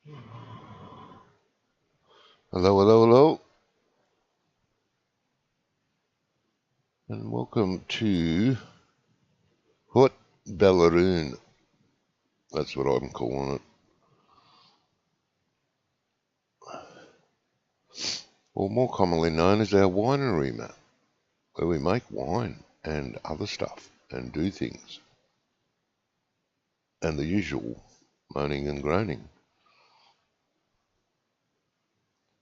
Hello, hello, hello, and welcome to Haut-Beyleron. That's what I'm calling it. Or more commonly known as our winery, mate, where we make wine and other stuff and do things. And the usual moaning and groaning.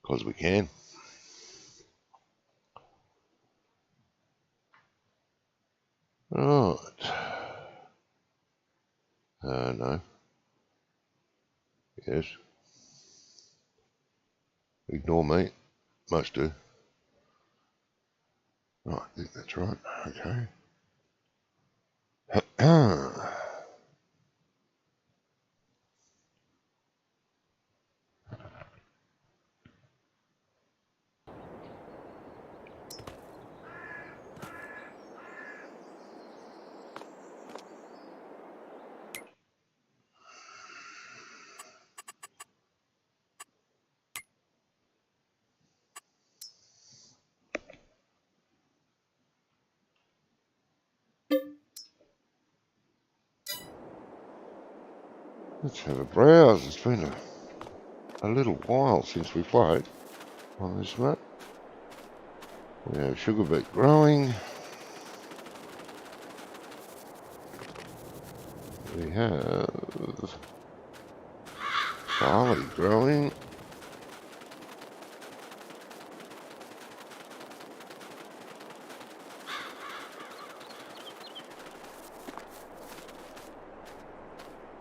Because we can. Right. No. Yes. Ignore me. Most do. Right, I think that's right. Okay. Let's have a browse. It's been a little while since we played on this map. We have sugar beet growing. We have barley growing.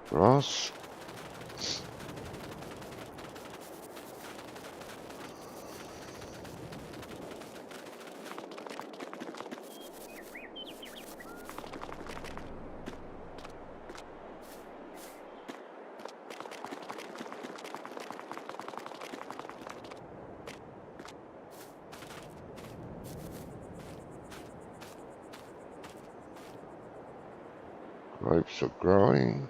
Grass. Grapes are growing.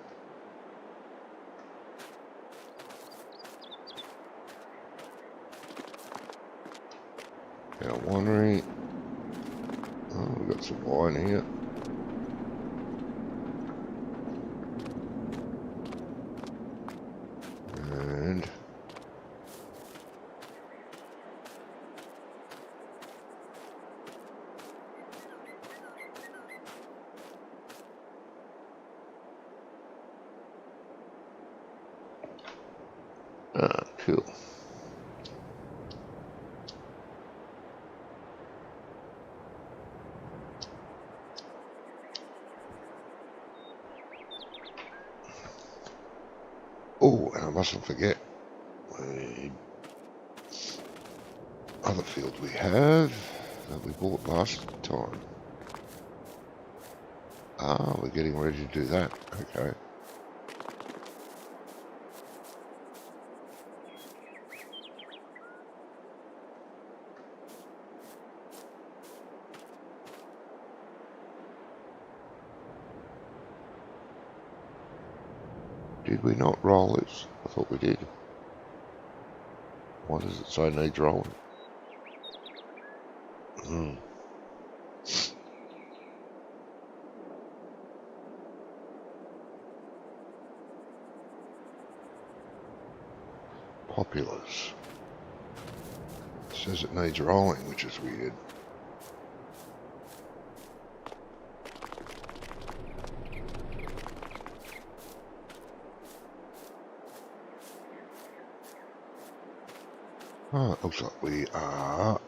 Our winery. Oh, we've got some wine here. And cool. Oh, and I mustn't forget the other field we have that we bought last time. Ah, we're getting ready to do that. Okay. Did we not roll this? I thought we did. Why does it say needs rolling? Populous. It says it needs rolling, which is weird. Oh, it looks like we are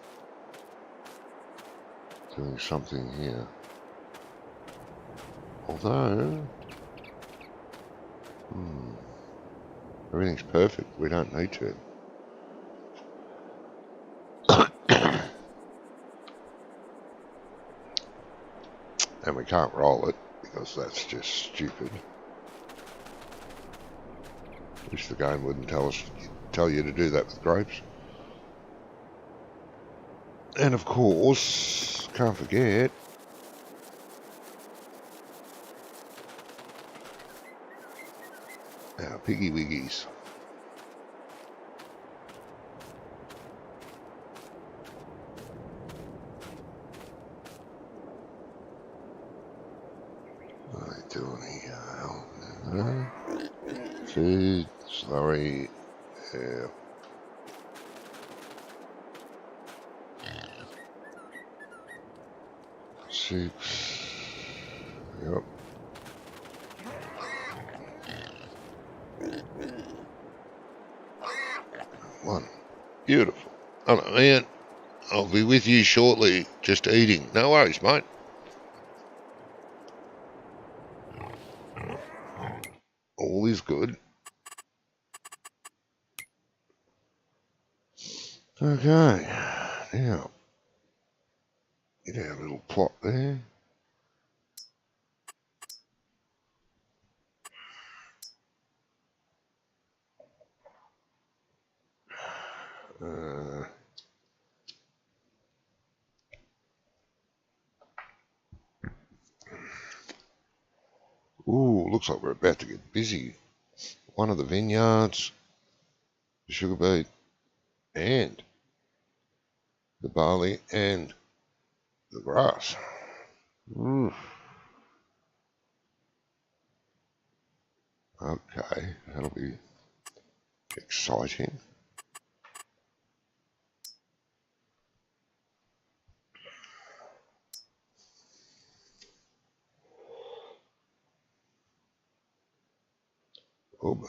doing something here. Although, everything's perfect. We don't need to. And we can't roll it because that's just stupid. Wish the game wouldn't tell you to do that with grapes. And of course, can't forget our piggy wiggies. 3. Yeah. Six. Yep. One. Beautiful. Oh, man. I'll be with you shortly. Just eating. No worries, mate. All is good. Okay. Now, get our little plot there. Ooh, looks like we're about to get busy. One of the vineyards, the sugar beet, and the barley, and the grass. Okay, that'll be exciting. Oh boy,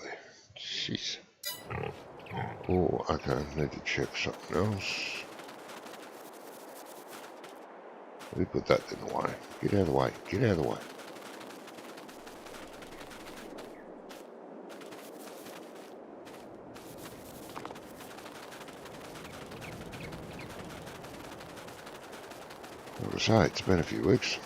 jeez. Oh, okay, need to check something else. Let me put that in the way. Get out of the way, get out of the way. Like I say, it's been a few weeks.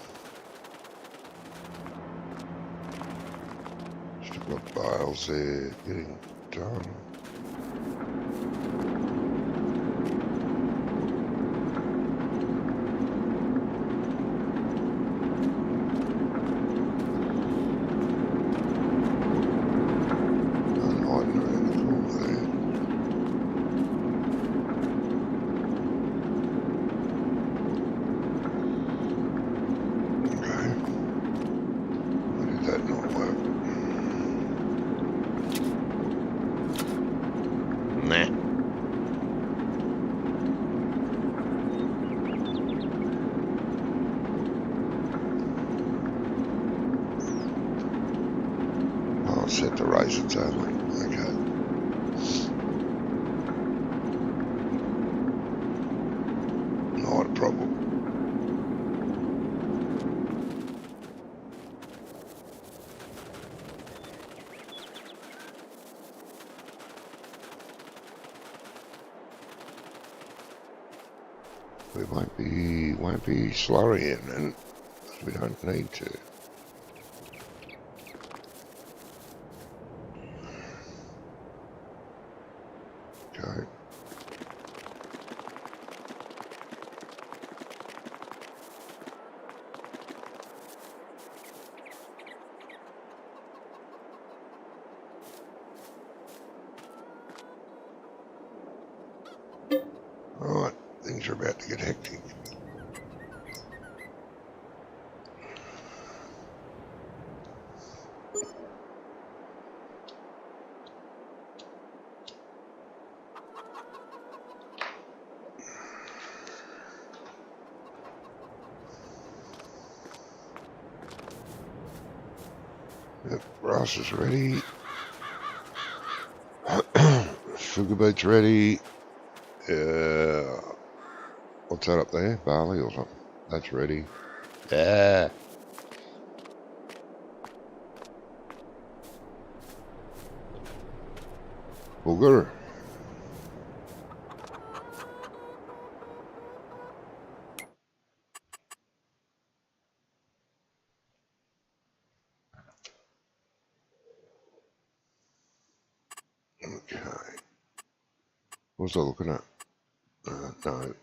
Still got bales there getting done. Set the raisins only. Okay. Not a problem. We won't be slurrying, and we don't need to. Okay. Alright, things are about to get hectic. Yep, grass is ready. Sugar beet's ready. What's that up there? Barley or something? That's ready. Yeah. Booger. Okay. What was I looking at? No.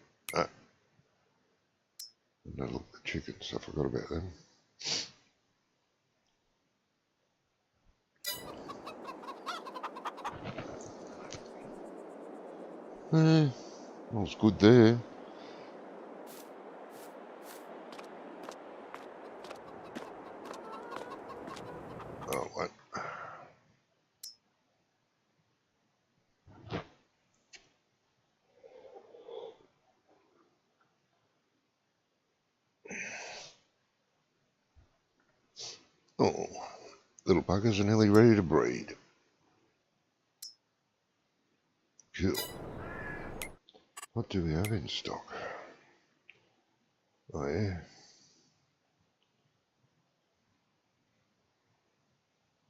No, look, the chickens. I forgot about them. All's good there. Oh, what? little buggers are nearly ready to breed. Cool. What do we have in stock? Oh yeah.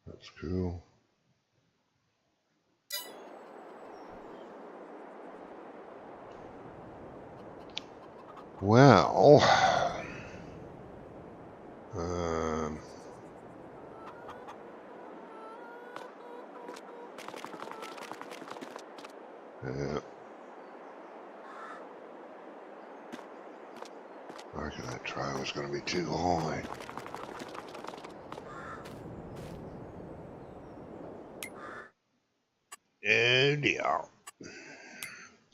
That's cool. Well, yeah, I reckon that trail is going to be too high. And yeah.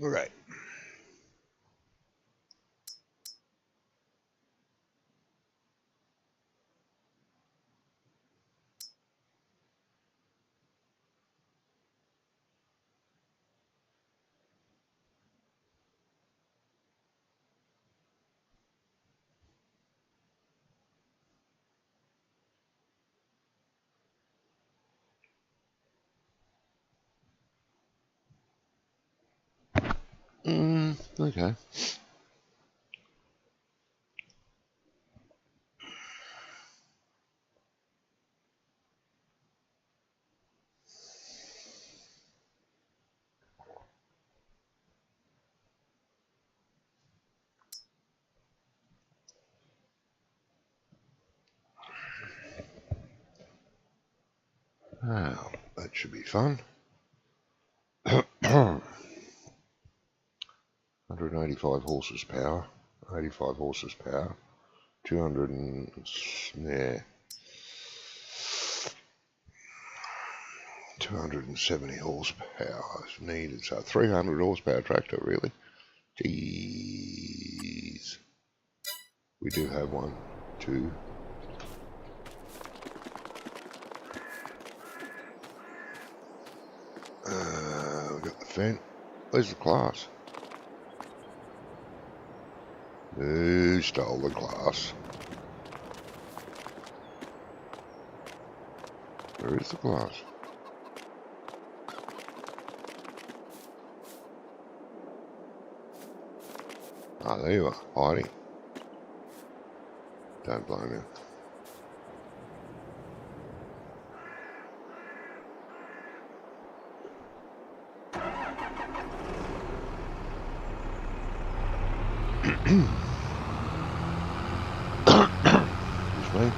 All right. Okay. Now, that should be fun. 185 horses power, 85 horses power, 200 and, yeah, 270 horsepower is needed. So 300 horsepower tractor, really. Jeez. We do have one, two. We got the fence. Where's the class? Who stole the glass? Where is the glass? Ah, there you are, hiding. Don't blame you. Excuse me.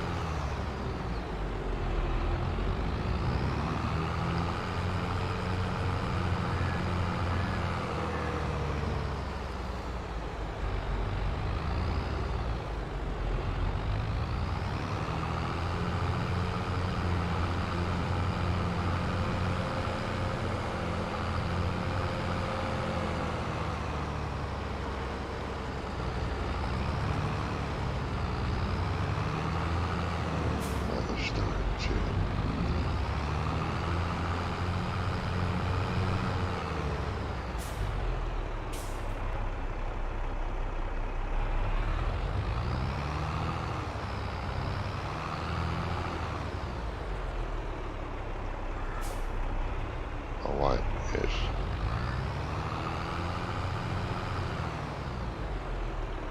Oh wait, yes.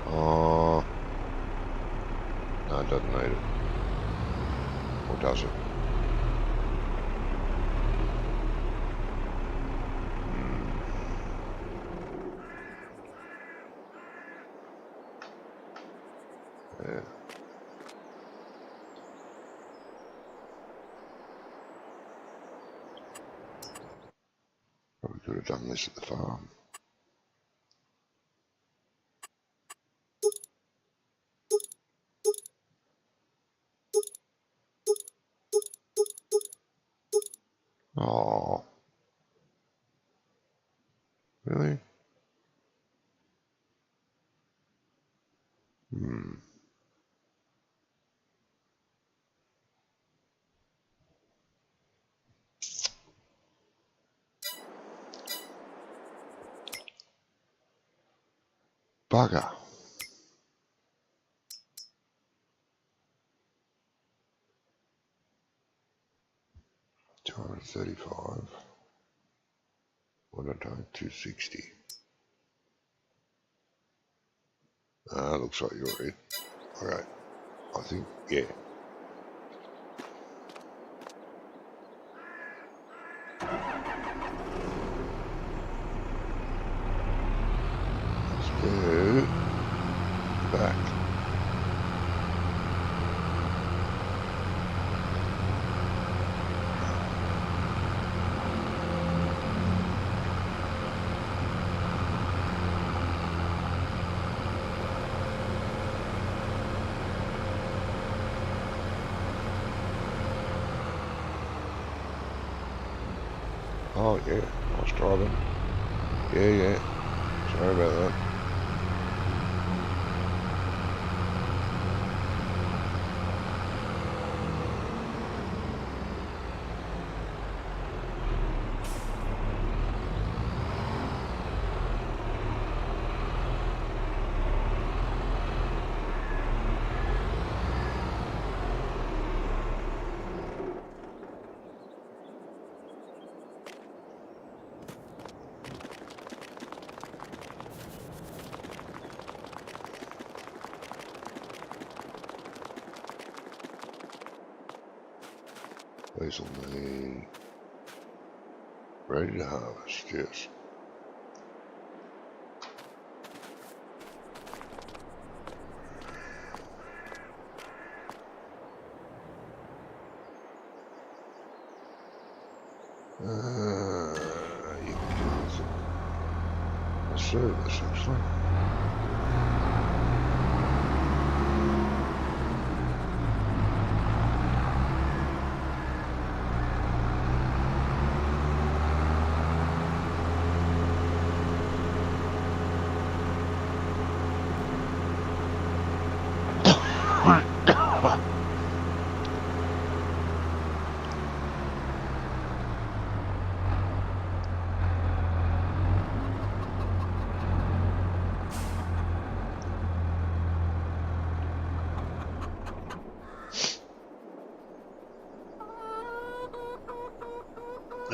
Oh, no, it doesn't need it. Or does it? Yeah. Probably could have done this at the farm. Oh, really? Hmm. Bugger. 35. What did I do? 260. Looks like you're it. Okay. I think, yeah. Let's go back. Oh yeah, nice driving. Yeah. Sorry about that. These will be ready to harvest, yes. You can do this a service actually.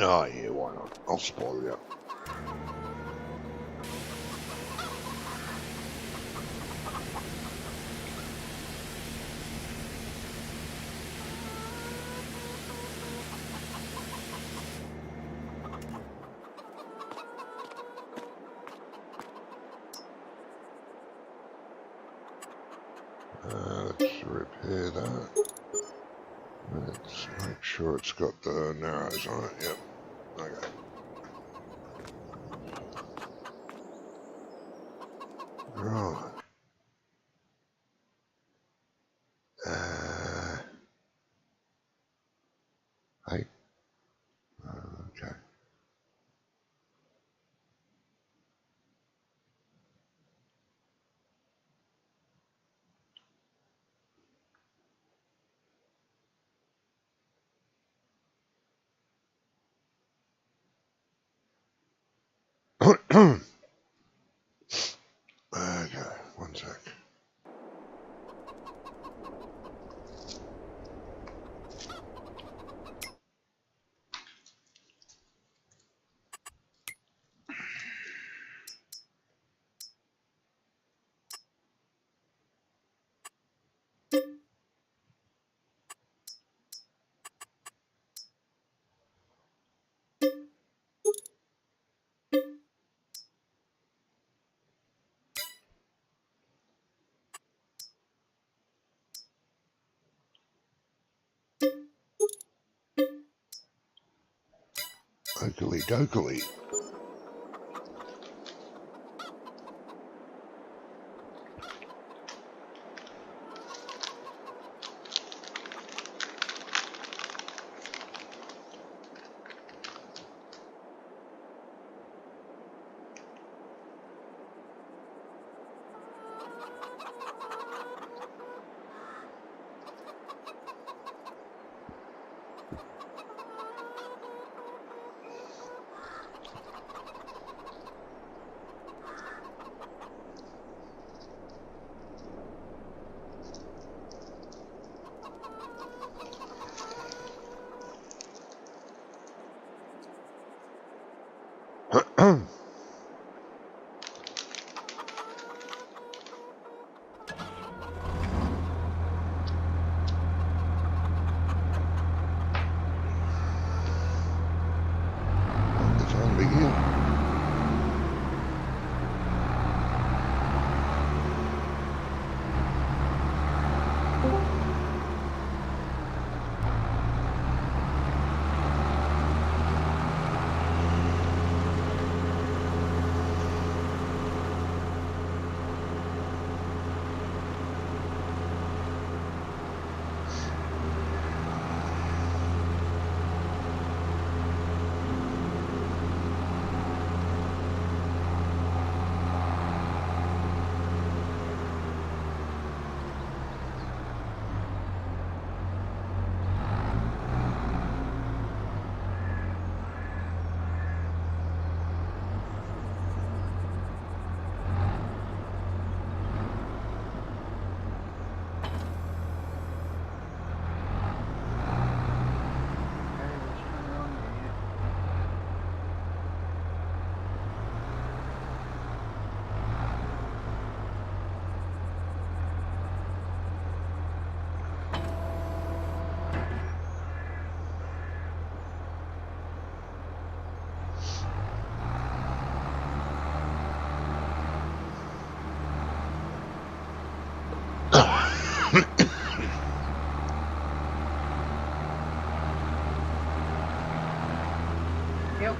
Oh yeah, why not? I'll spoil you. Let's repair that. Let's make sure it's got the narrows on it. Yep. Okay. Right. Hey. Okay. Okay, one sec. Oakley dokley.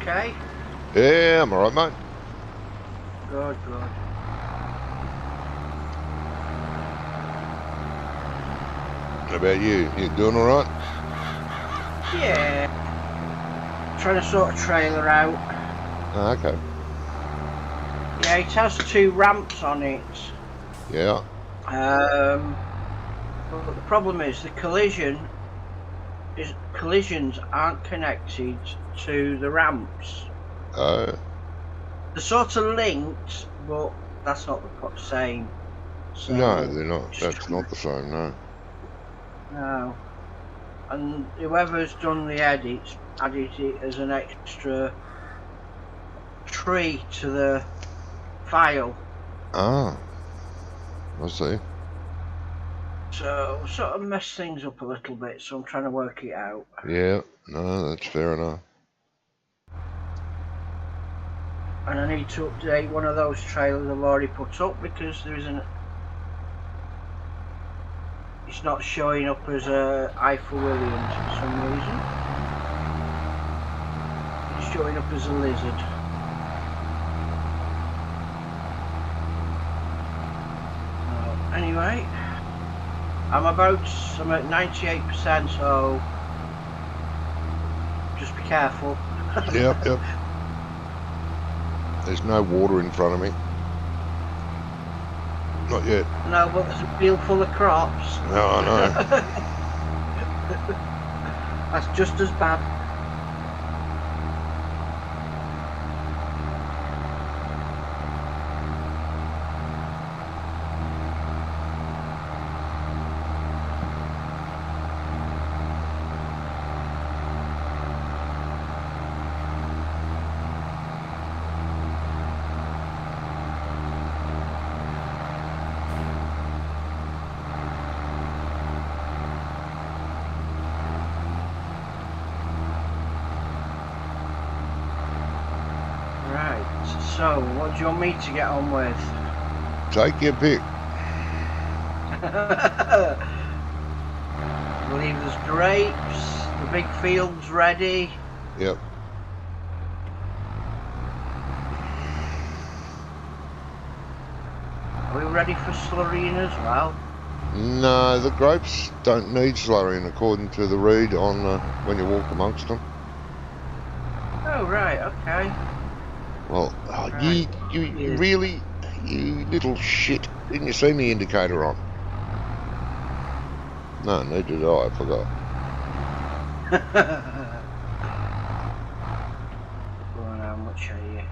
okay? Yeah, I'm alright, mate. Good, good. How about you? You doing alright? Yeah. Trying to sort a trailer out. Oh, okay. Yeah, it has 2 ramps on it. Yeah. But the problem is the collisions aren't connected to the ramps. Oh. They're sort of linked, but that's not the same. So No, they're not. just That's not the same, no. no. And whoever's done the edits added it as an extra tree to the file. Ah. I see. So sort of messed things up a little bit, so I'm trying to work it out. Yeah. No, that's fair enough. And I need to update one of those trailers I've already put up because there isn't. It's not showing up as a Eiffel Williams for some reason. It's showing up as a lizard. Anyway, I'm at 98%, so just be careful. Yep, yep. There's no water in front of me. Not yet. No, but there's a field full of crops. No, I know. That's just as bad. So, what do you want me to get on with? Take your pick. I believe there's grapes, the big field's ready. Yep. Are we ready for slurrying as well? No, the grapes don't need slurrying according to the read on when you walk amongst them. Oh, right, okay. Well, Right. you really, you little shit. Didn't you see me indicator on? No, neither did I forgot. Go on, how much are you?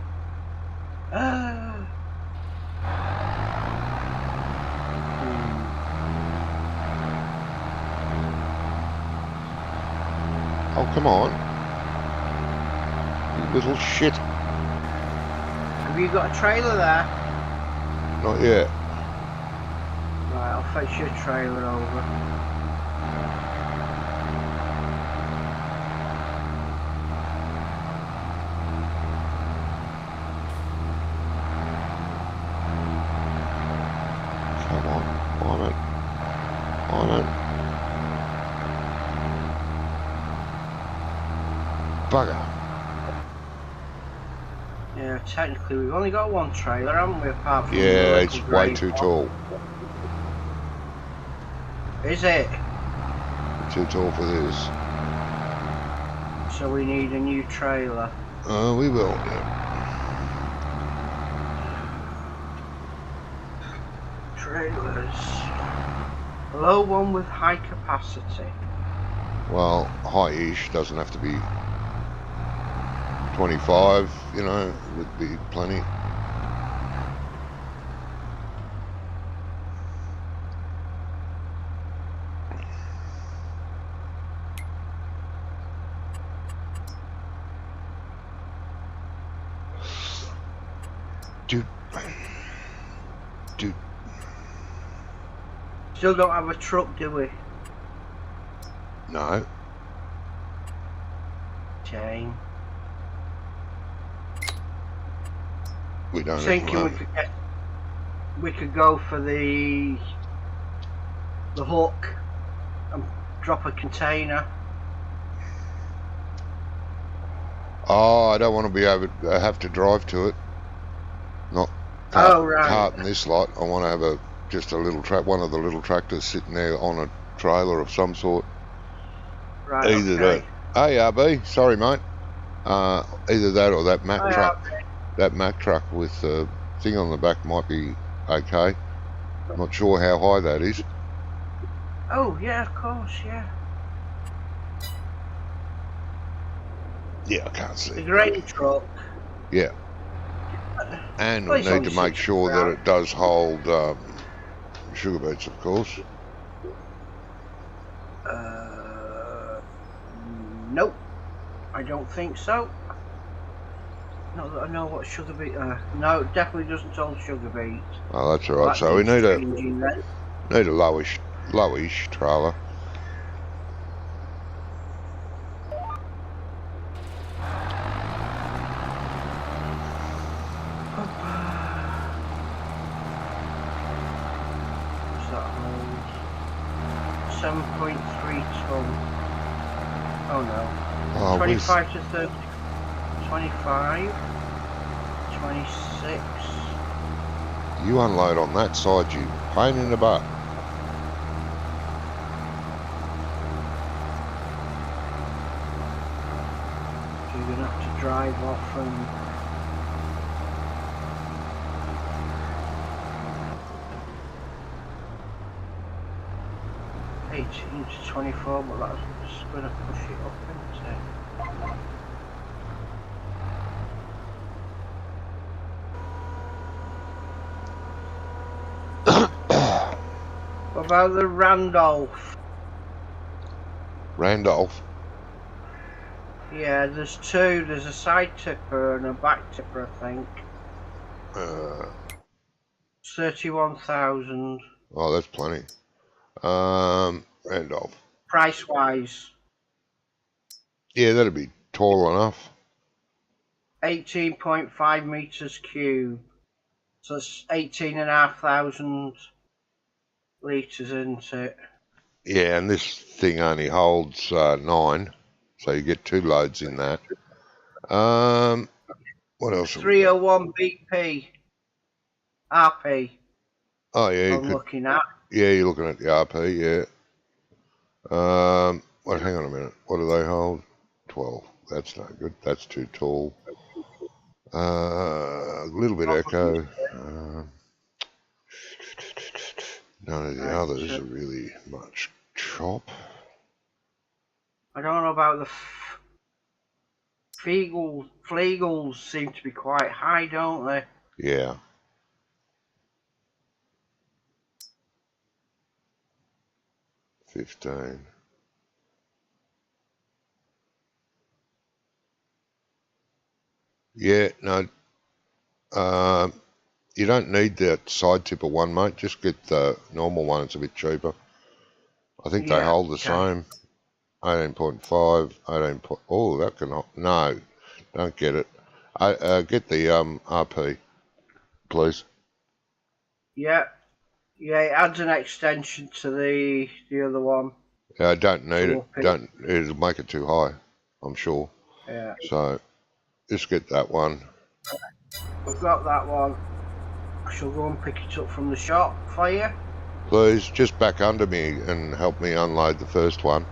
Oh, come on. You little shit. Have you got a trailer there? Not yet. Right, I'll fetch your trailer over. Come on it. On it. Bugger. Yeah, technically we've only got one trailer, haven't we, apart from Yeah, the it's local way grey too one? tall. Is it? Too tall for this. So we need a new trailer. We will, yeah. Trailers. Low one with high capacity. Well, high-ish, doesn't have to be 25, you know, would be plenty. Dude. Still don't have a truck, do we? No. Shame. We don't. Thinking we could go for the hook and drop a container. Oh, I don't want to be able to have to drive to it. Not Oh, right. park in this lot. I want to have just a little one of the little tractors sitting there on a trailer of some sort. Right, Either okay. that. Hey, RB, sorry, mate. Either that or that Mack Oh, truck. yeah. That Mack truck with the thing on the back might be okay. Not sure how high that is. Oh, yeah, of course, yeah. Yeah, I can't see. The grain truck. Yeah. And Well, we it's need to only make 60 sure that grand. it does hold sugar beets, of course. Nope. I don't think so. Not that I know what sugar beet. No, it definitely doesn't hold sugar beet. Oh, that's all Well, right. that So we needs need changing then. a lowish trailer. What's that hold? 7.3 ton. Oh no. Oh, 25 to 30. 25. 26. you unload on that side, you pain in the butt. So you're going to have to drive off and... 18 to 24, but that's just going to push it up, isn't it? What about the Randolph? Randolph. Yeah, there's two. There's a side tipper and a back tipper, I think. 31,000. Oh, that's plenty. Randolph. Price-wise. Yeah, that'd be tall enough. 18.5 meters cube. So it's 18,500 litres, isn't it? Yeah, and this thing only holds 9, so you get 2 loads in that. What else? 301 BP. RP. Oh yeah, you I'm could. looking at. Yeah, you're looking at the RP. Yeah. Well, hang on a minute. What do they hold? 12. That's no good. That's too tall. A little bit echo. None of the Right, others are really much chop. I don't know about the Flegels seem to be quite high, don't they? Yeah. $15. Yeah, no. You don't need that side tipper one, mate. Just get the normal one. It's a bit cheaper. I think they hold the same. 18.5, 18. Oh, that can. No, don't get it. Get the RP, please. Yeah, yeah. It adds an extension to the other one. I don't need it. Don't. It'll make it too high, I'm sure. Yeah. So just get that one. I've got that one. I shall go and pick it up from the shop for you. Please, just back under me and help me unload the first one.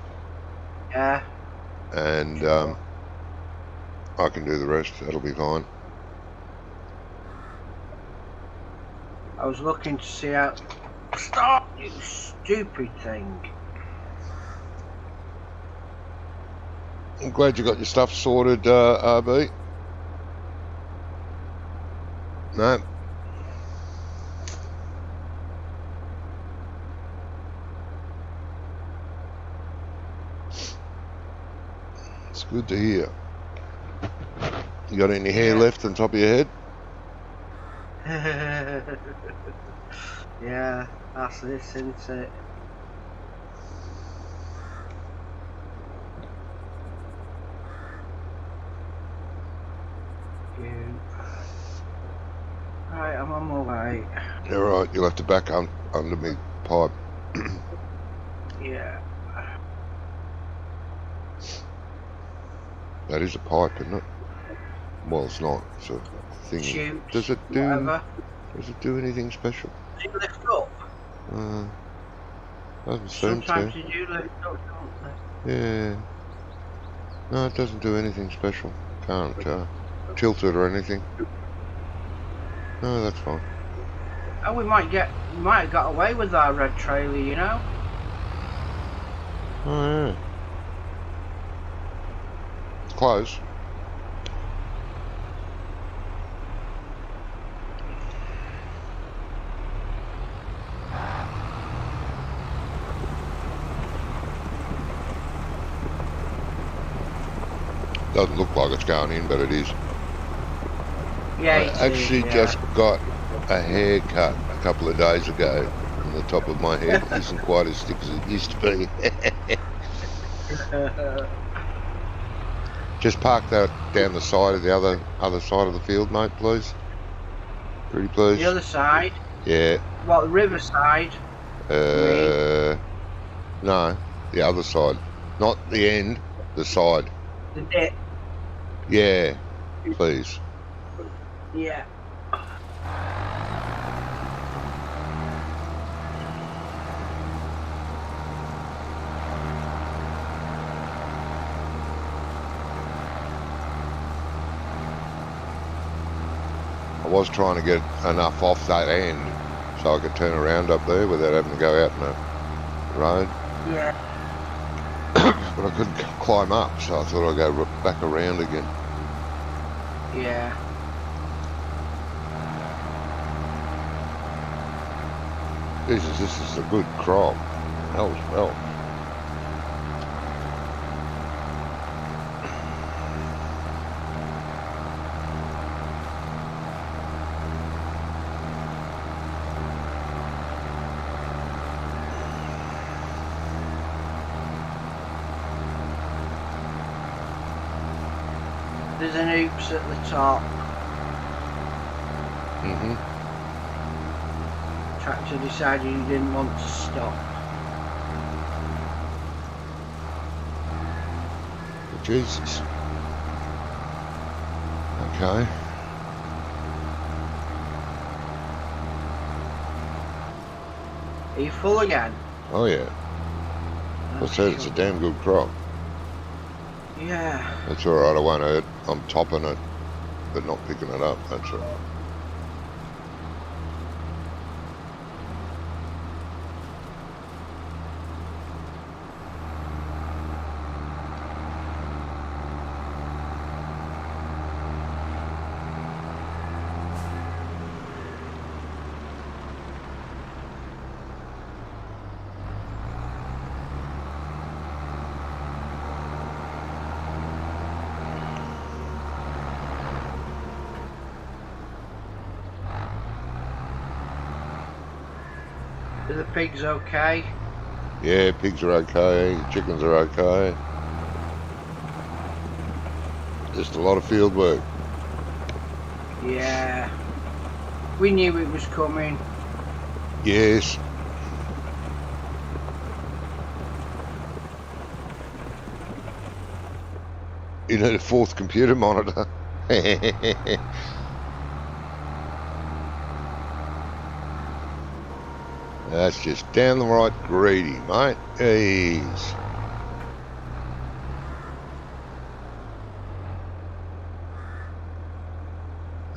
Yeah. And sure. I can do the rest. That'll be fine. I was looking to see how... Stop, you stupid thing. I'm glad you got your stuff sorted, RB. No. It's good to hear. You got any hair left on top of your head? Yeah, that's this, isn't it? Right, I'm on my way. You're right, you'll have to back under me pipe. Yeah. That is a pipe, isn't it? Well, it's not. It's a thingy. Shoots, Does it do? whatever. Does it do anything special? Does it lift up? Doesn't seem Sometimes to. you do lift up, don't Yeah. No, it doesn't do anything special. Can't tilt it or anything. No, that's fine. they? Oh, we might have got away with our red trailer, you know? Oh, yeah. It's close. Doesn't look like it's going in, but it is. Yeah, I actually just got a haircut a couple of days ago, and the top of my head isn't quite as thick as it used to be. Just park that down the side of the other side of the field, mate, please. Pretty please. The other side? Yeah. What, the river side? No, the other side. Not the end, the side. The dip? Yeah, please. Yeah. I was trying to get enough off that end so I could turn around up there without having to go out in the road. Yeah. But I couldn't climb up, so I thought I'd go back around again. Yeah. Jesus, this is a good crop. Hell as well. There's an oops at the top. Tractor decided he didn't want to stop. Jesus. Okay. Are you full again? Oh yeah. I said it's a damn good crop. Yeah. That's alright, I won't hurt. I'm topping it, but not picking it up. That's alright. Are the pigs okay? Yeah, pigs are okay, chickens are okay. Just a lot of field work. Yeah. We knew it was coming. Yes. You need a fourth computer monitor. That's just down the right greedy, mate. Ease.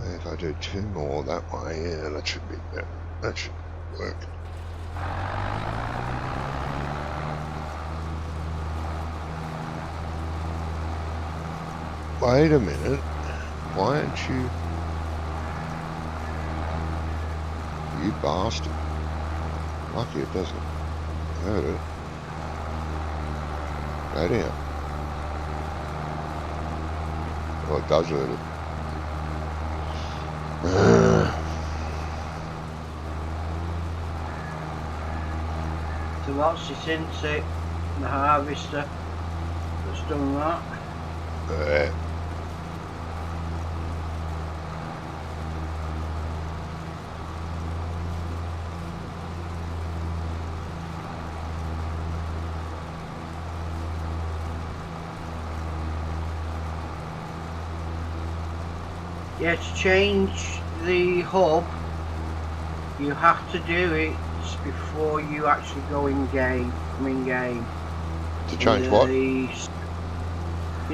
If I do two more that way, yeah, that should be better. That should work. Wait a minute. Why aren't you... You bastard. Lucky it doesn't hurt it. Go down. Well, it does hurt it. So what's it into it? The harvester that's done that? Yeah, to change the hub, you have to do it before you actually go in game. To change what? You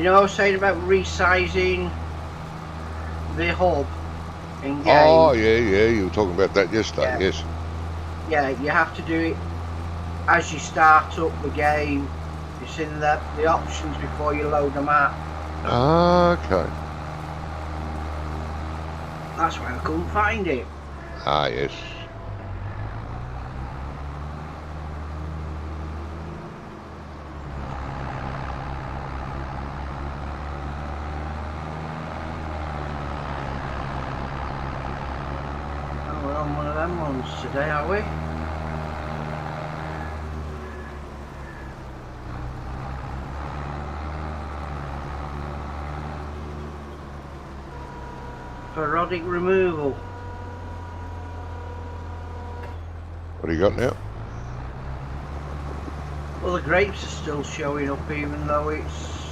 know, I was saying about resizing the hub in game. Oh, yeah, you were talking about that yesterday, Yeah. yes. Yeah, you have to do it as you start up the game. It's in the options before you load them out. Okay. That's why I couldn't find it. Ah, yes. Oh, we're on one of them ones today, are we? Parodic removal. What do you got now? Well, the grapes are still showing up even though it's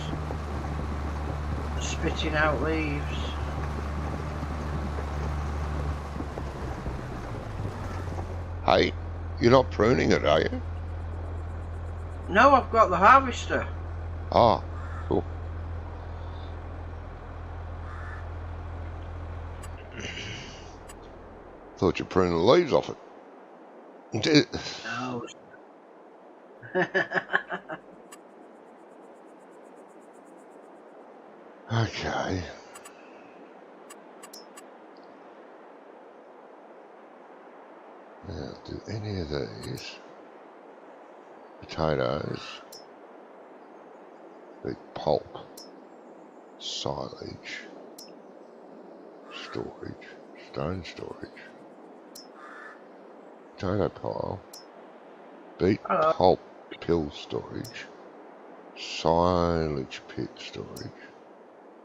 spitting out leaves. Hey, you're not pruning it, are you? No, I've got the harvester. Ah, cool. Thought you pruned the leaves off it. No. Okay. Now, do any of these potatoes, big pulp, silage, storage, stone storage, potato pile, beet pulp pill storage, silage pit storage,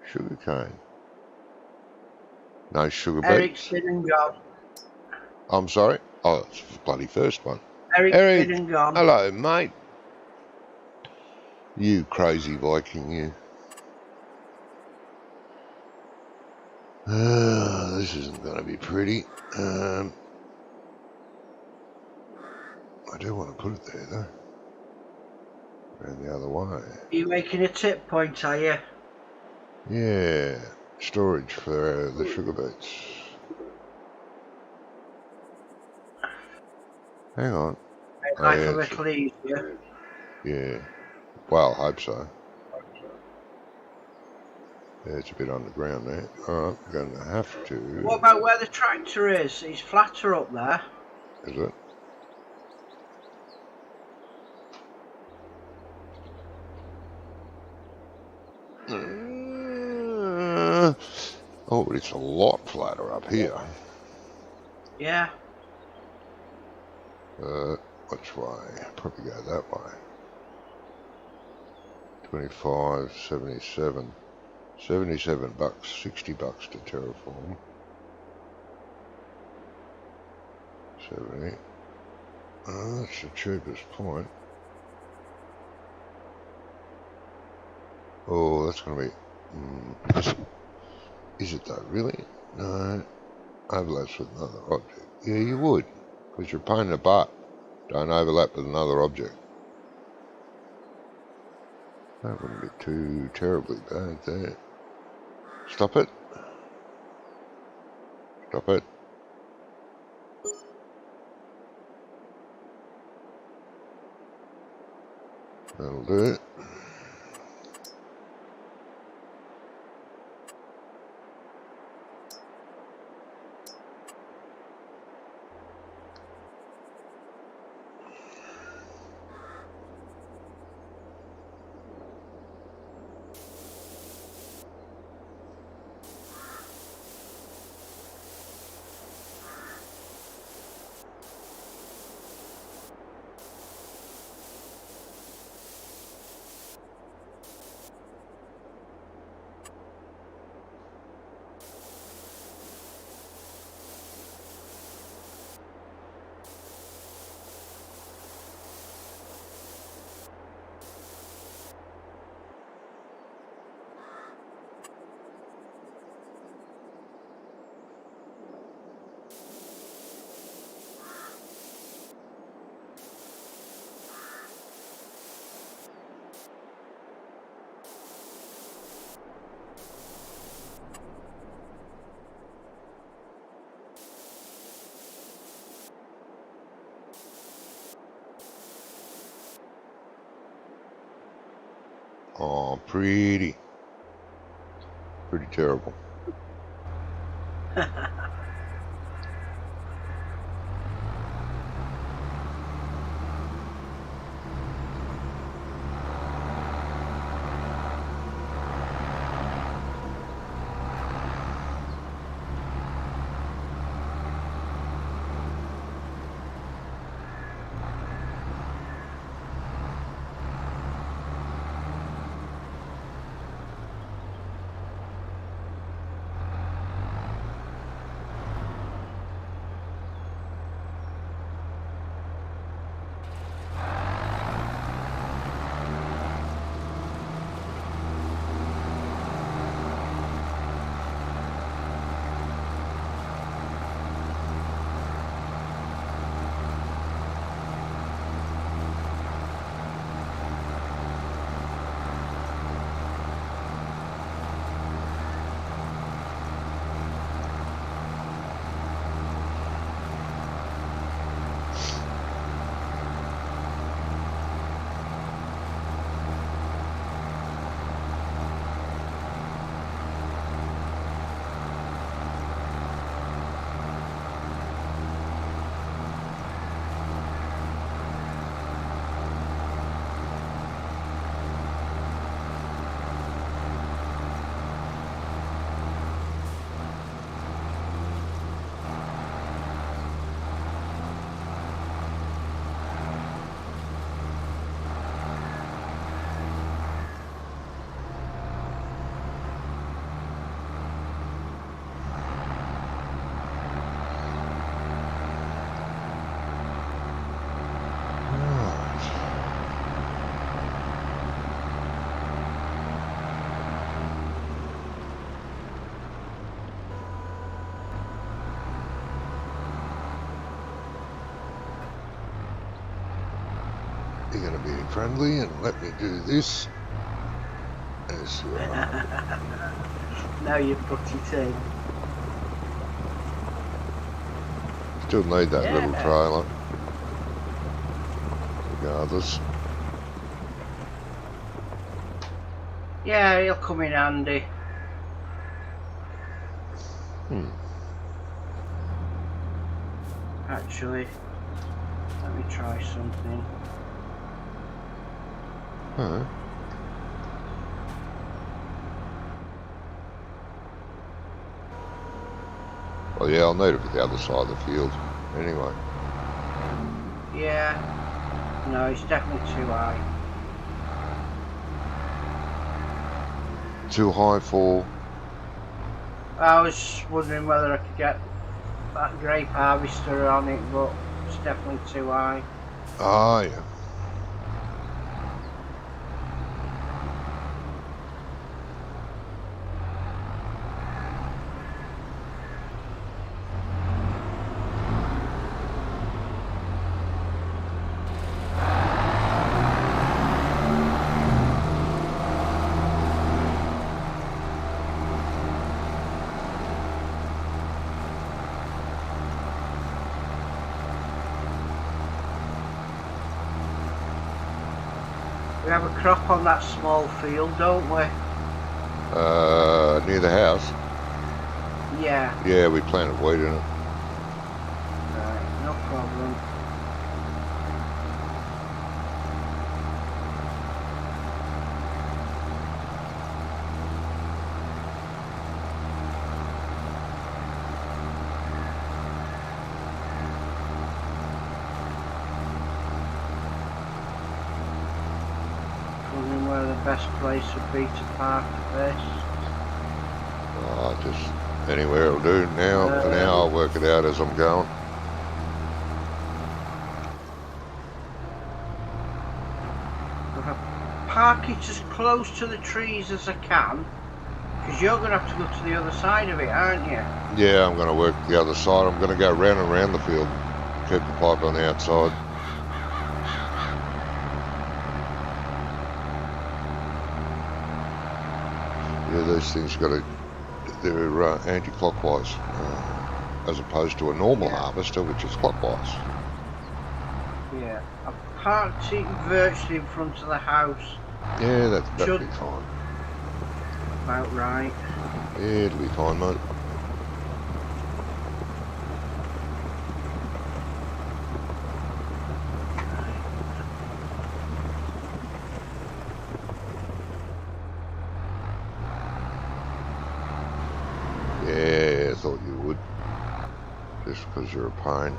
sugarcane. No sugar Eric's beets. been and gone. I'm sorry. Oh, it's the bloody first one. Eric's Eric, been and gone. hello, mate. You crazy Viking, you. This isn't going to be pretty. I do want to put it there, though. Around the other way. Are you making a tip point, are you? Yeah, storage for the sugar beets. Hang on. Make life a little easier. Yeah. Well, I hope so. Yeah, it's a bit underground there. Alright, we're going to have to... What about where the tractor is? It's flatter up there. Is it? Oh, but it's a lot flatter up here. Yeah. Which way? Probably go that way. 25, 77. 77 bucks, 60 bucks to terraform. 70. That's the cheapest point. Oh, that's going to be... is it though, really? No. Overlaps with another object. Yeah, you would, because you're a pain in the butt. Don't overlap with another object. That wouldn't be too terribly bad there. Stop it. Stop it. That'll do it. Oh, pretty terrible. You're going to be friendly and let me do this as well. Now you've put it in. Still need that Yeah. little trailer. Regardless. Yeah, he'll come in handy. Actually, let me try something. Huh. Well, yeah, I'll need it for the other side of the field. Anyway. Yeah. No, it's definitely too high. Too high for... I was wondering whether I could get that grape harvester on it, but it's definitely too high. Ah, yeah. We have a crop on that small field, don't we? Near the house. Yeah. Yeah, we planted wheat in it. Right, no problem. Wondering where the best place would be to park this. Just anywhere will do now. For now, I'll work it out as I'm going. If I park it as close to the trees as I can, because you're going to have to go to the other side of it, aren't you? Yeah, I'm going to work the other side. I'm going to go round and round the field. Keep the pipe on the outside. Yeah, these things got to... They're anti-clockwise, as opposed to a normal harvester, which is clockwise. Yeah. I parked it virtually in front of the house, Yeah, that'll be fine. About right. Yeah, it'll be fine, mate. Yeah, I thought you would. Just because you're a pain.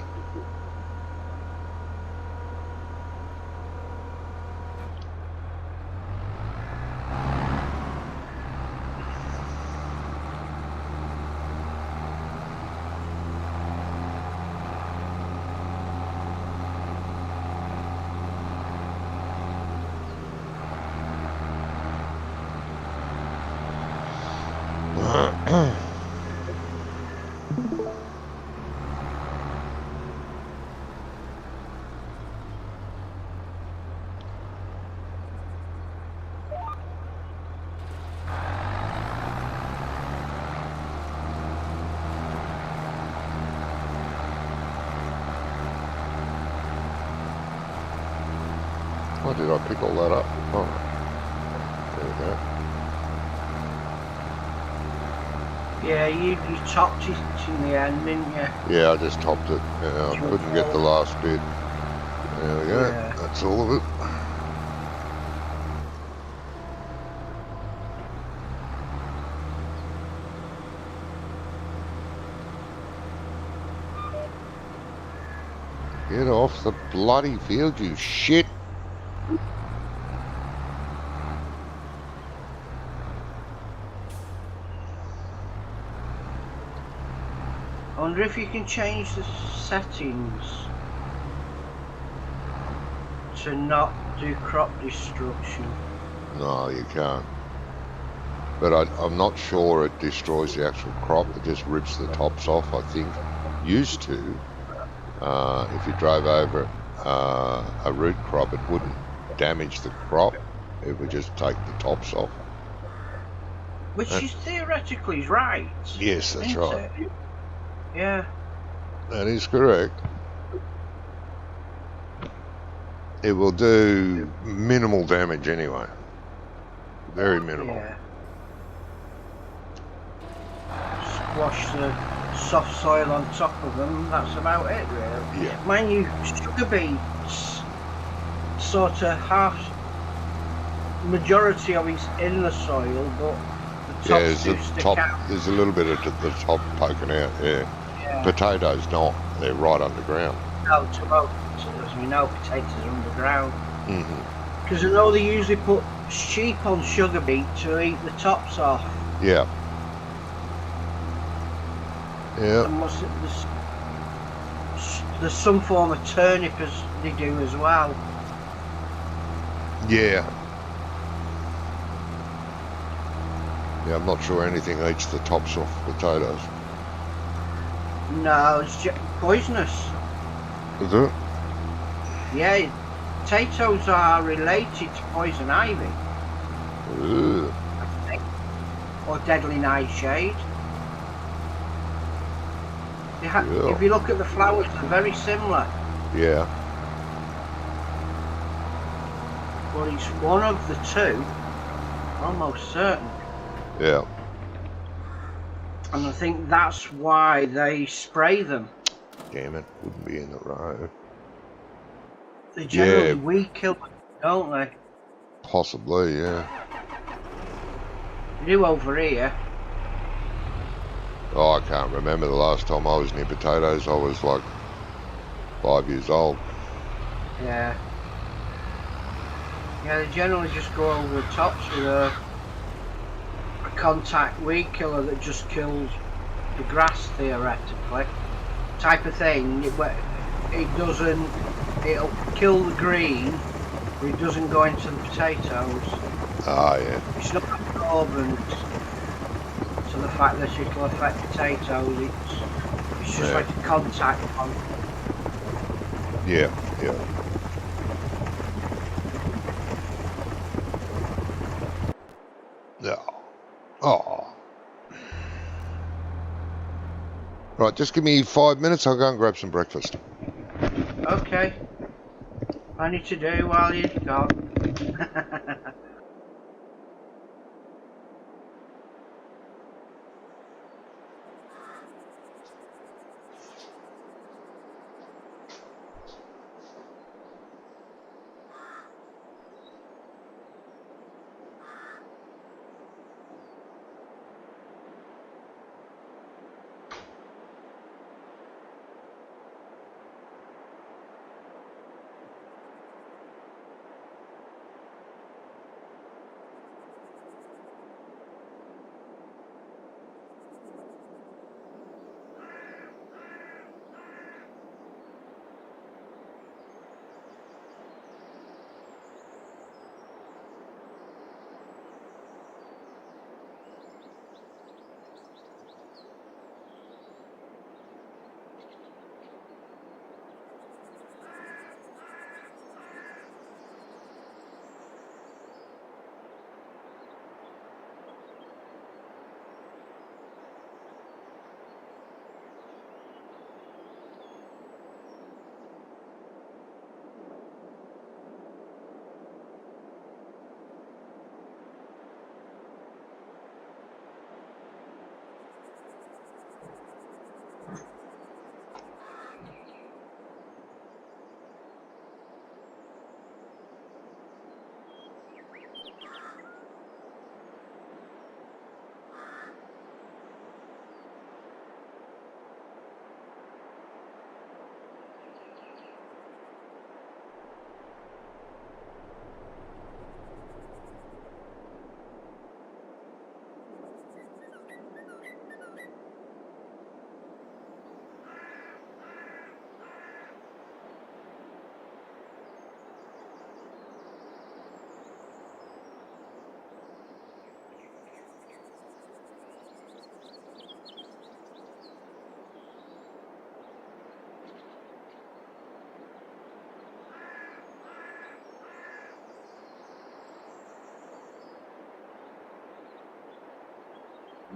Why did I pick all that up? Oh, there we go. Yeah, you topped it in the end, didn't you? Yeah, I just topped it. Yeah, I couldn't get the last bit. There we go. Yeah. That's all of it. Get off the bloody field, you shit. I wonder if you can change the settings to not do crop destruction. No, you can't. But I'm not sure it destroys the actual crop. It just rips the tops off, I think. Used to. If you drove over a root crop, it wouldn't damage the crop. It would just take the tops off. Which is theoretically right. Yes, that's right. It? Yeah. That is correct. It will do minimal damage anyway. Very minimal. Yeah. Squash the soft soil on top of them, that's about it really. Yeah. Mind you, sugar beets sort of half, majority of it's in the soil, but the tops do stick out. There's a little bit of the top poking out, yeah. Potatoes not, they're right underground. No, tomatoes, as we know, potatoes are underground. Because I know they usually put sheep on sugar beet to eat the tops off. Yeah. Yeah. And there's some form of turnip as they do as well. Yeah. Yeah, I'm not sure anything eats the tops off potatoes. No, it's poisonous. Is it? Yeah, potatoes are related to poison ivy. Ooh. I think. Or deadly nightshade. Yeah. If you look at the flowers, they're very similar. Yeah. But it's one of the two, almost certain. Yeah. And I think that's why they spray them. Damn it, wouldn't be in the row. They generally weed kill them, don't they? Possibly, yeah. They do over here. Oh, I can't remember the last time I was near potatoes. I was like 5 years old. Yeah. Yeah, they generally just go over the tops with a contact weed killer that just kills the grass, theoretically. Type of thing. It doesn't. It'll kill the green, but it doesn't go into the potatoes. Ah, yeah. It's not absorbent to the fact that it'll affect potatoes. It's just like a contact one. Yeah, yeah. Yeah. Oh. Right, just give me 5 minutes. I'll go and grab some breakfast. Okay. Plenty to do while you're gone.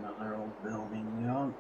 another old building on.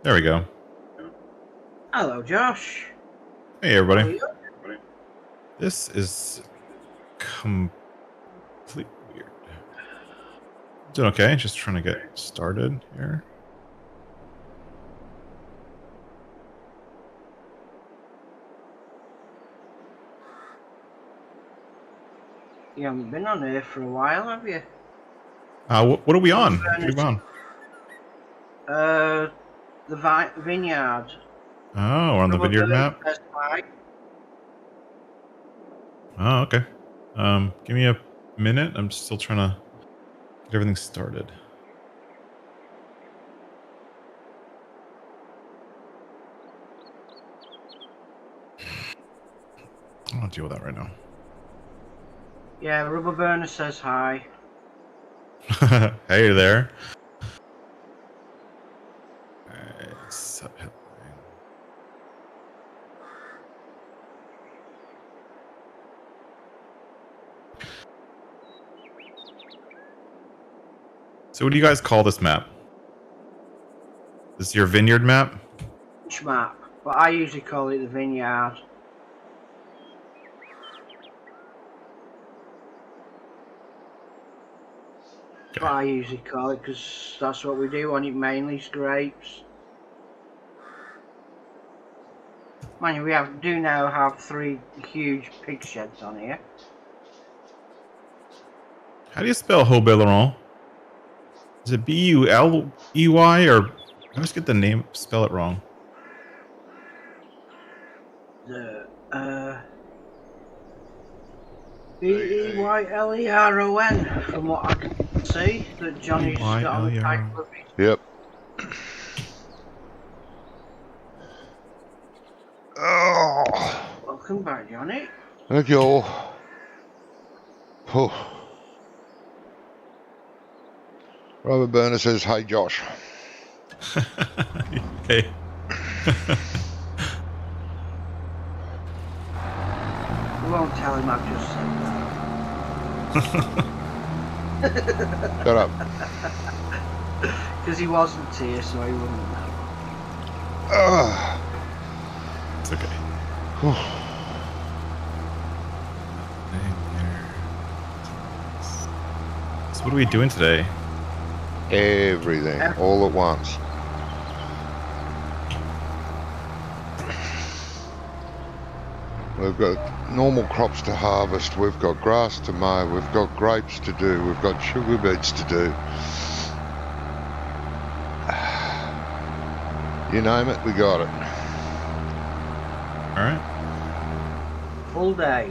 There we go. Hello, Josh. Hey, How are everybody. you? This is completely weird. Doing okay. Just trying to get started here. You haven't been on here for a while, have you? What are we on? What are we on? The vineyard. Oh, we're on the vineyard map. Oh, okay. Give me a minute. I'm still trying to get everything started. I don't deal with that right now. Yeah, Rubber Burner says hi. Hey there. Alright, subheadline. So what do you guys call this map? This is your vineyard map? Which map? But I usually call it the vineyard. That's what I usually call it, because that's what we do on it mainly, is grapes. Mind you, we do now have 3 huge pig sheds on here. How do you spell Haut-Beyleron? Is it B-U-L-E-Y, or I always get the name, spell it wrong. B-E-Y-L-E-R-O-N, from what I can see, that Johnny's got on the title of it. Yep. Oh. Welcome back, Johnny. Thank you all. Oh. Robert Burner says, "Hey, Josh." Hey. We won't tell him I've just said that. Shut up. Because he wasn't here, so he wouldn't know. It's okay. So what are we doing today? Everything, all at once. We've got normal crops to harvest, we've got grass to mow, we've got grapes to do, we've got sugar beets to do. You name it, we got it. Alright. Full day.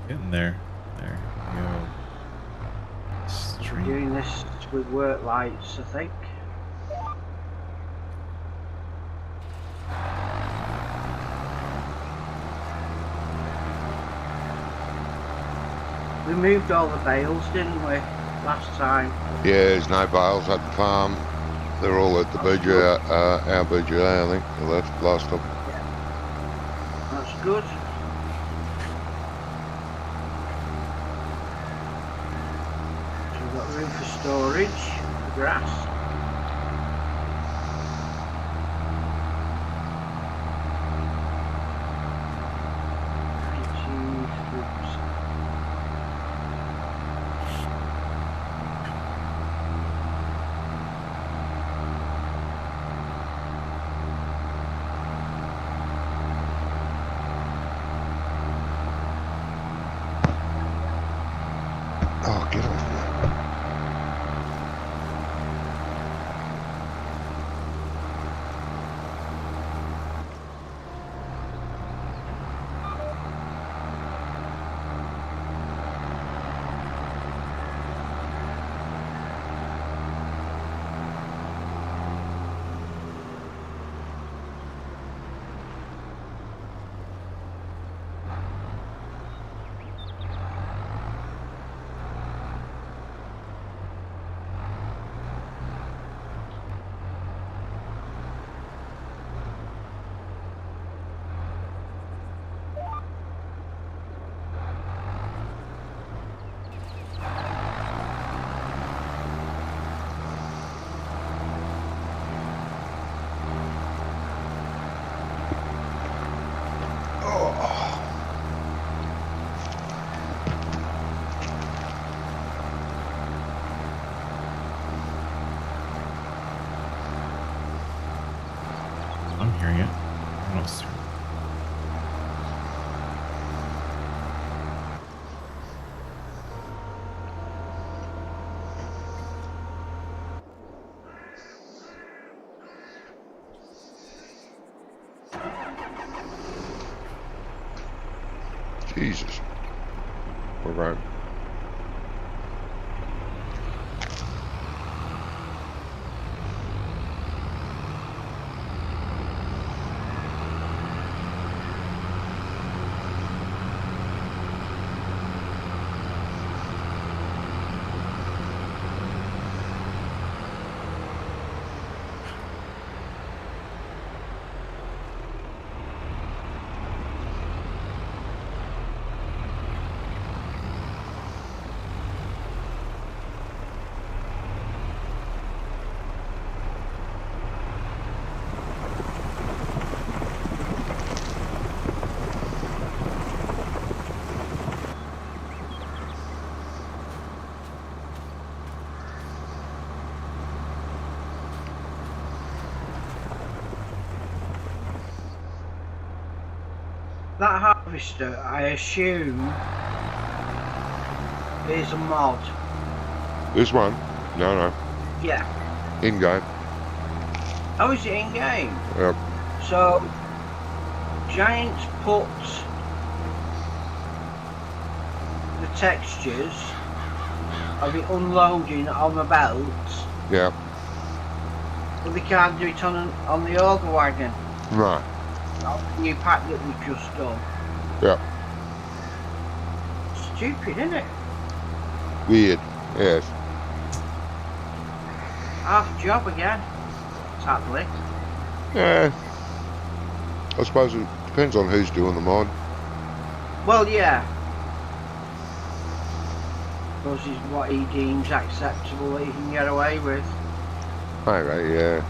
Getting there. There we go. Stream. Doing this with work lights, I think. We moved all the bales, didn't we, last time? Yeah, there's no bales at the farm. They're all at the BGA, our BGA, I think, the last of them. Yeah. That's good. So we've got room for storage, for grass. Oh, get off me. I'm hearing it. I don't know. Sir. Jesus. All right. That harvester, I assume, is a mod. This one? No. Yeah. In game. Oh, is it in game? Yep. So, Giants put the textures of it unloading on the belts, Yeah. but they can't do it on the auger wagon. Right. The new pack that we've just done. Yeah. Stupid, isn't it? Weird. Yes. Half job again, sadly. Yeah. I suppose it depends on who's doing the mod. Well, yeah. Because it's what he deems acceptable that he can get away with. Maybe, yeah.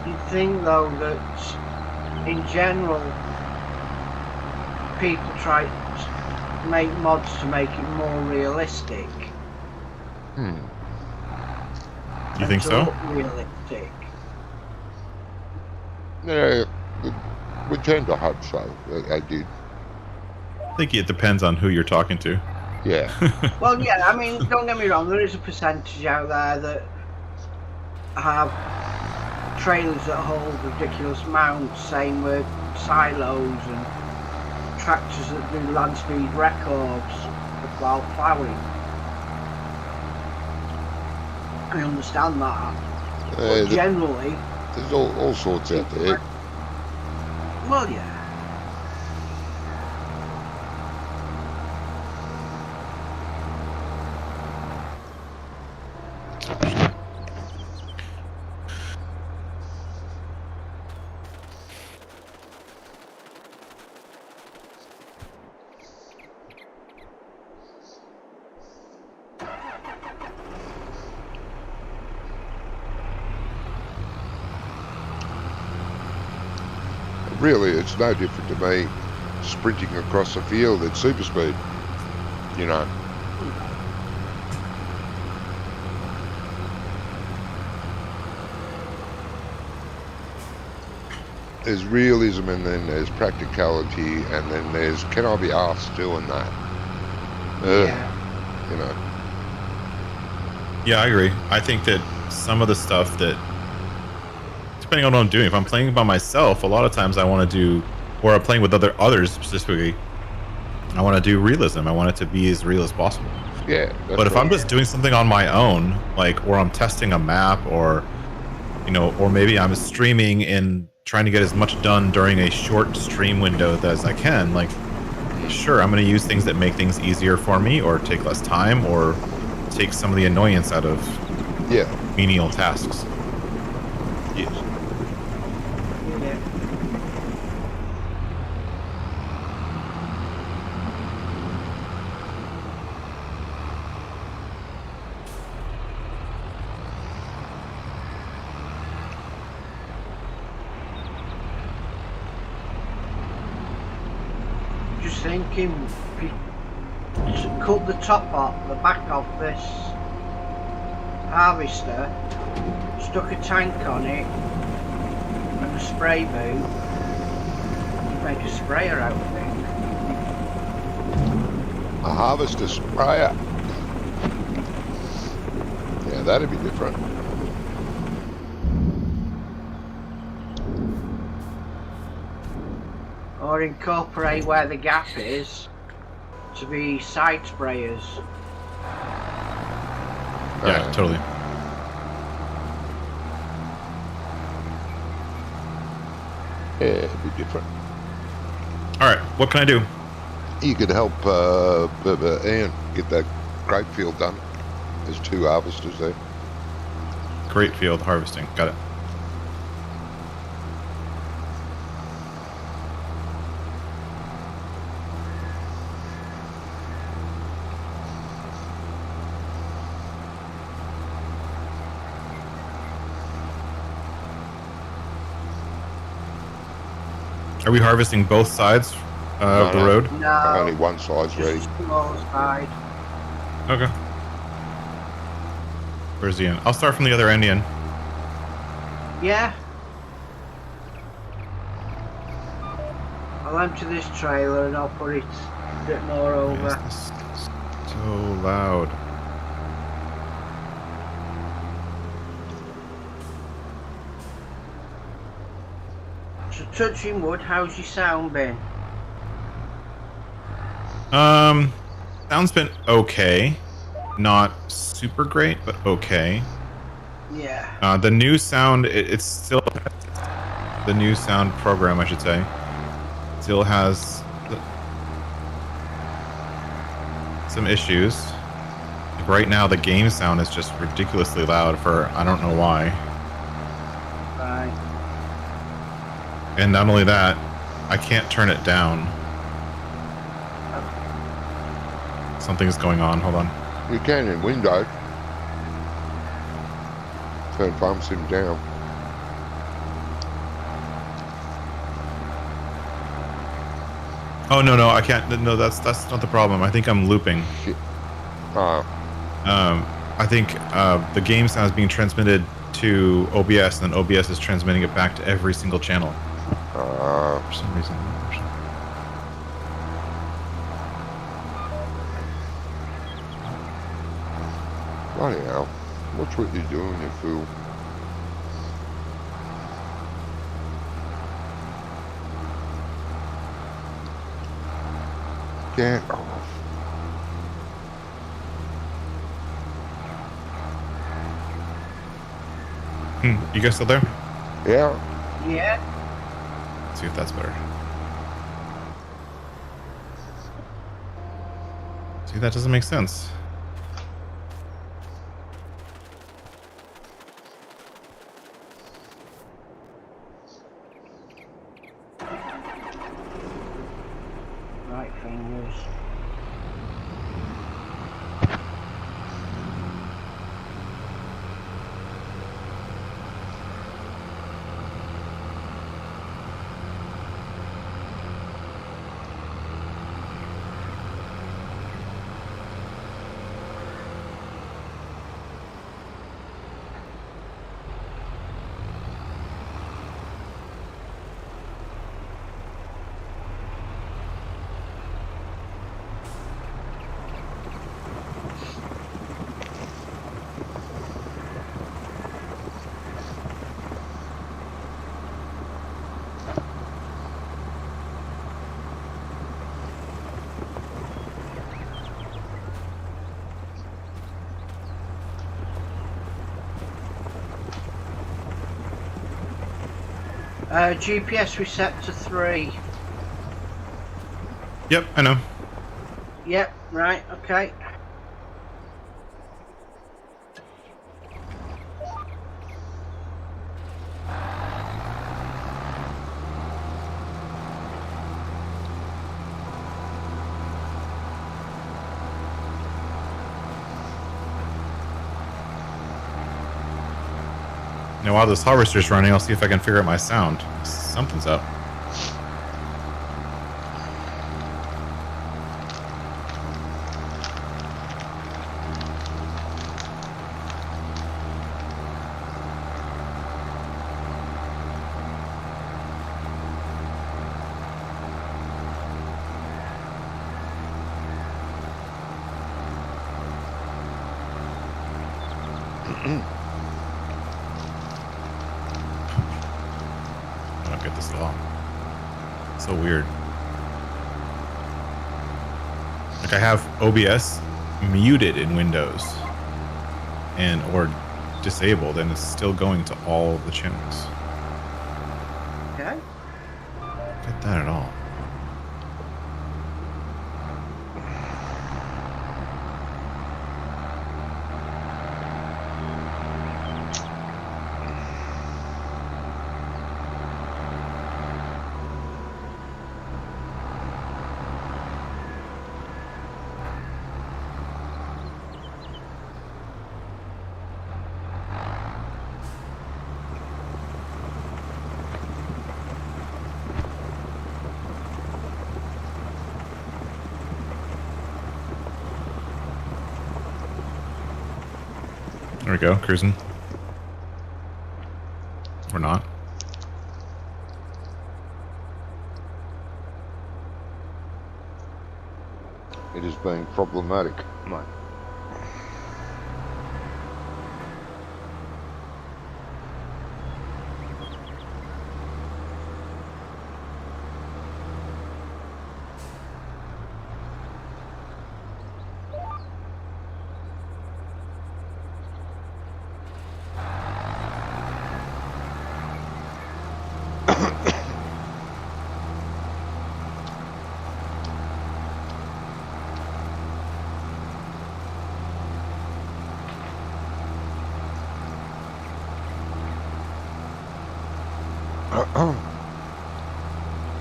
You'd think though that in general people try to make mods to make it more realistic. You think to so? look realistic. Yeah, we tend to hope so. I did. I think it depends on who you're talking to. Yeah. Well, yeah, I mean, don't get me wrong, there is a percentage out there that have trailers that hold ridiculous amounts, same with silos and tractors that do land speed records while ploughing. I understand that. But generally, There's all sorts out there. well, yeah. Really, it's no different to me sprinting across the field at super speed. You know. There's realism and then there's practicality and then there's can I be asked doing that? Yeah. You know. Yeah, I agree. I think that some of the stuff that, depending on what I'm doing, if I'm playing by myself, a lot of times I want to do, or I'm playing with others specifically, I want to do realism. I want it to be as real as possible. Yeah. But if I'm just doing something on my own, like, or I'm testing a map, or, you know, or maybe I'm streaming and trying to get as much done during a short stream window as I can, like, sure, I'm going to use things that make things easier for me, or take less time, or take some of the annoyance out of Yeah. menial tasks. Yes. Yeah. Just thinking, if you just cut the top off, the back of this harvester, stuck a tank on it, and a spray boot, you make a sprayer out of it. A harvester sprayer. Yeah, that'd be different. Or incorporate where the gap is to be side sprayers. Yeah, totally. Yeah, it'd be different. All right, what can I do? You could help Ian get that grape field done. There's 2 harvesters there. Great field harvesting. Got it. Are we harvesting both sides of the road? No, Only one side's ready. just the small side. Okay. Where's the end? I'll start from the other end, Ian. Yeah. I'll empty this trailer and I'll put it a bit more Why over. is this so loud? So touching wood, how's your sound been? Sound's been okay. Not super great, but okay. Yeah. The new sound, it's still the new sound program, I should say, still has some issues. Like right now, the game sound is just ridiculously loud for I don't know why. Right. And not only that, I can't turn it down. Something's going on. Hold on. You can in window. Turn farm sim down. Oh no, I can't. No, that's not the problem. I think I'm looping. Shit. I think the game sound is being transmitted to OBS, and then OBS is transmitting it back to every single channel for some reason. Bloody hell. Watch what you're doing, you fool. Get off. You guys still there? Yeah. Yeah. Let's see if that's better. See, that doesn't make sense. Right fingers. GPS reset to 3. Yep, I know. Yep, right, okay. Now, while this harvester's running, I'll see if I can figure out my sound. Something's up. I don't get this at all. So weird. Like I have OBS muted in Windows and or disabled, and it's still going to all the channels. Okay. Don't get that at all. There we go, cruising. Or not. It is being problematic, mate.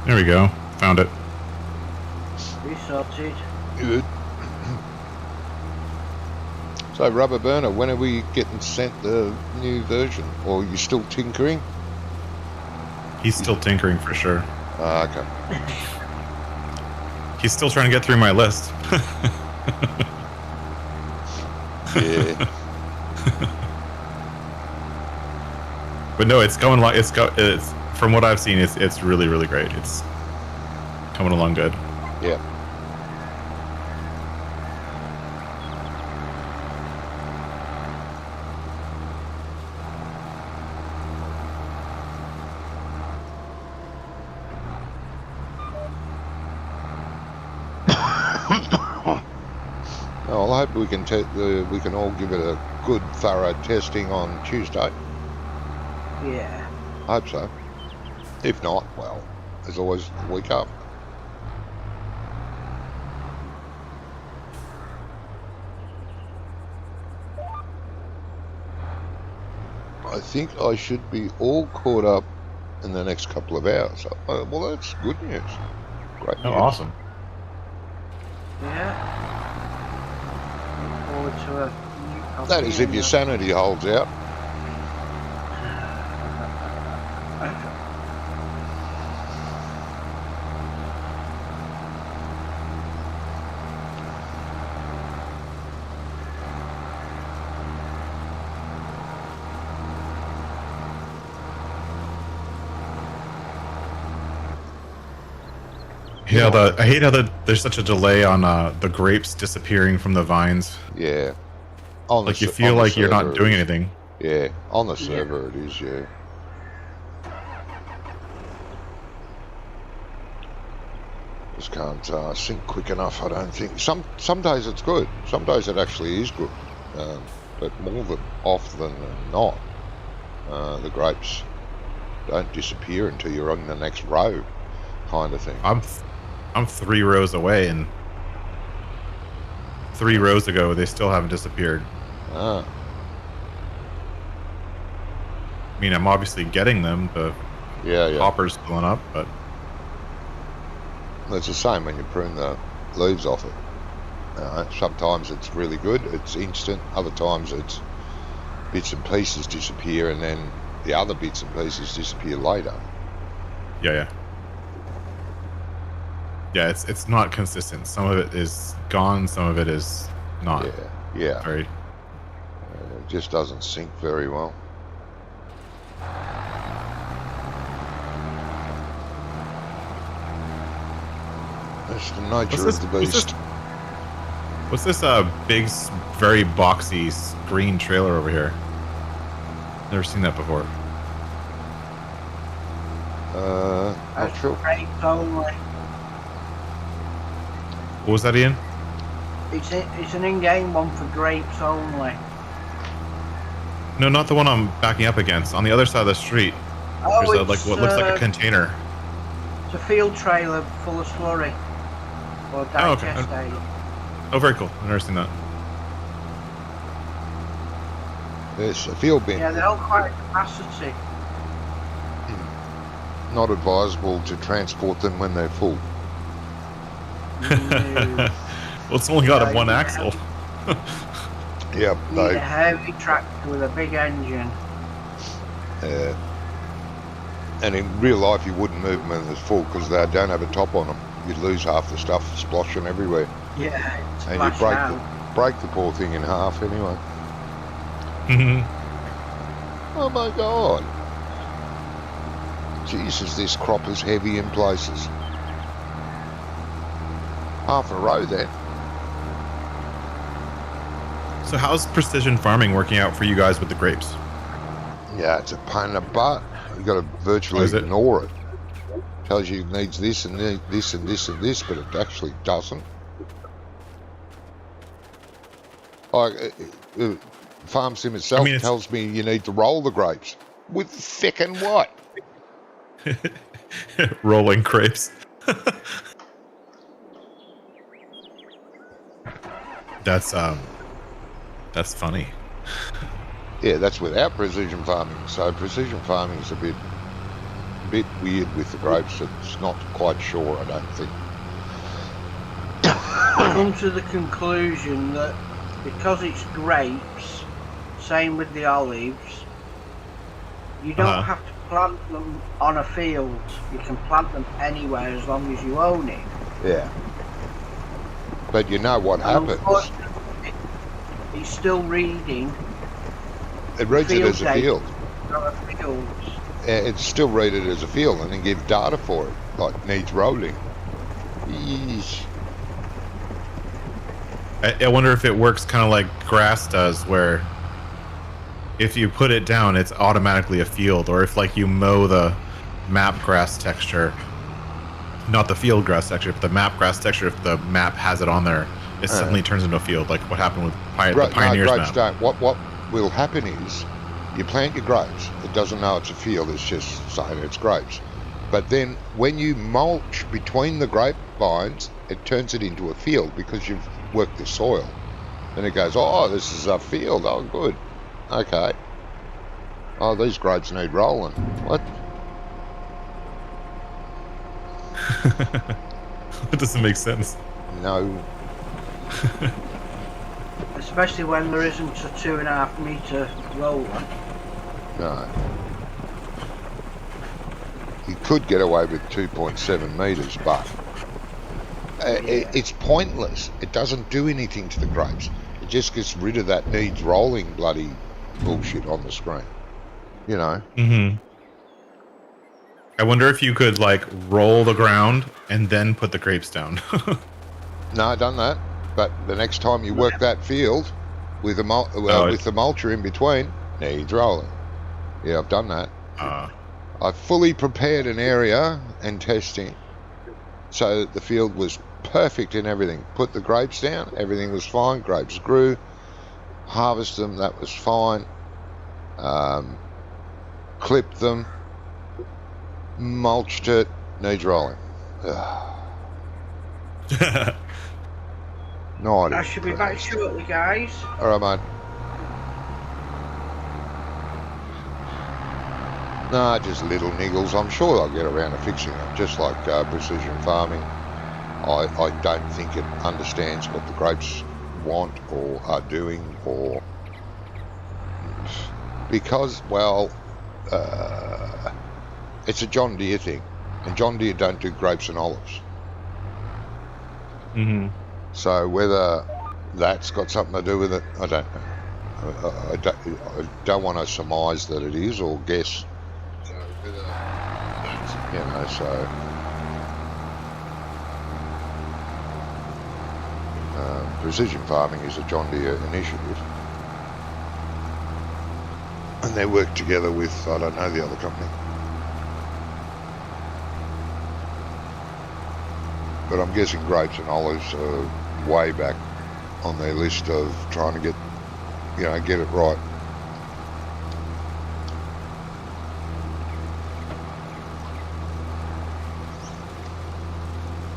There we go. Found it. Resorted. Good. So, Rubber Burner, when are we getting sent the new version? Or are you still tinkering? He's still tinkering for sure. Ah, okay. He's still trying to get through my list. Yeah. But no, it's going along. It's from what I've seen, it's really, really great. It's coming along good. Yeah. Well, I hope we can we can all give it a good, thorough testing on Tuesday. Yeah. I hope so. If not, well, there's always the week up. I think I should be all caught up in the next couple of hours. Well, that's good news. Great news. Oh, awesome. Yeah. Look forward to a new That is if your sanity holds out. Yeah, I hate how there's such a delay on the grapes disappearing from the vines. Yeah. On Like the you feel like you're not doing it is. anything. Yeah, on the server it is, yeah. Just can't sync quick enough, I don't think. Some days it's good. Some days it actually is good. But more than often than not, the grapes don't disappear until you're on the next row, kind of thing. I'm 3 rows away, and 3 rows ago they still haven't disappeared. Ah, I mean, I'm obviously getting them. The yeah. hopper's filling up, but It's the same when you prune the leaves off it. Sometimes it's really good, it's instant. Other times it's bits and pieces disappear, and then the other bits and pieces disappear later. Yeah. Yeah, it's not consistent. Some of it is gone, some of it is not. Yeah. Very. It just doesn't sync very well. That's the nature of the beast. What's this big, very boxy green trailer over here? Never seen that before. Not sure. Grapes only. What was that, Ian? It's an in-game one for grapes only. No, not the one I'm backing up against. On the other side of the street, there's what looks like a container. It's a field trailer full of slurry. Or digest aid. Oh, very cool. I've never seen that. There's a field bin. Yeah, they're all quite capacity. Not advisable to transport them when they're full. No. Well, it's only got one axle. Yeah, You need a heavy tractor with a big engine. and in real life you wouldn't move them when they're full because they don't have a top on them. You'd lose half the stuff sploshing everywhere. Yeah, And you break the poor thing in half anyway. Oh my god. Jesus, this crop is heavy in places. Half a row then. So how's precision farming working out for you guys with the grapes? Yeah, it's a pain in the butt. You've got to virtually ignore it. Tells you it needs this and this and this and this, but it actually doesn't. Like, Farm Sim itself tells me you need to roll the grapes. With feckin' what? Rolling grapes. That's funny. Yeah, that's without precision farming. So precision farming is a bit weird with the grapes. It's not quite sure, I don't think. I come to the conclusion that because it's grapes, same with the olives, you don't have to plant them on a field. You can plant them anywhere as long as you own it. Yeah. But you know what happens? It's still reading. It reads it as a field. Fields. It's still read it as a field and then give data for it, like needs rolling. Yeesh. I wonder if it works kind of like grass does, where if you put it down, it's automatically a field, or if like you mow the map grass texture, not the field grass texture, but the map grass texture, if the map has it on there, it suddenly turns into a field, like what happened with the Pioneers grapes map. Don't. What will happen is you plant your grapes. It doesn't know it's a field. It's just saying it's grapes. But then when you mulch between the grapevines, it turns it into a field because you've worked the soil. Then it goes, oh, this is a field. Oh, good. Okay. Oh, these grapes need rolling. What? That doesn't make sense. No. Especially when there isn't a 2.5 metre roller. No. You could get away with 2.7 metres, but it's pointless. It doesn't do anything to the grapes. It just gets rid of that needs rolling bloody bullshit on the screen. You know? Mm-hmm. I wonder if you could, like, roll the ground and then put the grapes down. No, I've done that. But the next time you work that field with the mulcher in between, needs rolling. Yeah, I've done that. I've fully prepared an area and testing so that the field was perfect in everything. Put the grapes down, everything was fine. Grapes grew. Harvest them, that was fine. Clipped them. Mulched it, needs rolling. No idea. I should be back shortly, guys. Alright, mate. Nah, just little niggles. I'm sure they'll get around to fixing it, just like precision farming. I don't think it understands what the grapes want or are doing, or because, well, it's a John Deere thing, and John Deere don't do grapes and olives. Mm-hmm. So whether that's got something to do with it, I don't know. I don't want to surmise that it is or guess. So whether that's, precision farming is a John Deere initiative, and they work together with, I don't know, the other company. But I'm guessing grapes and olives are way back on their list of trying to get it right.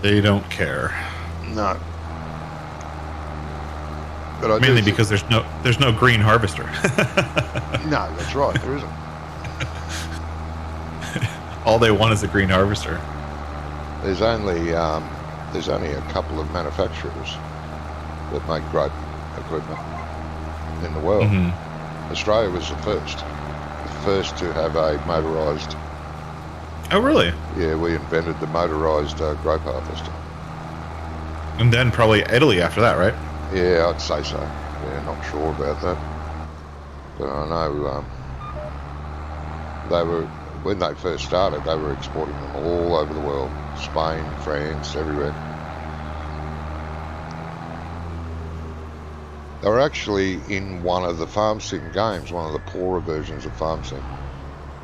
They don't care. No. But Mainly because there's no green harvester. No, that's right. There isn't. All they want is a green harvester. There's only a couple of manufacturers that make grape equipment in the world. Mm-hmm. Australia was the first to have a motorised. Oh, really? Yeah, we invented the motorised grape harvester. And then probably Italy after that, right? Yeah, I'd say so. Yeah, not sure about that. But I know when they first started, they were exporting them all over the world. Spain, France, everywhere. They were actually in one of the Farm Sim games, one of the poorer versions of Farm Sim.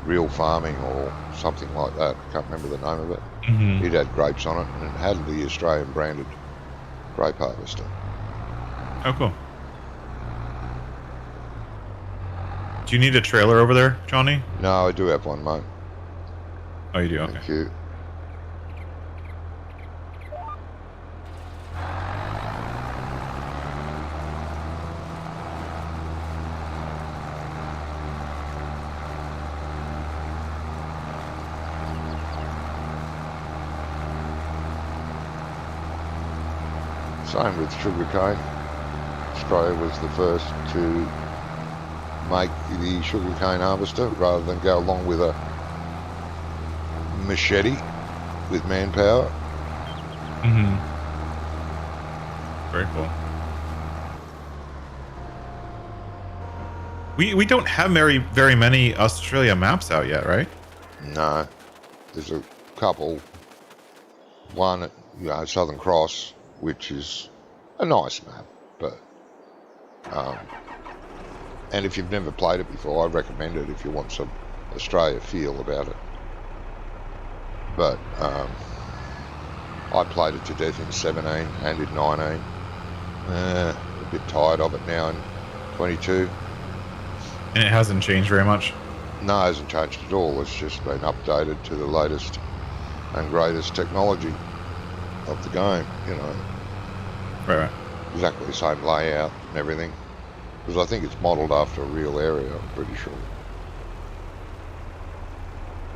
Real Farming or something like that. I can't remember the name of it. Mm-hmm. It had grapes on it, and it had the Australian branded grape harvester. Oh, cool. Do you need a trailer over there, Johnny? No, I do have one, mate. Oh, you do? Okay. Thank you. Same with sugarcane. Australia was the first to make the sugarcane harvester rather than go along with a machete with manpower. Mm-hmm. Very cool. We don't have very many Australia maps out yet, right? No, there's a couple. One at Southern Cross, which is a nice map, but and if you've never played it before, I recommend it if you want some Australia feel about it. But I played it to death in 17 and in 19. A bit tired of it now in 22. And it hasn't changed very much? No, it hasn't changed at all. It's just been updated to the latest and greatest technology of the game, Right. Exactly the same layout and everything. Because I think it's modelled after a real area, I'm pretty sure.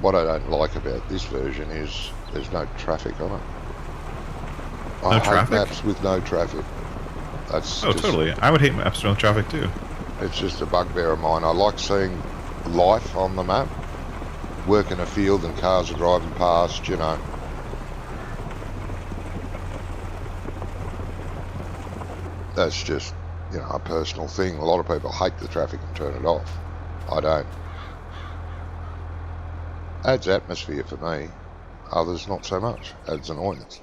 What I don't like about this version is there's no traffic on it. I hate maps with no traffic. That's totally. I would hate maps with no traffic too. It's just a bugbear of mine. I like seeing life on the map. Work in a field and cars are driving past, That's just, a personal thing. A lot of people hate the traffic and turn it off. I don't. Adds atmosphere for me. Others not so much. Adds annoyance.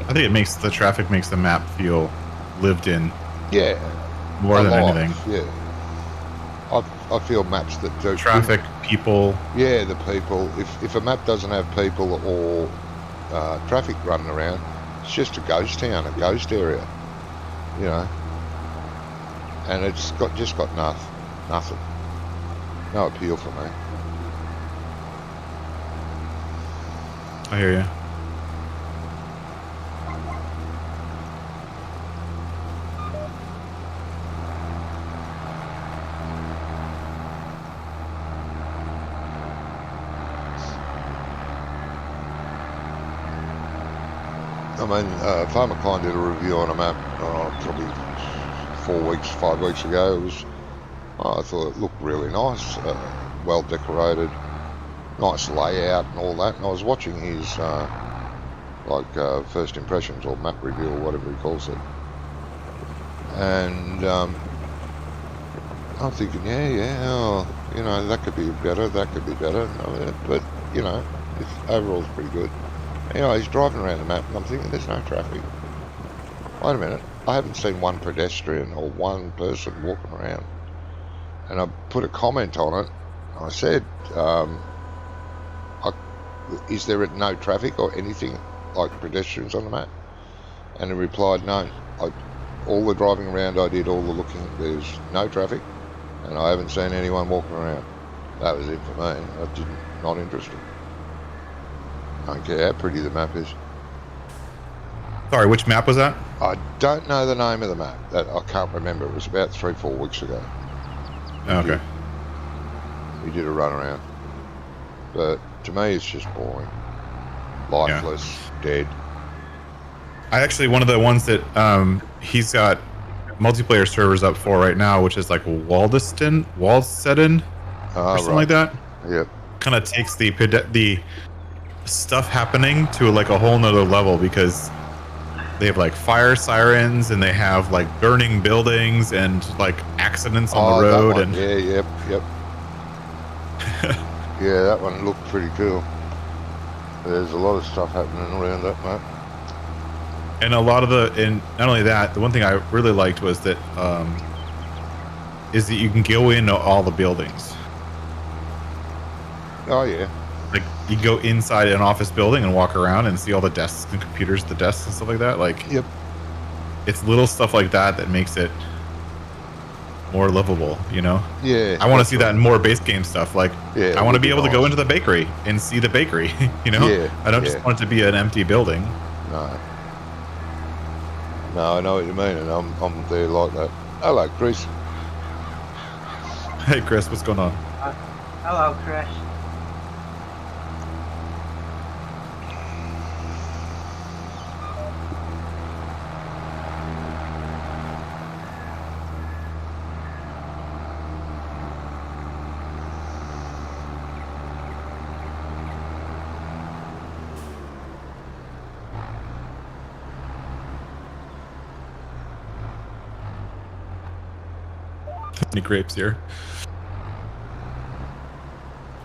I think the traffic makes the map feel lived in. Yeah. More than anything. Yeah. I feel maps that do traffic, people. Yeah, the people. If a map doesn't have people or traffic running around, it's just a ghost town, a ghost area, And it's got nothing. No appeal for me. I hear you. I mean, Farmer Klein did a review on a map probably 5 weeks ago. It was, I thought it looked really nice, well decorated, nice layout and all that. And I was watching his first impressions or map review or whatever he calls it, and I'm thinking, you know, that could be better, but you know, overall it's pretty good. Anyway, he's driving around the map and I'm thinking there's no traffic. Wait a minute, I haven't seen one pedestrian or one person walking around. And I put a comment on it. I said, is there no traffic or anything like pedestrians on the map? And he replied, no. All the driving around I did, all the looking, there's no traffic and I haven't seen anyone walking around. That was it for me. Not interested. I don't care how pretty the map is. Sorry, which map was that? I don't know the name of the map. That I can't remember. It was about 3-4 weeks ago. Oh, okay. We did a run around. But to me, it's just boring. Lifeless, dead. I actually, one of the ones that he's got multiplayer servers up for right now, which is like Waldsetten, or something like that. Yep. Kind of takes the stuff happening to like a whole nother level, because they have like fire sirens and they have like burning buildings and like accidents on the road. And yep. Yeah, that one looked pretty cool. There's a lot of stuff happening around that map. And a lot of and not only that, the one thing I really liked was that is that you can go into all the buildings. Oh yeah. Like you go inside an office building and walk around and see all the desks and computers, the desks and stuff like that. Like, yep. It's little stuff like that that makes it more livable, you know? Yeah. I want to see that in more base game stuff. Like, yeah, I want to be able to go into the bakery and see the bakery, you know? Yeah. I don't just want it to be an empty building. No, I know what you mean, and I'm there like that. Hello, Chris. Hey, Chris, what's going on? Hello, Chris. Many grapes here.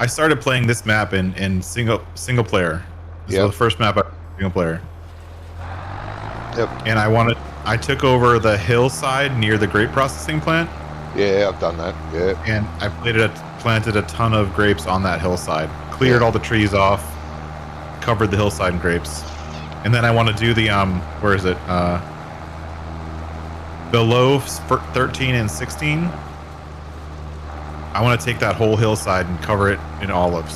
I started playing this map in single player. This was the first map I single player. Yep. And I took over the hillside near the grape processing plant. Yeah, I've done that. Yeah. And I planted a ton of grapes on that hillside. Cleared all the trees off. Covered the hillside in grapes. And then I want to do the where is it? Below 13 and 16. I want to take that whole hillside and cover it in olives.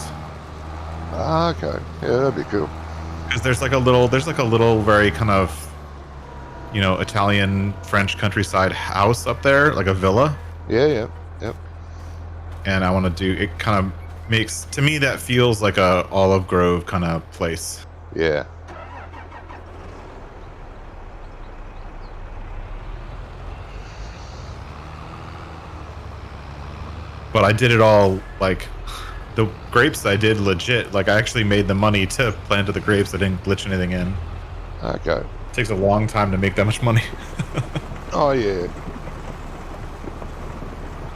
Ah, okay. Yeah, that'd be cool. Because there's like a little very kind of, you know, Italian French countryside house up there, like a villa. Yep. And I want to do it. Kind of makes, to me, that feels like a olive grove kind of place. Yeah. But I did it all, like, the grapes I did legit. Like, I actually made the money to plant the grapes. I didn't glitch anything in. Okay. It takes a long time to make that much money. Oh, yeah.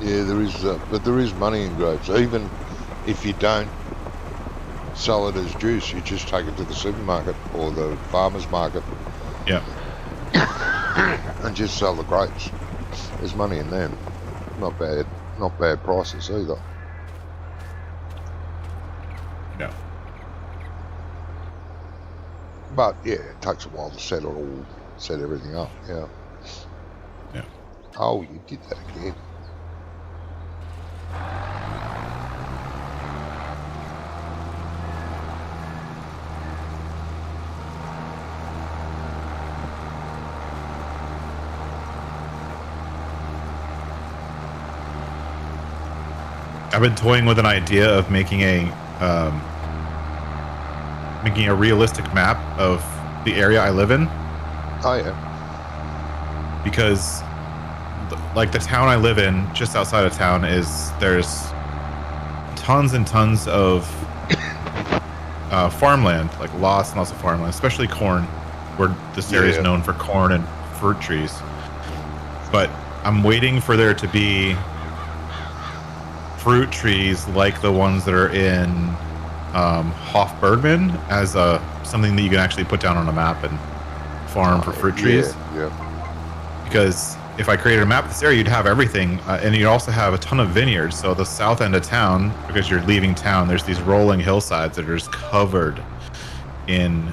Yeah, there is, but there is money in grapes. Even if you don't sell it as juice, you just take it to the supermarket or the farmer's market. Yeah. And just sell the grapes. There's money in them. Not bad prices either. Yeah. But yeah, it takes a while to set everything up. Yeah. Yeah. Oh, you did that again. I've been toying with an idea of making a realistic map of the area I live in. Oh yeah. Because like the town I live in, just outside of town, there's tons and tons of farmland, like lots and lots of farmland, especially corn, where this area is known for corn and fruit trees. But I'm waiting for there to be fruit trees like the ones that are in Haut-Beyleron as something that you can actually put down on a map and farm for fruit trees. Yeah. Because if I created a map of this area, you'd have everything, and you'd also have a ton of vineyards. So the south end of town, because you're leaving town, there's these rolling hillsides that are just covered in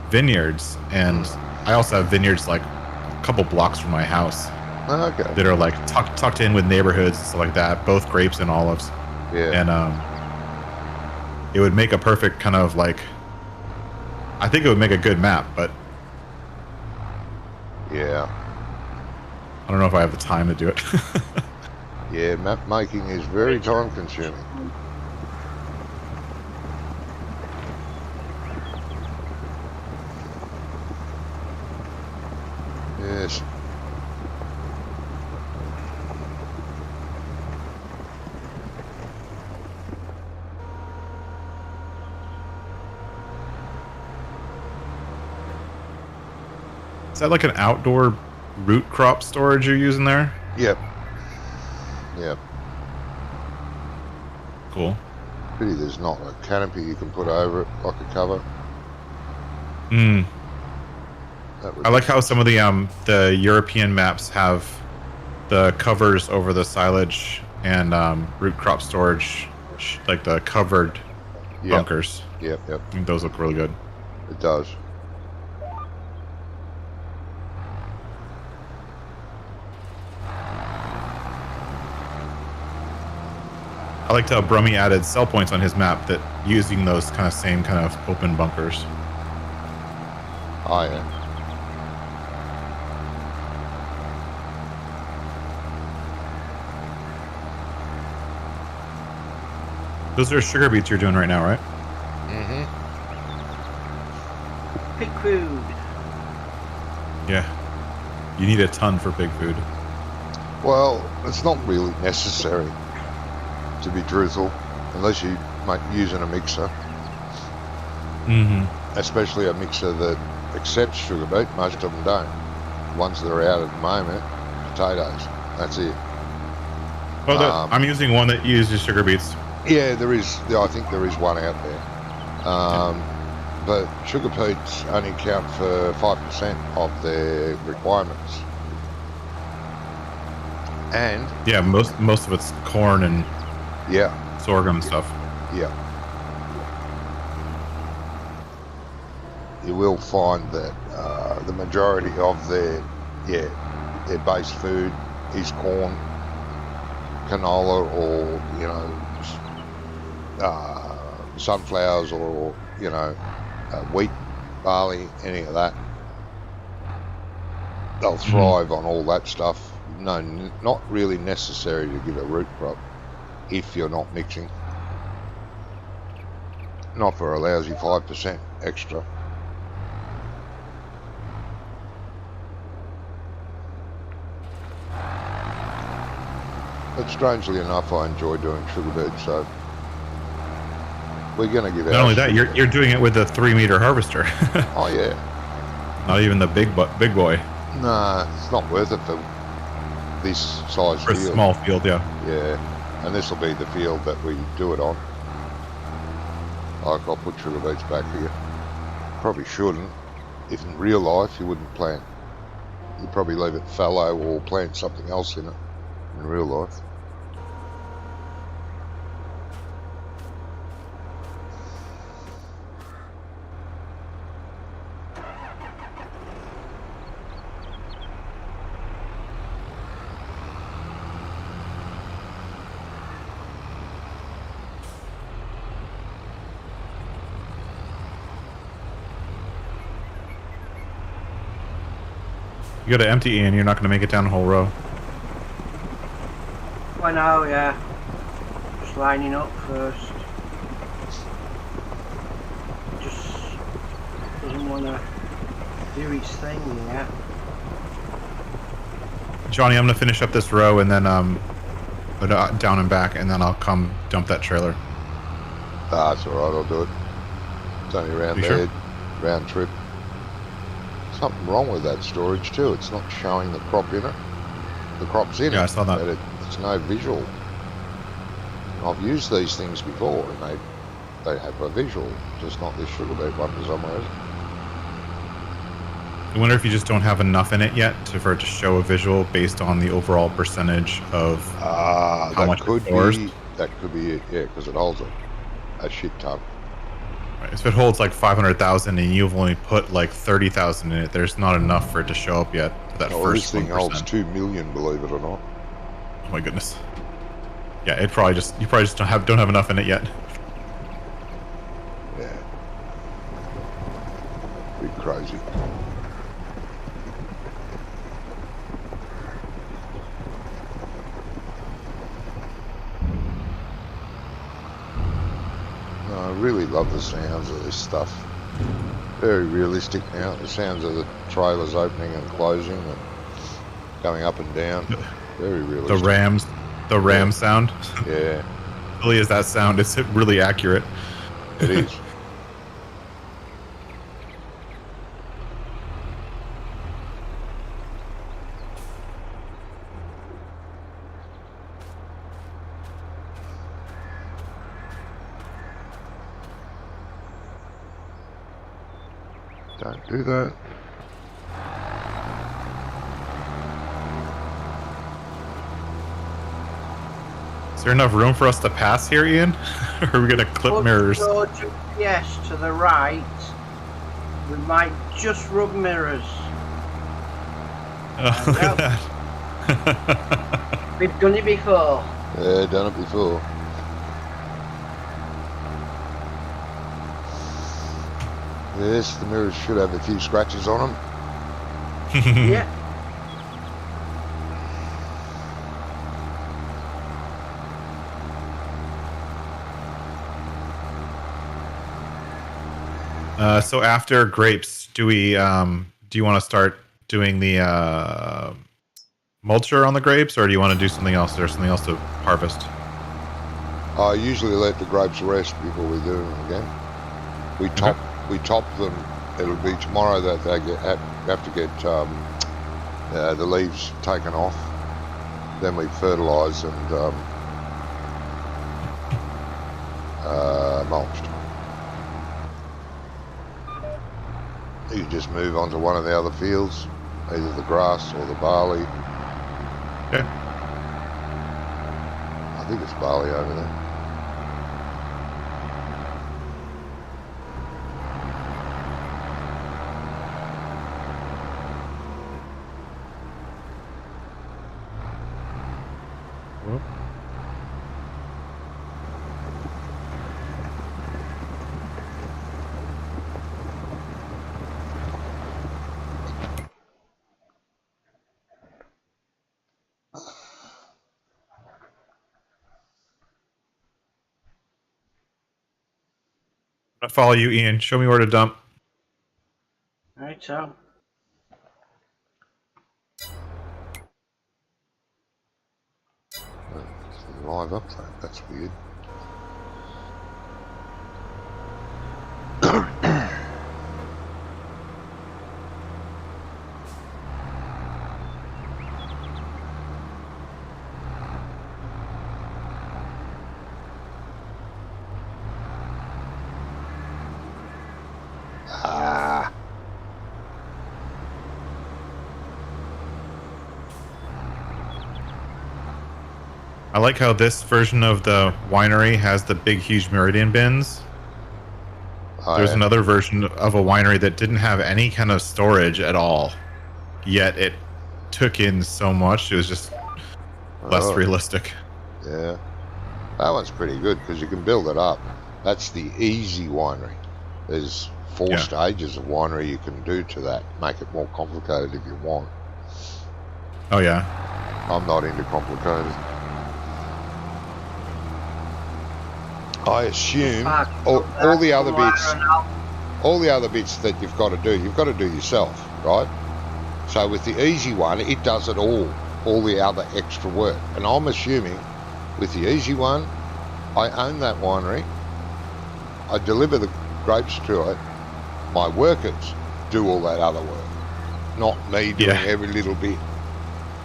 vineyards. And I also have vineyards like a couple blocks from my house. Okay. That are like tucked in with neighborhoods and stuff like that, both grapes and olives. Yeah. And it would make a perfect kind of like, I think it would make a good map, but yeah, I don't know if I have the time to do it. yeah, map making is very time consuming. Yes. Is that like an outdoor root crop storage you're using there? Yep. Yep. Cool. Pity there's not a canopy you can put over it, like a cover. I like how some of the European maps have the covers over the silage and root crop storage, like the covered bunkers. Yep. I think those look really good. It does. I liked how Brummy added sell points on his map that using those same kind of open bunkers. Oh yeah. Those are sugar beets you're doing right now, right? Mm-hmm. Pig food. Yeah. You need a ton for pig food. Well, it's not really necessary, to be truthful, unless you using a mixer. Especially a mixer that accepts sugar beet. Most of them don't. The ones that are out at the moment, potatoes. That's it. Well, I'm using one that uses sugar beets. Yeah, there is. I think there is one out there. But sugar beets only count for 5% of their requirements. And yeah, most of it's corn and sorghum stuff. Yeah. You will find that the majority of their base food is corn, canola, or sunflowers, or wheat, barley, any of that. They'll thrive on all that stuff. No, not really necessary to give a root crop if you're not mixing. Not for a lousy 5% extra. But strangely enough, I enjoy doing sugar beets, so we're going to give Not only that, you're doing it with a 3-meter harvester. Oh yeah. Not even the big boy. Nah, it's not worth it for this size For field. a small field, yeah. Yeah, and this will be the field that we do it on. Like, I'll put sugar beets back here. Probably shouldn't. If in real life you wouldn't plant, you'd probably leave it fallow or plant something else in it in real life. You got to empty in, you're not going to make it down the whole row. I know, yeah. Just lining up first. Just doesn't want to do its thing yet. Johnny, I'm gonna finish up this row and then go down and back, and then I'll come dump that trailer. Ah, it's alright, I'll do it. It's only around You there, sure? round trip. Something wrong with that storage too. It's not showing the crop in it. The crop's in it. Yeah, I saw that. But it's no visual. I've used these things before, and they have a visual, just not this sugar beet one for some reason. I wonder if you just don't have enough in it yet for it to show a visual based on the overall percentage of how that much could it stores. be. That could be it. Yeah, because it holds a shit ton. Right, if it holds like 500,000 and you've only put like 30,000 in it, there's not enough for it to show up yet to that Oh, first this thing 1%. holds 2 million, believe it or not. Oh my goodness. Yeah, you probably just don't have enough in it yet. Yeah. Bit crazy. I really love the sounds of this stuff. Very realistic now. The sounds of the trailers opening and closing and going up and down. Very realistic. The ram sound. Yeah, Really is that sound? It's really accurate. it is. Don't do that. Is there enough room for us to pass here, Ian? Or are we gonna clip mirrors? Yes, to the right. We might just rub mirrors. Oh, look at that. We've done it before. Yeah, done it before. Yes, the mirrors should have a few scratches on them. Yeah. So after grapes, do you want to start doing the mulcher on the grapes, or do you want to do something else? Is there something else to harvest? I usually let the grapes rest before we do them again. We top them. It'll be tomorrow that they have to get the leaves taken off. Then we fertilise and mulched. You just move on to one of the other fields, either the grass or the barley. Okay. I think it's barley over there. I'll follow you, Ian. Show me where to dump. Right, so. It's live up there. That's weird. I like how this version of the winery has the big, huge Meridian bins. There's another version of a winery that didn't have any kind of storage at all, yet it took in so much. It was just less realistic. Yeah, that one's pretty good because you can build it up. That's the easy winery. There's 4 stages of winery you can do to that. Make it more complicated if you want. Oh yeah. I'm not into complicated. I assume Park all up the there, other bits, and I'll- all the other bits that you've got to do yourself, right? So with the easy one, it does it all the other extra work. And I'm assuming with the easy one, I own that winery, I deliver the grapes to it, my workers do all that other work, not me doing every little bit.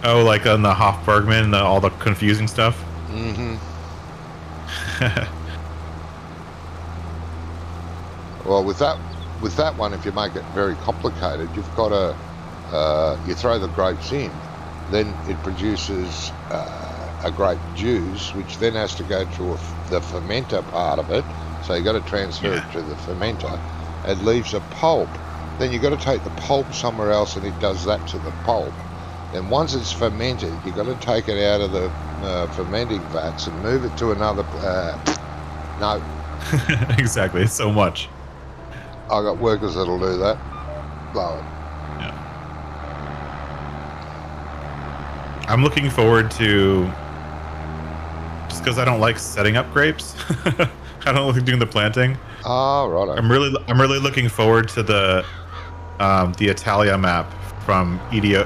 Oh, like on the Hofbergman, all the confusing stuff? Mm-hmm. Well, with that one, if you make it very complicated, you've got to you throw the grapes in, then it produces a grape juice, which then has to go to the fermenter part of it. So you've got to transfer it to the fermenter. It leaves a pulp. Then you've got to take the pulp somewhere else, and it does that to the pulp. Then once it's fermented, you've got to take it out of the fermenting vats and move it to another. No. Exactly. It's so much. I got workers that'll do that. Blow it. Yeah. I'm looking forward to, just because I don't like setting up grapes. I don't like doing the planting. Oh, right. I'm really looking forward to the Italia map from EDO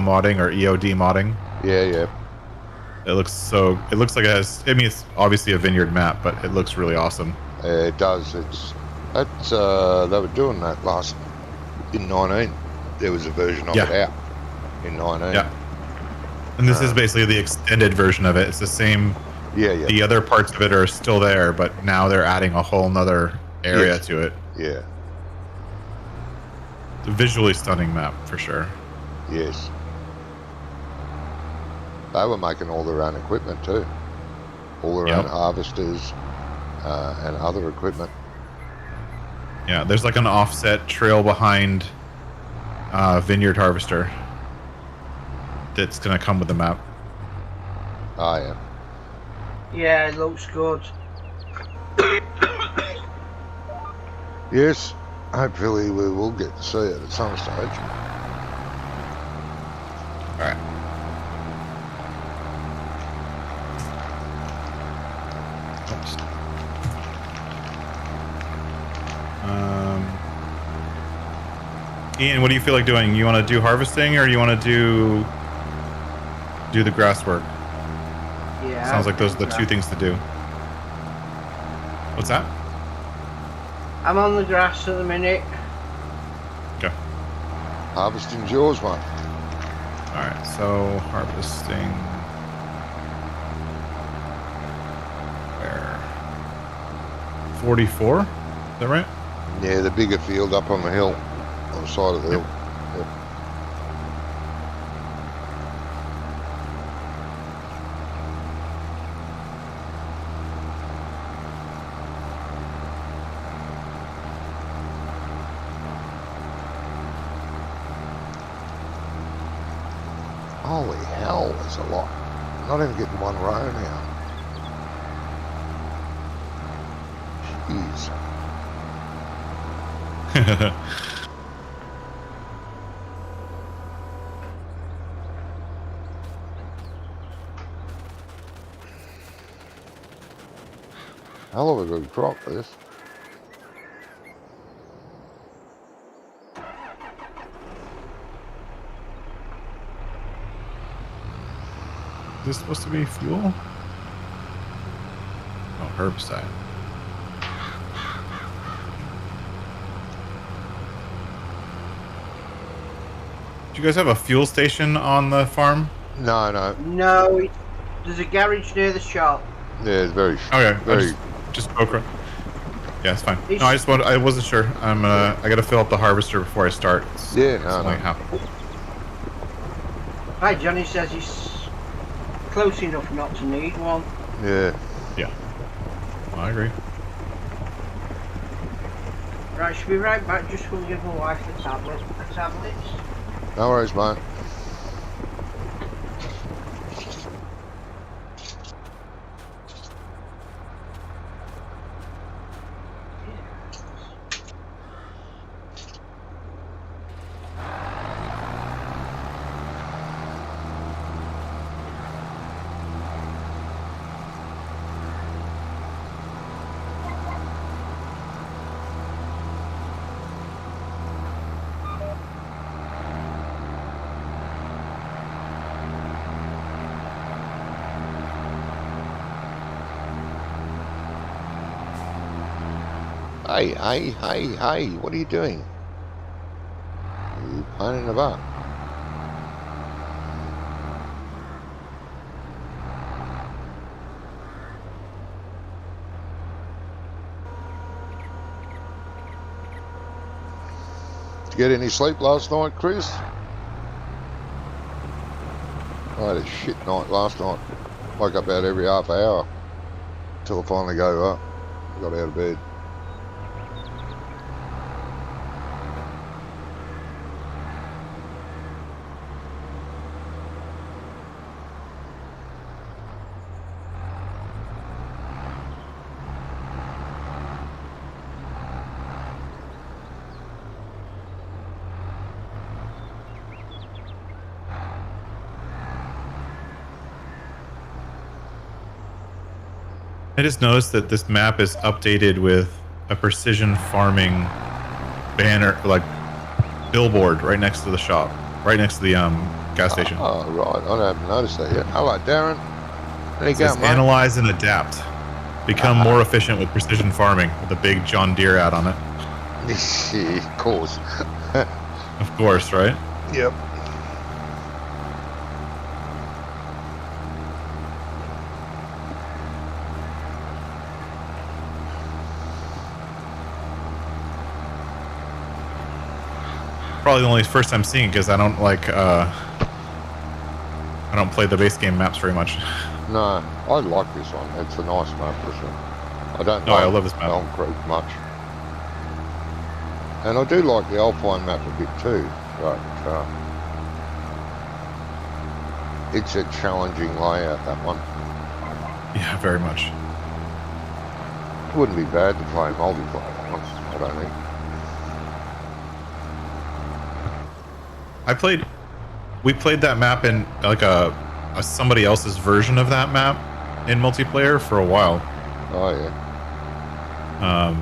modding or EOD modding. Yeah. It looks like it has. I mean, it's obviously a vineyard map, but it looks really awesome. It does. They were doing that in 19. There was a version of it out in 19. Yeah. And this is basically the extended version of it. It's the same. Yeah. The other parts of it are still there, but now they're adding a whole nother area to it. Yeah. It's a visually stunning map for sure. Yes. They were making all their own equipment too. All their own harvesters and other equipment. Yeah, there's like an offset trail behind Vineyard Harvester that's going to come with the map. Oh, yeah. Yeah, it looks good. Yes, hopefully we will get to see it at some stage. All right. Oops. Ian, what do you feel like doing? You want to do harvesting, or you want to do the grass work? Yeah. Sounds like those are the two things to do. What's that? I'm on the grass at the minute. Okay. Harvesting's yours, mate. All right. So harvesting. Where? 44. Is that right? Yeah, the bigger field up on the hill, on the side of the hill. Yep. Holy hell, there's a lot. Not even getting one row now. Jeez. Hell of a good crop, this. Is this supposed to be fuel? Oh, herbicide. Do you guys have a fuel station on the farm? No. No, there's a garage near the shop. Yeah, it's very. Okay, Very. just poke. Yeah, it's fine. No, I wasn't sure. I gotta fill up the harvester before I start. Yeah, It's no. only half. Hi, Johnny says he's close enough not to need one. Yeah. Yeah. Well, I agree. Right, should be right back. Just will give my wife the tablets. No worries, mate. Hey, what are you doing? You pain in the butt. Did you get any sleep last night, Chris? I had a shit night last night. Woke up about every half hour until I finally got out of bed. I just noticed that this map is updated with a precision farming banner, like billboard, right next to the shop, right next to the gas station. Oh, right. I haven't noticed that yet. Hello, Darren. There you It go, says mate. analyze and adapt. Become more efficient with precision farming, with a big John Deere ad on it. Yeah, of course. Of course, right? Yep. Probably the only first time seeing it because I don't like I don't play the base game maps very much. No, I like this one. It's a nice map, this one. I don't I like love this map. Elm Creek much. And I do like the Alpine map a bit too, but it's a challenging layout, that one. Yeah, very much. It wouldn't be bad to play multiplayer, that one, I don't think. We played that map in like a somebody else's version of that map in multiplayer for a while. Oh yeah.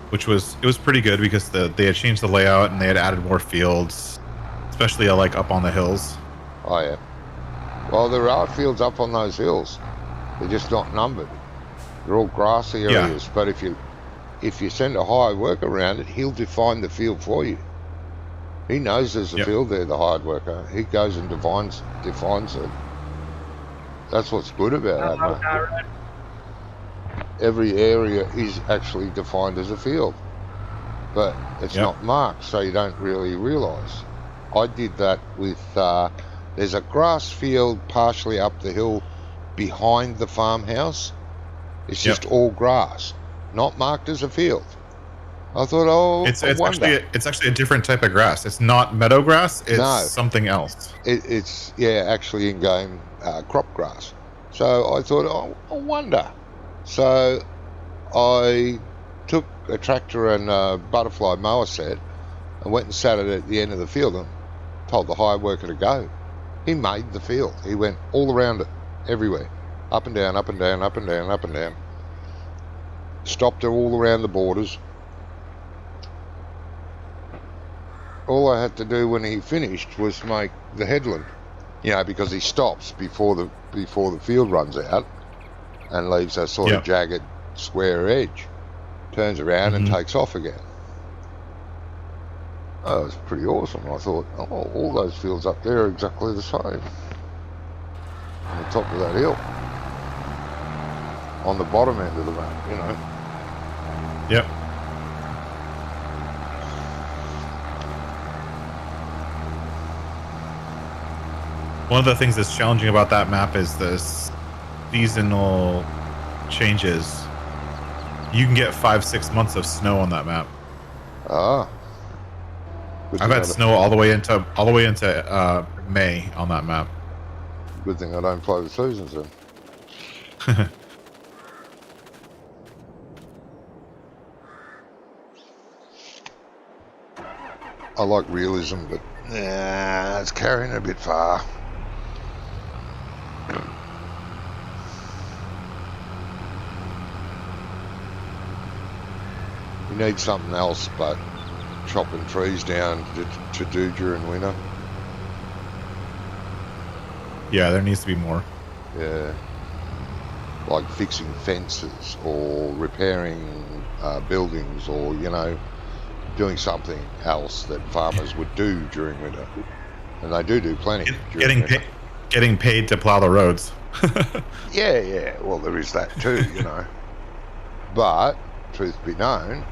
Which was pretty good because they had changed the layout and they had added more fields, especially like up on the hills. Oh yeah. Well, there are fields up on those hills. They're just not numbered. They're all grassy areas. Yeah. But if you send a hired worker around it, he'll define the field for you. He knows there's a field there, the hired worker. He goes and defines it. That's what's good about that, mate. Every area is actually defined as a field. But it's not marked, so you don't really realise. I did that with, there's a grass field partially up the hill behind the farmhouse. It's just all grass, not marked as a field. I thought, it's actually a different type of grass. It's not meadow grass. It's something else. It's actually in-game crop grass. So I thought, I wonder. So I took a tractor and a butterfly mower set and went and sat it at the end of the field and told the hired worker to go. He made the field. He went all around it, everywhere, up and down, up and down, up and down, up and down. Stopped her all around the borders. All I had to do when he finished was make the headland, because he stops before the field runs out and leaves a sort of jagged square edge, turns around and takes off again. Oh, it was pretty awesome. I thought, all those fields up there are exactly the same on the top of that hill, on the bottom end of the map, Yep. One of the things that's challenging about that map is the seasonal changes. You can get 5-6 months of snow on that map. Ah. I've had snow all the way into May on that map. Good thing I don't play the seasons then. I like realism, but it's carrying it a bit far. You need something else but chopping trees down to do during winter. Yeah, there needs to be more. Yeah. like fixing fences or repairing buildings, or doing something else that farmers would do during winter, and they do plenty during winter. Getting paid to plow the roads. Yeah. Well, there is that too, But truth be known,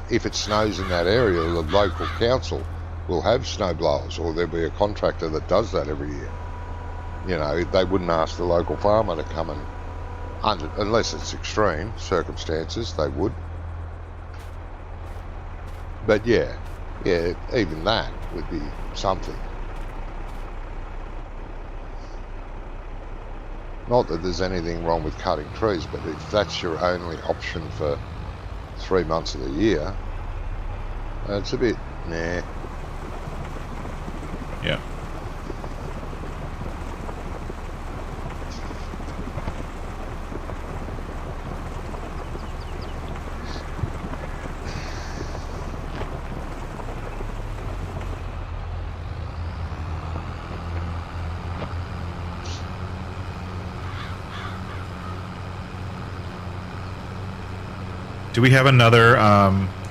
if it snows in that area, the local council will have snow blowers, or there'll be a contractor that does that every year. They wouldn't ask the local farmer to come and hunt it unless it's extreme circumstances. They would. But yeah, even that would be something. Not that there's anything wrong with cutting trees, but if that's your only option for 3 months of the year, it's a bit nah. Yeah. Do we have another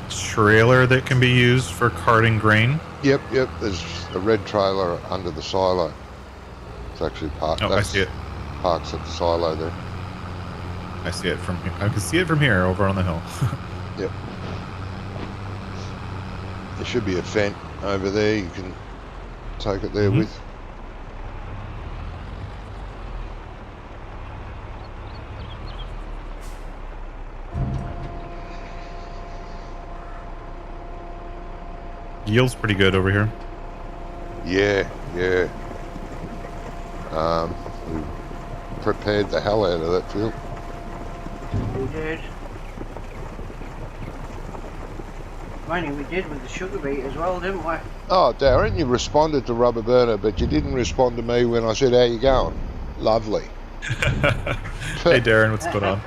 trailer that can be used for carting grain? Yep. There's a red trailer under the silo. It's actually parked. Oh, I see it. Parks at the silo there. I see it from here. I can see it from here over on the hill. Yep. There should be a fence over there. You can take it there with. Yield's pretty good over here. Yeah. We prepared the hell out of that field. We did. Mind you, we did with the sugar beet as well, didn't we? Oh, Darren, you responded to Rubber Burner, but you didn't respond to me when I said, how you going? Lovely. Hey, Darren, what's going on?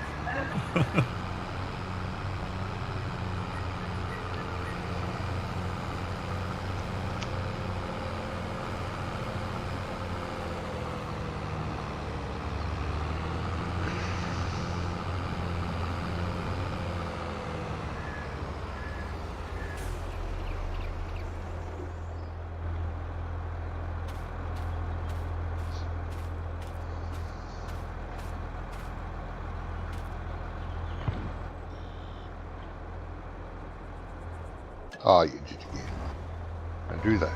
Oh, you did again. Don't do that.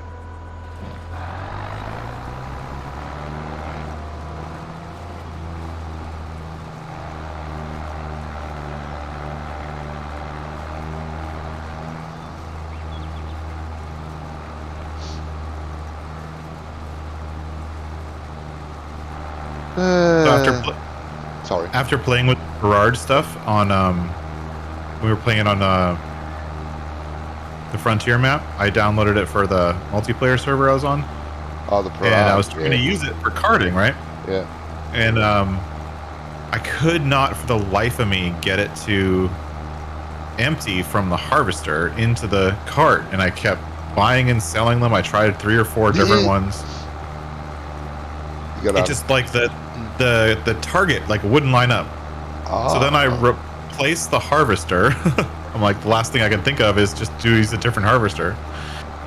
After playing with Gerard stuff on, we were playing it on the Frontier map. I downloaded it for the multiplayer server I was on. Oh, the Parade. And I was trying to use it for carting, right? Yeah. And I could not, for the life of me, get it to empty from the harvester into the cart, and I kept buying and selling them. I tried 3 or 4 different ones. It just like the target like wouldn't line up. So then I replaced the harvester. I'm like, the last thing I can think of is just to use a different harvester,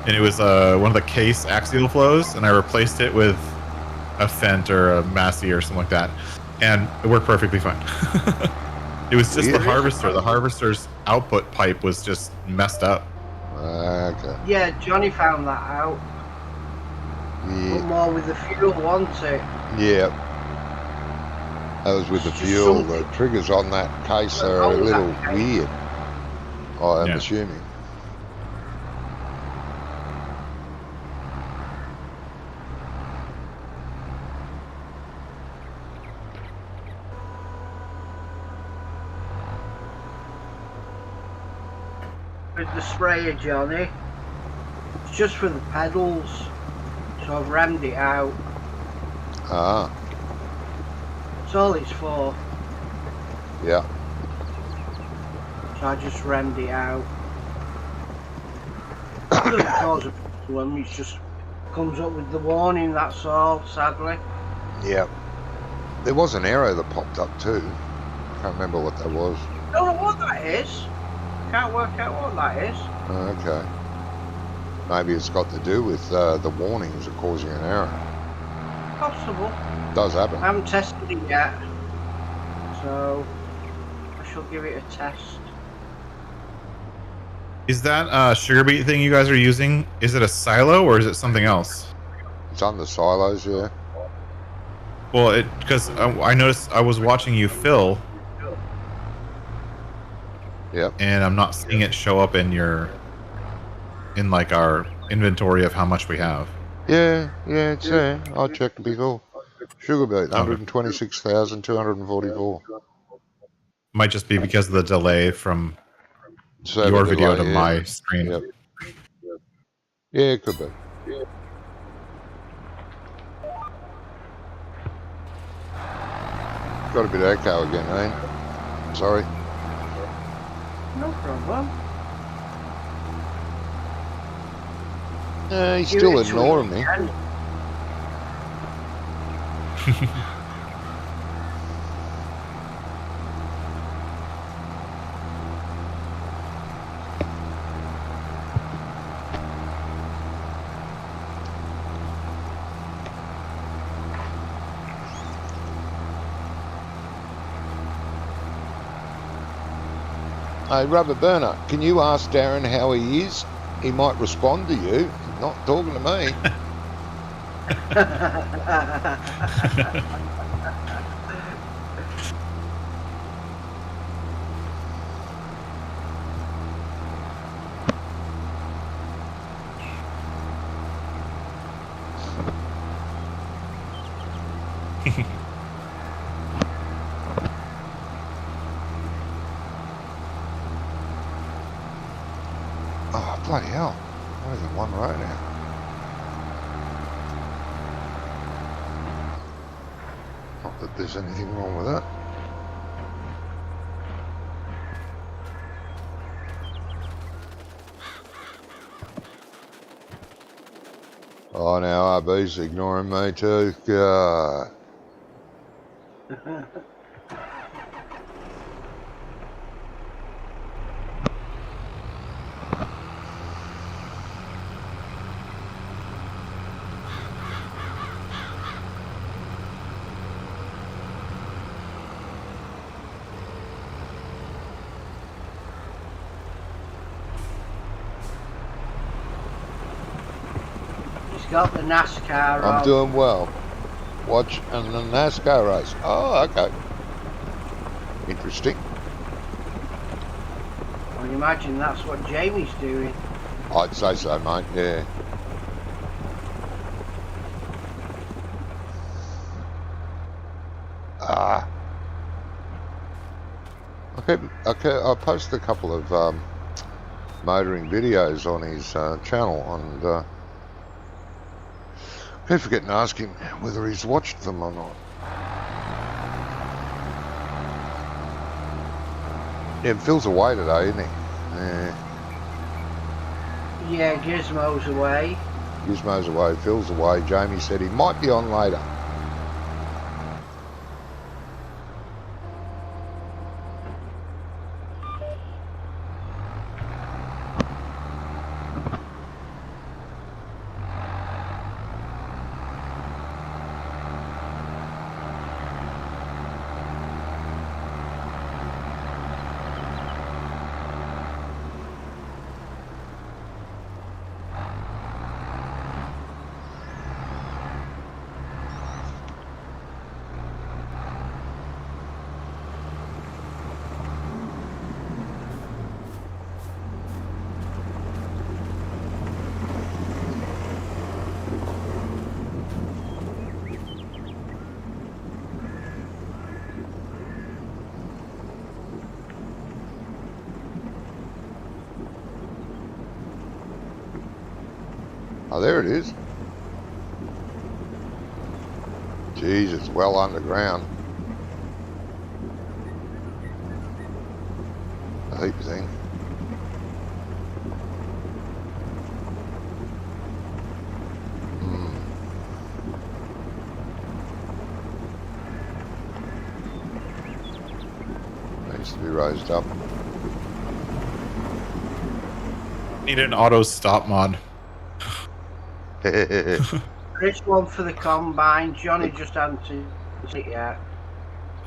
and it was one of the case axial flows, and I replaced it with a Fent or a Massey or something like that, and it worked perfectly fine. It was just the harvester. The harvester's output pipe was just messed up. Okay. Yeah, Johnny found that out. Yeah. But more with the fuel, wasn't it? Yeah. That was with the fuel. The triggers on that case are a little weird, I'm assuming. With the sprayer, Johnny, it's just for the pedals, so I've rammed it out. Ah. That's all it's for. Yeah. So I just rammed it out. It doesn't cause a problem, it just comes up with the warning, that's all, sadly. Yeah. There was an arrow that popped up too. Can't remember what that was. Don't know what that is. Can't work out what that is. Okay. Maybe it's got to do with the warnings are causing an error. Possible. Does happen. I haven't tested it yet, so I shall give it a test. Is that sugar beet thing you guys are using? Is it a silo or is it something else? It's on the silos, yeah. Well, because I noticed I was watching you fill. Yep. And I'm not seeing it show up in like our inventory of how much we have. Yeah, it's there. I checked before. Sugar beet, 126,244. Might just be because of the delay from Server your video delay, to my stream. Yep. Yeah, it could be. Got a bit of echo again, eh? Sorry. No problem. He's still ignoring me. Hey, Rubber Burner, can you ask Darren how he is? He might respond to you. He's not talking to me. Oh, bloody hell. What is it, one row now? Not that there's anything wrong with that. Oh, now RB's ignoring me too. God. Got the NASCAR I'm on. doing well. Watch a NASCAR race. Oh, okay. Interesting. I would imagine that's what Jamie's doing. I'd say so, mate. Yeah. I posted a couple of motoring videos on his channel, and I keep forgetting to ask him whether he's watched them or not. Yeah, Phil's away today, isn't he? Yeah, Gizmo's away. Gizmo's away, Phil's away. Jamie said he might be on later. Oh, there it is. Jeez, it's well underground. A heap of thing. needs to be raised up. Need an auto stop mod. Chris one for the combine. Johnny just answered it yet.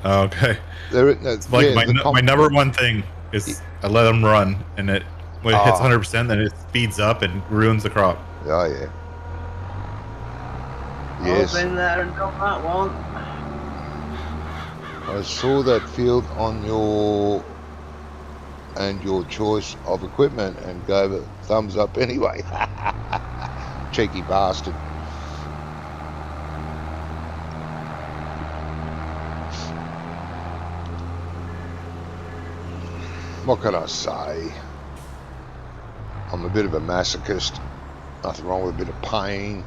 Okay. It's like my number one thing is I let them run, and when it hits 100%, then it speeds up and ruins the crop. Oh yeah. Yes. I've been there and done that one. I saw that field on your choice of equipment and gave a thumbs up anyway. Cheeky bastard. What can I say? I'm a bit of a masochist. Nothing wrong with a bit of pain.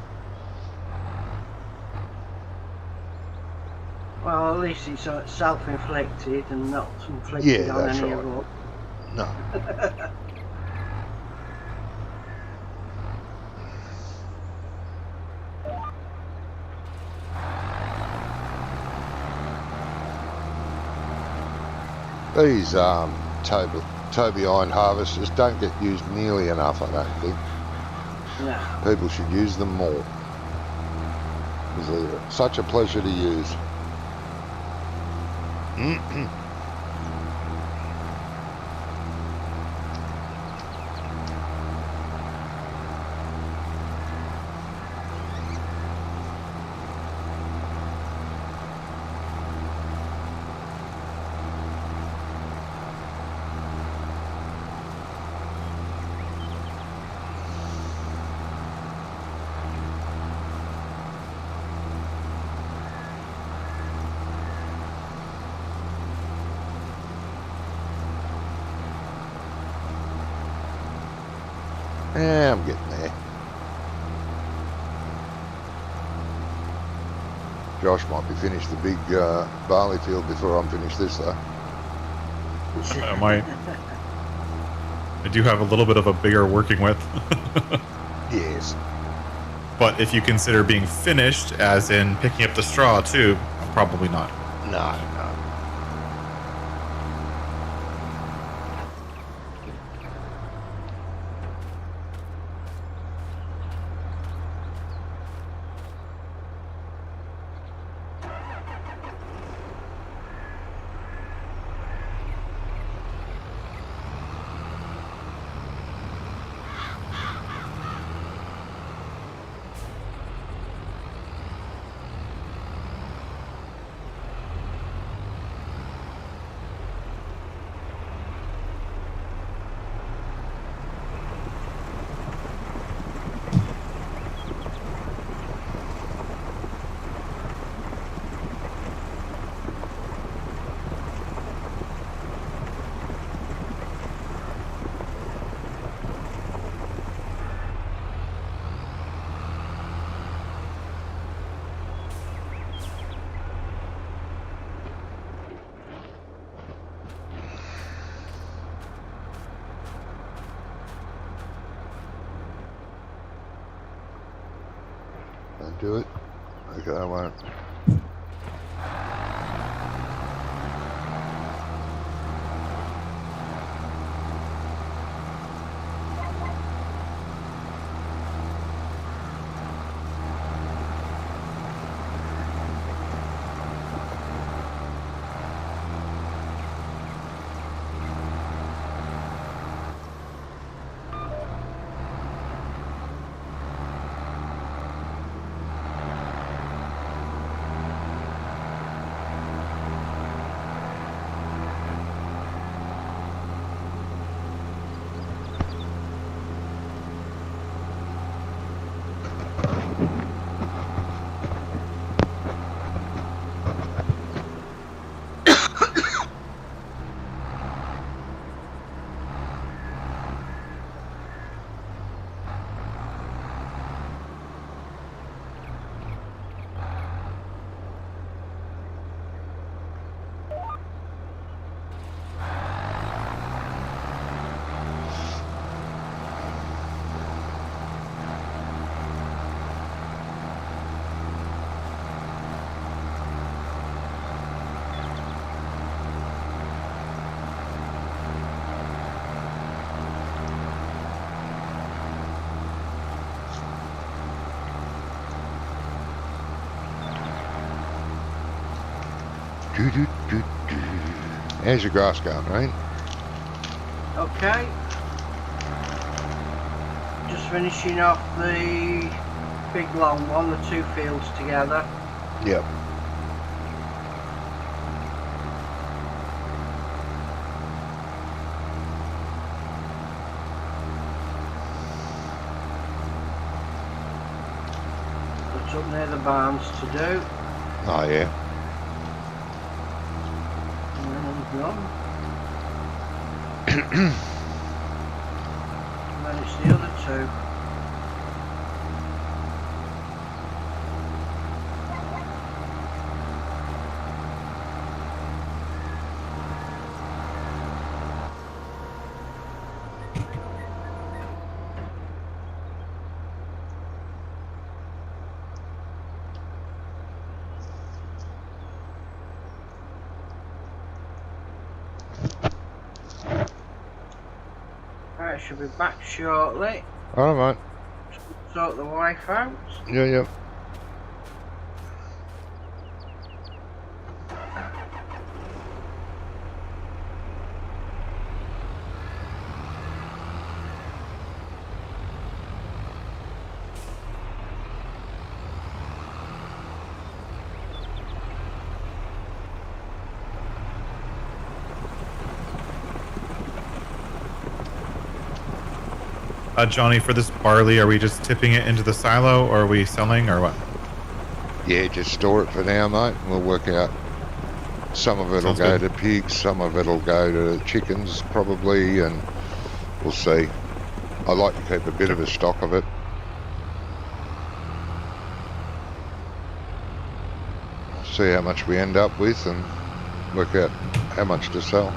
Well, at least it's self-inflicted and not inflicted on any of us. No. These Toby iron harvesters don't get used nearly enough, I don't think. No. People should use them more. Because they're such a pleasure to use. Yeah, I'm getting there. Josh might be finished the big barley field before I'm finished this, though. I might. I do have a little bit of a bigger working with. Yes. But if you consider being finished, as in picking up the straw too, probably not. No. Don't do it. Okay, I won't. Do, do, do, do. How's your grass going, Rain? Okay. Just finishing off the big long one, the 2 fields together. Yep. That's up near the barns to do. Oh, yeah. And then I'm done. And then it's the other 2. Right, should be back shortly. All right. Sort the wife out. Yeah, yeah. Johnny, for this barley, are we just tipping it into the silo, or are we selling, or what? Yeah, just store it for now, mate. We'll work out. Some of it'll Sounds go good. to pigs, some of it'll go to chickens, probably, and we'll see. I like to keep a bit of a stock of it. See how much we end up with and work out how much to sell.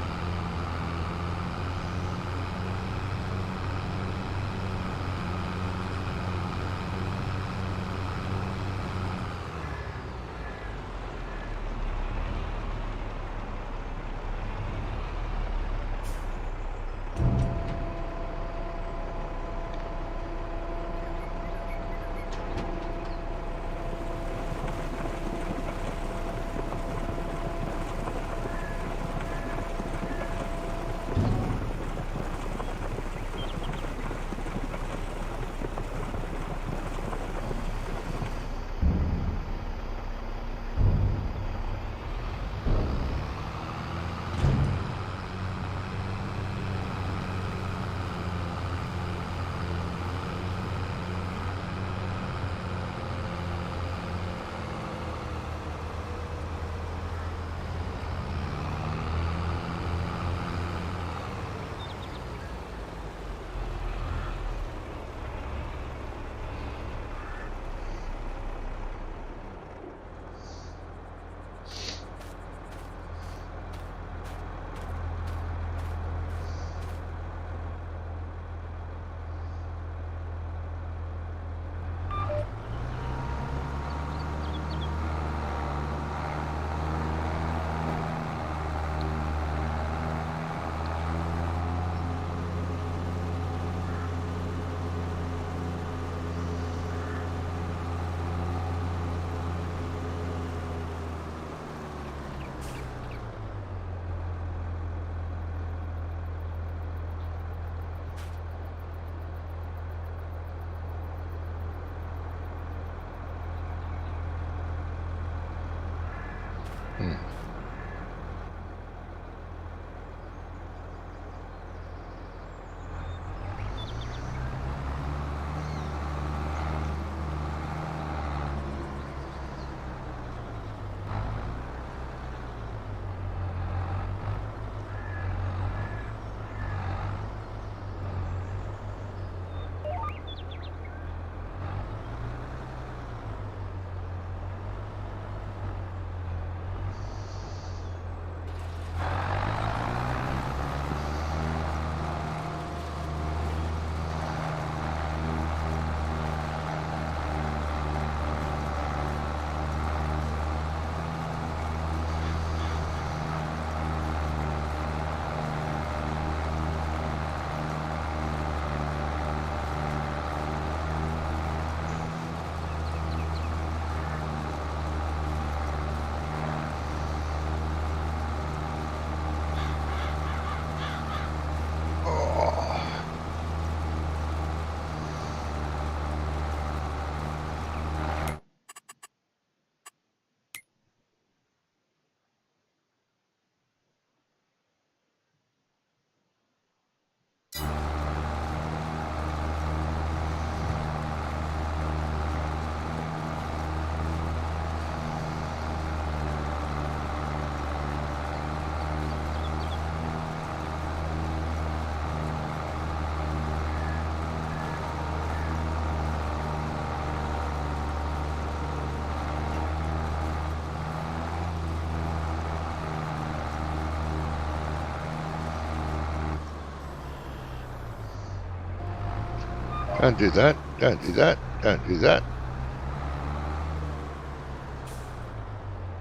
Don't do that. Don't do that. Don't do that.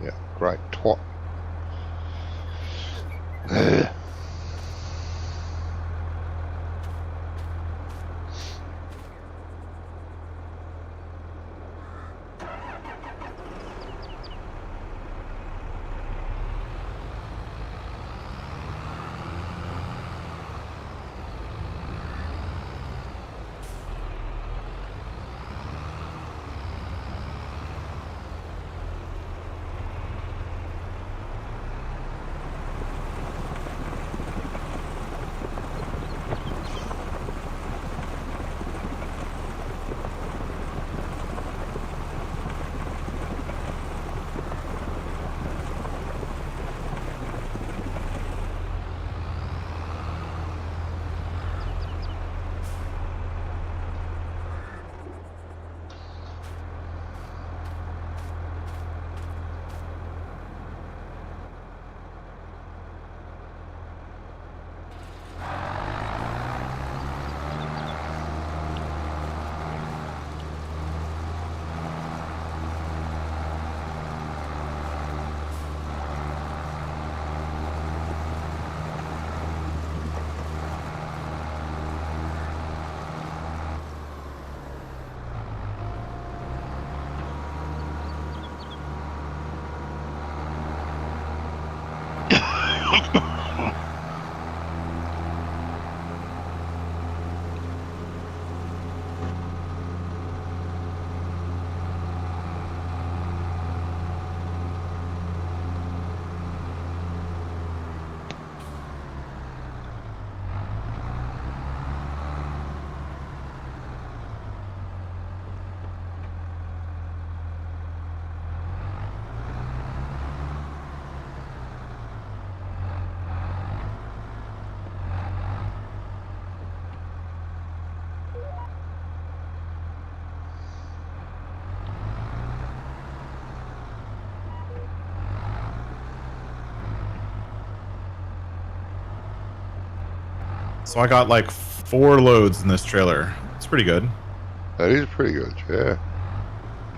Yeah, great twat. So I got like 4 loads in this trailer. It's pretty good. That is pretty good, yeah.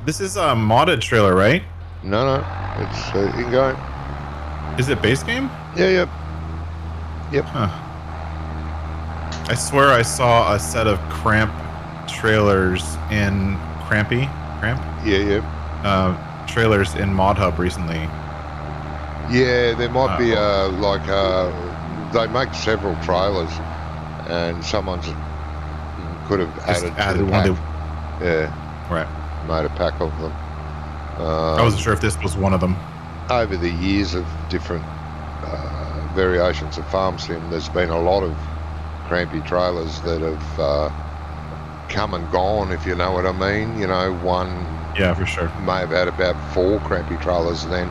This is a modded trailer, right? No, it's in-game. Is it base game? Yeah, yep. Huh. I swear I saw a set of cramp trailers in Cramp? Yeah. Trailers in Mod Hub recently. Yeah, there might be they make several trailers, and someone's could have added to the one. pack. Yeah, Right. made a pack of them. I wasn't sure if this was one of them. Over the years of different variations of farm sim, there's been a lot of crampy trailers that have come and gone, if you know what I mean. You know, one Yeah, for sure. may have had about 4 crampy trailers, and then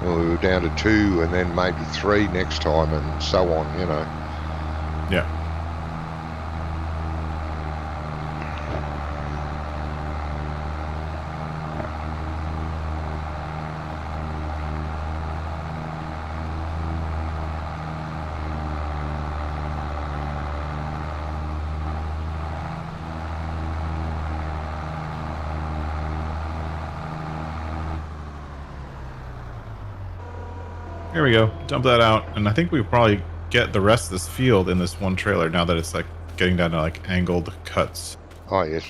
we were down to 2, and then maybe 3 next time, and so on, you know. Yeah. Here we go. Dump that out, and I think we probably get the rest of this field in this one trailer now that it's like getting down to like angled cuts. Oh, yes.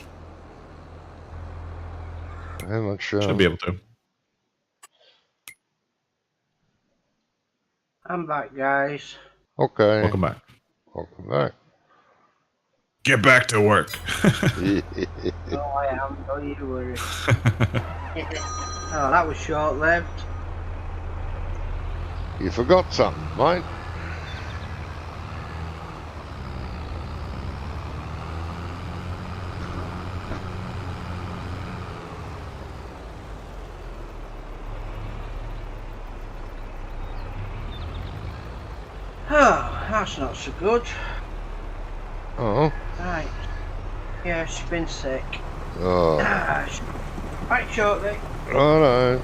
How much? Should be able to. I'm back, guys. Okay. Welcome back. Welcome back. Get back to work. Oh, I am. Don't you worry. Oh, that was short-lived. You forgot something, mate. Oh, that's not so good. Oh. Right. Yeah, she's been sick. Oh. Back shortly. Righto.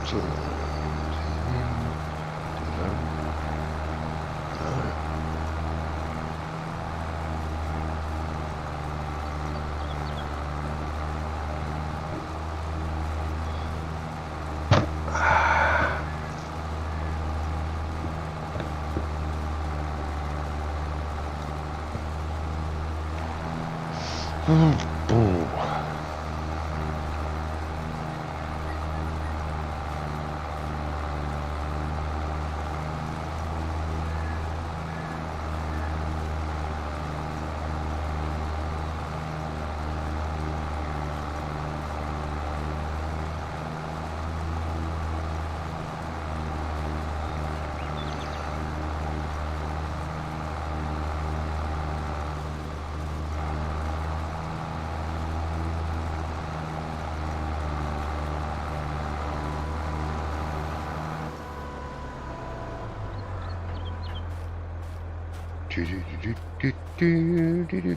So,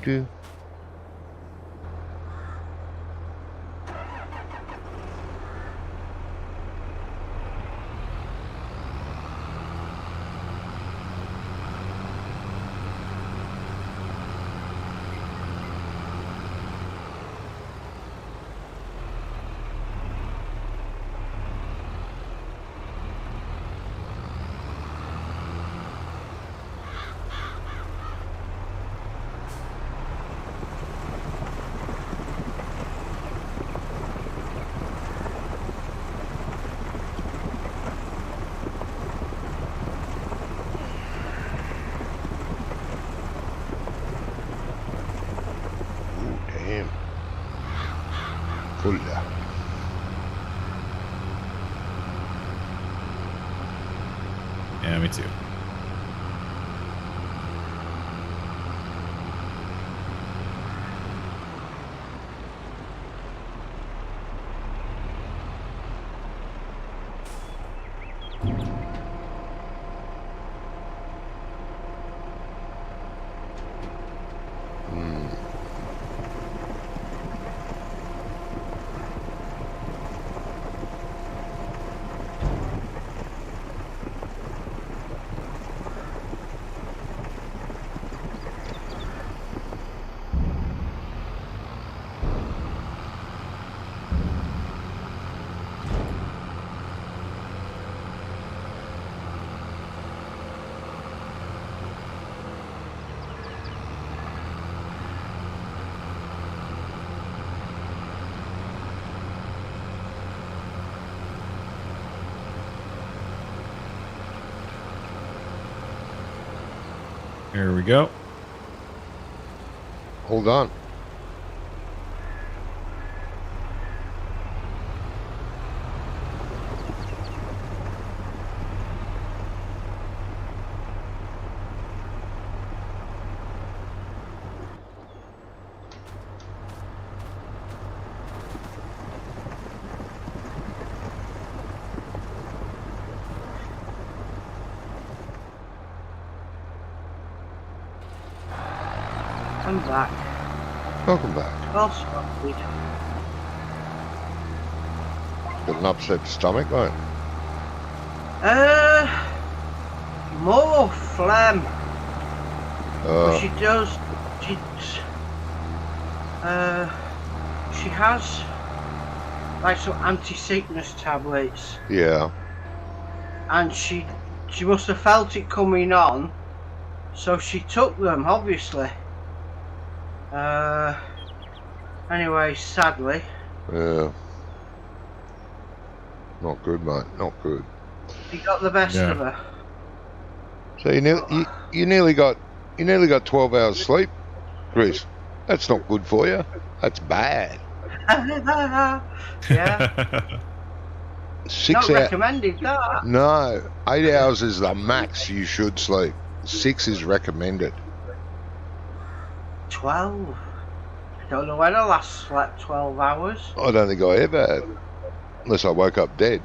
do. Damn. Full. Yeah, me too. Here we go. Hold on. I'm back. Welcome back. Well spotted. Got an upset stomach, mate. More phlegm. But she does. She has like some anti-sickness tablets, Yeah. and she must have felt it coming on, so she took them. Obviously. Anyway, sadly. Yeah. Not good, mate. Not good. He got the best of her. So you nearly got 12 hours sleep, Chris. That's not good for you. That's bad. Yeah. 6 Not hours. recommended that. No, 8 hours is the max you should sleep. 6 is recommended. 12. I don't know when I last slept 12 hours. I don't think I ever had, unless I woke up dead.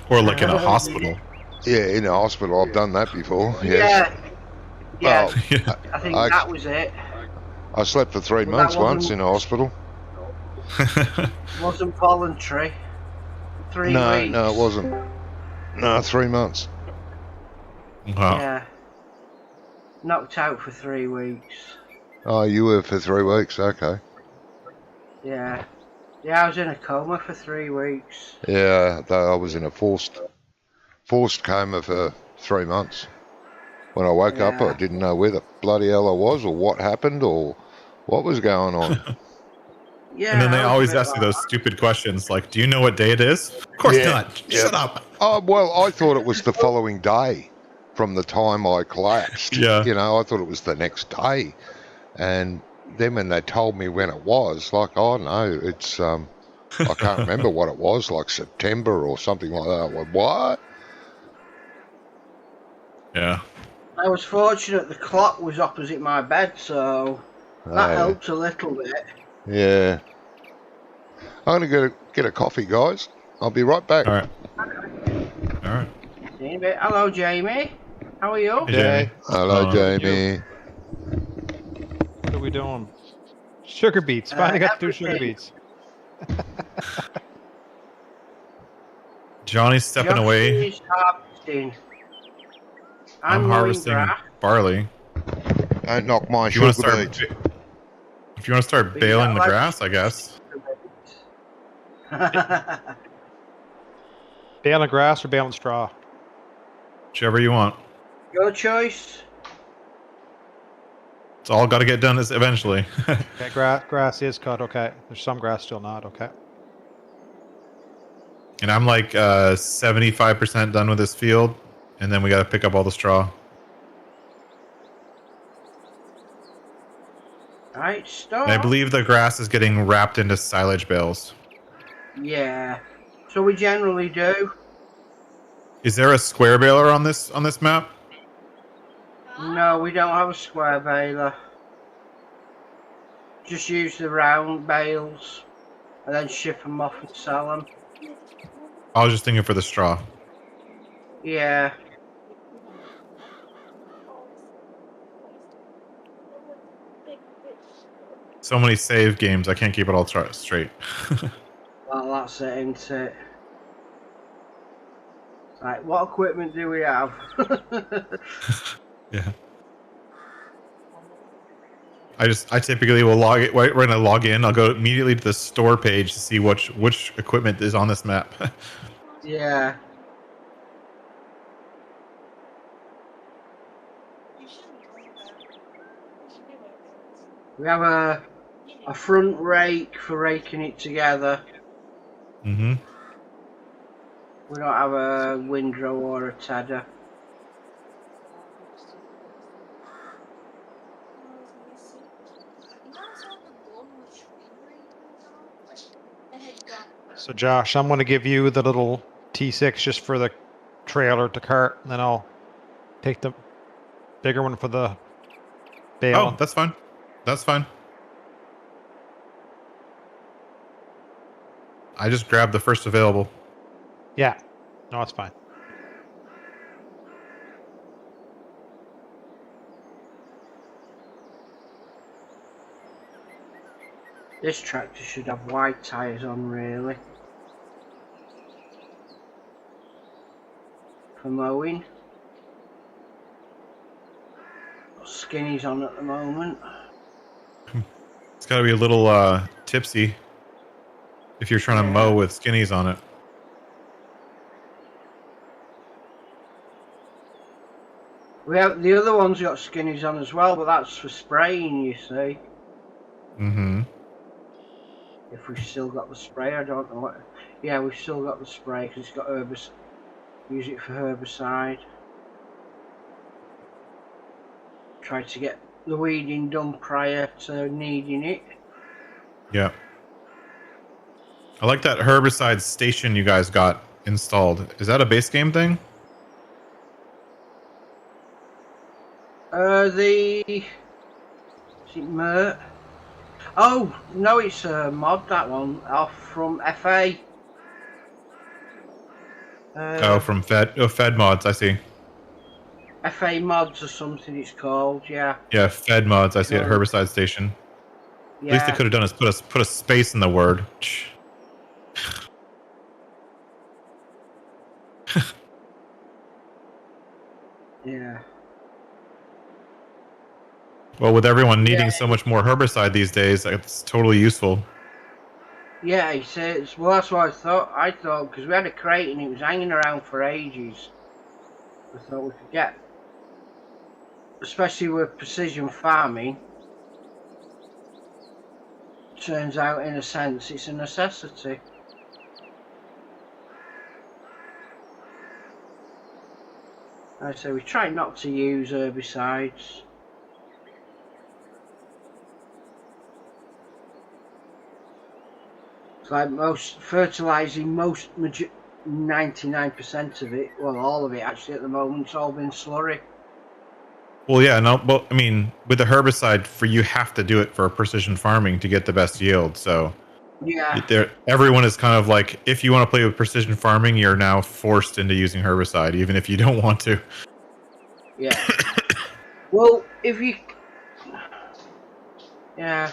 Or like in a hospital. Yeah, in a hospital. I've done that before. Yeah. Yes. Yeah, Well, I think I- that was it. I slept for 3 Well, that months once wasn't- in a hospital. Wasn't voluntary. 3 No, weeks. no, it wasn't. No, 3 months. Wow. Yeah. Knocked out for 3 weeks. Oh, you were for 3 weeks. Okay. Yeah. Yeah, I was in a coma for 3 weeks. Yeah, though I was in a forced coma for 3 months. When I woke up, I Yeah. didn't know where the bloody hell I was, or what happened, or what was going on. Yeah. And then they I was a always bit ask you like those stupid questions like, do you know what day it is? Of course Yeah, not. yeah. Shut up. Oh, well, I thought it was the following day from the time I collapsed. Yeah. You know, I thought it was the next day. And then when they told me when it was, like, oh, no, it's, I can't remember what it was, like September or something like that. I went, what? Yeah. I was fortunate the clock was opposite my bed, so that helped a little bit. Yeah. I'm going to get a coffee, guys. I'll be right back. All right. All right. See you in a bit. Hello, Jamie. How are you? Hey, Jamie. Hello, Uh, Jamie. What are we doing? Sugar beets. Finally got to do sugar everything. beets. Johnny's stepping away. Johnny's harvesting. I'm mowing harvesting grass. barley. Don't knock my If you want to sugar start, beets. if you want to start But you baling got the like- grass, I guess. Baling grass or baling straw? Whichever you want. Your choice. It's all got to get done eventually. Okay, grass is cut. Okay, there's some grass still not. Okay. And I'm like 75% done with this field, and then we got to pick up all the straw. Right, stop. And I believe the grass is getting wrapped into silage bales. Yeah. So we generally do. Is there a square baler on this map? No, we don't have a square baler. Just use the round bales and then ship them off and sell them. I was just thinking for the straw. Yeah. So many save games, I can't keep it all straight. Well, that's it, isn't it? Right, what equipment do we have? Yeah. I typically will log it when I log in. I'll go immediately to the store page to see which equipment is on this map. Yeah. We have a front rake for raking it together. Mm-hmm. We don't have a windrow or a tedder. So Josh, I'm going to give you the little T6 just for the trailer to cart, and then I'll take the bigger one for the bale. Oh, that's fine. That's fine. I just grabbed the first available. Yeah. No, it's fine. This tractor should have wide tyres on, really. For mowing. Got skinnies on at the moment. It's got to be a little tipsy if you're trying to mow with skinnies on it. We have the other one's got skinnies on as well, but that's for spraying, you see. Mm-hmm. If we've still got the spray, I don't know what. Yeah, we've still got the spray because it's got herbicide. Use it for herbicide. Try to get the weeding done prior to needing it. Yeah. I like that herbicide station you guys got installed. Is that a base game thing? Is it Mert? Oh, no, it's a mod, that one, off from FA. From Fed mods, I see. FA mods or something it's called, yeah. Yeah, Fed mods. I see it. Herbicide station. Yeah. At least they could have done is put a space in the word. Yeah. Well, with everyone needing so much more herbicide these days, it's totally useful. Yeah, he says. Well, that's what I thought because we had a crate and it was hanging around for ages. I thought we could get, especially with precision farming. Turns out, in a sense, it's a necessity. I say we try not to use herbicides. It's like fertilising 99% of it, well, all of it actually at the moment, it's all been slurry. Well, yeah, no, well, I mean, with the herbicide, you have to do it for precision farming to get the best yield. So, yeah, everyone is kind of like, if you want to play with precision farming, you're now forced into using herbicide, even if you don't want to. Yeah. Well, if you, yeah,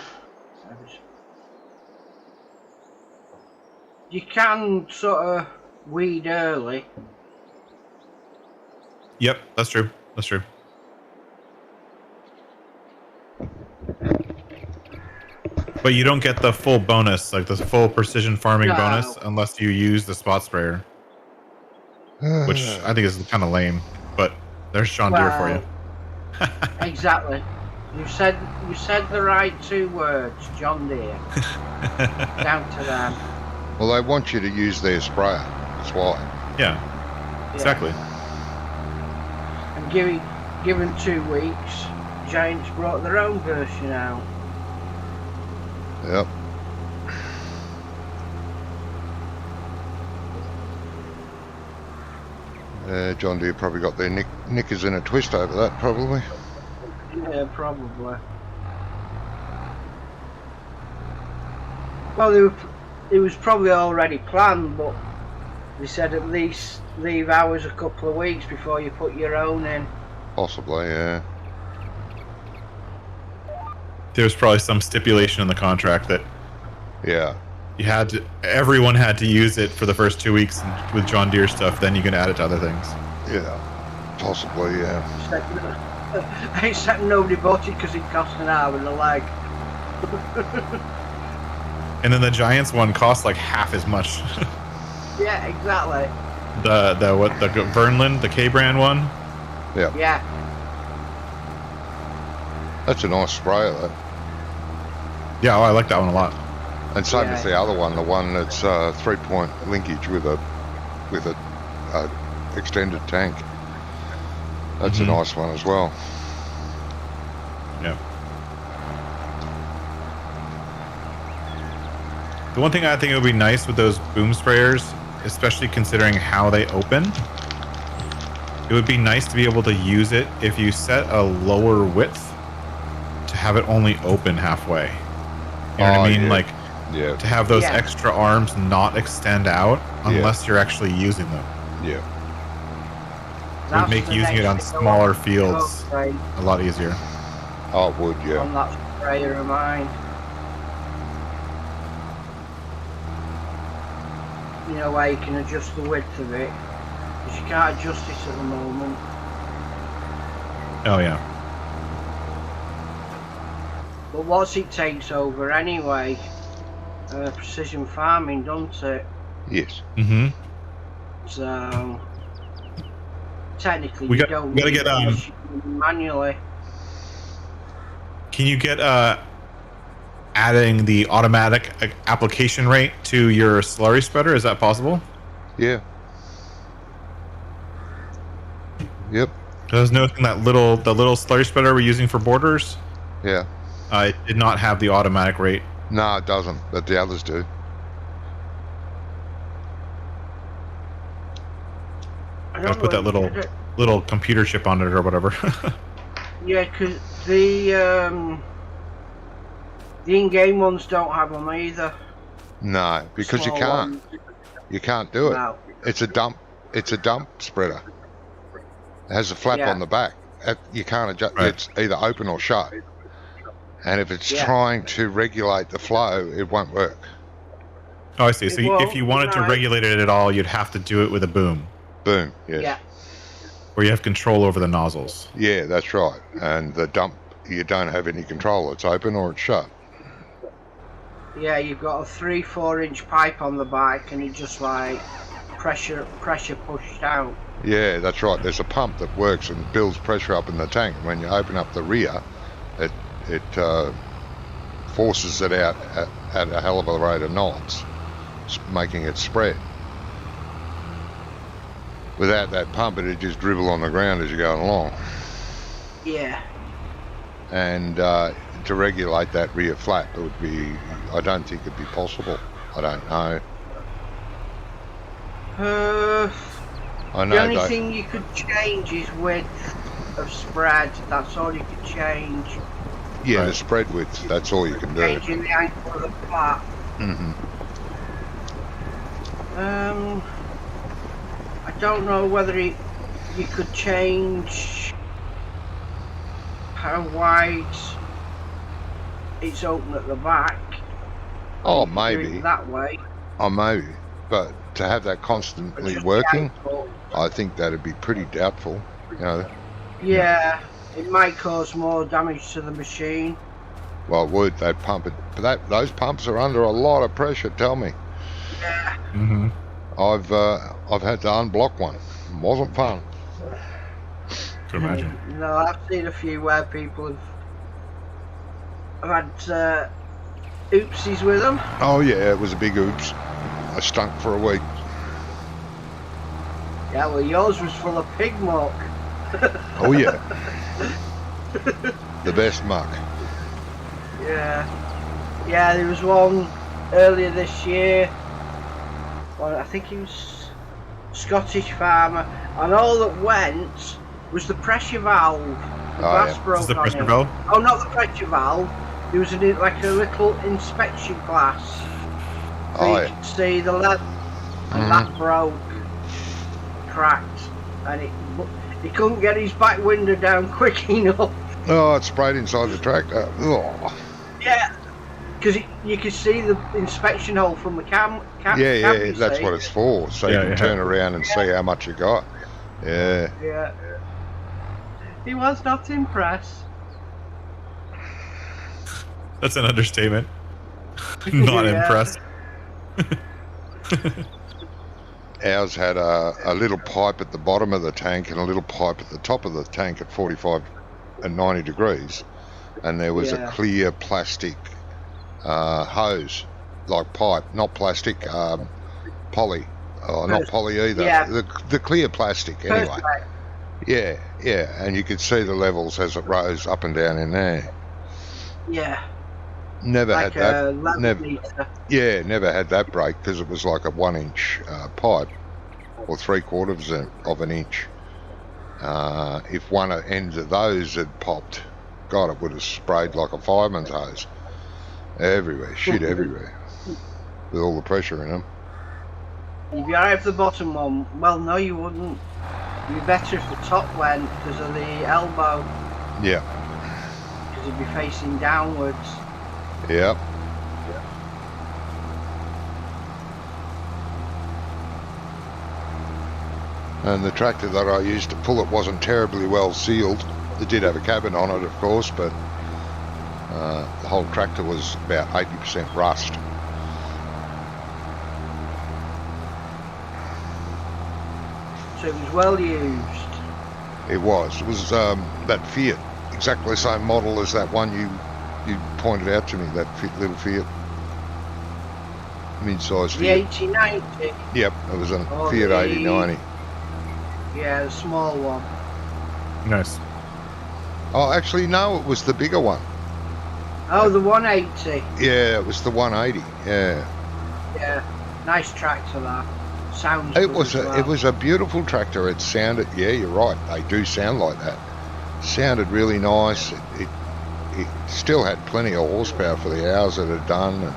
you can sort of weed early. Yep, that's true. That's true. But you don't get the full bonus, like the full precision farming bonus, unless you use the spot sprayer, which I think is kind of lame. But there's John Deere for you. Exactly. You said the right 2 words, John Deere. Down to them. Well, they want you to use their sprayer. That's why. Yeah. Exactly. And given 2 weeks, Giants brought their own version out. Yep. John Deere probably got their knickers in a twist over that, probably. Yeah, probably. Well, it was probably already planned, but they said at least leave ours a couple of weeks before you put your own in. Possibly, yeah. There's probably some stipulation in the contract that everyone had to use it for the first 2 weeks with John Deere stuff. Then you can add it to other things. Yeah, possibly, yeah. Except nobody bought it because it cost an arm and a leg. And then the Giants one cost like half as much. Yeah, exactly. The Vernland, the K-brand one. Yeah. Yeah. That's a nice sprayer, though. Yeah, I like that one a lot. And same with the other one, the one that's 3-point linkage with a extended tank. That's a nice one as well. Yeah. The one thing I think it would be nice with those boom sprayers, especially considering how they open, it would be nice to be able to use it if you set a lower width to have it only open halfway. You know what I mean? Yeah. Like, to have those extra arms not extend out unless you're actually using them. Yeah. It would make using it on smaller fields a lot easier. Oh, it would, yeah. On that sprayer of mine. You know where you can adjust the width of it, because you can't adjust it at the moment. Oh, yeah. But once it takes over anyway, precision farming, doesn't it? Yes. Mm-hmm. So technically, We you gotta don't need get, it manually. Can you get adding the automatic application rate to your slurry spreader? Is that possible? Yeah. Yep. I was noticing that the little slurry spreader we're using for borders. Yeah. It did not have the automatic rate. No, it doesn't, but the others do. Gotta put that little computer chip on it or whatever. Yeah, because the in-game ones don't have them either. No, because you Small can't. ones. You can't do it. No. It's a dump spreader. It has a flap Yeah. on the back. You can't adjust. Right. It's either open or shut. And if it's Yeah. trying to regulate the flow, it won't work. Oh, I see. It So won't, if you wanted to right. regulate it at all, you'd have to do it with a boom, Boom. Yes. Yeah. where you have control over the nozzles. Yeah, that's right. And the dump, you don't have any control. It's open or it's shut. Yeah, you've got a 3-4 inch pipe on the back, and it just like pressure pushed out. Yeah, that's right. There's a pump that works and builds pressure up in the tank. And when you open up the rear, it forces it out at a hell of a rate of knots, making it spread. Without that pump, it'd just dribble on the ground as you're going along. Yeah. And to regulate that rear flap, it would be, I don't think it'd be possible. I don't know. The I know only they, thing you could change is width of spread. That's all you could change. yeah, the Right. spread width, that's all you can do. Changing the angle of the flap. Hmm. I don't know whether you could change how wide it's open at the back. Oh, Do it maybe. that way. Oh, maybe. But to have that constantly Just working, the angle. I think that'd be pretty doubtful. You know, Yeah, it might cause more damage to the machine. well, it would, that pump, but those pumps are under a lot of pressure, tell me. Yeah. Mm-hmm. I've had to unblock one. It wasn't fun. Could imagine. No, I've seen a few where people have had oopsies with them. Oh yeah, it was a big oops. I stunk for a week. Yeah, well, yours was full of pig muck. Oh yeah. The best muck. Yeah, there was one earlier this year. Well, I think he was Scottish farmer, and all that went was the pressure valve. The glass yeah. broke Is the on pressure it. valve? Oh, not the pressure valve. There was like a little inspection glass. So Oh you yeah. could see the lead, and that broke, cracked, and he couldn't get his back window down quick enough. Oh, it sprayed inside the tractor. Oh. Yeah, because you could see the inspection hole from the cam. Yeah, you that's see. what it's for. So you Yeah, can yeah. turn around and see how much you got. Yeah. Yeah. He was not impressed. That's an understatement. Not Yeah. impressed. Ours had a little pipe at the bottom of the tank and a little pipe at the top of the tank at 45 and 90 degrees. And there was Yeah. a clear plastic hose, like pipe, not plastic, poly. Oh, not poly either. Yeah. The clear plastic, anyway. Perfect. Yeah. And you could see the levels as it rose up and down in there. Yeah, Never like had that. a level Never. meter. Yeah, never had that break because it was like a 1 inch pipe or 3/4 of an inch. If one end of those had popped, God, it would have sprayed like a fireman's hose. Everywhere, shit everywhere. With all the pressure in them. You'd be alright if the bottom one. Well, no, you wouldn't. You'd be better if the top went because of the elbow, Yeah, because you'd be facing downwards. yep. And the tractor that I used to pull it wasn't terribly well sealed. It did have a cabin on it, of course, but the whole tractor was about 80% rust. So it was well used. It was. It was that Fiat, exactly the same model as that one you pointed out to me, that little Fiat. Mid-size The Fiat. 8090. Yep, it was a Oh, Fiat the- 8090. Yeah, the small one. Nice. Oh, actually, no, it was the bigger one. Oh, the 180. Yeah, it was the 180. Yeah. Yeah, nice tractor that. Sounds It good was as well. it was a beautiful tractor. It sounded, yeah, you're right. They do sound like that. Sounded really nice. It still had plenty of horsepower for the hours it had done. And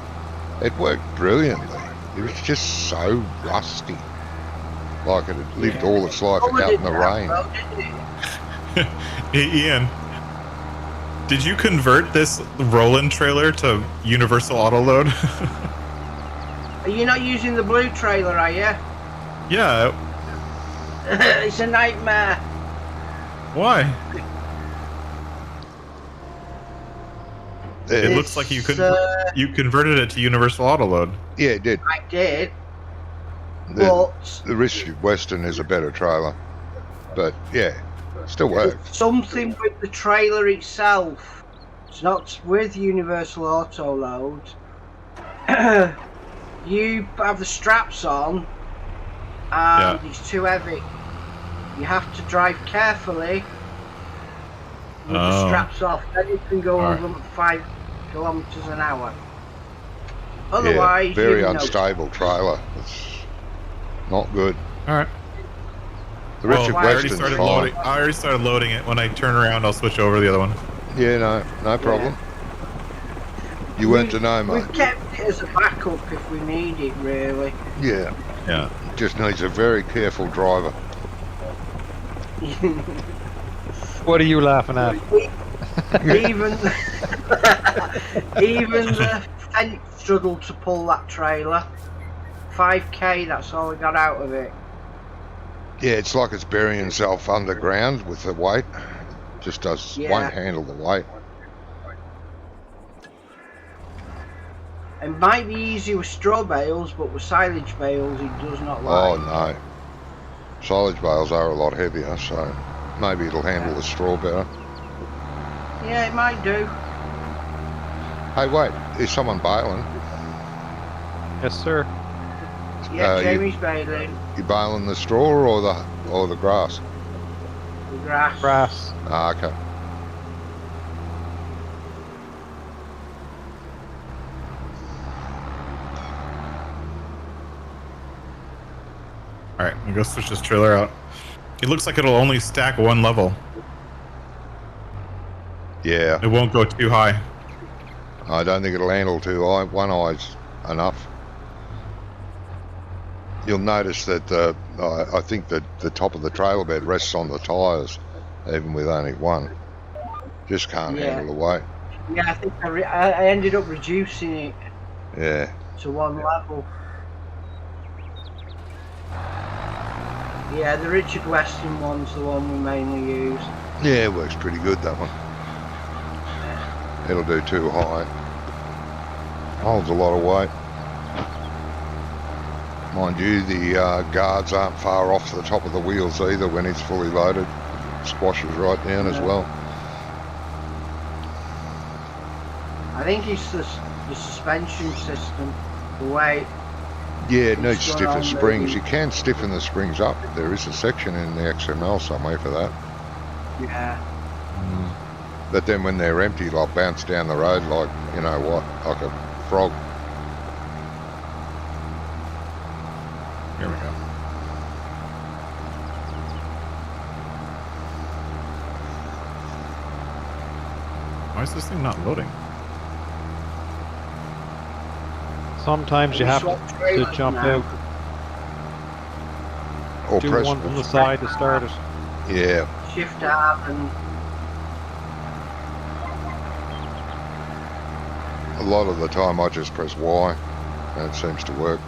it worked brilliantly. It was just so rusty. Like it had lived all its life out in the rain. Hey, Ian, did you convert this Roland trailer to universal autoload? Are you not using the blue trailer, are you? Yeah. It's a nightmare. Why? It Yeah, looks like you converted it to universal autoload. yeah, it did. I did. The But Richard Western is a better trailer. But yeah, still works. something with the trailer itself. It's not with universal auto load. You have the straps on and it's too heavy. You have to drive carefully with the straps off. Then you can go over 5 kilometers an hour. Otherwise, Yeah, very you know, unstable trailer. It's not good. All right. The Richard I already Western's started fine. loading. I already started loading it. When I turn around, I'll switch over to the other one. Yeah, no problem. You weren't to know, mate. We've kept it as a backup if we need it, really. Yeah, Yeah. just needs a very careful driver. What are you laughing at? even even the fence struggled to pull that trailer. 5k, that's all we got out of it. Yeah, it's like it's burying itself underground with the weight. Just won't handle the weight. It might be easy with straw bales, but with silage bales it does not Oh like. no. Silage bales are a lot heavier, so maybe it'll handle the straw better. Yeah, it might do. Hey, wait, is someone baling? Yes, sir. Yeah, Jamie's baling. You baling the straw or the grass? The grass. Brass. Ah, okay. All right, I'm gonna go switch this trailer out. It looks like it'll only stack one level. Yeah, It won't go too high. I don't think it'll handle too high. One eye's enough. You'll notice that I think that the top of the trailer bed rests on the tyres, even with only one. Just can't handle the weight. Yeah, I think I ended up reducing it Yeah. to one level. Yeah, the Richard Western one's the one we mainly use. Yeah, it works pretty good, that one. It'll do too high. Holds a lot of weight. Mind you, the guards aren't far off the top of the wheels either when it's fully loaded. Squashes right down as well. I think it's the suspension system, the way. Yeah, it needs It's stiffer on springs. the- You can stiffen the springs up. There is a section in the XML somewhere for that. Yeah. But then when they're empty, they'll bounce down the road like, you know what, like a frog. Here we go. Why is this thing not loading? Sometimes you We have swap to trailers jump now. out. Or Do press. one from the side to start it. Yeah. Shift up and A lot of the time I just press Y and it seems to work.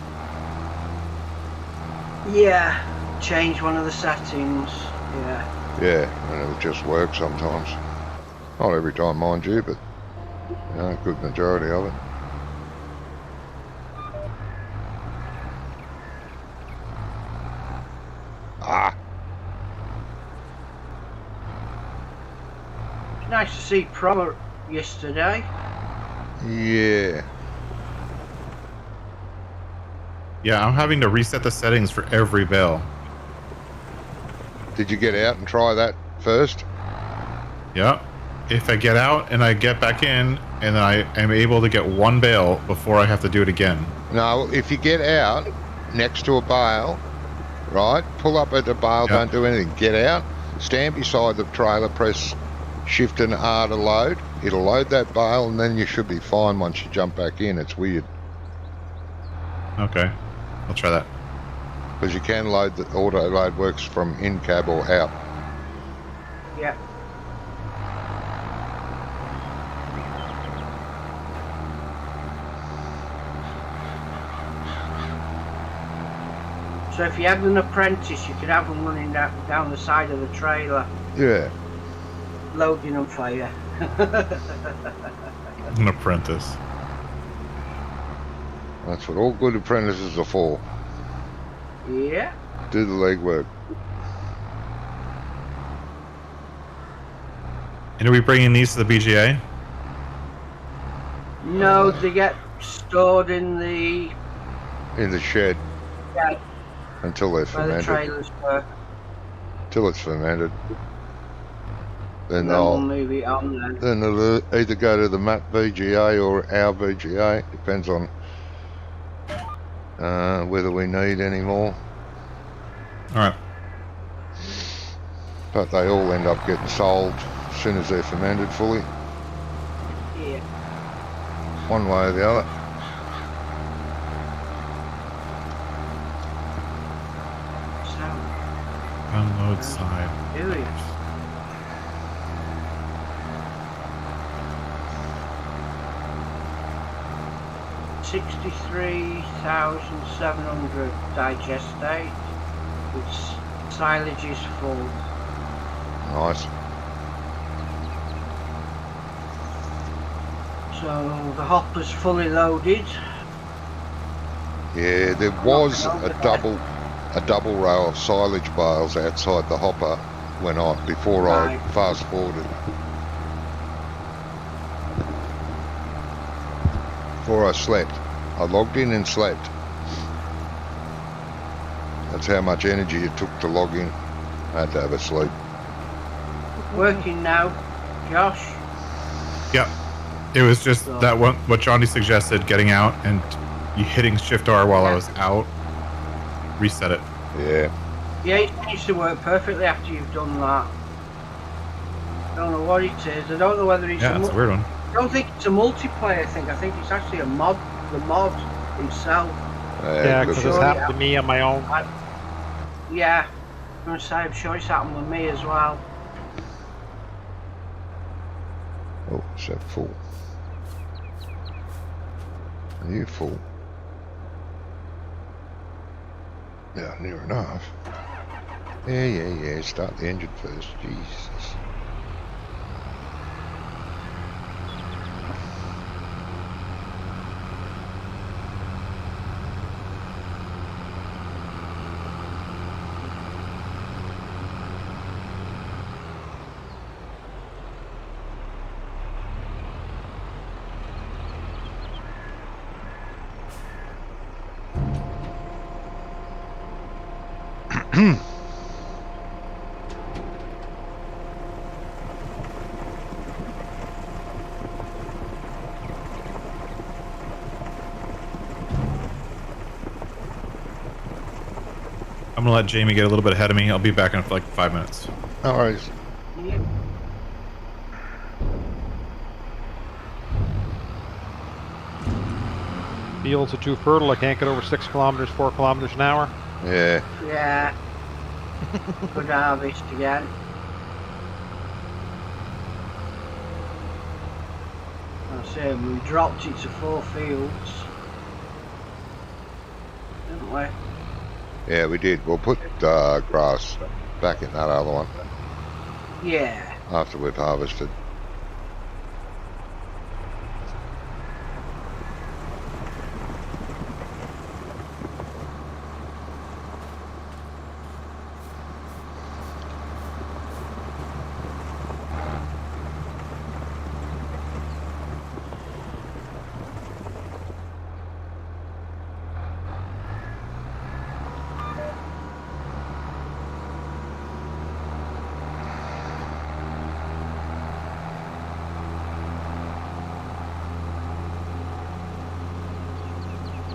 yeah, change one of the settings. Yeah. Yeah, and it'll just work sometimes. Not every time, mind you, but you know, a good majority of it. Ah, Nice to see Promer yesterday. yeah. Yeah, I'm having to reset the settings for every bale. Did you get out and try that first? Yeah. If I get out and I get back in, and I am able to get one bale before I have to do it again. No, if you get out next to a bale, right, pull up at the bale, Yeah. don't do anything. Get out, stand beside the trailer, press Shift and R to load. It'll load that bale and then you should be fine once you jump back in. It's weird. Okay. I'll try that. Because you can load, the auto load works from in cab or out. Yeah. So if you had an apprentice, you could have them running down the side of the trailer, Yeah. loading them for you. An apprentice. That's what all good apprentices are for. Yeah. Do the legwork. And are we bringing these to the BGA? No, they get stored in the In the shed yeah, until they're where the fermented. trailers were. Till it's fermented. Then And then we'll they'll move it on then. then they'll either go to the MAP VGA or our VGA. Depends on whether we need any more. Alright. But they all end up getting sold as soon as they're fermented fully, Yeah. one way or the other. So, Unload side. here we are. $63,700 digestate. Its silage is full. Nice. So the hopper's fully loaded. Yeah, there was a double row of silage bales outside the hopper when before I Right. fast forwarded. Before I slept. I logged in and slept. That's how much energy it took to log in. I had to have a sleep. Working now, Josh. Yep. It was just that one, what Johnny suggested, getting out and you hitting Shift R while I was out. Reset it. Yeah. Yeah, it needs to work perfectly after you've done that. Don't know what it is. I don't know whether it's Yeah, it's a weird one. I don't think it's a multiplayer thing. I think it's actually a mod. The mod itself. Yeah, because good. it's happened to me on my own. Yeah. I'm gonna say I'm sure it's happened with me as well. Oh, is that full? Are you full? Yeah, near enough. Yeah. Start the engine first. Jesus. I'm gonna let Jamie get a little bit ahead of me. I'll be back in like 5 minutes. No worries. Yeah. Fields are too fertile. I can't get over 6 kilometers, 4 kilometers an hour. Yeah. Yeah. Good harvest again. I say we dropped it to 4 fields, didn't we? Yeah, we did. We'll put grass back in that other one Yeah. after we've harvested.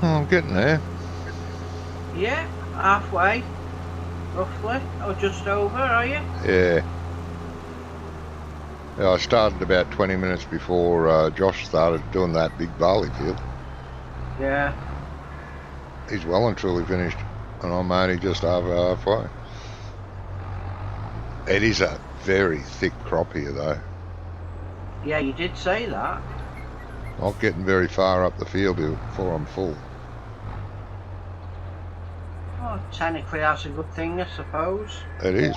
Oh, I'm getting there. Yeah, halfway, roughly, or just over, are you? Yeah. Yeah, I started about 20 minutes before Josh started doing that big barley field. Yeah. He's well and truly finished. and I'm only just over halfway. It is a very thick crop here, though. Yeah, you did say that. Not getting very far up the field before I'm full. Oh, technically that's a good thing, I suppose. It is.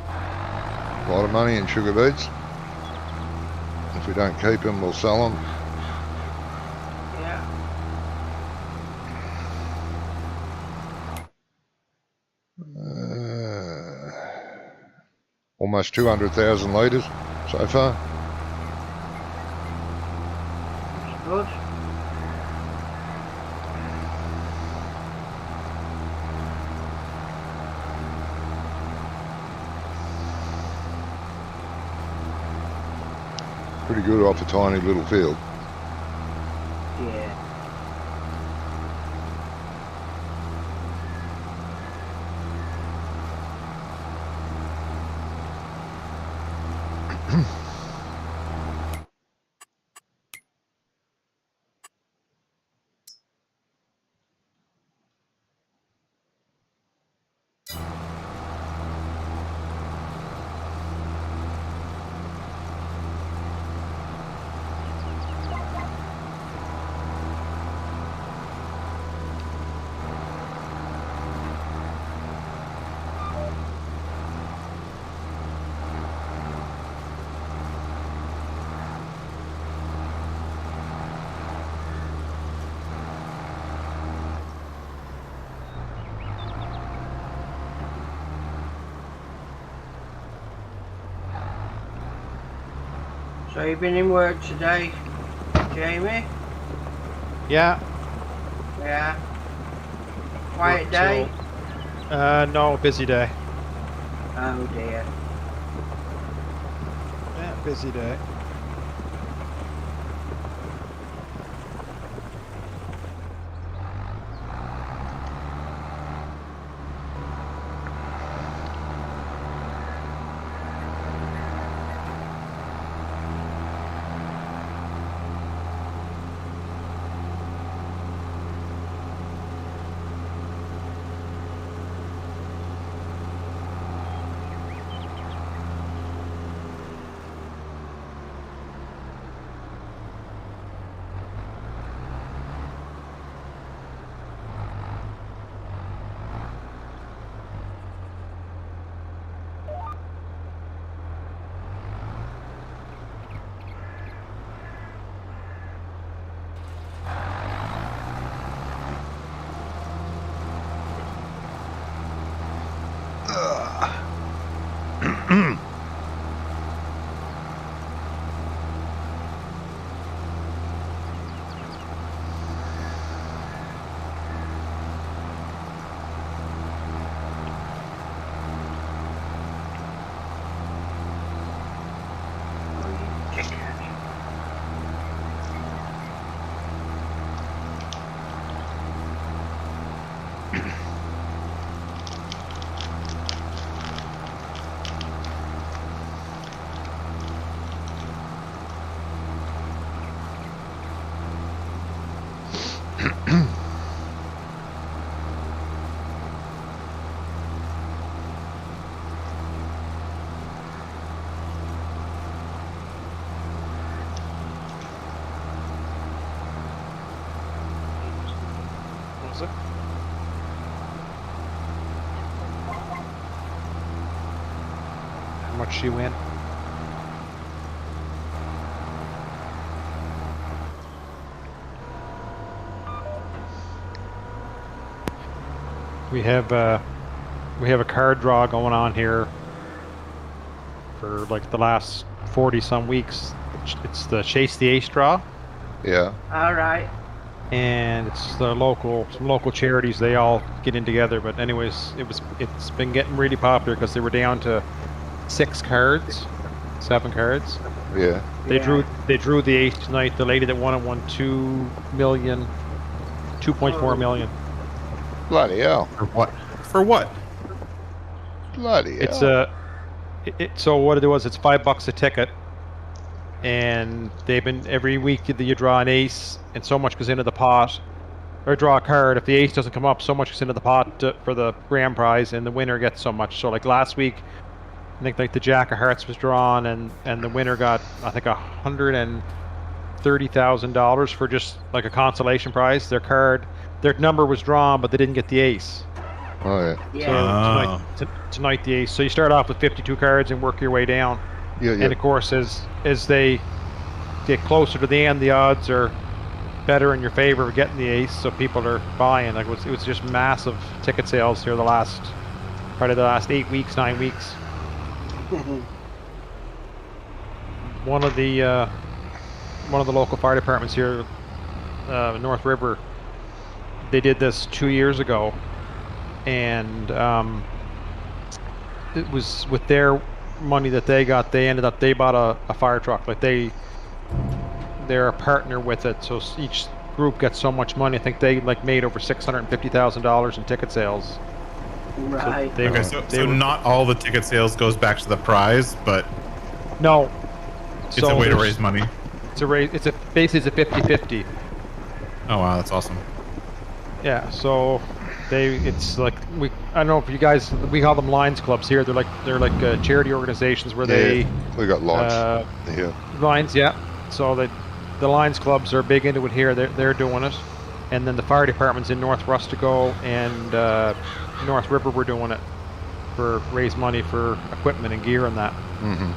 A lot of money in sugar beets. If we don't keep them, we'll sell them. Yeah. Almost 200,000 litres so far. It's good. Pretty good off a tiny little field. Yeah. So you've been in work today, Jamie? Yeah. Yeah. Quiet Work day? No, busy day. Oh dear. Yeah, busy day. What was it? How much she win? We have a card draw going on here for like the last 40 some weeks. It's the Chase the Ace draw, Yeah. Alright. and it's some local charities. They all get in together. But anyways, it's been getting really popular because they were down to 7 cards. Yeah. They Yeah. drew the ace tonight. The lady that won it won 2.4 million. Bloody hell. For what? For what? Bloody hell. It's so what it was, it's $5 a ticket, and they've been every week you draw an ace, and so much goes into the pot, or draw a card. If the ace doesn't come up, so much goes into the pot for the grand prize, and the winner gets so much. So like last week, I think like the Jack of Hearts was drawn, and the winner got I think $130,000 for just like a consolation prize. Their number was drawn, but they didn't get the ace. Oh yeah. Yeah. So tonight the ace. So you start off with 52 cards and work your way down. Yeah. And of course, as they get closer to the end, the odds are better in your favor of getting the ace. So people are buying. Like it was just massive ticket sales here probably the last 8 weeks, 9 weeks. One of the local fire departments here, North River, they did this 2 years ago, and it was with their money that they got. They bought a fire truck. Like they're a partner with it, so each group gets so much money. I think they like made over $650,000 in ticket sales. Right. So not all the ticket sales goes back to the prize, but no, it's a way to raise money. Basically it's a 50-50. Oh wow, that's awesome. Yeah, so it's like I don't know if you guys, we call them Lions clubs here. They're like charity organizations where we got Lions. Lions, yeah. So the Lions clubs are big into it here. They're doing it, and then the fire departments in North Rustico and North River were doing it for raise money for equipment and gear and that. Mm-hmm.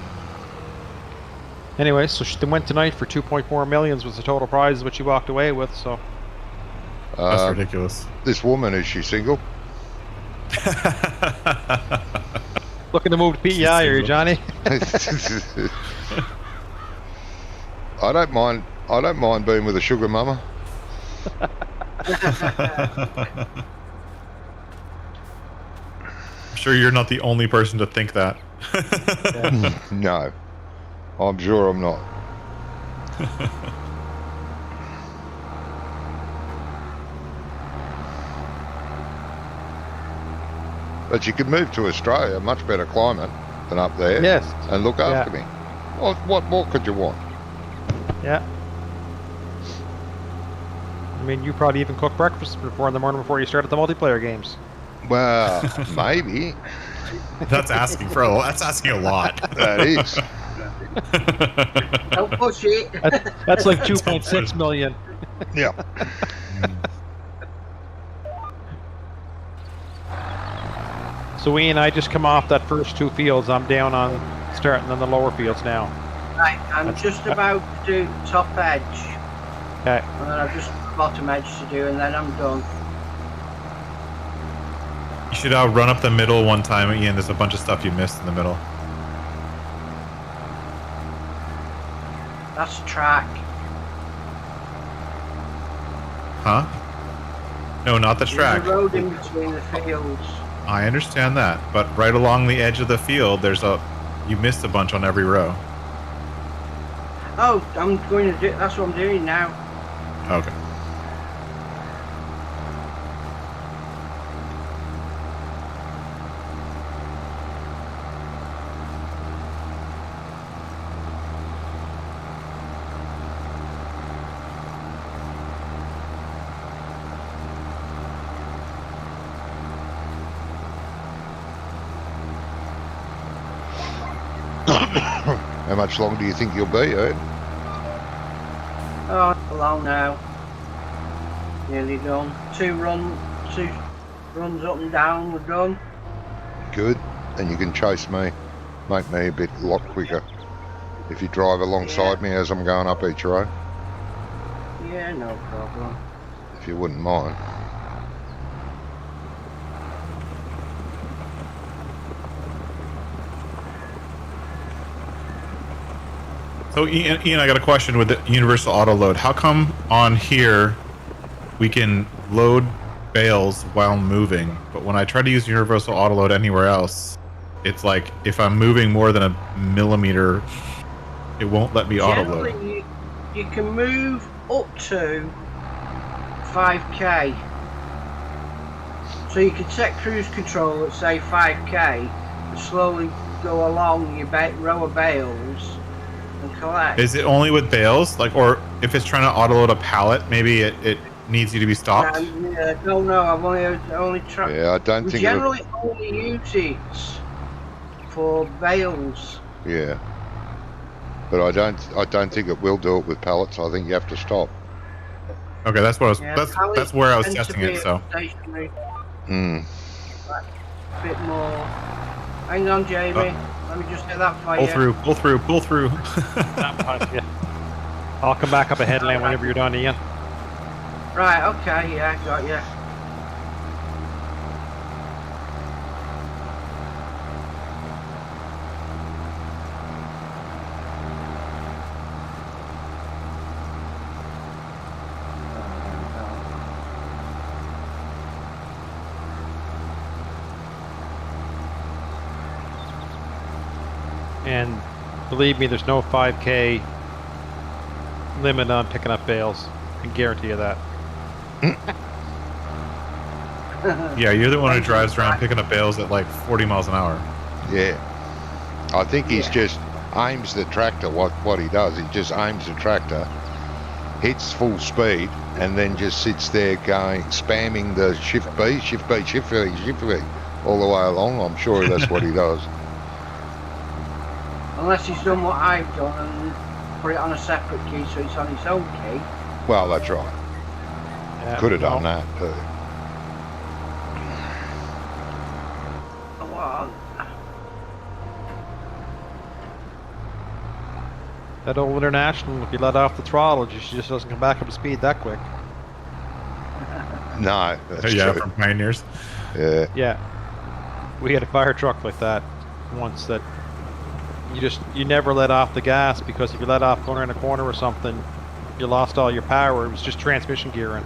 Anyway, so they went tonight for 2.4 million was the total prize, what she walked away with. So that's ridiculous. This woman, is she single? Looking to move to PEI, are you, Johnny? I don't mind being with a sugar mama. I'm sure you're not the only person to think that. No, I'm sure I'm not. But you could move to Australia, much better climate than up there. Yes. And look after me. What more could you want? Yeah. I mean, you probably even cook breakfast in the morning before you started the multiplayer games. Well, maybe. That's asking a lot. That is. Don't push it. That's like 2.6 million. Yeah. So Ian, I just come off that first two fields. I'm down on starting on the lower fields now. Right, I'm just about to do top edge. Okay. And then I've just bottom edge to do, and then I'm done. You should run up the middle one time, Ian. There's a bunch of stuff you missed in the middle. That's track. Huh? No, not the track. There's a road in between the fields. I understand that, but right along the edge of the field, you missed a bunch on every row. Oh, I'm going to do. That's what I'm doing now. Okay. How much longer do you think you'll be, Ed? Oh, long now. Nearly done. Two runs up and down. We're done. Good. And you can chase me, make me a lot quicker if you drive alongside me as I'm going up each row. Yeah, no problem. If you wouldn't mind. So Ian, I got a question with the universal auto load. How come on here we can load bales while moving, but when I try to use universal auto load anywhere else, it's like if I'm moving more than a millimeter, it won't let me auto load. Generally, you can move up to 5k. So you can set cruise control at say 5k and slowly go along your row of bales and collect. Is it only with bales? Like, or if it's trying to auto load a pallet, maybe it needs you to be stopped? Yeah, no, I've only tried. Yeah, I don't We think it'll. generally only use it for bales. Yeah, but I don't think it will do it with pallets. I think you have to stop. Okay, that's what I was. Yeah, That's where I was tend to testing be it. So stationary, Hmm. a bit more. Hang on, Jamie. Let me just get that for pull you. through, pull through, pull through. Yeah. I'll come back up a headland whenever you're done, Ian. Right. Okay. Yeah. Got you. And believe me, there's no 5K limit on picking up bales. I can guarantee you that. Yeah, you're the one who drives around picking up bales at like 40 miles an hour. Yeah, I think he's Yeah. just aims the tractor. What he does, he just aims the tractor, hits full speed, and then just sits there going spamming the shift B, shift B, shift B, shift B all the way along. I'm sure that's what he does. Unless he's done what I've done and put it on a separate key so it's on its own key. Well, that's right. Yeah, Could have no. done that too. Well, That old International, if you let off the throttle, she just doesn't come back up to speed that quick. No, that's Yeah, true. from Pioneers. Yeah, Yeah. We had a fire truck like that once that you never let off the gas, because if you let off going around a corner or something, you lost all your power. It was just transmission gearing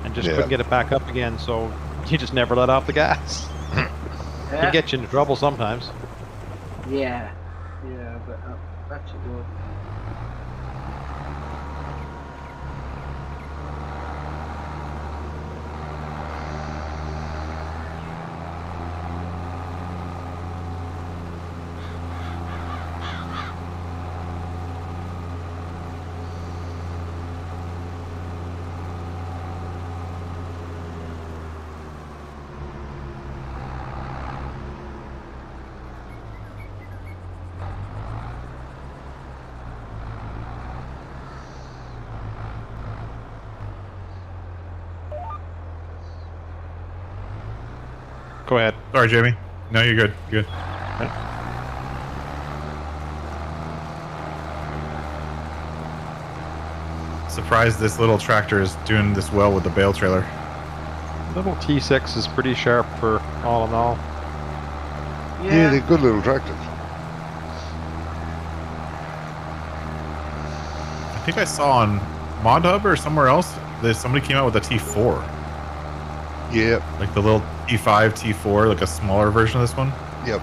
and just Yeah. couldn't get it back up again, so you just never let off the gas. Can yeah. get you into trouble sometimes. Yeah. Yeah, but that's good. Go ahead. Sorry, Jamie. No, you're good. You're good. Surprised this little tractor is doing this well with the bale trailer. Little T6 is pretty sharp for all in all. yeah, they're good little tractors. I think I saw on Mod Hub or somewhere else that somebody came out with a T4, Yep, like the little T5, T4, like a smaller version of this one. yep.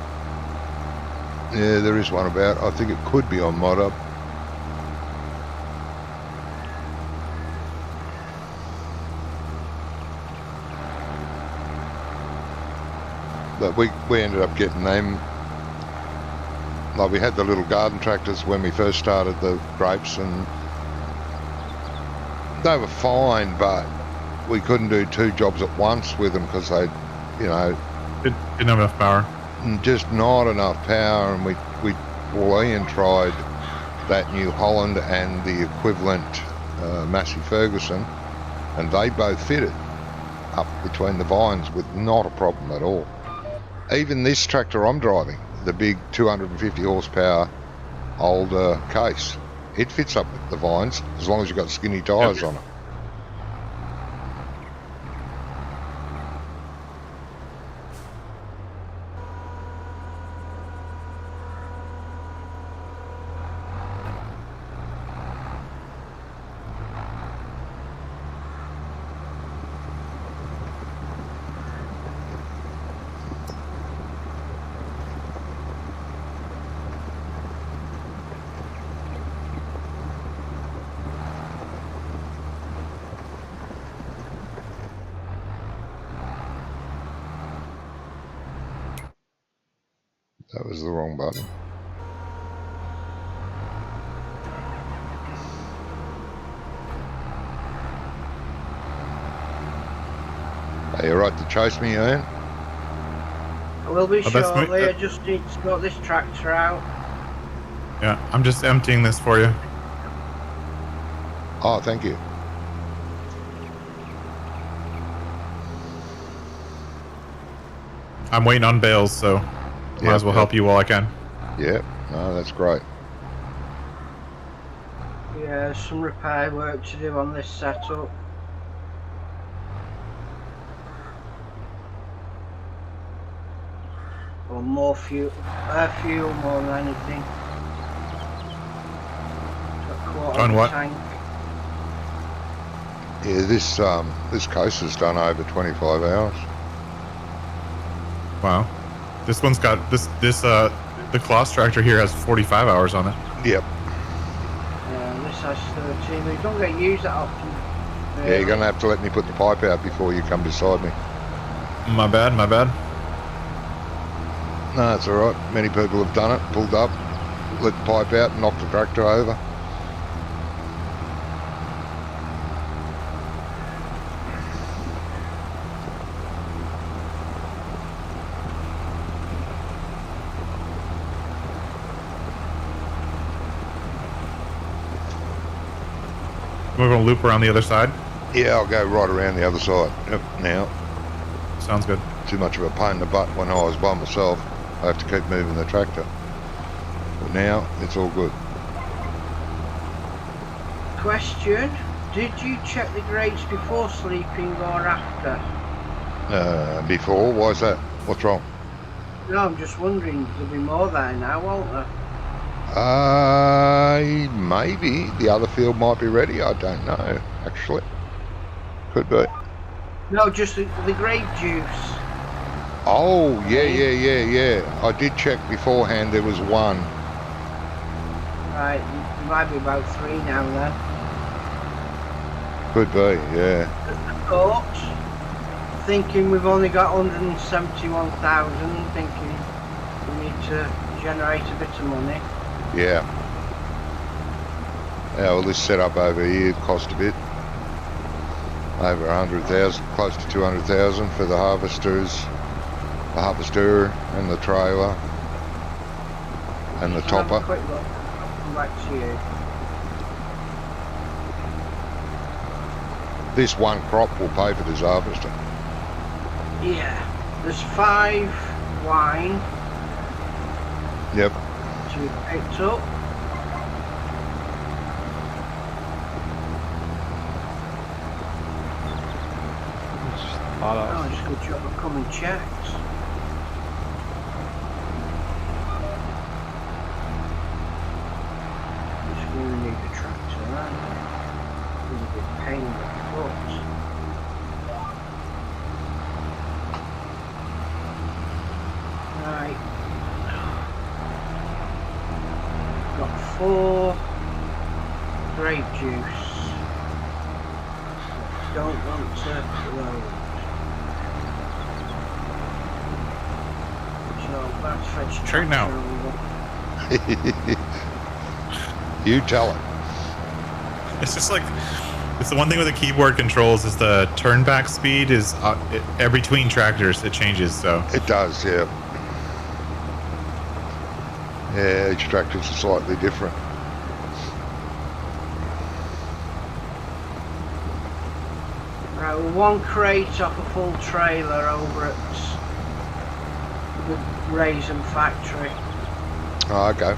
Yeah, there is one about. I think it could be on Mod Up. But we ended up getting them. Like, we had the little garden tractors when we first started the grapes, and they were fine, but we couldn't do two jobs at once with them because they, Didn't have enough power. just not enough power. And well, Ian tried that New Holland and the equivalent Massey Ferguson, and they both fitted up between the vines with not a problem at all. Even this tractor I'm driving, the big 250 horsepower old case, it fits up with the vines as long as you've got skinny tyres on it. That was the wrong button. Are you right to chase me, Ian? I will be Oh, that's shortly. me- I just need to sort this tractor out. Yeah, I'm just emptying this for you. Oh, thank you. I'm waiting on bales, so might as well help you while I can. Yeah, no, that's great. Yeah, some repair work to do on this setup. Or more fuel, fuel more than anything. Got a quarter On of a what? tank. Yeah, this case has done over 25 hours. Wow. This one's got the Kloss tractor here has 45 hours on it. Yep. Yeah, this has 13. We don't get used that often. Yeah, you're going to have to let me put the pipe out before you come beside me. My bad, my bad. No, it's all right. Many people have done it, pulled up, let the pipe out and knocked the tractor over. We're going to loop around the other side. Yeah, I'll go right around the other side. Yep, now. Sounds good. Too much of a pain in the butt when I was by myself. I have to keep moving the tractor. But now, it's all good. Question: did you check the grades before sleeping or after? Before, why is that? What's wrong? No, I'm just wondering. There'll be more there now, won't there? Maybe the other field might be ready. I don't know, actually. Could be. No, just the grape juice. Oh, yeah. I did check beforehand. There was one. Right, there might be about 3 now then. Could be, yeah. But thinking we've only got 171,000, thinking we need to generate a bit of money. Yeah. Yeah, well, this setup over here cost a bit. Over 100,000, close to 200,000 for the harvester and the trailer and the Just have a topper. quick look. I'll come back to you. This one crop will pay for this harvester. Yeah, there's 5 wine Yep. to be picked up. It's just a lot Oh, of. it's a good job of coming checks. Just going to need the tractor, right? It's a big pain in the foot. Right. Got 4 grape juice. Don't want to load. So that's fetch Straighten out. You tell it. It's just like, it's the one thing with the keyboard controls is the turn back speed is between tractors it changes, so. It does, yeah. Yeah, each tractors are slightly different. Right, well, 1 crate off a full trailer over at the Raisin factory. Oh, okay.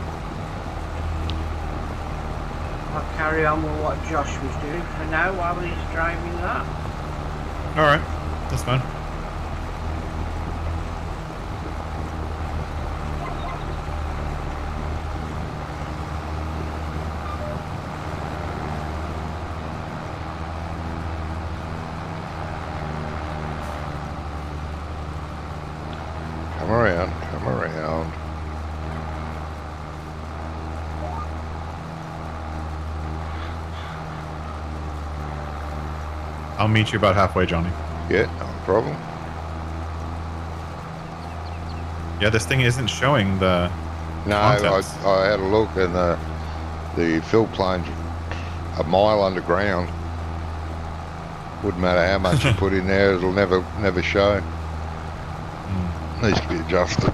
I'll carry on with what Josh was doing for now while he's driving that. Alright, that's fine. Come around, come around. I'll meet you about halfway, Johnny. Yeah, no problem. Yeah, this thing isn't showing the No, contents. I had a look and the fill plane's a mile underground. Wouldn't matter how much you put in there, it'll never show. Needs to be adjusted.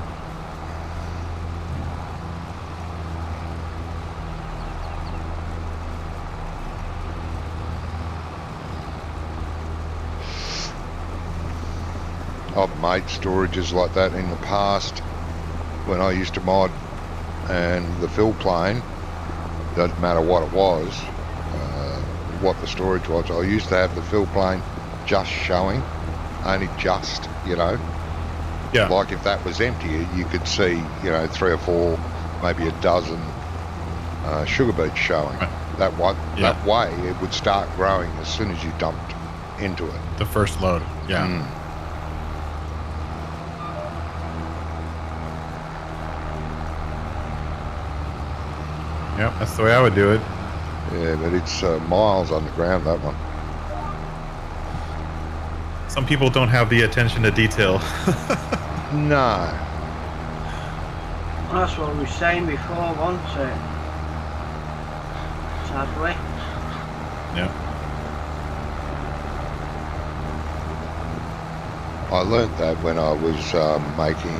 I've made storages like that in the past when I used to mod, and the fill plane, doesn't matter what it was, what the storage was. I used to have the fill plane just showing, only just, Yeah. like if that was empty, you could see, 3 or 4, maybe a dozen sugar beets showing. That way it would start growing as soon as you dumped into it. The first load. Yeah. Yep, that's the way I would do it. Yeah, but it's miles underground, that one. Some people don't have the attention to detail. No. That's what we were saying before, wasn't it? Sadly. Yeah. I learnt that when I was making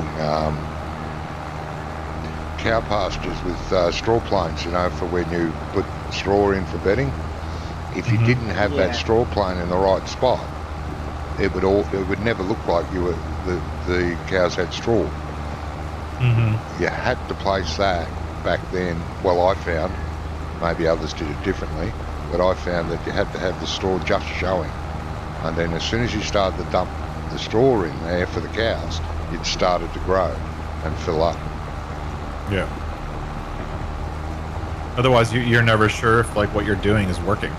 cow pastures with straw planes, for when you put straw in for bedding. If you didn't have that straw plane in the right spot, it would never look like the cows had straw. You had to place that back then. Well, I found, maybe others did it differently, but I found that you had to have the straw just showing, and then as soon as you started to dump the straw in there for the cows, it started to grow and fill up. Yeah. Otherwise, you're never sure if what you're doing is working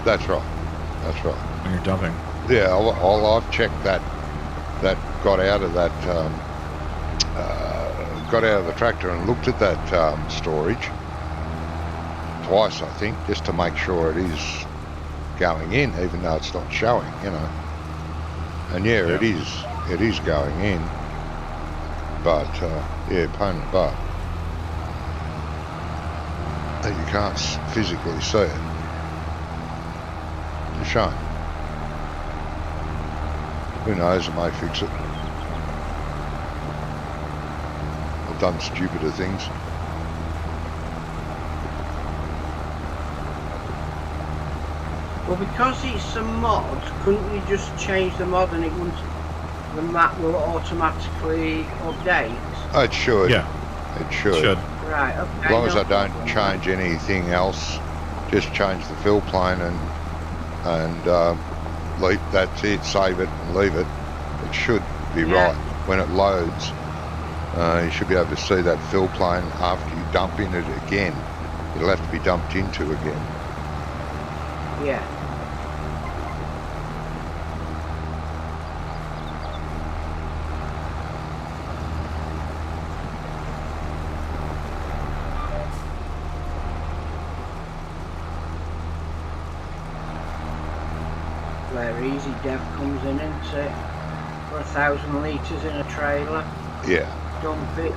That's right. That's right. when you're dumping. Yeah, I've checked that got out of that got out of the tractor and looked at that storage twice, I think, just to make sure it is going in, even though it's not showing, And yeah. it is going in, but pain in the butt. You can't physically see it. It's a shame. Who knows, it may fix it. I've done stupider things. Well, because it's a mod, couldn't you just change the mod and the map will automatically update? Oh, it should. Yeah. It should. Right, okay. As long as I don't change anything else, just change the fill plane and leave, that's it, save it and leave it. It should be right. When it loads, you should be able to see that fill plane after you dump in it again. It'll have to be dumped into again. Yeah. Where easy dev comes in, isn't it? For 1,000 litres in a trailer. Yeah. Dump it.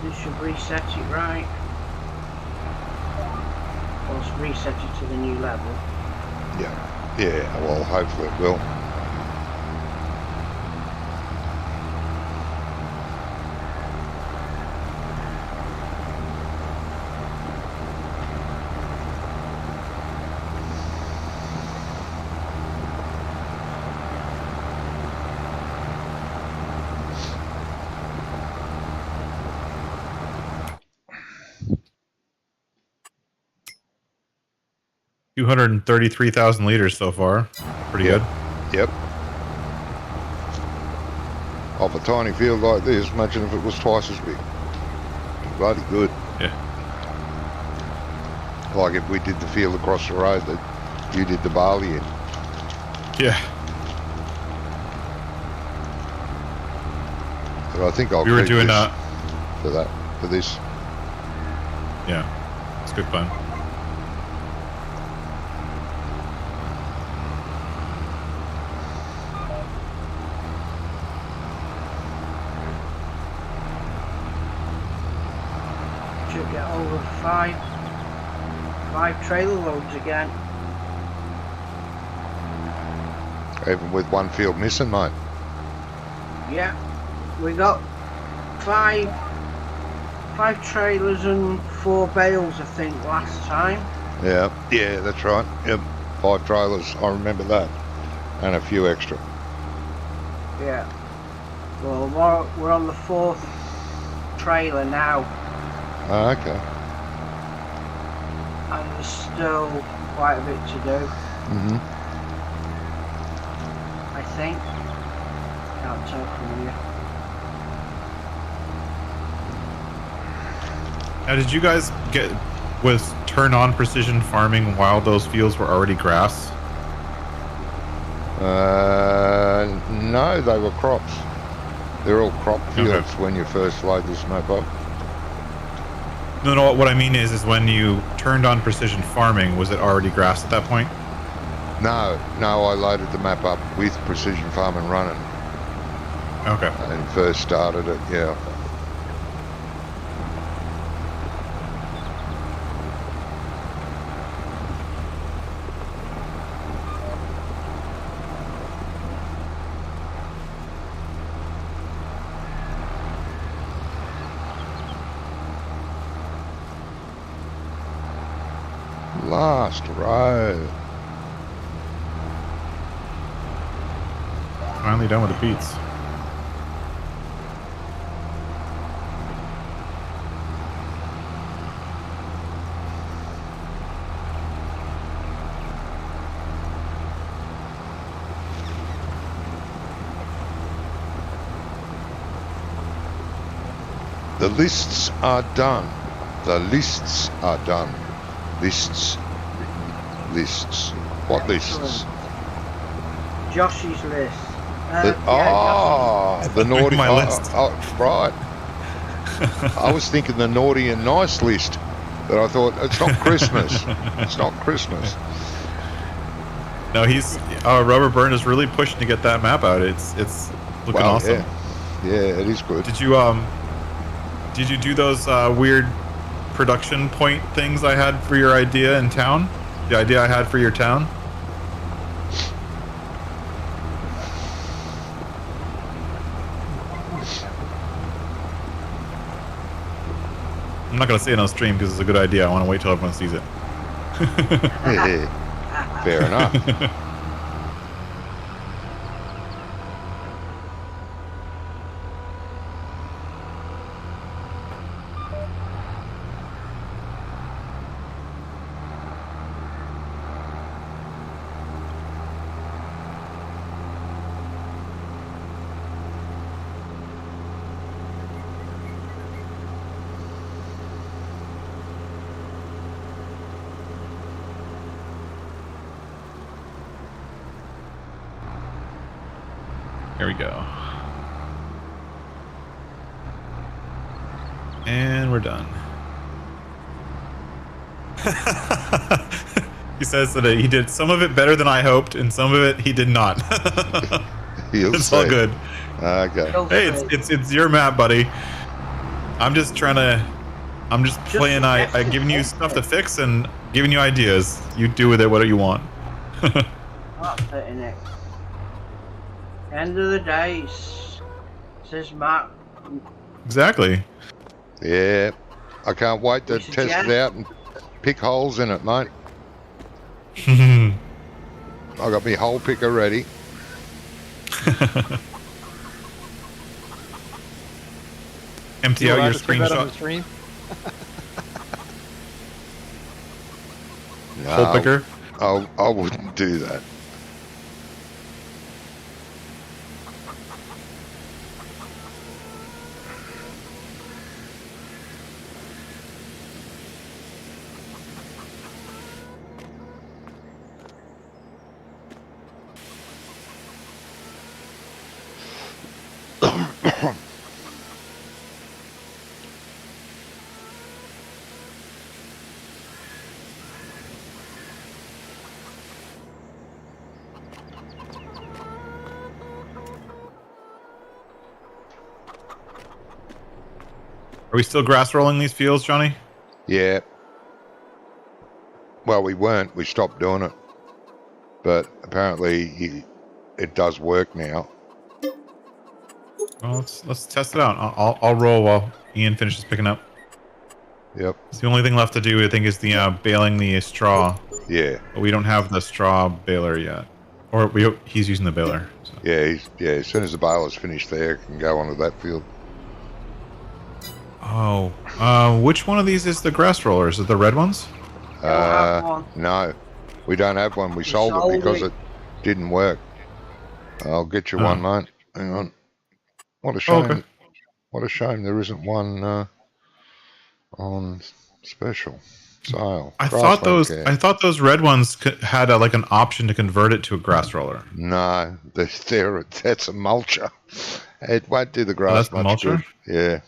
You should reset it right. Or reset it to the new level. Yeah, well, hopefully it will. $233,000 liters so far. Pretty good. Yep. Off a tiny field like this, imagine if it was twice as big. Bloody good. Yeah. Like if we did the field across the road that you did the barley in. Yeah. But I think I'll We were keep doing this for this. Yeah. It's good fun. Should get over five trailer loads again. Even with one field missing, mate. Yeah, we got five trailers and 4 bales, I think, last time. Yeah, that's right. Yep, 5 trailers. I remember that, and a few extra. Yeah. Well, we're on the 4th trailer now, Ah, okay. and there's still quite a bit to do. I think. Can't tell from here. Now, did you guys turn on precision farming while those fields were already grass? No, they were crops. They're all crop fields Okay. when you first load this map up. No, what I mean is when you turned on precision farming, was it already grass at that point? No, I loaded the map up with precision farming running Okay. and first started it, yeah. Last row. Finally done with the beats. The lists are done. The lists are done. Lists. What lists? Josh's list. The naughty. My list. Right. I was thinking the naughty and nice list, but I thought it's not Christmas. It's not Christmas. No, Rubber Burn is really pushing to get that map out. It's looking awesome. Yeah, it is good. Did you do those weird production point things I had for your idea in town? The idea I had for your town? I'm not gonna say it on stream because it's a good idea. I want to wait till everyone sees it. Fair enough. Here we go. And we're done. He says that he did some of it better than I hoped, and some of it he did not. It's all good. Okay. Hey, it's your map, buddy. I'm just playing. I'm giving you stuff to fix and giving you ideas. You do with it whatever you want. That's it, innit? End of the day, it's his map. Exactly. Yeah. I can't wait to We test suggest- it out and pick holes in it, mate. I got my hole picker ready. Empty You out allowed your to say that on the screenshot. stream? Hole picker. I wouldn't do that. Are we still grass rolling these fields, Johnny? Yeah. Well, we weren't. We stopped doing it. But apparently it does work now. Well, let's test it out. I'll roll while Ian finishes picking up. Yep. So the only thing left to do, I think, is the baling the straw. Yeah. But we don't have the straw baler yet, or he's using the baler. So. Yeah. As soon as the baler's finished there, it can go onto that field. Oh, which one of these is the grass roller? Is it the red ones? No, we don't have one. We sold it because it didn't work. I'll get you one, mate. Hang on. What a shame. Okay. What a shame there isn't one on special sale. I thought those red ones had like an option to convert it to a grass roller. No, that's a mulcher. It won't do the grass much good. Yeah.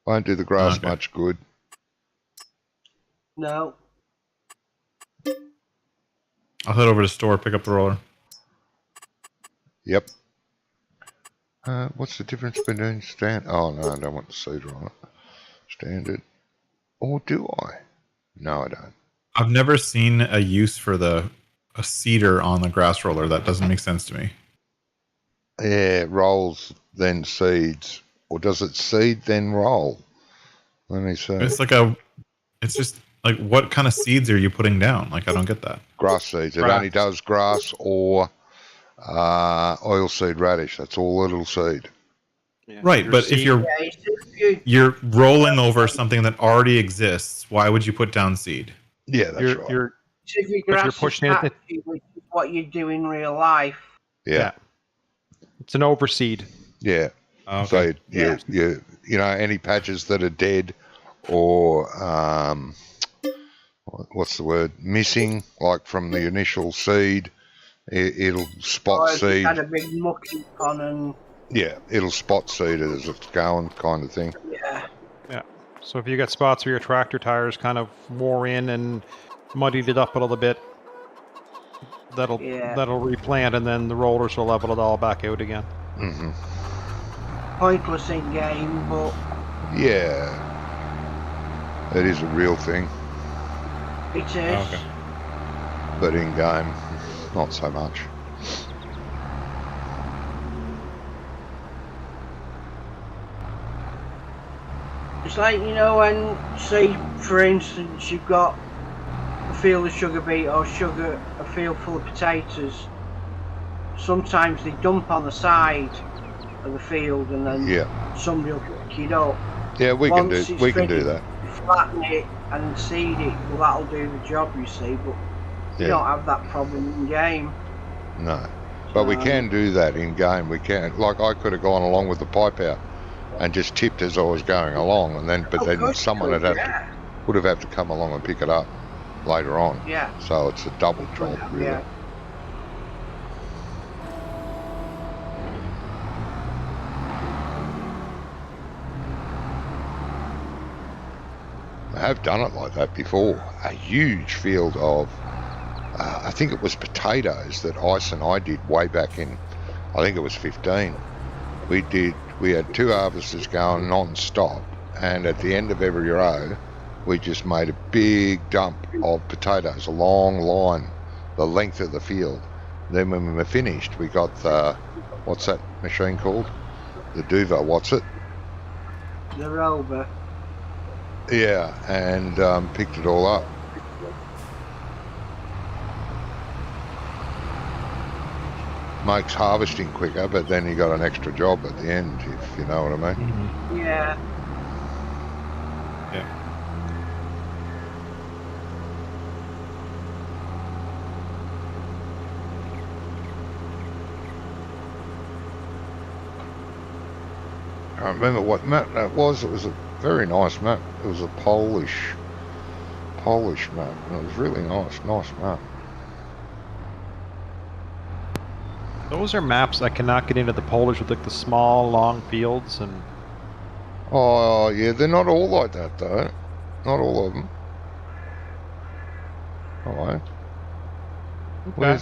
Won't do the grass much good. No. I'll head over to the store, pick up the roller. Yep. What's the difference between standard? Oh, no, I don't want the cedar on it. Standard. Or do I? No, I don't. I've never seen a use for a cedar on the grass roller. That doesn't make sense to me. Yeah, it rolls, then seeds. Or does it seed, then roll? Let me see. It's just like, what kind of seeds are you putting down? Like, I don't get that. Grass seeds. It only does grass or oilseed radish. That's all it'll seed. Yeah. Right, but if you're rolling over something that already exists, why would you put down seed? Yeah, that's right. You're pushing it, which is what you do in real life. Yeah. It's an overseed. Yeah. Okay. So you know, any patches that are dead or what's the word, missing, like from the initial seed, it'll spot seed. Had a big mucky on and it'll spot seed as it's going, kind of thing. Yeah. So if you got spots where your tractor tires kind of wore in and muddied it up a little bit, that'll replant, and then the rollers will level it all back out again. Mm-hmm. Pointless in game, but yeah, it is a real thing. It is. Okay. But in game, not so much. It's like, you know, when, say, for instance, you've got a field of sugar beet or a field full of potatoes. Sometimes they dump on the side of the field, and then somebody will pick it up. Yeah, we can do that. Flatten it and seed it. Well, that'll do the job, you see. But you don't have that problem in game. No, but we can do that in game. We can. Like, I could have gone along with the pipe out and just tipped as I was going along, and then then someone would have had to come along and pick it up later on. Yeah. So it's a double job, really. Yeah. I have done it like that before. A huge field of, I think it was potatoes that Ice and I did way back in, I think it was 15. We had 2 harvesters going non-stop, and at the end of every row, we just made a big dump of potatoes, a long line, the length of the field. Then when we were finished, we got the, what's that machine called? The Duva, what's it? The rover. Yeah, and picked it all up. Makes harvesting quicker, but then you got an extra job at the end, if you know what I mean. Mm-hmm. Yeah. Yeah. I remember what map that was. It was a very nice map. It was a Polish map. And it was really nice map. Those are maps I cannot get into the Polish with, like the small, long fields and. Oh yeah, they're not all like that though. Not all of them. All right. Okay.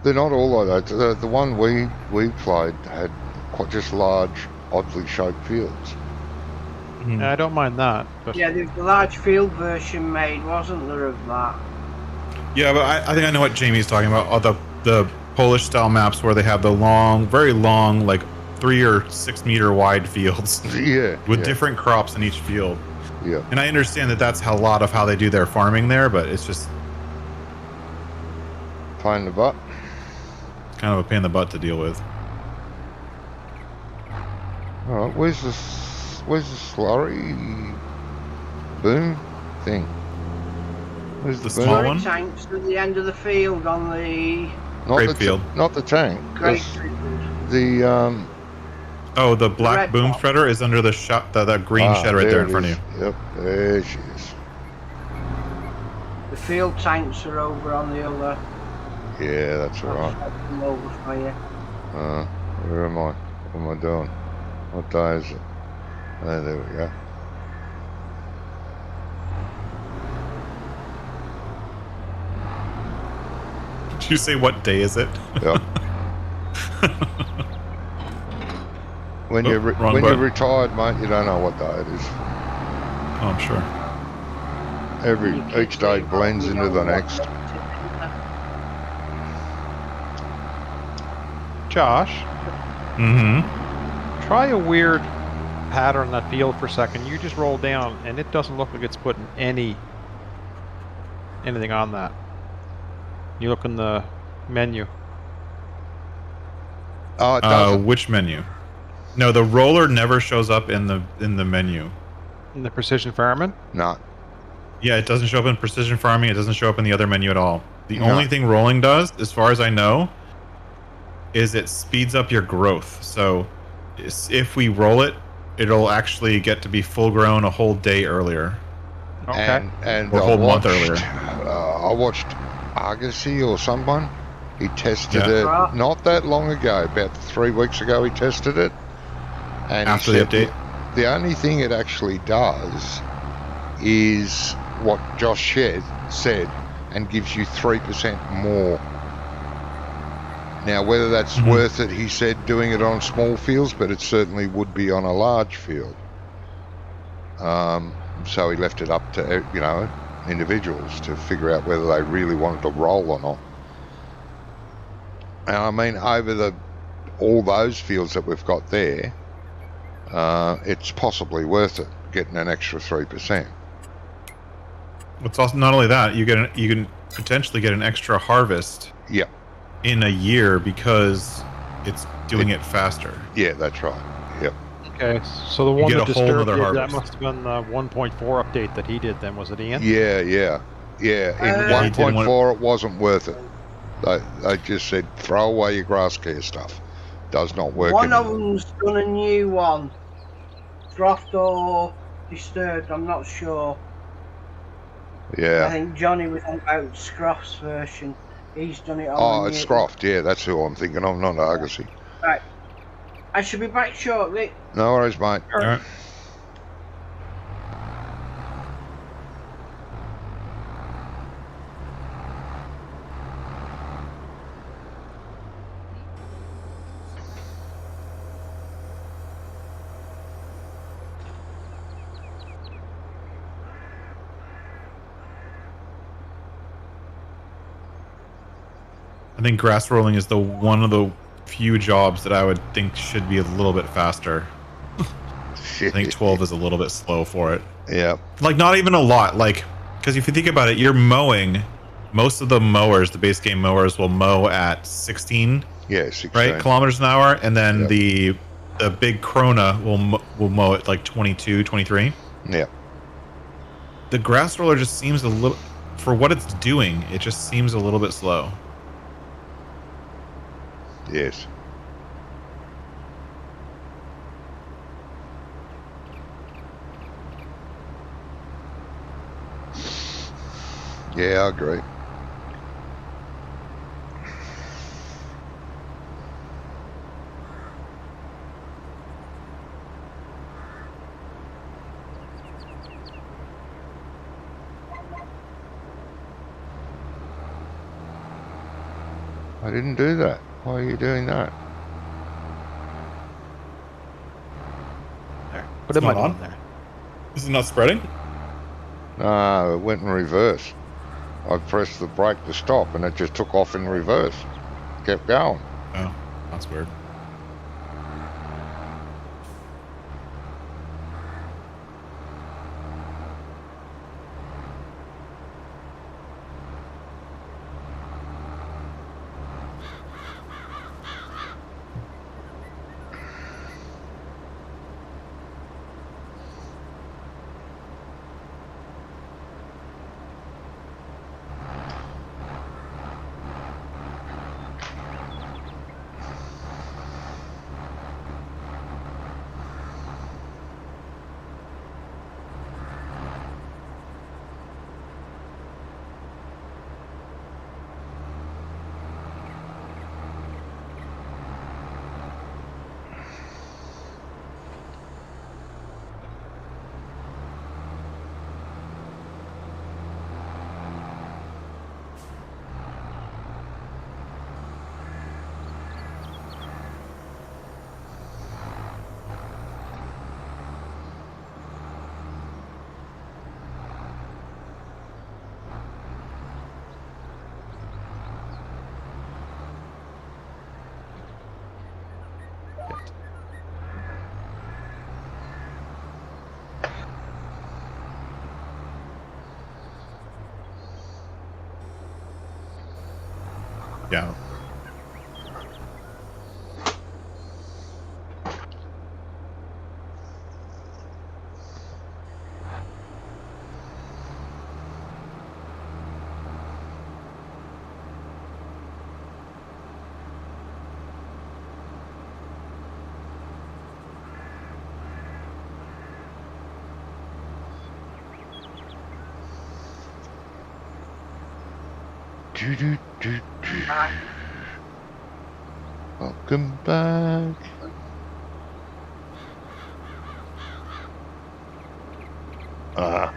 They're not all like that. The one we played had quite just large, oddly shaped fields. Mm-hmm. I don't mind that. But yeah, there's a large field version made, wasn't there, of that? Yeah, but I think I know what Jamie's talking about. All the Polish style maps where they have the long, very long, like 3 or 6 meter wide fields Yeah. with yeah, different crops in each field. Yeah. And I understand that that's a lot of how they do their farming there, but it's just Pain in the butt. kind of a pain in the butt to deal with. All right. Where's the slurry boom thing? Where's The boom? small Slurry one? tanks at the end of the field on the Not Grape the field. Not the tank. grape Just field. the Oh, the black red boom box. spreader is under the that green shed right there in it front of is. you. Yep, there she is. The field tanks are over on the other. Yeah, that's all I'll right. set them over for you. Where am I? What am I doing? What day is it? Oh, there we go. Did you say what day is it? Yep. When Oh, you're wrong when you're button. retired, mate, you don't know what day it is. Oh, I'm sure. Each day blends into the next. Josh, Mm-hmm. try a weird pattern on that field for a second. You just roll down, and it doesn't look like it's putting anything on that. You look in the menu. Oh, it doesn't. Which menu? No, the roller never shows up in the menu. In the precision farming? No. Yeah, it doesn't show up in precision farming. It doesn't show up in the other menu at all. The No. only thing rolling does, as far as I know, is it speeds up your growth. So if we roll it, it'll actually get to be full grown a whole day earlier. Okay. And Or a I whole month watched, earlier. I watched Argosy or someone. He tested Yeah. it not that long ago, about 3 weeks ago. He tested it, and he After the said update? the only thing it actually does is what Josh said, and gives you 3% more. Now, whether that's Mhm. worth it, he said, doing it on small fields, but it certainly would be on a large field. So he left it up to individuals to figure out whether they really wanted to roll or not. And I mean, over all those fields that we've got there, it's possibly worth it getting an extra 3%. It's also not only that, you can potentially get an extra harvest Yeah, in a year because it's doing it faster. yeah, that's right. Yep. Okay, so the one get that a whole disturbed nother you, that harvest. must have been the 1.4 update that he did then, was it Ian? Yeah. In Yeah, he didn't 1.4, it wasn't worth it. They just said, throw away your grass care stuff. Does not work One of anymore. them's done a new one. Frost or Disturbed, I'm not sure. I Yeah. think Johnny was on about Scruff's version. He's done it on Oh, the it's new- Scroft. Yeah, that's who I'm thinking of, not Argosy. Right. I should be back shortly. No worries, mate. All right. I think grass rolling is one of the few jobs that I would think should be a little bit faster. I think 12 is a little bit slow for it. Yeah. Like, not even a lot. Like, because if you think about it, you're mowing. Most of the mowers, the base game mowers, will mow at 16, Yeah, 16. right, kilometers an hour, and then Yep. the big Krona will mow at like 22, 23. Yeah. The grass roller just seems a little, for what it's doing, it just seems a little bit slow. Yes. Yeah, I agree. I didn't do that. Why are you doing that? There. It's Put it not on on? there. Is it not spreading? No, it went in reverse. I pressed the brake to stop and it just took off in reverse. Kept going. Oh, that's weird. Yeah. Do, do, do, do. Back. Welcome back. Ah.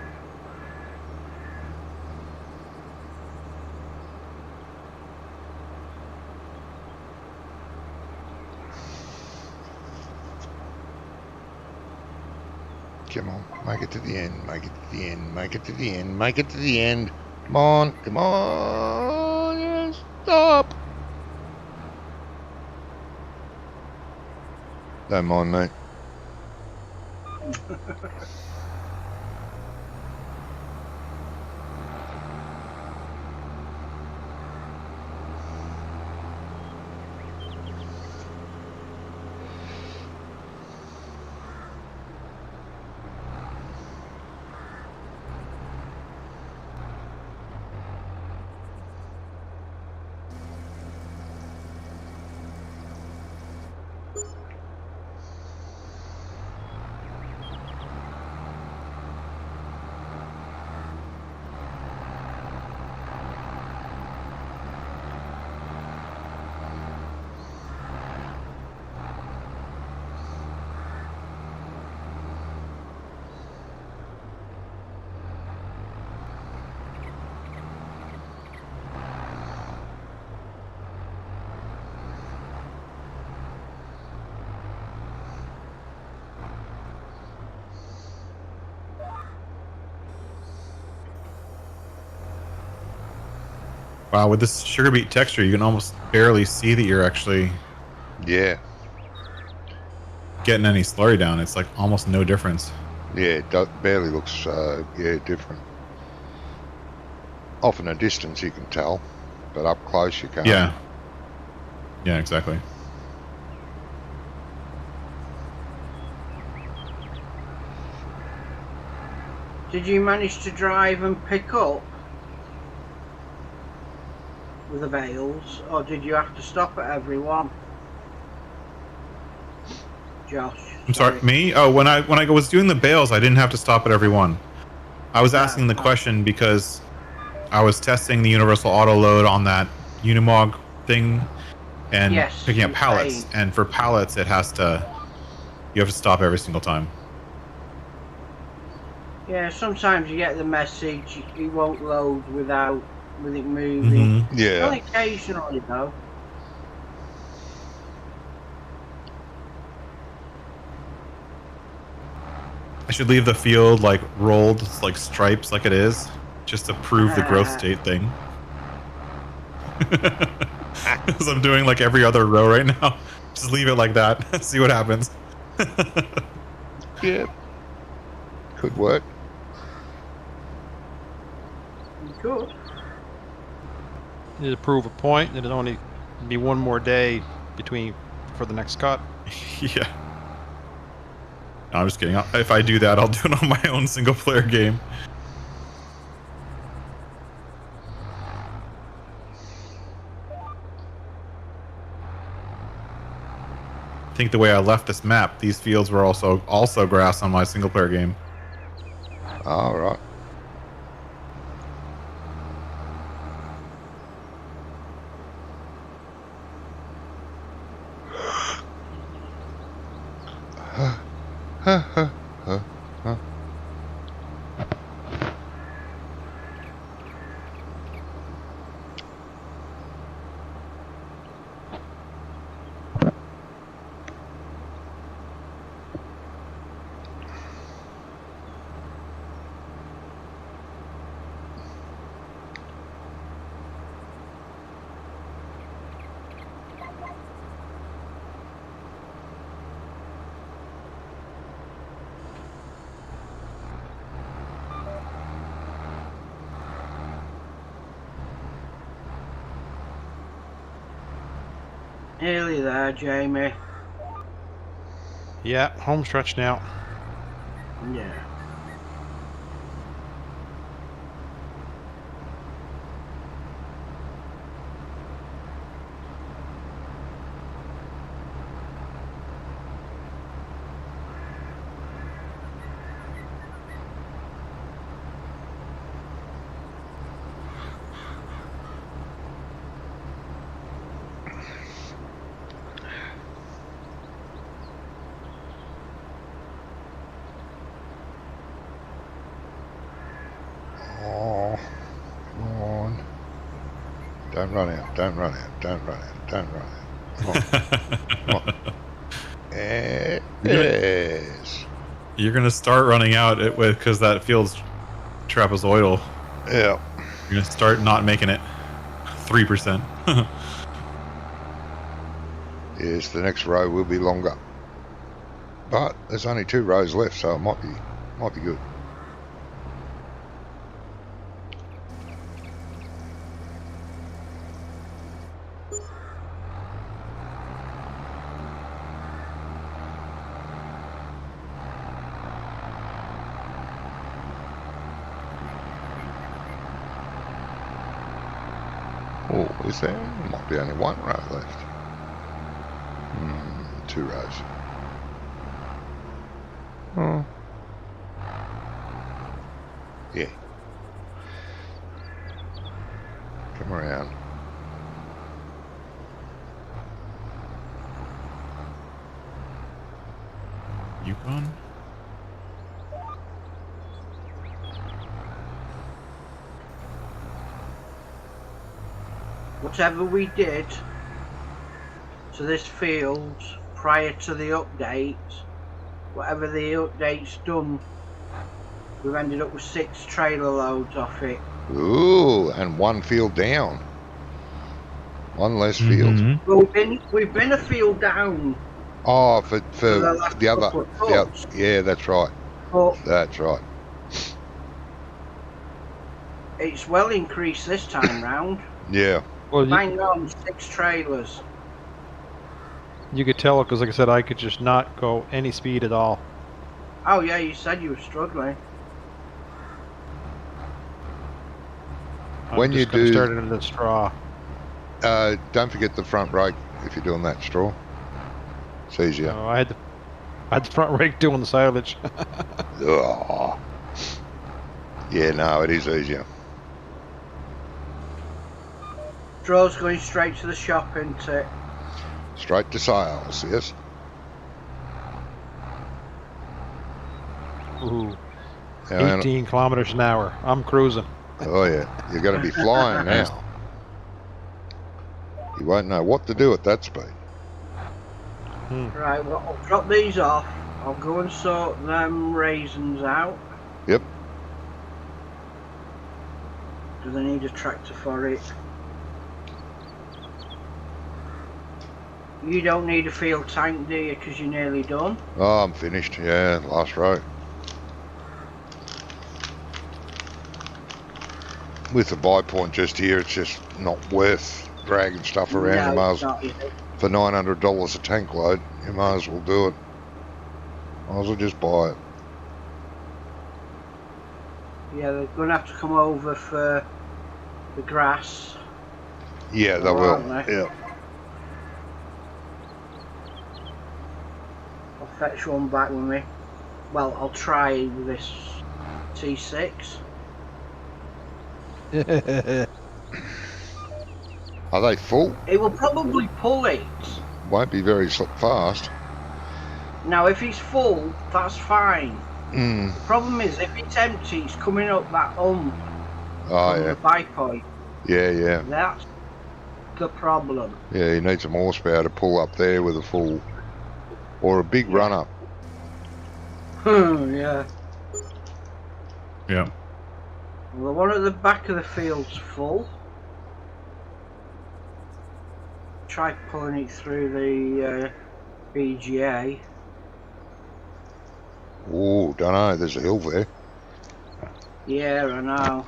Come on, make it to the end, make it to the end, make it to the end, make it to the end. Come on, come on, yes, stop. Don't mind me. Wow, with this sugar beet texture, you can almost barely see that you're actually Yeah, getting any slurry down. It's like almost no difference. yeah, it barely looks, different. Off in a distance you can tell, but up close you can't. Yeah. Yeah, exactly. Did you manage to drive and pick up with the Vales, or did you have to stop at every one? Josh. I'm sorry, me? Oh, when I was doing the bales, I didn't have to stop at every one. I was asking the question because I was testing the universal auto load on that Unimog thing and Yes, picking up you're pallets. saying. And for pallets, you have to stop every single time. Yeah, sometimes you get the message it won't load with it moving. Mm-hmm. Yeah. Only occasionally though. I should leave the field like rolled, like stripes, like it is. just to prove the growth state thing. Because I'm doing like every other row right now. Just leave it like that. See what happens. Yeah. Could work. Good. Need to prove a point. There'll only be one more day for the next cut. Yeah. No, I'm just kidding. If I do that, I'll do it on my own single player game. I think the way I left this map, these fields were also grass on my single player game. All right. Nearly there, Jamie. Yeah, home stretch now. Yeah. Oh, come on. Don't run out. Don't run out. Don't run out. Don't run out. Come on. Come on. Yes. You're gonna start running out because that field's trapezoidal. Yeah. You're gonna start not making it 3%. Yes, the next row will be longer. But there's only 2 rows left, so it might be good. Oh, is there? Might be only 1 row left. 2 rows. Oh. Yeah. Come around. Yukon? Whatever we did to this field prior to the update, whatever the update's done, we've ended up with 6 trailer loads off it. Ooh, and 1 field down. 1 less field. Mm-hmm. Well, we've been a field down. Oh, for the other. couple of cuts. Yeah, that's right. But That's right. it's well increased this time round. Yeah. Well, Bang on 6 trailers. you could tell because, like I said, I could just not go any speed at all. Oh yeah, you said you were struggling. When I'm you just gonna do- start it in the straw. Don't forget the front brake if you're doing that straw. It's easier. No, I had the front rake doing the silage. Oh. Yeah, no, it is easier. Draw's going straight to the shop, isn't it? Straight to sales, yes. Ooh, Yeah, 18 kilometers an hour. I'm cruising. oh yeah, you're going to be flying now. You won't know what to do at that speed. Right, well, I'll drop these off. I'll go and sort them raisins out. Yep. Because I need a tractor for it. You don't need a field tank, do you? Because you're nearly done. Oh, I'm finished. Yeah, last row. With the buy point just here, it's just not worth dragging stuff around. You might as well, for $900 a tank load, you might as well do it. Might as well just buy it. Yeah, they're going to have to come over for the grass. Yeah, they will. Yeah. I'll fetch one back with me. Well, I'll try with this T6. Are they full? It will probably pull it. Won't be very fast. Now, if it's full, that's fine. Mm. The problem is, if it's empty, it's coming up that Oh, from yeah. the buy point. Yeah, yeah. That's the problem. Yeah, you need some horsepower to pull up there with a full, or a big run up. Yeah. Yeah. Well, the one at the back of the field's full. Try pulling it through the BGA. Oh, don't know. There's a hill there. Yeah, I know.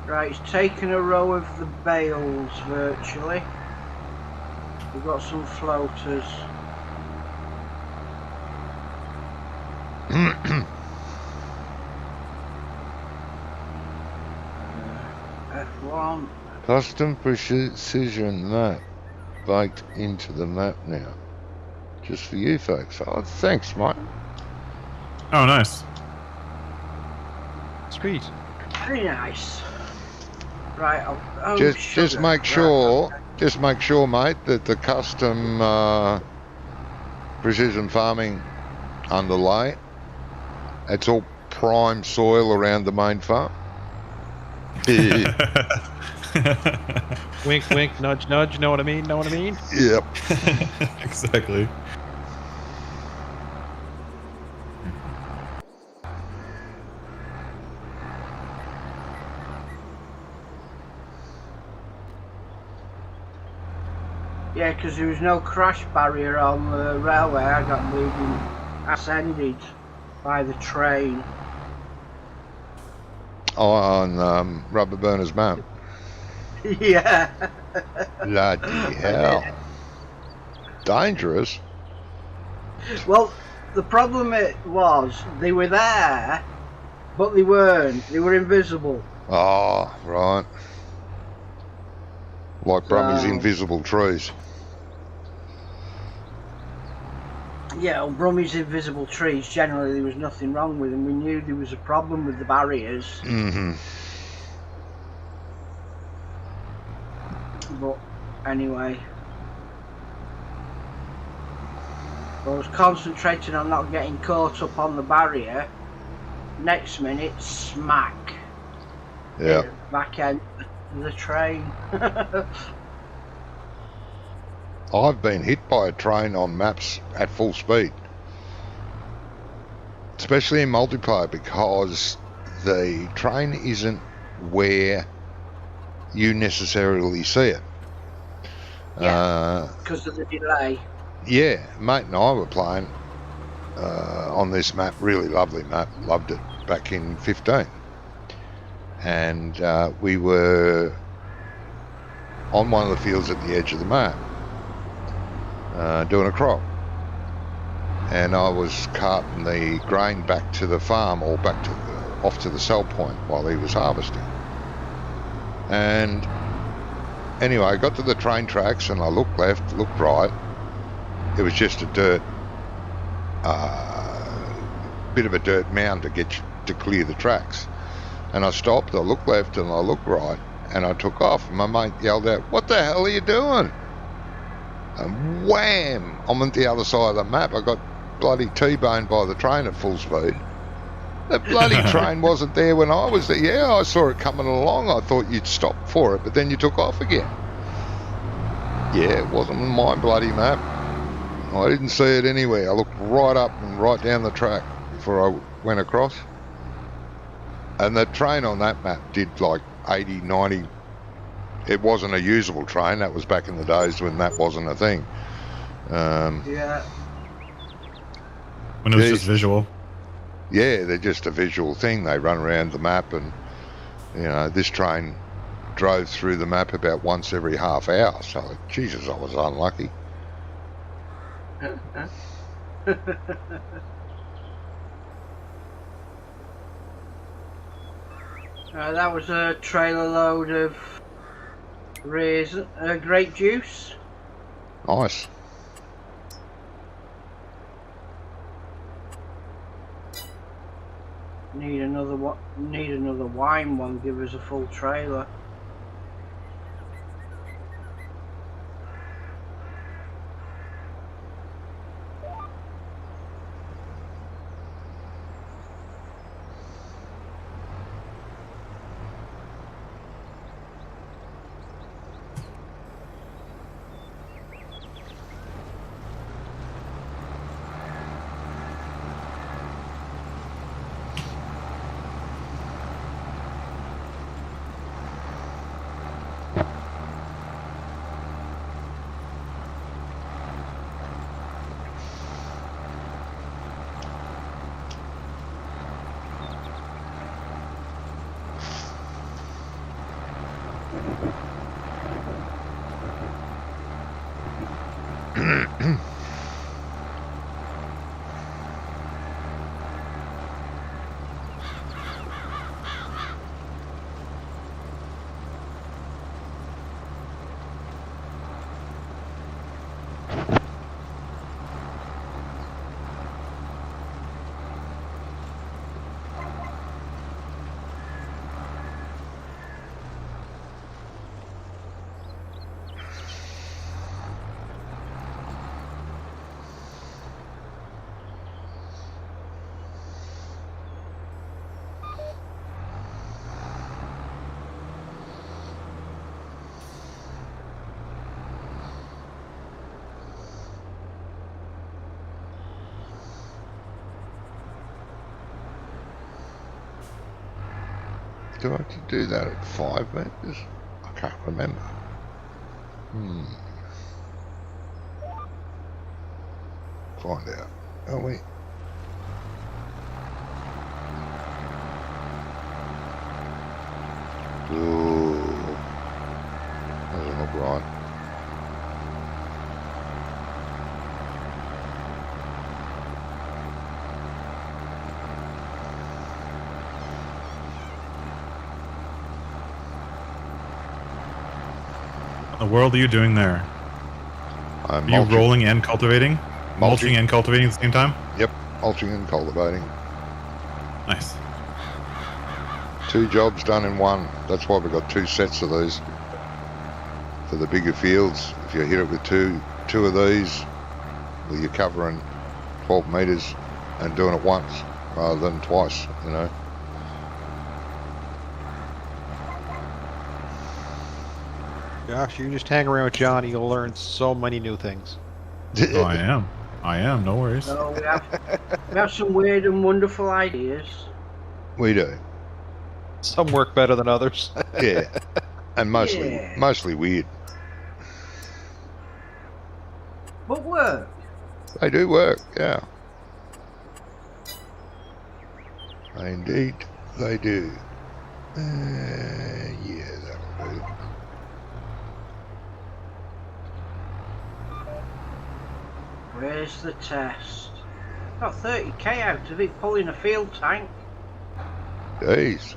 Right, it's taken a row of the bales virtually. We've got some floaters. F1. Custom precision map baked into the map now. Just for you folks. Oh, thanks, mate. Oh, nice. Sweet. Very nice. Right, oh, Just make sure, mate, that the custom precision farming underlay, it's all prime soil around the main farm. Wink, wink, nudge, nudge. Know what I mean? Know what I mean? Yep. Exactly. Yeah, because there was no crash barrier on the railway. I got bleeding ascended by the train. Oh, on Rubber Burner's map. Yeah. Bloody hell. Dangerous. Well, the problem was they were there, but they weren't. They were invisible. Oh, right. Like Brummy's invisible trees. Yeah, well, Brummy's invisible trees, generally there was nothing wrong with them. We knew there was a problem with the barriers. Mm-hmm. But anyway, I was concentrating on not getting caught up on the barrier. Next minute, smack. Yeah. Back end of the train. I've been hit by a train on maps at full speed. Especially in multiplayer, because the train isn't where you necessarily see it. Yeah, because of the delay. Yeah, mate and I were playing on this map, really lovely map, loved it back in 15. And we were on one of the fields at the edge of the map, doing a crop. And I was carting the grain back to the farm, or back to off to the sell point while he was harvesting. And anyway, I got to the train tracks and I looked left, looked right. It was just a bit of a dirt mound to clear the tracks. And I stopped, I looked left and I looked right, and I took off. And my mate yelled out, "What the hell are you doing?" And wham! I'm on the other side of the map. I got bloody T-boned by the train at full speed. The bloody train wasn't there when I was there. Yeah, I saw it coming along. I thought you'd stop for it, but then you took off again. Yeah, it wasn't my bloody map. I didn't see it anywhere. I looked right up and right down the track before I went across. And the train on that map did like 80, 90. It wasn't a usable train. That was back in the days when that wasn't a thing. Yeah. When it was just visual. Yeah, they're just a visual thing. They run around the map, and this train drove through the map about once every half hour. So, Jesus, I was unlucky. That was a trailer load of grape juice. Nice. Need another wine one. Give us a full trailer. Do I do that at 5 meters? I can't remember. Find out. Are we? Ooh. Doesn't look right. What in the world are you doing there? I'm Are you rolling and cultivating? Mulching and cultivating at the same time? Yep, mulching and cultivating. Nice. 2 jobs done in one. That's why we've got 2 sets of these. For the bigger fields, if you hit it with two of these, well, you're covering 12 metres and doing it once rather than twice, Gosh, you just hang around with Johnny, you'll learn so many new things. Oh, I am. No worries. So we have some weird and wonderful ideas. We do. Some work better than others. Yeah. And mostly weird. But work. They do work, yeah. Indeed, they do. Yeah, that'll do. Where's the test? Got 30k out of it pulling a field tank. Jeez.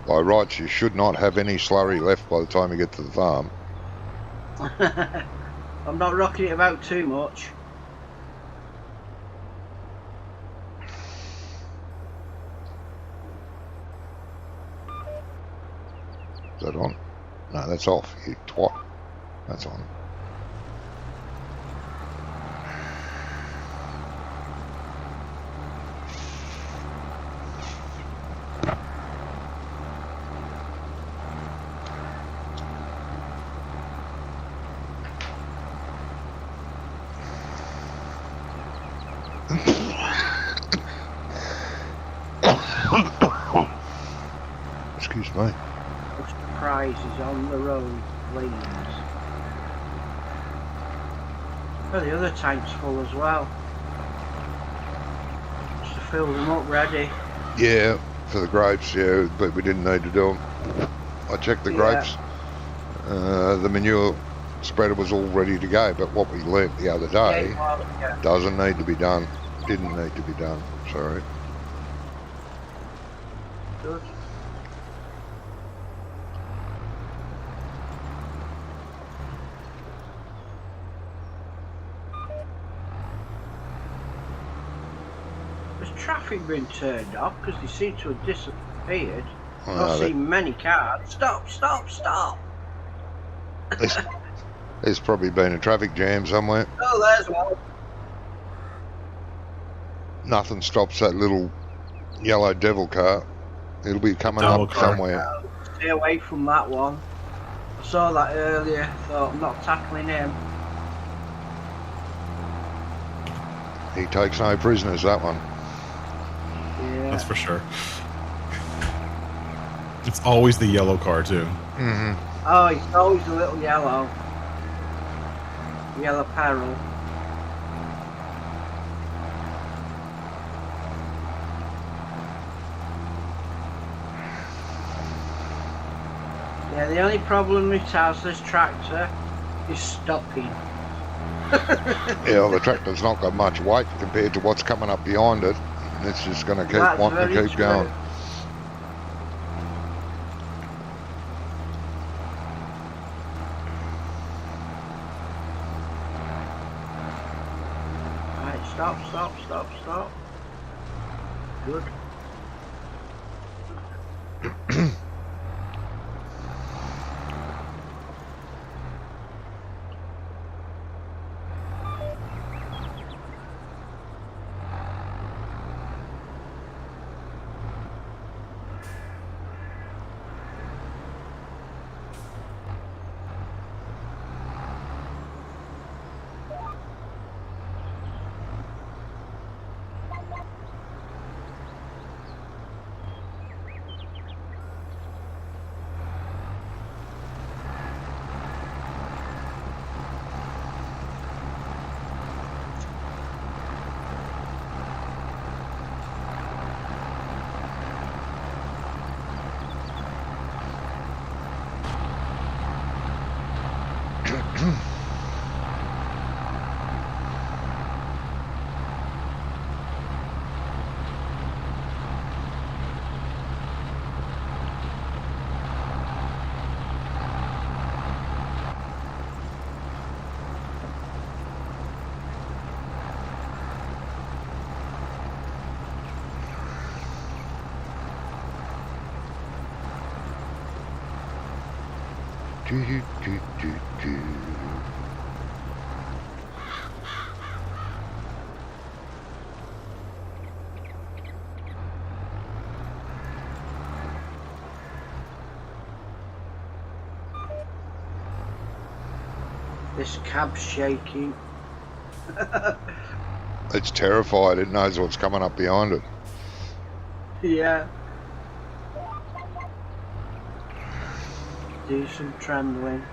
By rights, you should not have any slurry left by the time you get to the farm. I'm not rocking it about too much. Is that on? No, that's off, you twat. That's on. Excuse me. What's the prizes on the road, please? Oh, the other tank's full as well. Just to fill them up ready. Yeah, for the grapes, yeah, but we didn't need to do them. I checked the grapes. The manure spreader was all ready to go, but what we learnt the other day doesn't need to be done. Didn't need to be done, sorry. Good. Has traffic been turned off? Because they seem to have disappeared. I've seen many cars. Stop, stop, stop! There's probably been a traffic jam somewhere. Oh, there's one. Nothing stops that little yellow devil car. It'll be coming Devil up car. somewhere. Stay away from that one. I saw that earlier. Thought I'm not tackling him. He takes no prisoners, that one. Yeah. That's for sure. It's always the yellow car too. Mm-hmm. Oh, it's always a little yellow. Yellow peril. Yeah, the only problem it has, this tractor, is stopping. Yeah, well, the tractor's not got much weight compared to what's coming up behind it. It's just going to keep That's wanting to very keep true. going. Right, stop, stop, stop, stop. Good. Do, do, do, do, do. This cab's shaking. It's terrified. It knows what's coming up behind it. Yeah. Do some trembling.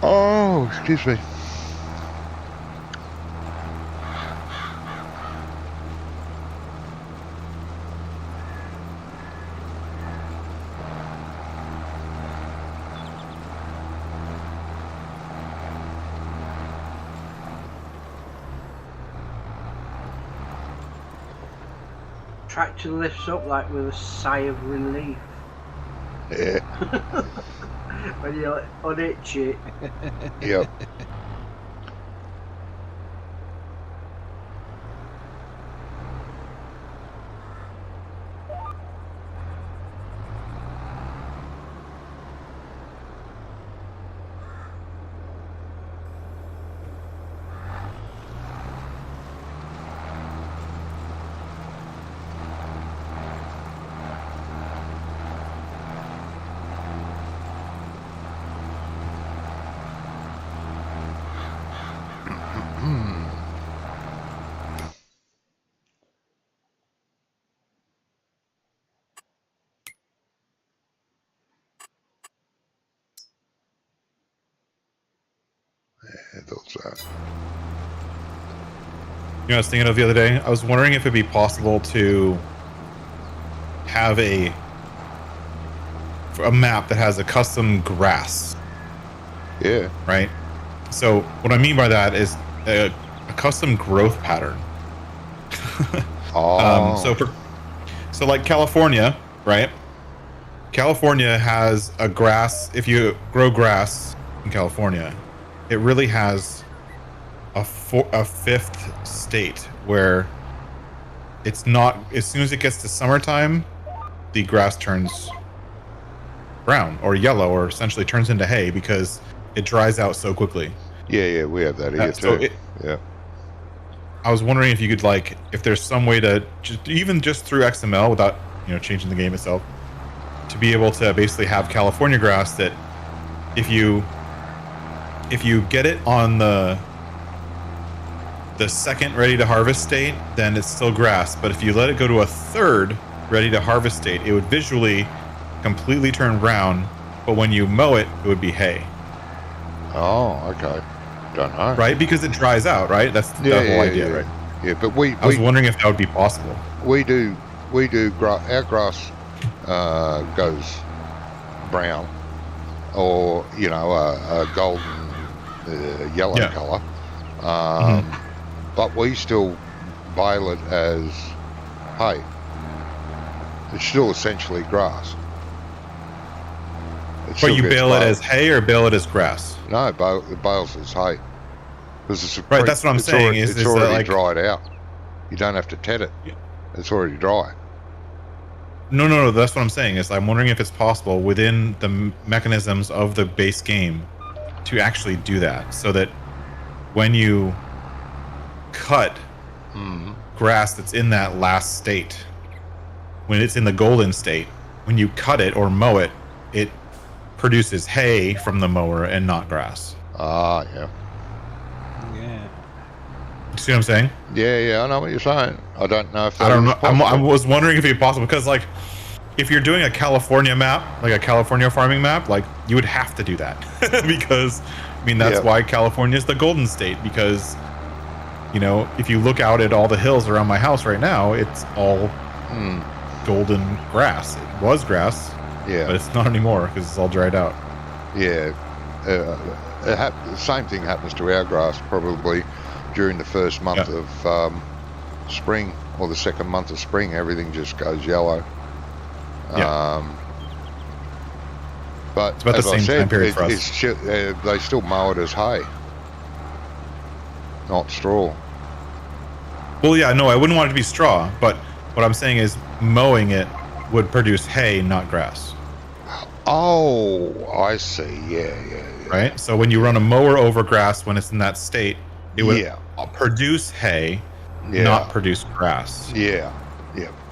Oh, excuse me. Tractor lifts up like with a sigh of relief. Yeah. When you unitch it. Yep. I thought so. You know, I was thinking of the other day. I was wondering if it'd be possible to have a map that has a custom grass, Yeah. right? So what I mean by that is a custom growth pattern. Oh. So like California, right? California has a grass. If you grow grass in California, it really has a fifth state where it's not. As soon as it gets to summertime, the grass turns brown or yellow, or essentially turns into hay because it dries out so quickly. Yeah, we have that here So too. Yeah. I was wondering if you could, like, if there's some way to even just through XML without, you know, changing the game itself, to be able to basically have California grass that if you get it on the second ready to harvest state, then it's still grass. But if you let it go to a third ready to harvest state, it would visually completely turn brown. But when you mow it, it would be hay. Oh, okay. Don't know. Right? Because it dries out, right? That's the whole idea, right? Yeah, but I was wondering if that would be possible. we do our grass goes brown, or you know, a golden yellow Yeah. color. But we still bale it as hay. It's still essentially grass. It But still you gets bale it baled. as hay or bale it as grass? No, it bales as hay. Because it's Right, that's what I'm saying, Already, is it's that, already like- dried out. You don't have to tet it. Yeah. It's already dry. No. That's what I'm saying. Is I'm wondering if it's possible within the mechanisms of the base game to actually do that, so that when you cut grass that's in that last state, when it's in the golden state, when you cut it or mow it, it produces hay from the mower and not grass. Ah, yeah. Yeah. See what I'm saying? Yeah, I know what you're saying. I don't know if that I don't is know. I possible. was wondering if it'd be possible because, like, if you're doing a California map, like a California farming map, like, you would have to do that because, I mean, that's Yeah. why California is the golden state. Because, you know, if you look out at all the hills around my house right now, it's all golden grass. It was grass, but Yeah, it's not anymore because it's all dried out. yeah. The same thing happens to our grass probably during the first month Yeah. of spring, or the second month of spring. Everything just goes yellow. Yeah. But It's about the as I same said, time period for us. they still mow it as hay, not straw. Well, yeah, no, I wouldn't want it to be straw, but what I'm saying is mowing it would produce hay, not grass. Oh, I see. Yeah. Right? So when you run a mower over grass when it's in that state, it would Yeah. produce hay, Yeah. not produce grass. Yeah.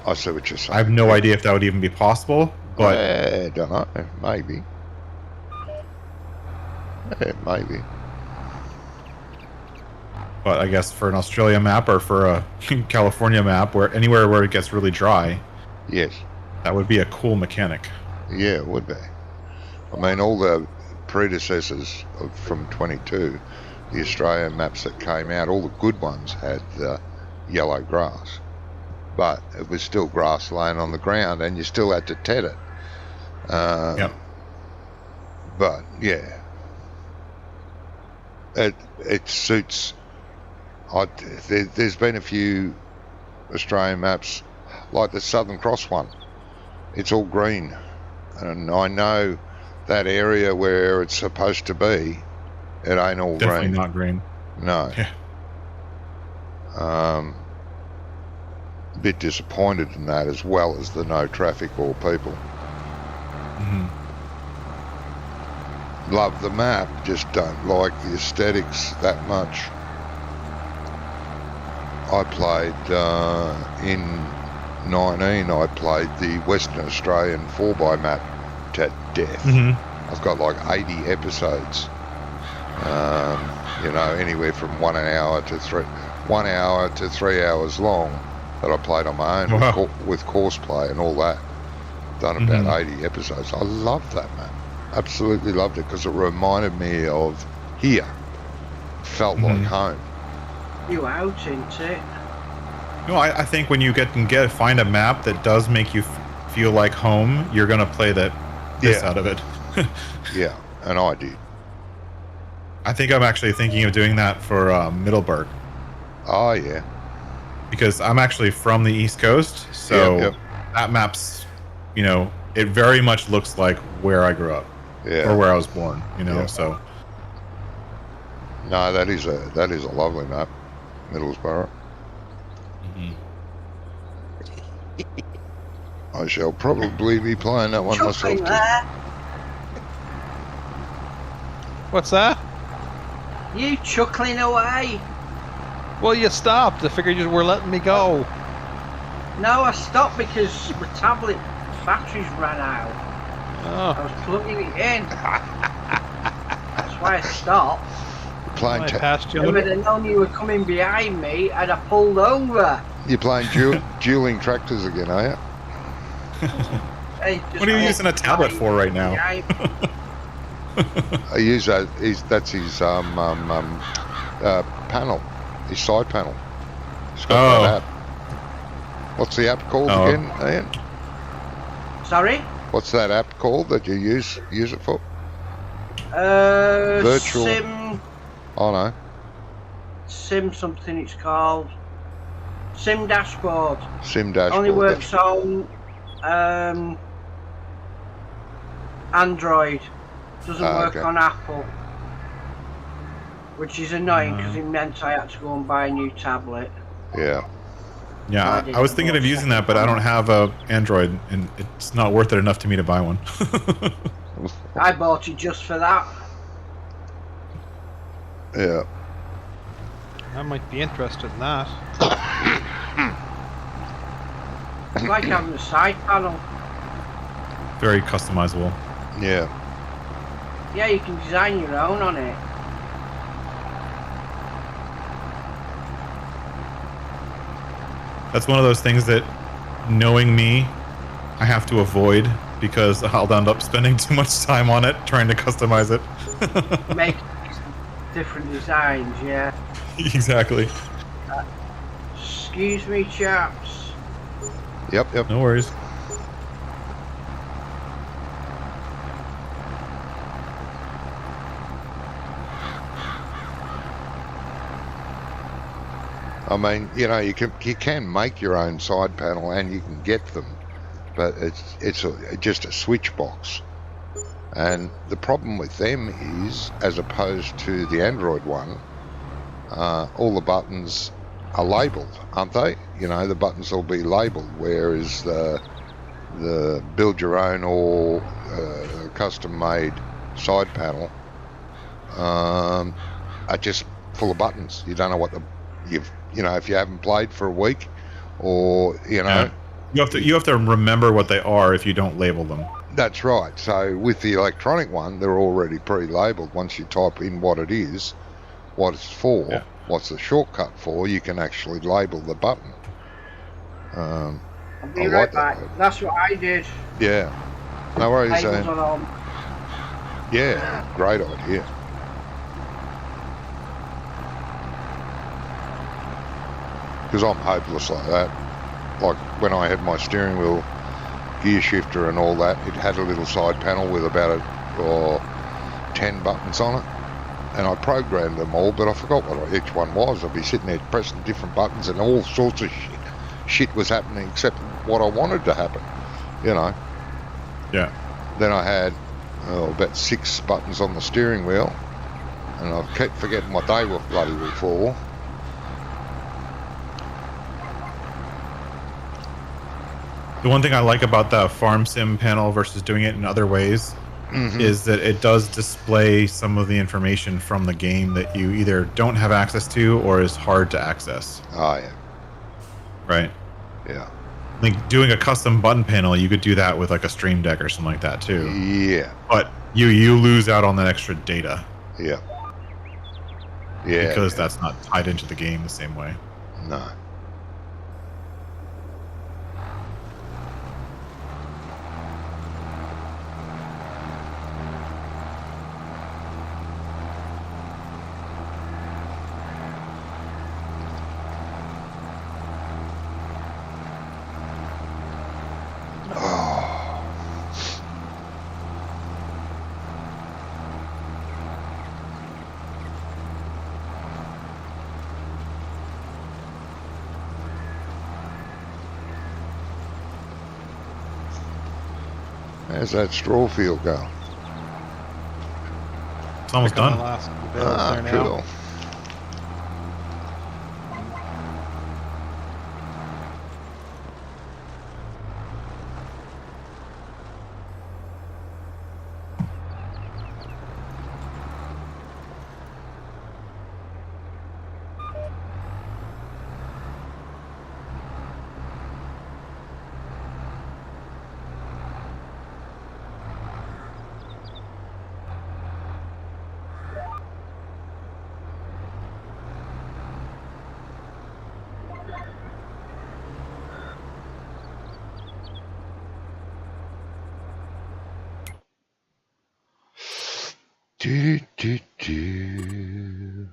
I see what you're saying. I have no idea if that would even be possible, but I don't know. Maybe. Yeah, maybe. I guess for an Australia map or for a California map, where anywhere where it gets really dry, Yes. that would be a cool mechanic. Yeah, it would be. I mean, all the predecessors from 22, the Australian maps that came out, all the good ones had yellow grass. But it was still grass laying on the ground, and you still had to tet it. Yep. But, yeah. It suits... there's been a few Australian maps, like the Southern Cross one. It's all green. and I know that area where it's supposed to be, it ain't all Definitely green. not green. No. Yeah. A bit disappointed in that, as well as the no traffic or people. Mhm. Love the map, just don't like the aesthetics that much. I played in 19, I played the Western Australian 4x map to death. Mhm. I've got like 80 episodes. You know, anywhere from 1 hour to 3 hours long that I played on my own Wow. with course play and all that. Done about 80 episodes. I loved that map. Absolutely loved it because it reminded me of here. Felt like home. You out, ain't it? No, I think when you find a map that does make you feel like home, you're gonna play this out of it. Yeah, and I did. I think I'm actually thinking of doing that for Middleburg. Oh yeah. Because I'm actually from the East Coast, so that map's, it very much looks like where I grew up, or where I was born, so. No, that is a lovely map, Middlesbrough. I shall probably be playing that one myself too. What's that? You chuckling away. Well, you stopped. I figured you were letting me go. No, I stopped because my tablet batteries ran out. Oh. I was plugging it in. That's why I stopped. Playing I passed you. If I'd have known you were coming behind me, I'd have pulled over. You're playing dueling tractors again, are you? Hey, What are you using a tablet for right now? I use that. That's his panel, his side panel. He's got that app. What's the app called again, Ian? Sorry? What's that app called that you use it for? Virtual Sim. Oh no. Sim something it's called. Sim dashboard. Sim dashboard. Only works on Android. Doesn't work on Apple. Which is annoying because it meant I had to go and buy a new tablet. Yeah. Yeah, I was thinking of using that, but I don't have a Android, and it's not worth it enough to me to buy one. I bought it just for that. Yeah. I might be interested in that. It's like having a side panel. Very customizable. Yeah. Yeah, you can design your own on it. That's one of those things that, knowing me, I have to avoid because I'll end up spending too much time on it trying to customize it. Make different designs, yeah. Exactly. Excuse me, chaps. Yep. No worries. I mean, you can make your own side panel and you can get them, but it's just a switch box. And the problem with them is, as opposed to the Android one, all the buttons are labelled, aren't they? The buttons will be labelled, whereas the build your own or custom-made side panel are just full of buttons. You don't know what if you haven't played for a week, or you have to remember what they are if you don't label them. That's right. So with the electronic one, they're already pre-labelled. Once you type in what it is, what it's for, what's the shortcut for, you can actually label the button. I'll be right back. That's what I did. Yeah. No worries, Labels on all. Yeah, great idea. Because I'm hopeless like that. Like when I had my steering wheel gear shifter and all that, it had a little side panel with about 10 buttons on it. And I programmed them all, but I forgot what each one was. I'd be sitting there pressing different buttons and all sorts of shit was happening except what I wanted to happen, Yeah. Then I had about 6 buttons on the steering wheel, and I kept forgetting what they were bloody for. The one thing I like about the farm sim panel versus doing it in other ways is that it does display some of the information from the game that you either don't have access to or is hard to access. Oh, yeah. Right. Yeah. I think doing a custom button panel, you could do that with like a Stream Deck or something like that too. Yeah. But you lose out on that extra data. Yeah. Yeah. Because that's not tied into the game the same way. No. How's that straw field go? It's almost Pick on done. the last bales there now. Cool. Do, do, do.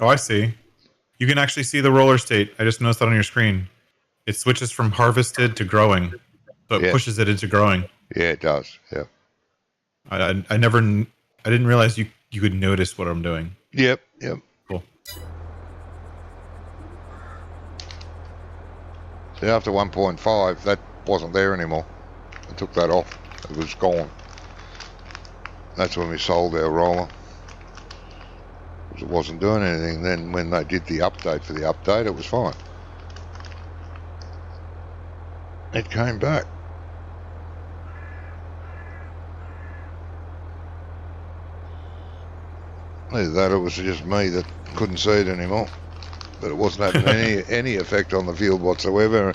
Oh, I see. You can actually see the roller state. I just noticed that on your screen. It switches from harvested to growing. So it Yeah. pushes it into growing. Yeah, it does. Yeah. I didn't realize you could notice what I'm doing. Yep. Yep. Cool. So after 1.5, that wasn't there anymore. I took that off. It was gone. That's when we sold our roller. It wasn't doing anything. Then when they did the update for the update, it was fine. It came back. Either that or it was just me that couldn't see it anymore. But it wasn't having any effect on the field whatsoever.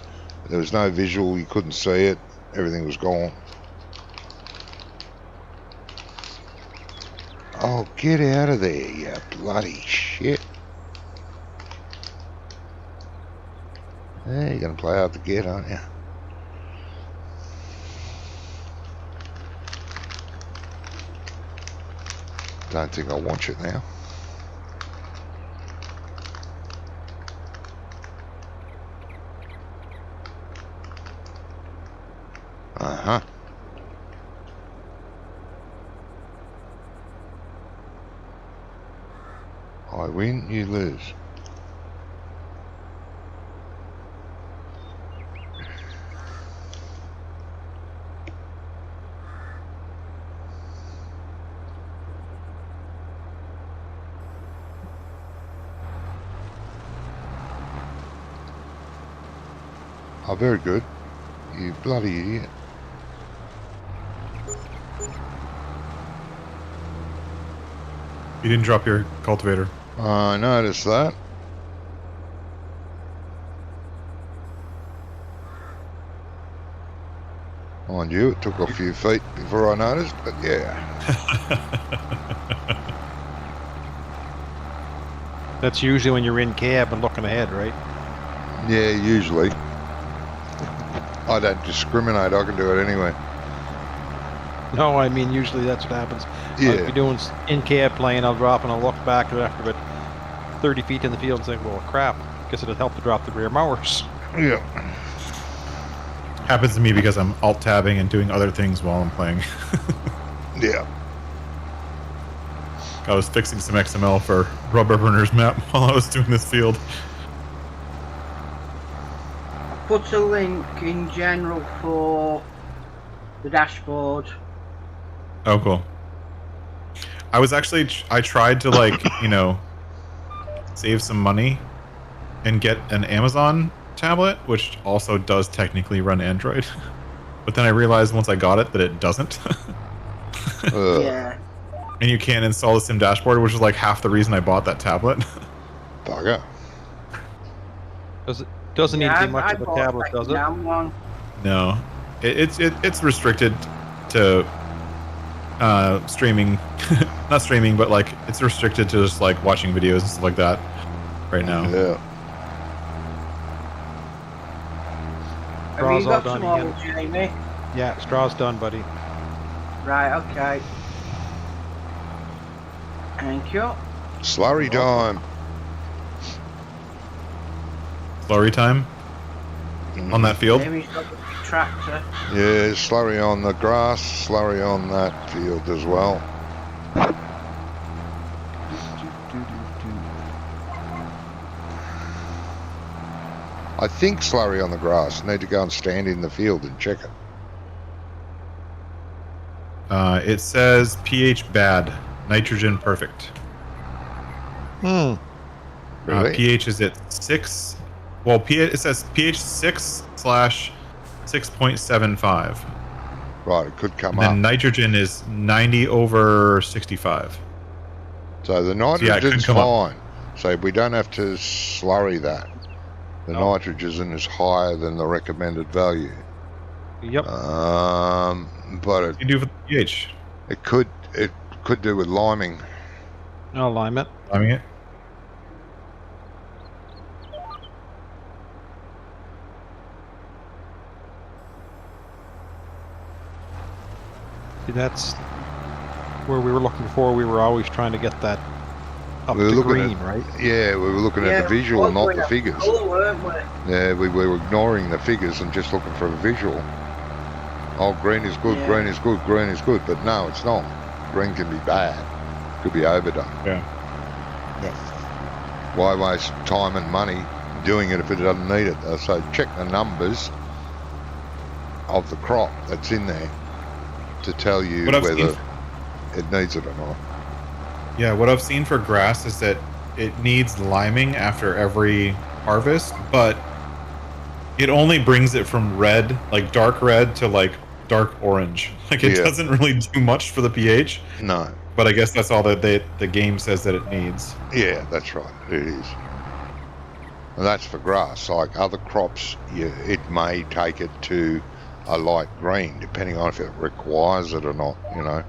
There was no visual, you couldn't see it. Everything was gone. Oh, get out of there, you bloody shit. You're going to play hard to get, aren't you? Don't think I'll watch it now. Uh-huh. I win, you lose. Oh, very good. You bloody idiot. You didn't drop your cultivator. I noticed that. Mind you, it took a few feet before I noticed, but yeah. That's usually when you're in cab and looking ahead, right? Yeah, usually. I don't discriminate, I can do it anyway. No, I mean usually that's what happens. I'll Yeah. be doing in cab playing, I'll drop and I'll look back after about 30 feet in the field and think, well, crap, guess it'd help to drop the rear mowers. Yeah. Happens to me because I'm alt-tabbing and doing other things while I'm playing. Yeah. I was fixing some XML for Rubber Burners map while I was doing this field. Put a link in general for the dashboard. Oh, cool. I was actually, I tried to like, you know, save some money and get an Amazon tablet, which also does technically run Android. But then I realized once I got it that it doesn't. Yeah. And you can't install the Sim dashboard, which is like half the reason I bought that tablet. Bugger. Doesn't need to be much of a tablet, does it? No, it's restricted to streaming, not streaming, but like it's restricted to just like watching videos and stuff like that right now. Yeah. Have you got all some done more, Jamie? Yeah, straw's done, buddy. Right, okay. Thank you. Slurry time. Slurry time on that field. Jamie's got the tractor. Yeah, slurry on the grass, slurry on that field as well. I think slurry on the grass. Need to go and stand in the field and check it. It says pH bad, nitrogen perfect. Really? pH is at 6. Well, it says pH 6/6.75. Right, it could come And up. then nitrogen is 90/65. So the yeah, it nitrogen's could come fine. So we don't have to slurry that. The nitrogen is higher than the recommended value. Yep. But What do you do for the pH? it could do with liming. Alignment. Liming it? See, that's where we were looking for. We were always trying to get that up We were to looking green, at- right? Yeah, we were looking at the visual, not the figures. Colour, weren't we? Yeah, we were ignoring the figures and just looking for a visual. Oh, green is good, Yeah. green is good, green is good. But no, it's not. Green can be bad. Could be overdone. Yeah. Why waste time and money doing it if it doesn't need it? So check the numbers of the crop that's in there to tell you What I've whether seen- it needs it or not. Yeah, what I've seen for grass is that it needs liming after every harvest, but it only brings it from red, like dark red, to like dark orange. Like it Yeah. doesn't really do much for the pH, No. but I guess that's all that the game says that it needs. Yeah, that's right. It is. And that's for grass. Like other crops, it may take it to a light green, depending on if it requires it or not, you know.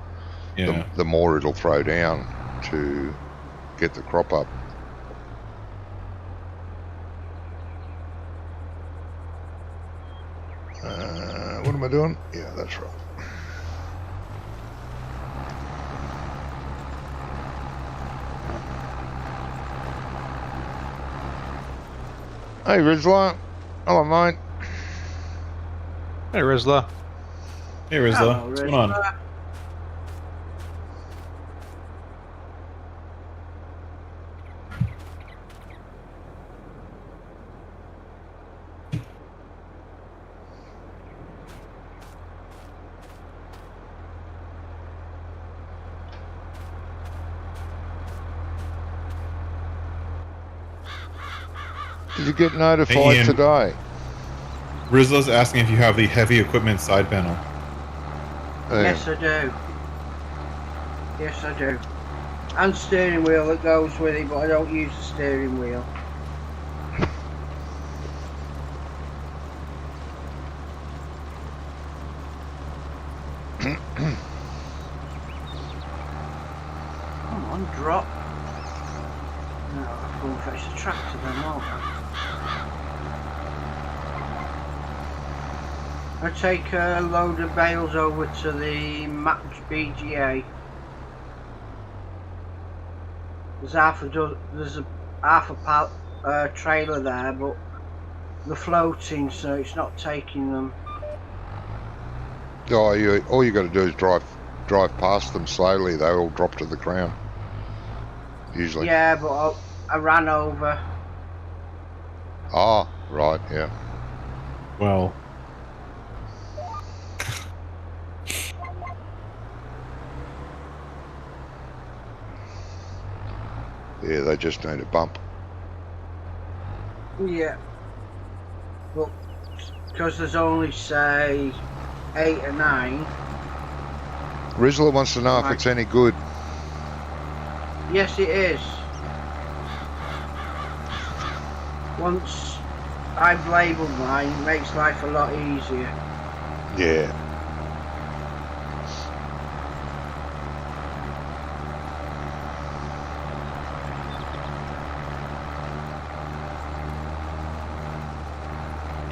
Yeah. The more it'll throw down to get the crop up. What am I doing? Yeah, that's right. Hey, Rizla. Hello, mate. Hey, Rizla. Hey, Rizla, Hello, what's going on? Rizla. Did you get notified Hey, Ian. today? Rizla's asking if you have the heavy equipment side panel. Yes, I do. Yes, I do. And steering wheel that goes with it, but I don't use the steering wheel. Come on, drop. No, I'll go and fetch the tractor then, won't I? I take a load of bales over to the Match BGA. There's half a trailer there, but they're floating, so it's not taking them. Oh, all you got to do is drive drive past them slowly, they all drop to the ground. Usually. Yeah, but I ran over. Ah, right, yeah. Well, Yeah, they just need a bump. Yeah. Well, because there's only, say, 8 or 9. Rizzler wants to know if Right. it's any good. Yes, it is. Once I've labelled mine, it makes life a lot easier. Yeah.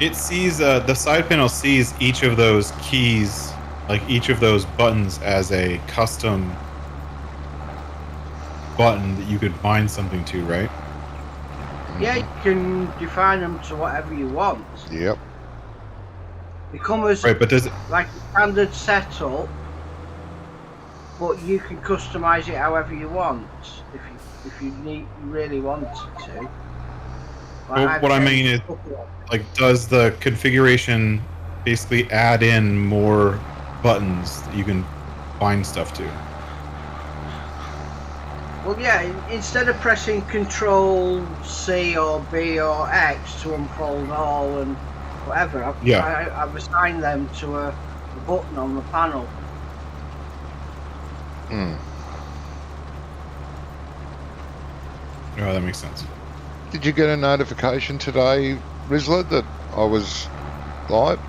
it sees the side panel sees each of those keys, like each of those buttons, as a custom button that you could bind something to, right? Yeah, you can define them to whatever you want. Yep. They come as Right, but does it? like a standard setup, but you can customize it however you want if you really wanted to. Well, what I mean is, like, does the configuration basically add in more buttons that you can bind stuff to? Well, yeah, instead of pressing Control C or B or X to unfold all and whatever, I've assigned them to a button on the panel. Mm. Oh, that makes sense. Did you get a notification today, Rizzler, that I was live?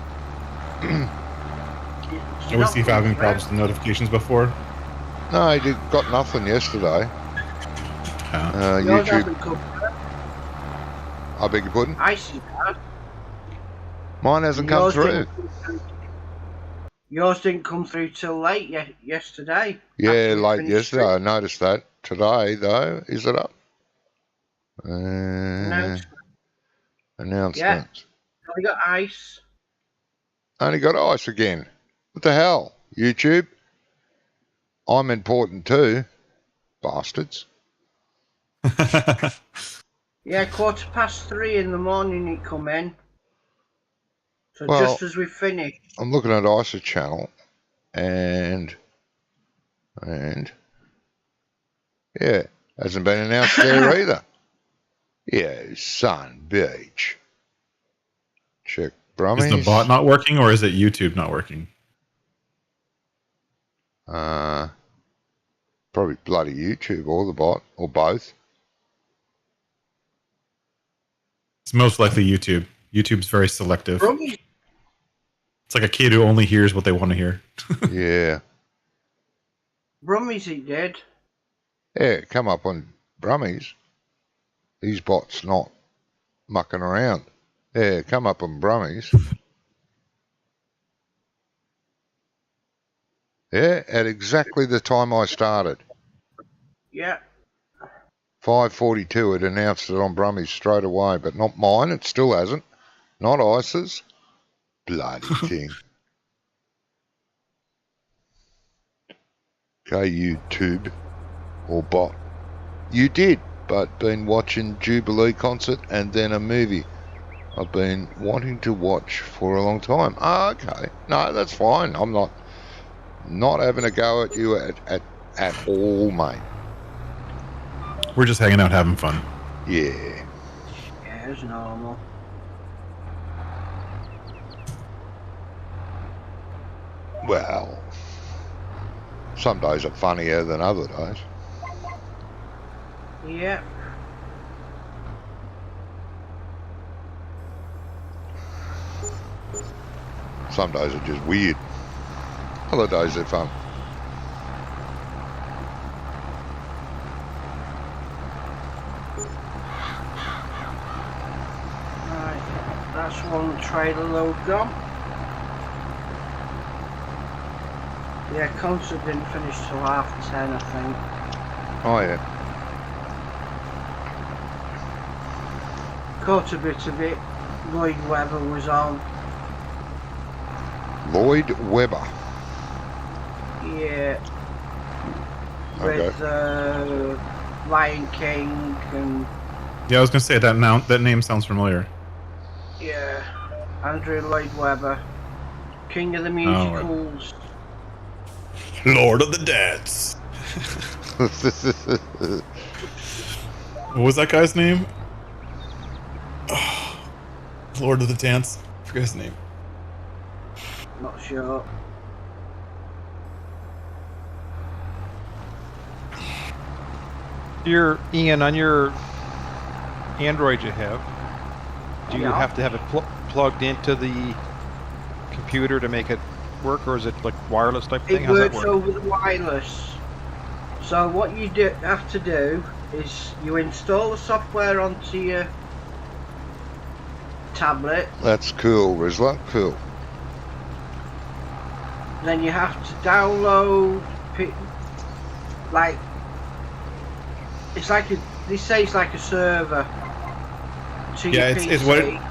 I always see if I have any problems with notifications before. No, I got nothing yesterday. Yours YouTube. hasn't come through. I beg your pardon? I see that. Mine hasn't come through. Yours didn't come through till late yesterday. Yeah, After we late finished yesterday. I noticed that. Today, though, is it up? Announcement. Announcements. Yeah. We got ice. Only got ice again. What the hell? YouTube? I'm important too. Bastards. Yeah, 3:15 in the morning it come in. So Well, just as we finished. I'm looking at ISA channel and yeah, hasn't been announced there either. Yeah, Sun Beach. Check Brummies. Is the bot not working, or is it YouTube not working? Probably bloody YouTube or the bot or both. It's most likely YouTube. YouTube's very selective. Brummies. It's like a kid who only hears what they want to hear. Yeah. Brummies it did. Yeah, come up on Brummies. These bots not mucking around. Yeah, come up on Brummies. Yeah, at exactly the time I started. Yeah. 5:42, it announced it on Brummies straight away, but not mine. It still hasn't. Not ISIS. Bloody thing. Okay, YouTube or bot. You did, but been watching Jubilee concert and then a movie I've been wanting to watch for a long time. Oh, okay. No, that's fine. I'm not having a go at you at all, mate. We're just hanging out having fun. Yeah. Yeah, it's normal. Well, some days are funnier than other days. Yeah. Some days are just weird. Other days they're fun. Right. That's one trailer load gone. Yeah, concert didn't finish till 10:30, I think. Oh, yeah. Caught a bit of it. Lloyd Webber was on. Lloyd Webber. Yeah. Okay. With Lion King and Yeah, I was gonna say that name sounds familiar. yeah, Andrew Lloyd Webber, King of the right. Musicals. Lord of the Dance. What was that guy's name? Lord of the Dance. I forget his name. Not sure. Ian, on your Android you have, do you Yeah. have to have it plugged into the computer to make it work, or is it like wireless type thing? It How's that works work? over the wireless. So what you have to do is you install the software onto your tablet. That's cool, Rizla. Cool. Then you have to download, like, it's like they say it's like a server to Yeah, your it's PC.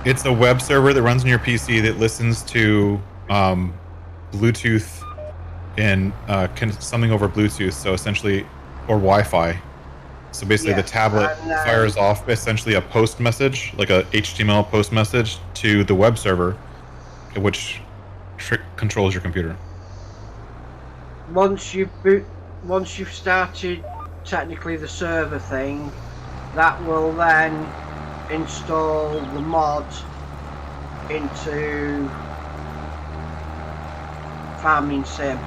it's a web server that runs on your PC that listens to Bluetooth and something over Bluetooth. So essentially, or Wi-Fi. So basically, the Yes, tablet and, fires off essentially a post message, like a HTML post message, to the web server, which controls your computer. Once you've started technically the server thing, that will then install the mod into Farming Sim.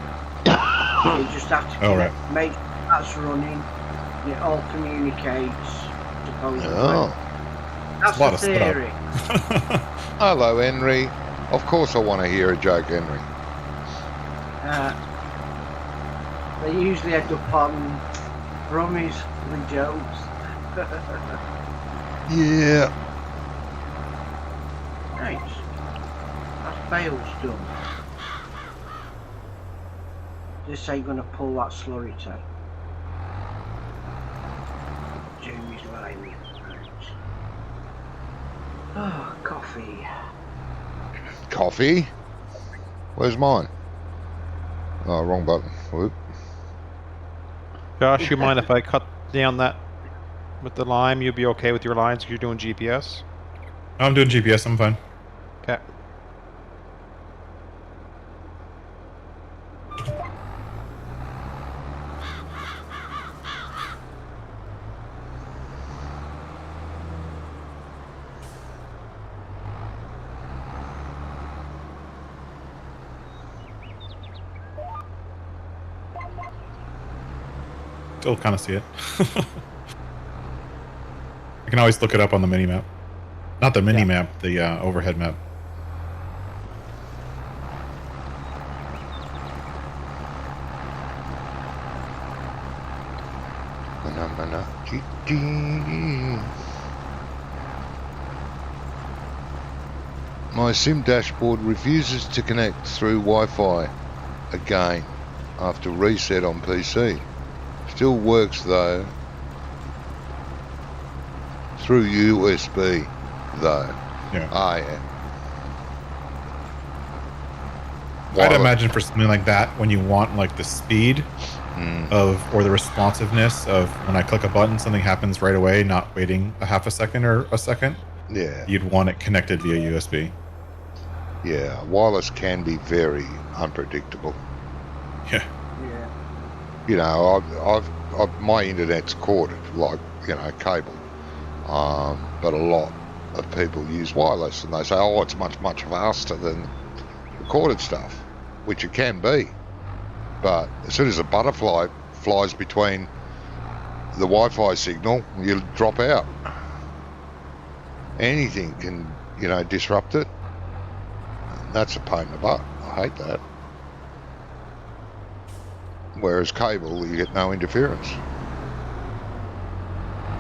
You just have to make sure that's running. It all communicates. Supposedly. Oh. That's a lot the of setup. theory. Hello, Henry. Of course I want to hear a joke, Henry. They usually end up on Rummies with jokes. Yeah. Nice. That's Bale's done. This ain't gonna pull that slurry tag. Jamie's lying. Right. Oh, coffee. Coffee? Where's mine? Oh, wrong button. Whoop. Josh, you mind if I cut down that with the lime? You'll be okay with your lines because you're doing GPS? I'm doing GPS. I'm fine. Okay. Still kind of see it. I can always look it up on the mini map. Not the mini map, the overhead map. My sim dashboard refuses to connect through Wi-Fi again after reset on PC. Still works though through USB though. Yeah. Ah, yeah. I'd imagine for something like that, when you want like the speed of or the responsiveness of when I click a button, something happens right away, not waiting a half a second or a second. Yeah. You'd want it connected via USB. Yeah. Wireless can be very unpredictable. Yeah. Yeah. You know, I've my internet's corded, like, you know, cable. But a lot of people use wireless and they say, oh, it's much, much faster than recorded stuff, which it can be. But as soon as a butterfly flies between the Wi-Fi signal, you drop out. Anything can, you know, disrupt it. That's a pain in the butt. I hate that. Whereas cable, you get no interference.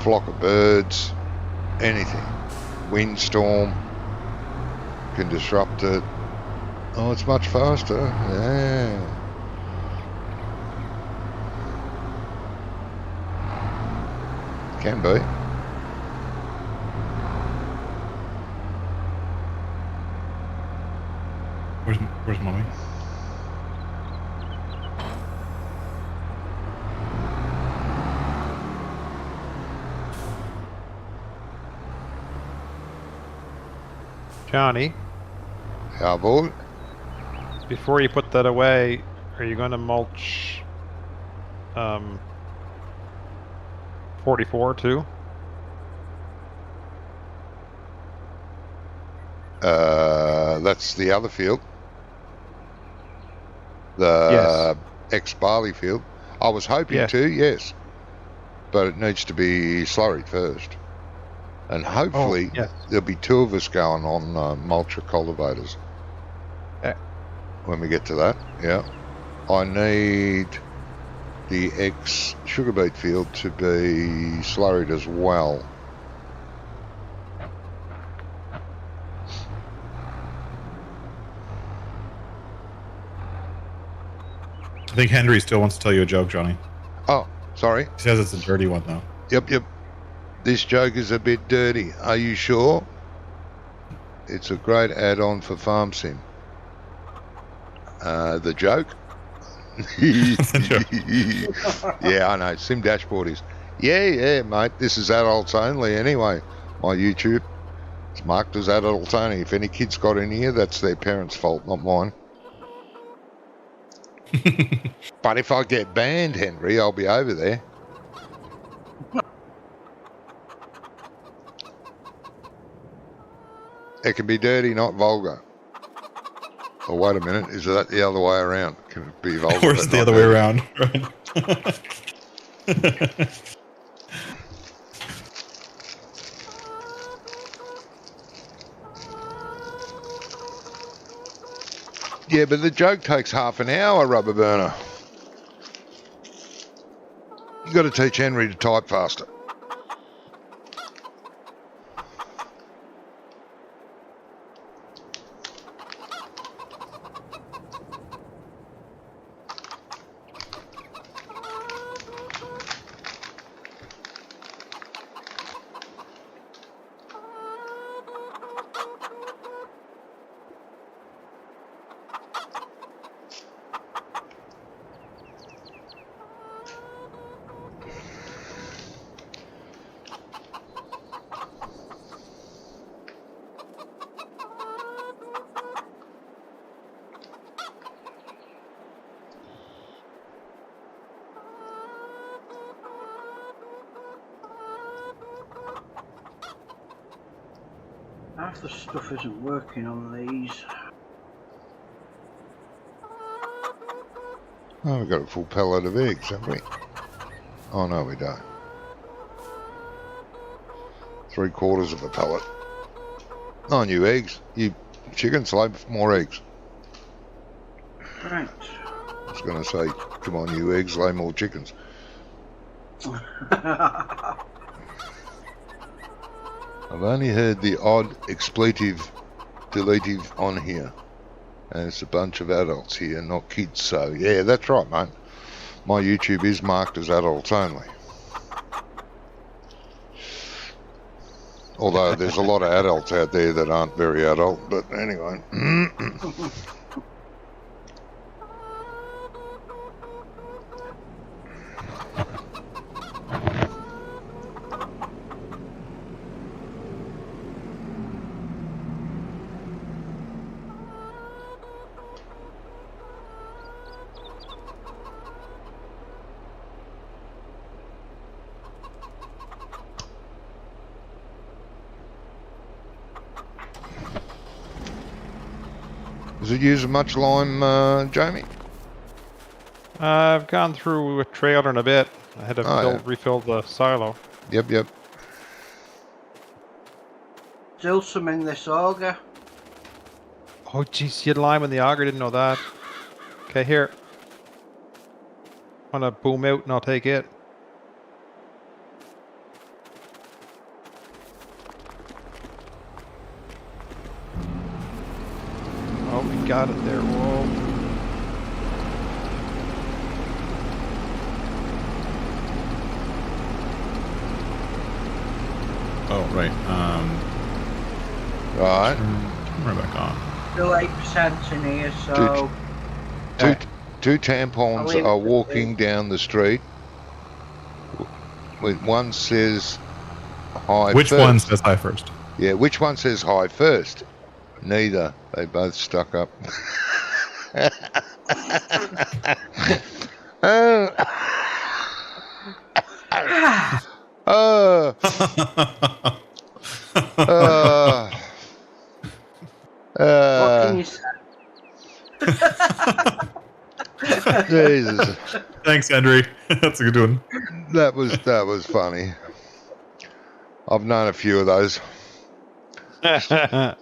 Flock of birds, anything. Windstorm can disrupt it. Oh, it's much faster. Yeah. Can be. Where's mommy? Johnny, How about? before you put that away, are you going to mulch 44 too? That's the other field. The Yes. ex-barley field. I was hoping Yes. to, yes. But it needs to be slurried first. And hopefully yes. there'll be 2 of us going on mulcher cultivators. When we get to that, yeah. I need the ex-sugar beet field to be slurried as well. I think Henry still wants to tell you a joke, Johnny. Oh, sorry. He says it's a dirty one, though. Yep. This joke is a bit dirty. Are you sure? It's a great add-on for Farm Sim. The joke? Yeah, I know. Sim Dashboard is. Yeah, mate. This is adults only anyway. My YouTube, it's marked as adults only. If any kids got in here, that's their parents' fault, not mine. But if I get banned, Henry, I'll be over there. It can be dirty, not vulgar. Oh, wait a minute. Is that the other way around? Can it be vulgar? Or is it the other way around? Right. Yeah, but the joke takes half an hour, rubber burner. You got to teach Henry to type faster. Half the stuff isn't working on these. Oh, we've got a full pellet of eggs, haven't we? Oh, no, we don't. 3/4 of a pellet. On you eggs. You chickens lay more eggs. Right. I was going to say, come on, you eggs, lay more chickens. I've only heard the odd expletive deletive on here. And it's a bunch of adults here, not kids. So, yeah, that's right, mate. My YouTube is marked as adults only. Although there's a lot of adults out there that aren't very adult. But anyway. Does it use much lime, Jamie? I've gone through a trailer in a bit. I had to Oh, refill the silo. Yep. Still some in this auger. Oh, jeez, you had lime in the auger. Didn't know that. Okay, here. Want to boom out and I'll take it. Oh, we got it there. Whoa. Oh, right. Right. Turn right back on. Still 8% in here, so Two tampons leave it are with walking down the street. One says hi Which first. one says hi first? Yeah, which one says hi first? Neither. They both stuck up. Oh, What can you say? Jesus, Thanks, Henry. That's a good one. that was funny. I've known a few of those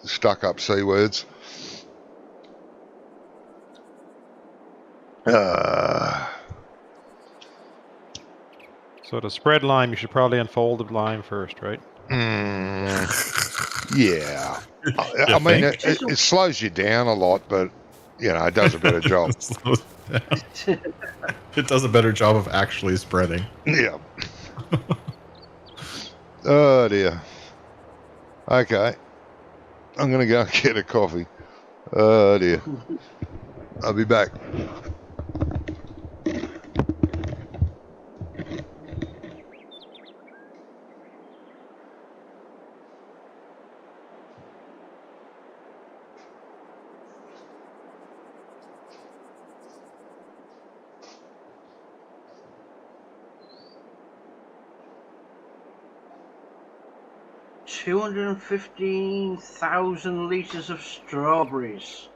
stuck up C words. So to spread lime, you should probably unfold the lime first, right? Yeah. You I mean, think? it slows you down a lot, but you know, it does a better job. It slows down. It does a better job of actually spreading. Yeah. Oh dear. Okay. I'm gonna go and get a coffee. Oh dear. I'll be back. $215,000 litres of strawberries.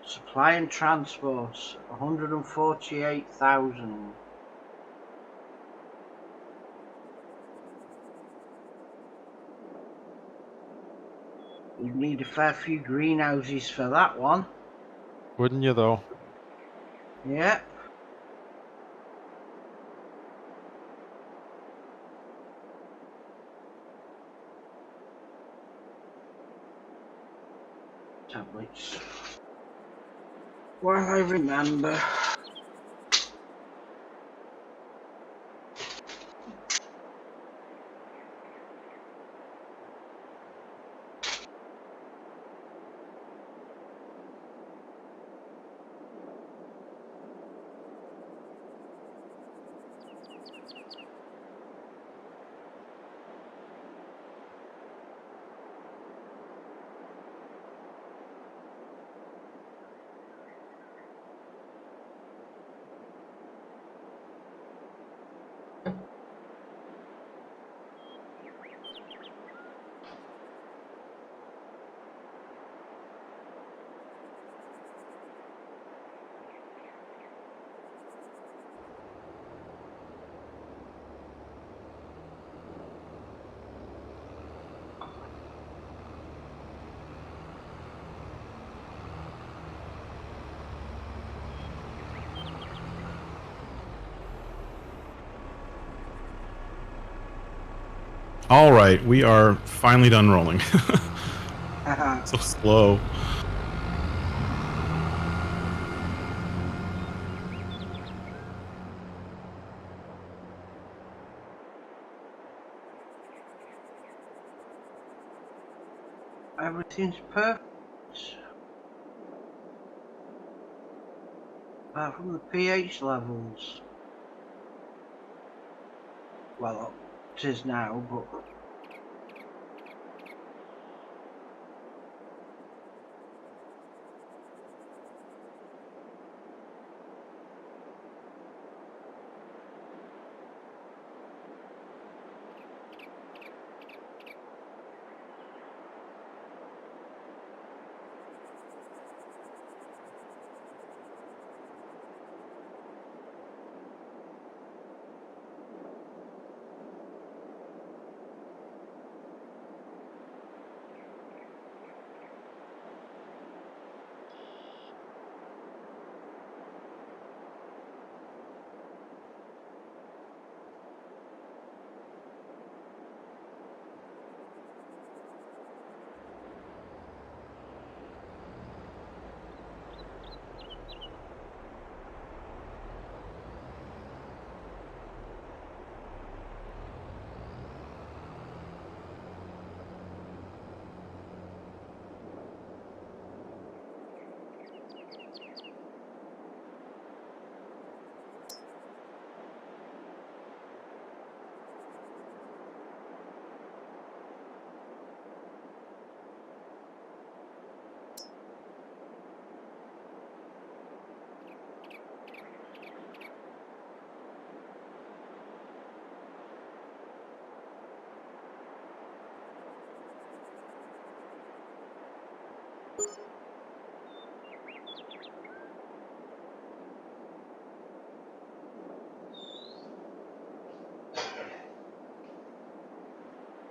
Supply and transport, 148,000. You'd need a fair few greenhouses for that one. Wouldn't you, though? Yeah. Tablets. Well, I remember. All right, we are finally done rolling. So slow. Everything's perfect. Apart from the pH levels. Well, it is now, but...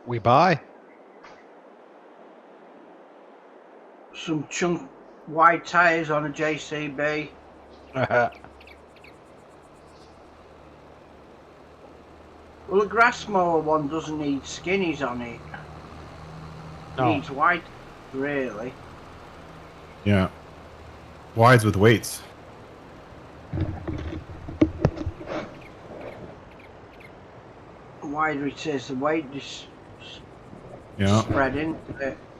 We buy. Some chunk wide tyres on a JCB. Well, a grass mower one doesn't need skinnies on it. No. Needs wide, really. Yeah. Wides with weights. The wider it is, the weight is Yeah. spreading.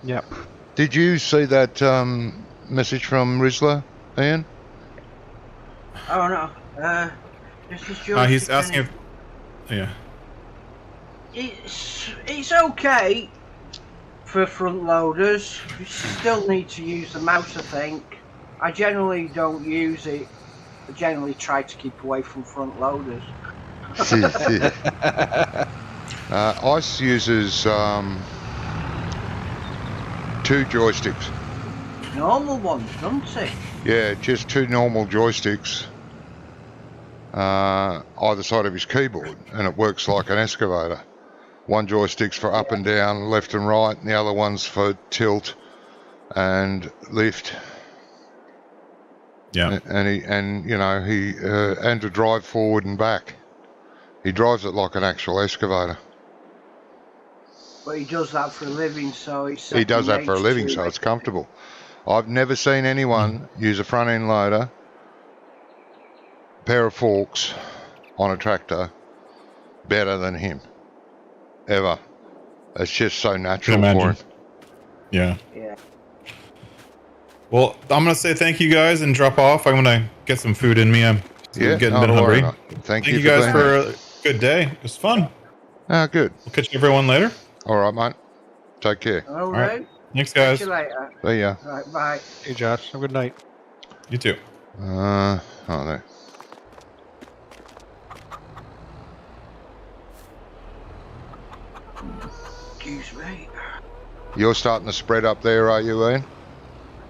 Yep. Did you see that message from Rizzler, Ian? Oh no. This is just. He's asking if. Yeah. It's okay for front loaders. You still need to use the mouse, I think. I generally don't use it. I generally try to keep away from front loaders. ICE uses 2 joysticks. Normal ones, don't it? Yeah, just 2 normal joysticks either side of his keyboard, and it works like an excavator. One joystick's for up and down, left and right, and the other one's for tilt and lift. Yeah. And to drive forward and back. He drives it like an actual excavator. But he does that for a living, so it's. He does that for a living, so nature. it's comfortable. I've never seen anyone use a front end loader, pair of forks on a tractor better than him. Ever. It's just so natural for him. Yeah. Yeah. Well, I'm gonna say thank you guys and drop off. I'm gonna get some food in me. I'm getting a bit hungry. Thank Thank you you guys being for here. a good day. It was fun. Good. We'll catch everyone later. All right, mate. Take care. All right. right. Thanks, See guys. you later. See ya. All right, bye. Hey, Josh. Have a good night. You too. There. Excuse me. You're starting to spread up there, are you, Ian?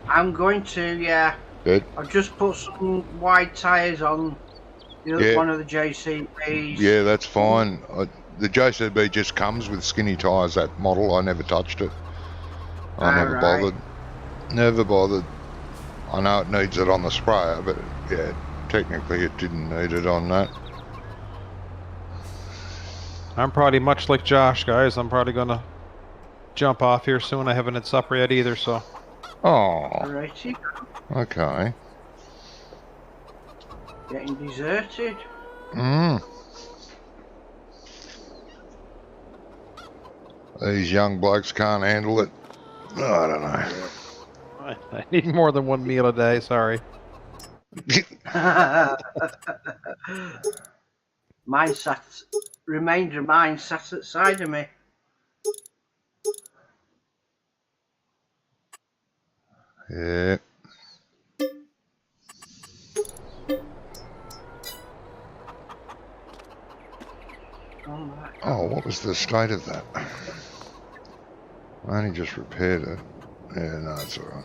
I'm going to, yeah. Good. I've just put some wide tyres on Yeah. one of the JCBs. Yeah, that's fine. The JCB just comes with skinny tyres, that model. I never touched it. I never Alright. bothered. Never bothered. I know it needs it on the sprayer, but yeah, technically it didn't need it on that. I'm probably much like Josh, guys. I'm probably gonna jump off here soon. I haven't had supper yet either, so. Oh, Alrighty. okay. Getting deserted. These young blokes can't handle it. Oh, I don't know. I need more than 1 meal a day. Sorry. Remainder of mine sat outside of me. Yeah. Oh, what was the state of that? I only just repaired it. Yeah, no, it's alright.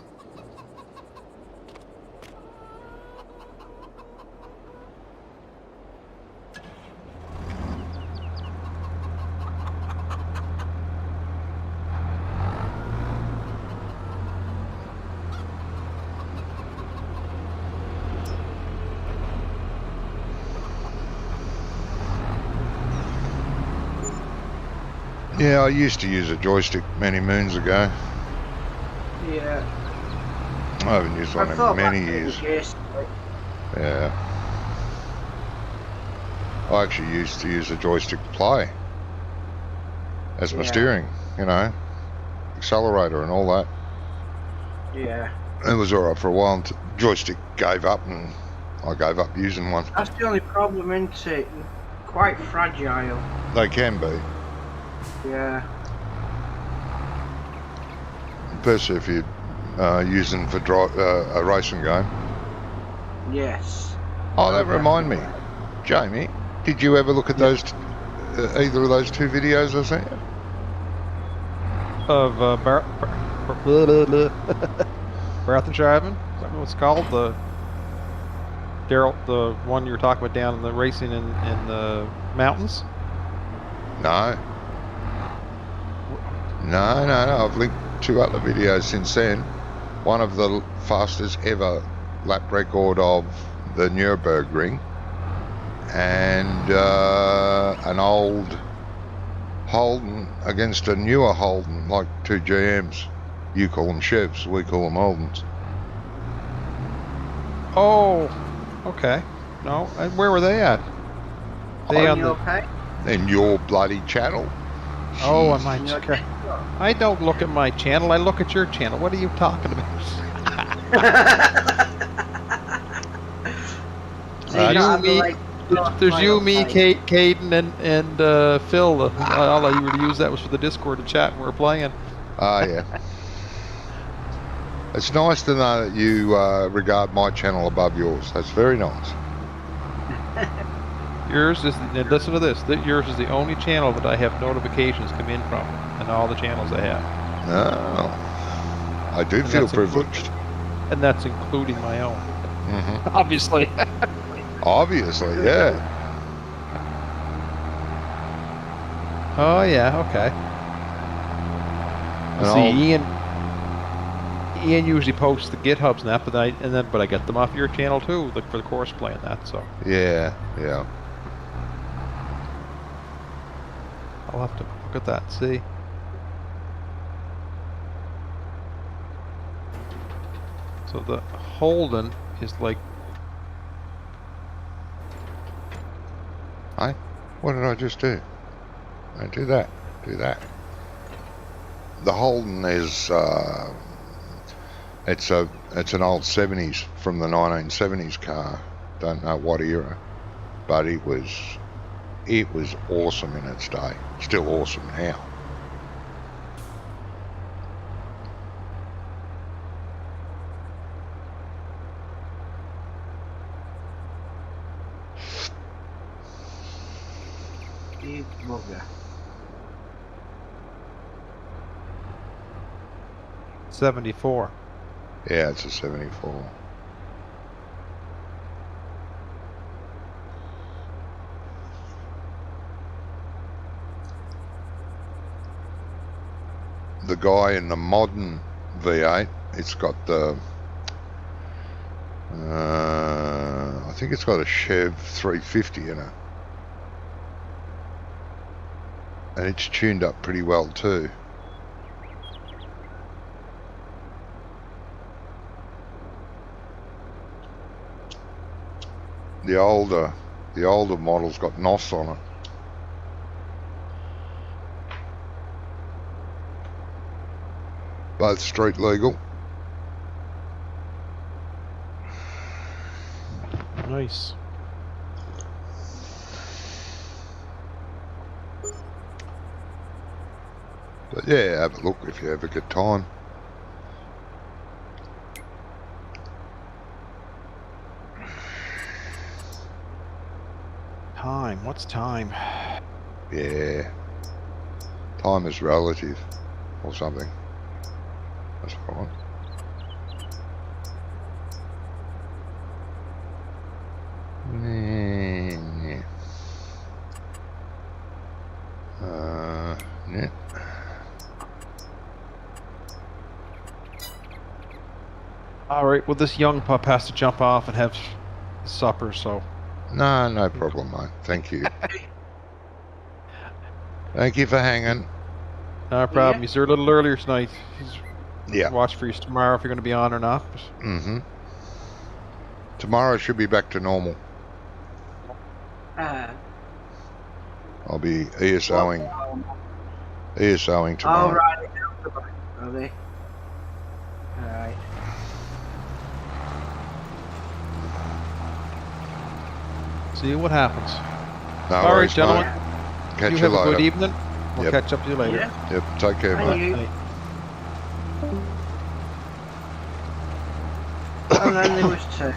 Yeah, I used to use a joystick many moons ago. Yeah. I haven't used one in many years. Yes. Yeah. I actually used to use a joystick to play as my Yeah. steering, you know, accelerator and all that. Yeah. It was alright for a while until joystick gave up and I gave up using one. That's the only problem, isn't it? Quite fragile. They can be, Yeah. especially if you're using for a racing game. Yes. Oh, that remind me, Jamie, did you ever look at those, either of those 2 videos I sent you? Of marathon driving. Is that what it's called? The one you were talking about down in the racing in the mountains. No. No, I've linked 2 other videos since then. One of the fastest ever lap record of the Nürburgring, and an old Holden against a newer Holden, like 2 GMs. You call them Chevs, we call them Holdens. Oh, okay. No, and where were they at? They On on your the. page? In your bloody channel. Oh, on my. On your Okay. I don't look at my channel. I look at your channel. What are you talking about? So you don't have the, me- like, There's you, file me, page. Caden, and Phil. All I really used that was for the Discord to chat when we were playing. Ah, yeah. It's nice to know that you regard my channel above yours. That's very nice. Yours is. And listen to this. Yours is the only channel that I have notifications come in from, and all the channels I have, Oh, I do And feel that's included. privileged. and that's including my own. Hmm. Obviously. Obviously, yeah. Oh yeah. Okay. And See, I'll- Ian usually posts the GitHubs and that, but I get them off your channel too, like for the course play and that. So yeah. I'll have to look at that and see. So the Holden is like. What did I just do? I do that. The Holden is it's an old 70s from the 1970s car. Don't know what era, but it was awesome in its day. Still awesome now. You bugger. 74. Yeah, it's a 74. The guy in the modern V8, it's got the I think it's got a Chev 350 in it, and it's tuned up pretty well too. The older model's got NOS on it. Both street legal. Nice. But yeah, have a look if you ever get time. Time. What's time? Yeah. Time is relative or something. That's right. Yeah. Yeah. All right. Well, this young pup has to jump off and have supper, so. No problem, mate. Thank you. Thank you for hanging. No problem. Yeah. He's there a little earlier tonight. He's Yeah. watch for you tomorrow if you're going to be on or not. But Mm-hmm. Tomorrow should be back to normal. I'll be ESOing tomorrow. Oh, right. Are they? Alright. see what happens. No All right, worries, gentlemen. mate. Catch You you have a later. good evening. We'll Yep. catch up to you later. Yeah. Yep. Take care, Thank mate. you. Bye. And then there was two.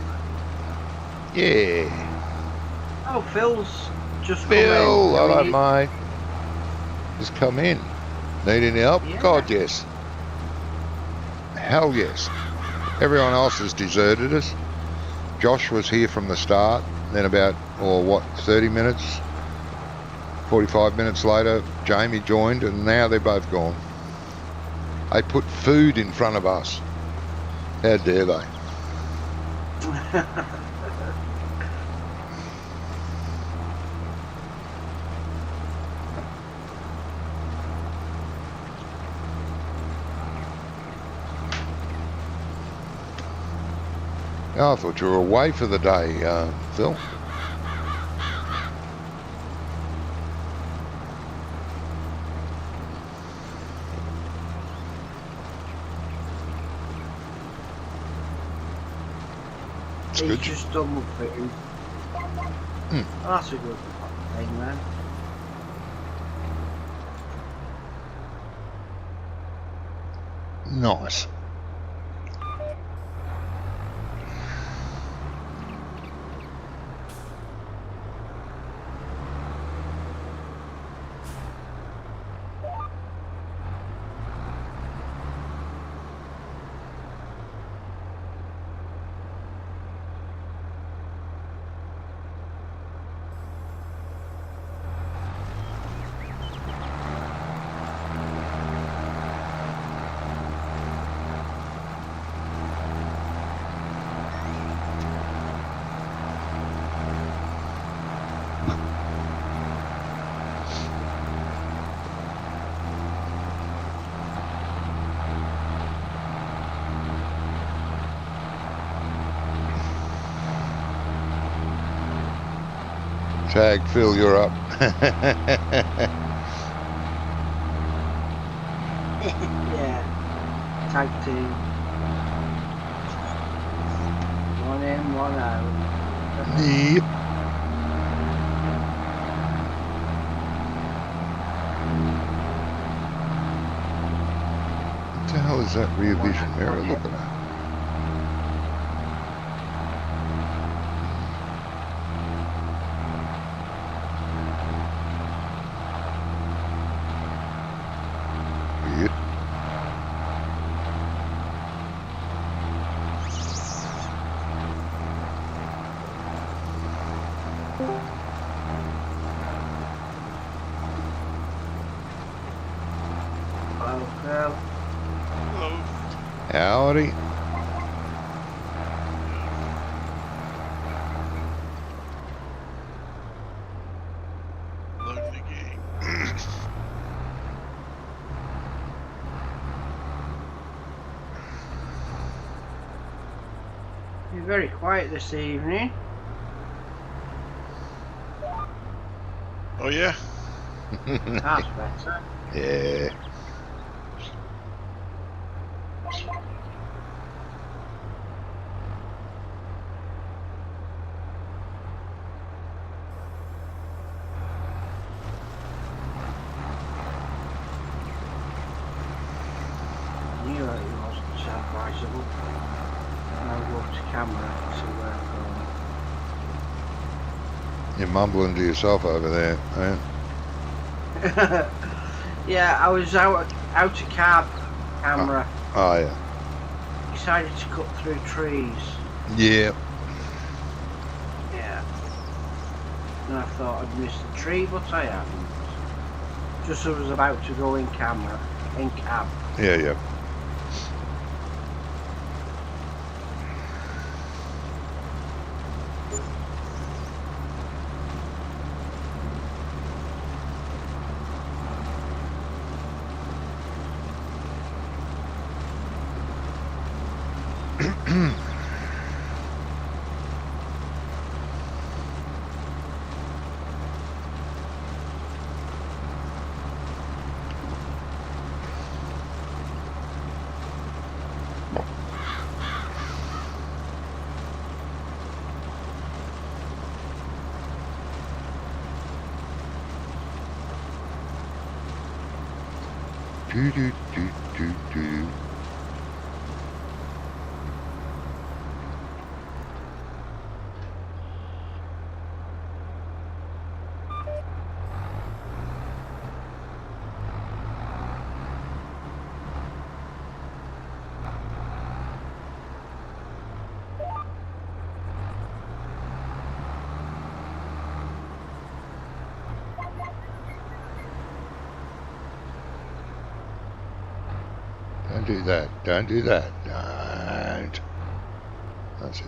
Yeah. Oh, Phil's just Phil, come in. hello, mate. Just come in. Need any help? Yeah. God, yes. Hell yes. Everyone else has deserted us. Josh was here from the start. Then about, 30 minutes, 45 minutes later, Jamie joined, and now they're both gone. They put food in front of us. How dare they? Oh, I thought you were away for the day, Phil. It's He's good. just done with food. Oh, that's a good thing then. Nice. Tag Phil, you're up. Yeah. Tag team. One in, one out. Yep. What the hell is that rear vision mirror looking at? Weird. Hello, girl. Hello. Howdy. Loading the game. You're very quiet this evening. Oh yeah. That's better. Yeah. I knew that it wasn't advisable. I'll go up to camera and see where I'm You're mumbling to yourself over there, man. going. Yeah, I was out of cab camera. Oh, yeah. Decided to cut through trees. Yeah. Yeah. And I thought I'd missed the tree, but I hadn't. Just as I was about to go in camera, in cab. Yeah, yeah. Do do do do do. Don't do that. Don't do that. Don't. That's it.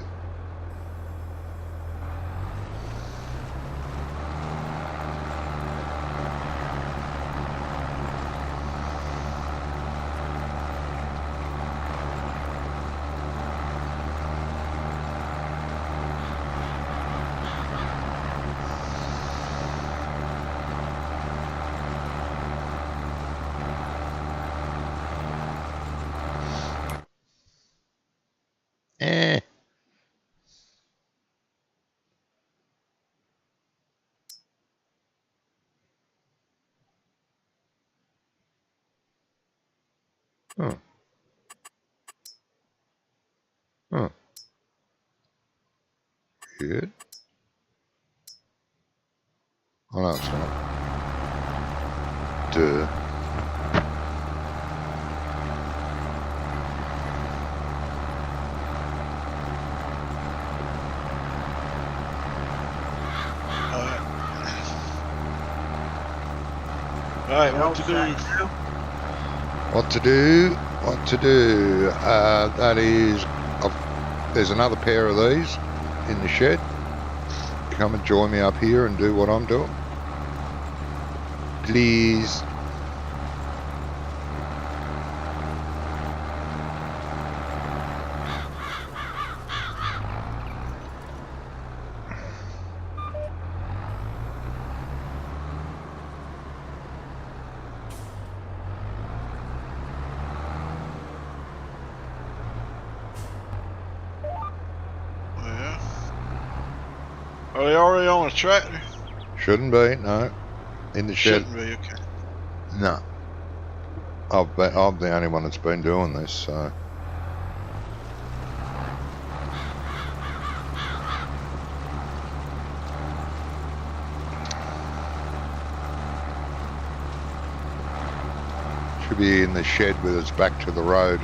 Eh. Oh. Oh. Good. Oh no, it's not. Duh. Alright, You what all to set do? now? What to do? What to do? That is, there's another pair of these in the shed. Come and join me up here and do what I'm doing. Please. Yeah. Are they already on a tractor? Shouldn't be, no. In the shed. Shouldn't be, okay. No. I'm the only one that's been doing this, so. Should be in the shed with its back to the road,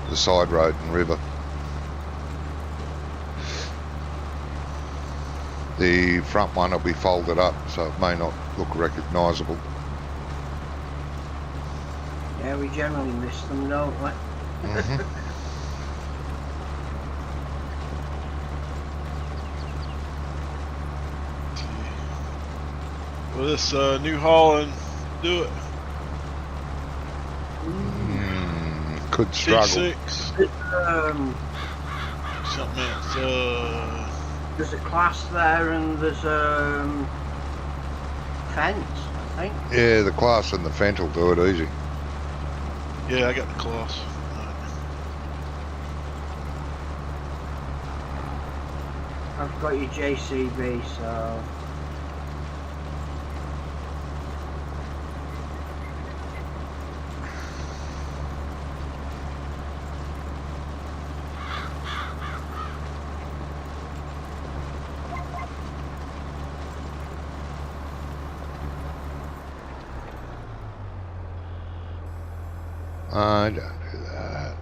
the side road and river. The front one will be folded up, so it may not look recognisable. Yeah, we generally miss them, don't we? Mhm. Will this New Holland do it? Could struggle. T6? Something else. There's a class there and there's fence, I think. Yeah, the class and the fence will do it easy. Yeah, I got the claws. I've got your JCB, so I don't do that.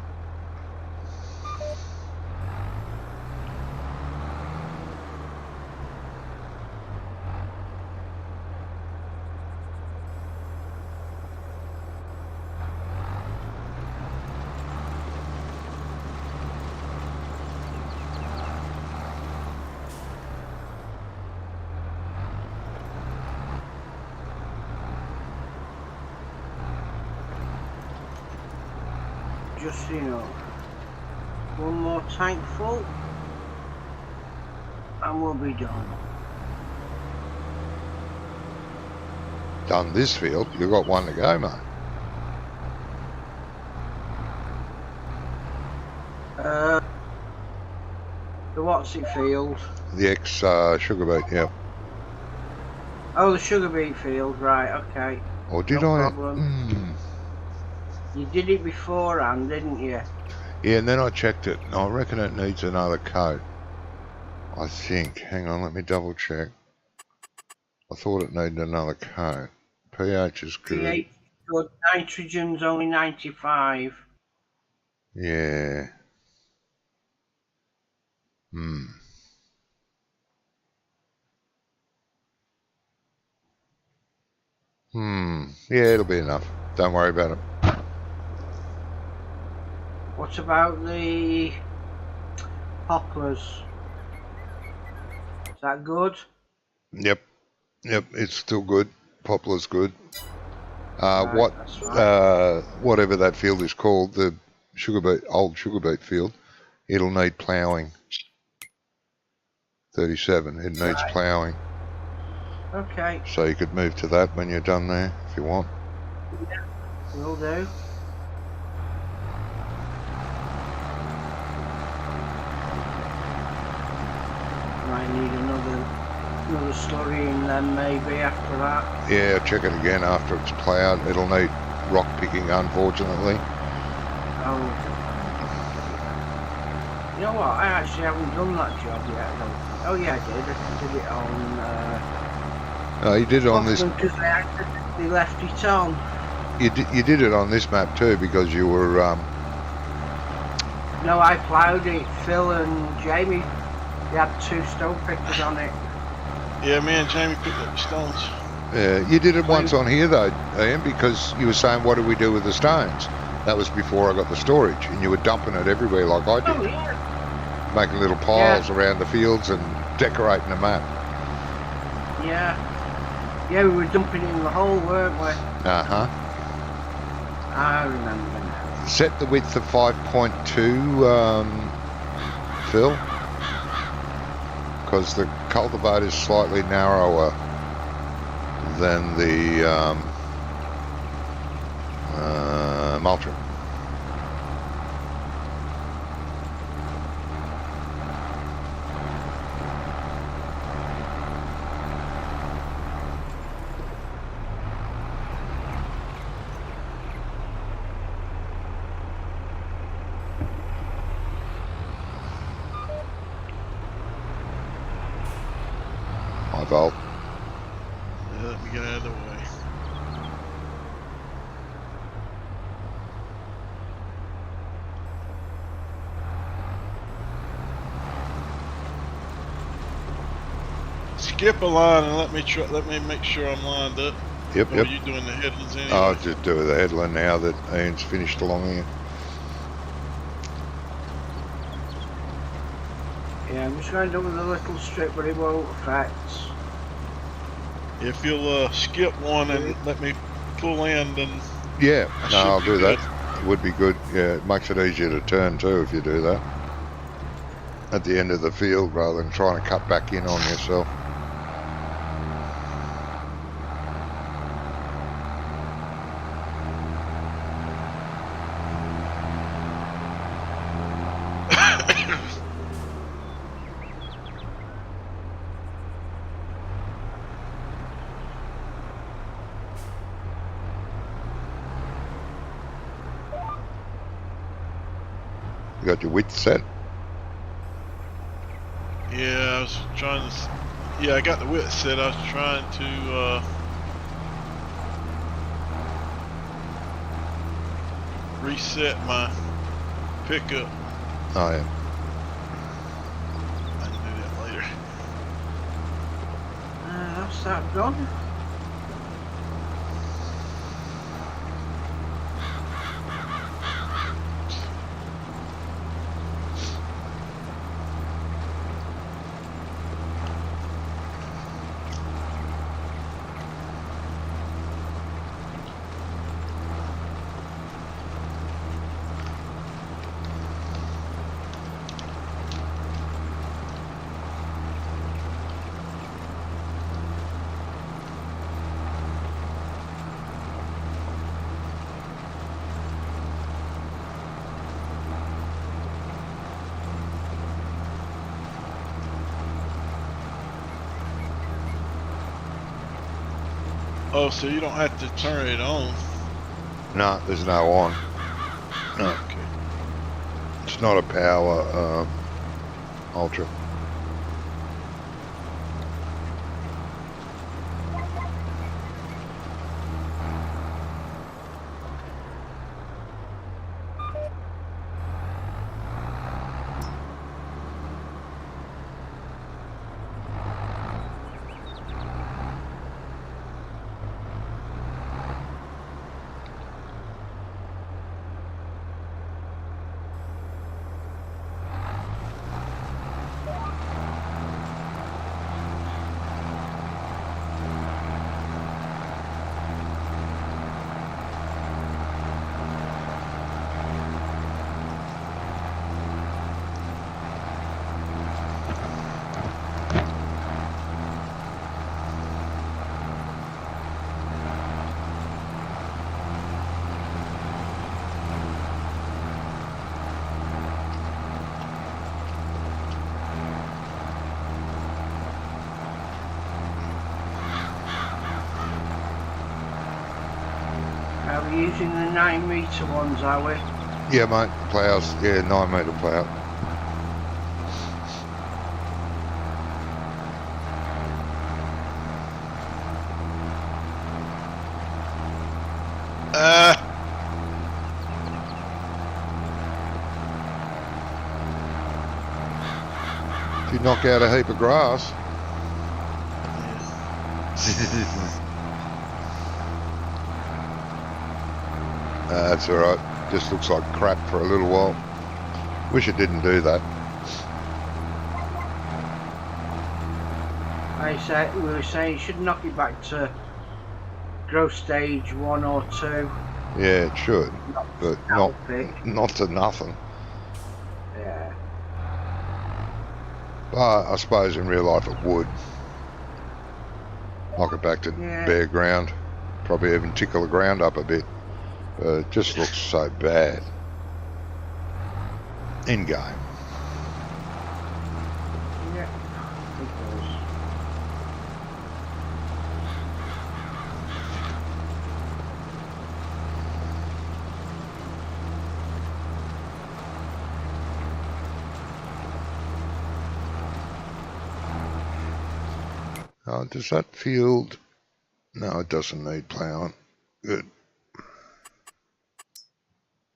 just so you know, one more tank full and we'll be done. Done this field, you've got one to go, mate. The what's it field? The ex sugar beet, yeah. Oh, the sugar beet field, right, okay. Or did No I? problem. You did it beforehand, didn't you? Yeah, and then I checked it, and I reckon it needs another coat. I think. Hang on, let me double check. I thought it needed another coat. pH is good. pH good, nitrogen's only 95. Yeah. Yeah, it'll be enough. Don't worry about it. What about the poplars? Is that good? Yep, it's still good. Poplar's good. Right, that's fine. Whatever that field is called, the old sugar beet field, it'll need ploughing. 37, it needs Right. ploughing. Okay, So you could move to that when you're done there, if you want. will do. Might need another slurry in then maybe after that. Yeah, check it again after it's ploughed. It'll need rock picking, unfortunately. Oh. You know what? I actually haven't done that job yet. Though. Oh yeah, I did. I did it on. No, you did it on this. Because they accidentally left it on. You did it on this map too because you were. No, I ploughed it. Phil and Jamie, they had 2 stone pickers on it. Yeah, me and Jamie picked up the stones. You did it once on here though, Ian, because you were saying, "What do we do with the stones?" That was before I got the storage, and you were dumping it everywhere like I did, Oh yeah. making little piles around the fields and decorating the map. Yeah, we were dumping it in the hole, weren't we? I remember now. Set the width of 5.2, Phil, because the cultivator is slightly narrower than the mulcher. High volt. Yeah, let me get out of the way. Skip a line and let me make sure I'm lined up. Yep, Or yep. are you doing the headlands anyway? I'll just do the headland now that Ian's finished along here. Yeah, I'm just going to do with a little strip, but it won't affect. If you'll skip one and let me pull in, then Yeah, I no, I'll should do be that. good. It would be good. Yeah, it makes it easier to turn too if you do that. At the end of the field rather than trying to cut back in on yourself. You got your width set? Yeah, I was trying to. Yeah, I got the width set. I was trying to reset my pickup. Oh yeah. I can do that later. That's that done. Oh, so you don't have to turn it on. No, there's no on. No, Okay. it's not a power ultra. We're using the 9-metre ones, are we? Yeah, mate. Plows. Yeah, 9-metre plough. If you knock out a heap of grass. That's alright. Just looks like crap for a little while. Wish it didn't do that. We were saying you should knock it back to growth stage 1 or 2. Yeah, it should, but not to nothing. Yeah. But I suppose in real life it would. Knock it back to bare ground. Probably even tickle the ground up a bit. But it just looks so bad. In game. Yeah, it does. Does that field... No, it doesn't need ploughing. Good.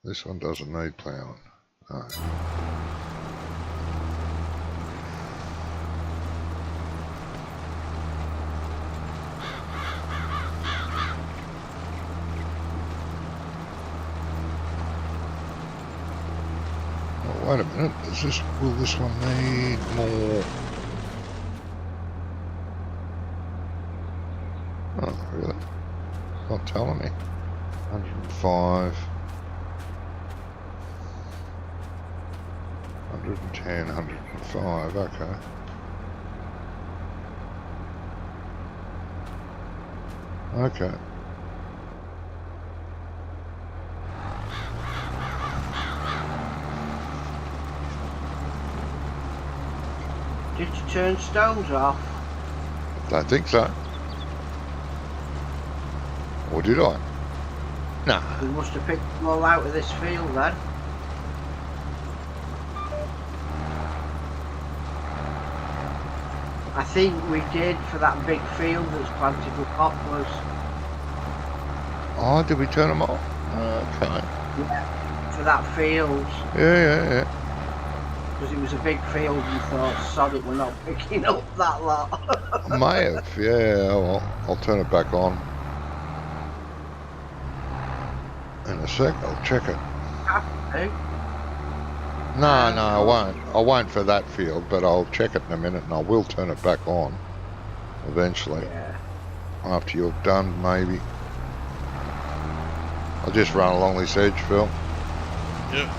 This one doesn't need ploughing. No. Oh, wait a minute. Will this one need more? Oh, really? It's not telling me. 105. 110, 105, okay. Okay. Did you turn stones off? Don't think so. Or did I? Nah. We must have picked them all out of this field then. I think we did for that big field that's planted with poplars. Oh, did we turn them off? Okay. Yeah, for that field. Yeah. Because it was a big field and thought, sod it, we're not picking up that lot. May have, yeah. Well, I'll turn it back on. In a sec, I'll check it. Have to. No, I won't. I won't for that field, but I'll check it in a minute and I will turn it back on eventually. Yeah. After you're done, maybe. I'll just run along this edge, Phil. Yep.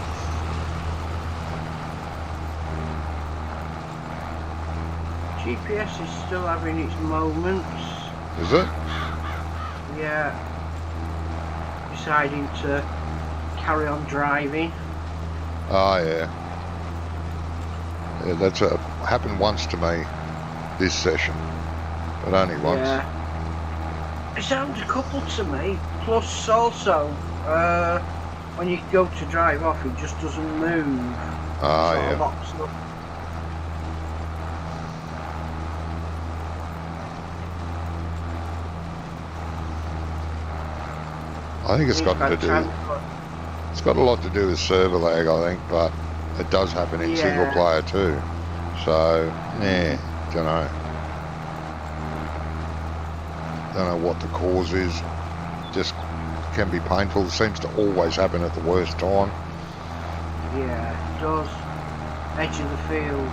GPS is still having its moments. Is it? Yeah. Deciding to carry on driving. Oh, yeah. Yeah, that's happened once to me this session, but only once. Yeah. It sounds a couple to me. Plus, also, when you go to drive off, it just doesn't move. Ah, Sort of yeah. locks up. I think it's got to do. It's got a lot to do with server lag, I think, but it does happen in single player too. So, yeah, don't know. Don't know what the cause is. Just can be painful. It seems to always happen at the worst time. Yeah, it does. Edge of the field.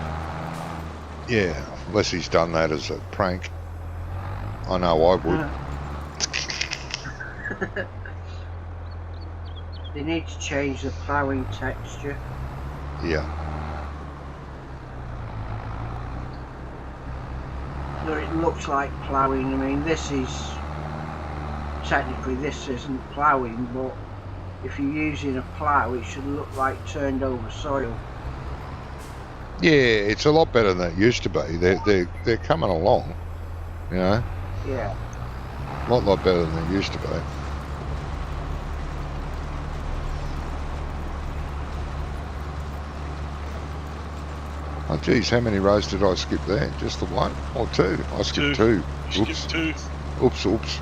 Yeah, unless he's done that as a prank. I know I would. They need to change the ploughing texture. Yeah. No, it looks like ploughing. I mean, this isn't ploughing, but if you're using a plough, it should look like turned over soil. Yeah, it's a lot better than it used to be. They're coming along, you know. Yeah. A lot better than it used to be. Oh, geez, how many rows did I skip there? Just the one or two? I skipped two. You Oops. skipped 2. Oops, oops.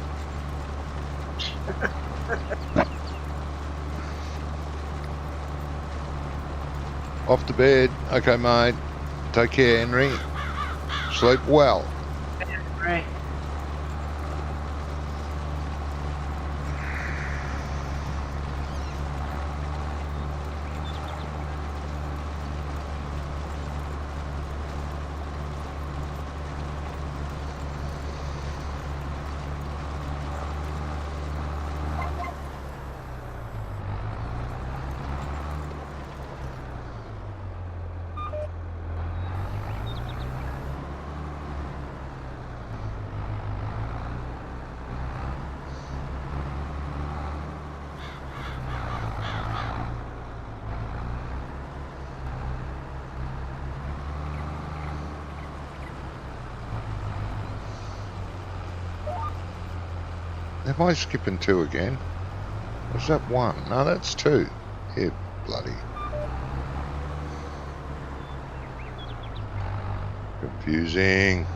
Off to bed. Okay, mate. Take care, Henry. Sleep well. Right. Am I skipping two again? Was that one? No, that's two. Yeah, bloody. Confusing.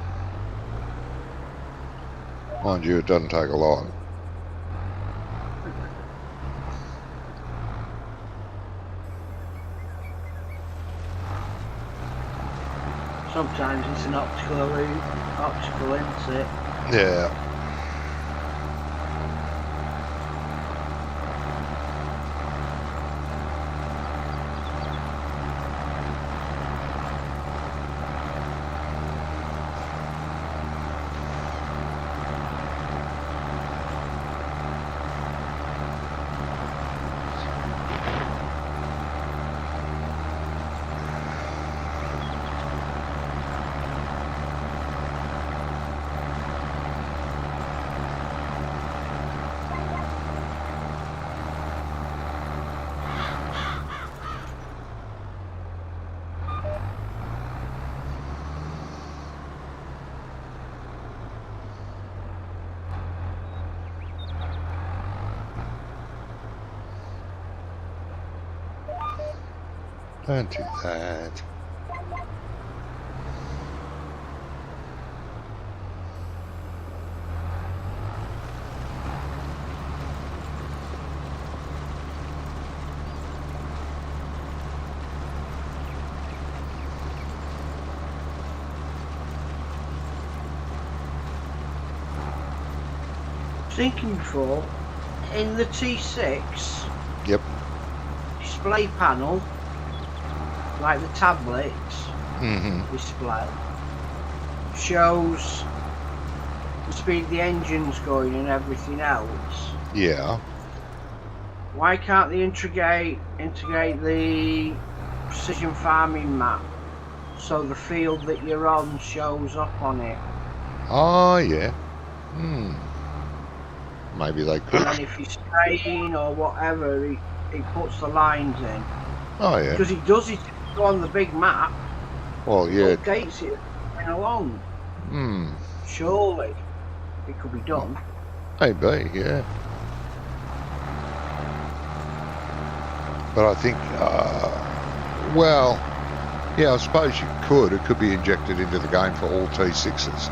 Mind you, it doesn't take a lot. Sometimes it's an optical, isn't it? Yeah. Don't do that. Thinking before, in the T6 Yep. display panel, like the tablets Mm-hmm. display, shows the speed the engine's going and everything else. Yeah. Why can't they integrate the precision farming map so the field that you're on shows up on it? Oh, yeah. Maybe they could. And then if you're spraying or whatever, he puts the lines in. Oh, yeah. Because he does it on the big map, Well, yeah. updates it going along. Surely it could be done. Maybe, yeah. But I think, well, yeah, I suppose you could. It could be injected into the game for all T6s.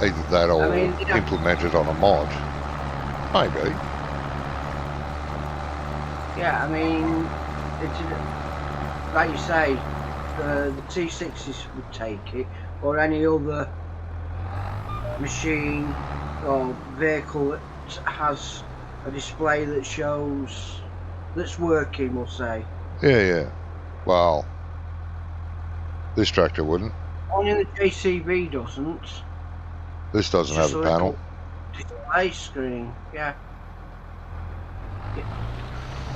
Either that or implemented on a mod. Maybe. Yeah, I mean, it's like you say, the T6s would take it, or any other machine or vehicle that has a display that shows that's working, we'll say. Yeah, yeah. Well, this tractor wouldn't. Only the JCB doesn't. This doesn't have a panel. Display screen, yeah.